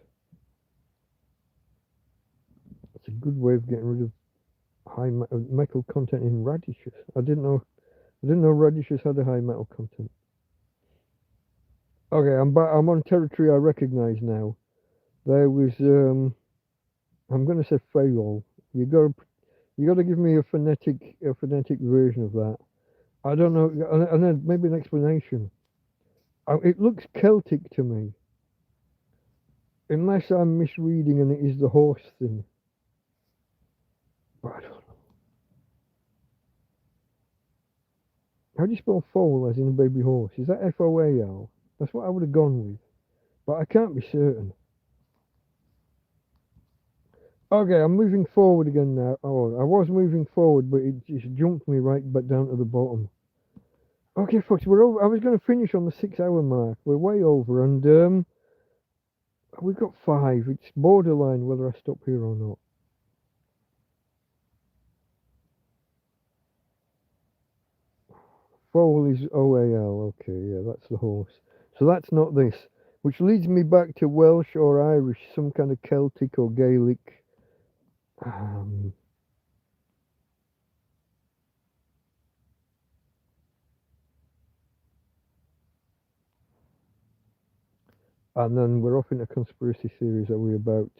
It's a good way of getting rid of high metal content in radishes. I didn't know radishes had a high metal content. Okay, I'm on territory I recognise now. There was I'm going to say fail. You got to give me a phonetic version of that. I don't know, and then maybe an explanation. It looks Celtic to me, unless I'm misreading and it is the horse thing. But I don't know. How do you spell foal as in a baby horse? Is that F-O-A-L? That's what I would have gone with, but I can't be certain. Okay, I'm moving forward again now. Oh, I was moving forward, but it just jumped me right back down to the bottom. Okay, folks, we're over. I was going to finish on the 6-hour mark. We're way over, and we've got 5. It's borderline whether I stop here or not. Foal is O-A-L. Okay, yeah, that's the horse. So that's not this, which leads me back to Welsh or Irish, some kind of Celtic or Gaelic. And then we're off into conspiracy theories, are we, about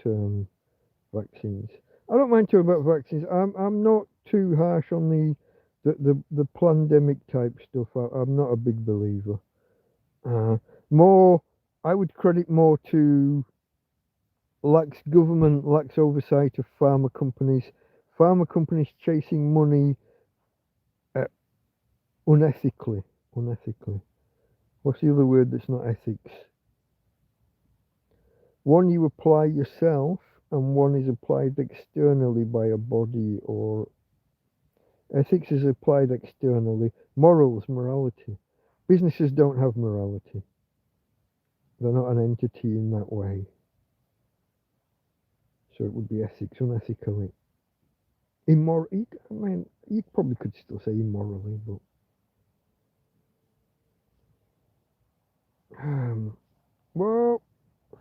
vaccines? I don't mind talking about vaccines. I'm not too harsh on the pandemic type stuff. I'm not a big believer. I would credit more to lax government, lax oversight of pharma companies chasing money unethically. What's the other word that's not ethics? One you apply yourself, and one is applied externally by a body, or ethics is applied externally. Morality. Businesses don't have morality. They're not an entity in that way. So it would be ethics, unethically. I mean, you probably could still say immorally, but well,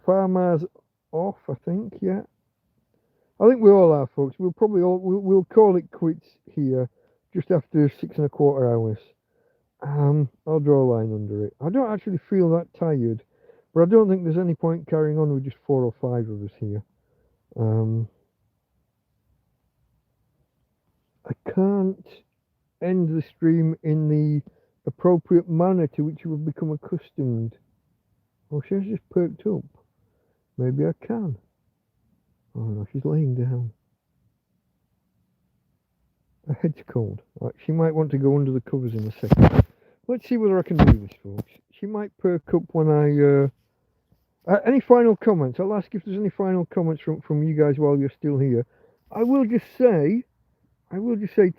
farmers off, I think. Yeah, I think we all are, folks. We'll probably we'll call it quits here, just after 6.25 hours. I'll draw a line under it. I don't actually feel that tired, but I don't think there's any point carrying on with just 4 or 5 of us here. I can't end the stream in the appropriate manner to which you have become accustomed. Oh, she's just perked up. Maybe I can. Oh no, she's laying down. Her head's cold. Right, she might want to go under the covers in a second. Let's see whether I can do this, folks. She might perk up when I... any final comments? I'll ask if there's any final comments from you guys while you're still here. I will just say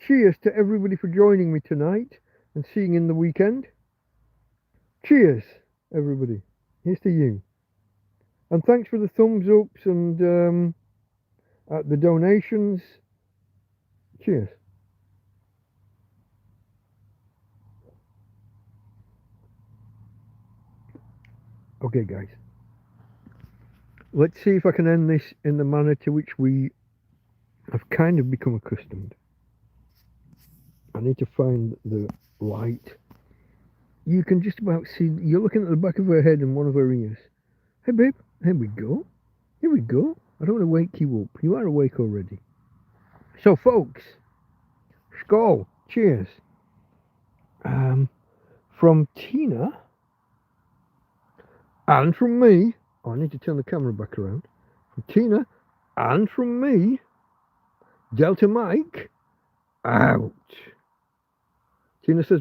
cheers to everybody for joining me tonight and seeing in the weekend. Cheers, everybody. Here's to you. And thanks for the thumbs ups and the donations. Cheers. Okay, guys. Let's see if I can end this in the manner to which we have kind of become accustomed. I need to find the light. You can just about see, you're looking at the back of her head and one of her ears. Hey, babe. Here we go. Here we go. I don't want to wake you up. You are awake already. So, folks, skål. Cheers. From Tina. and from me, oh, I need to turn the camera back around, from Tina, and from me, Delta Mike, out. Tina says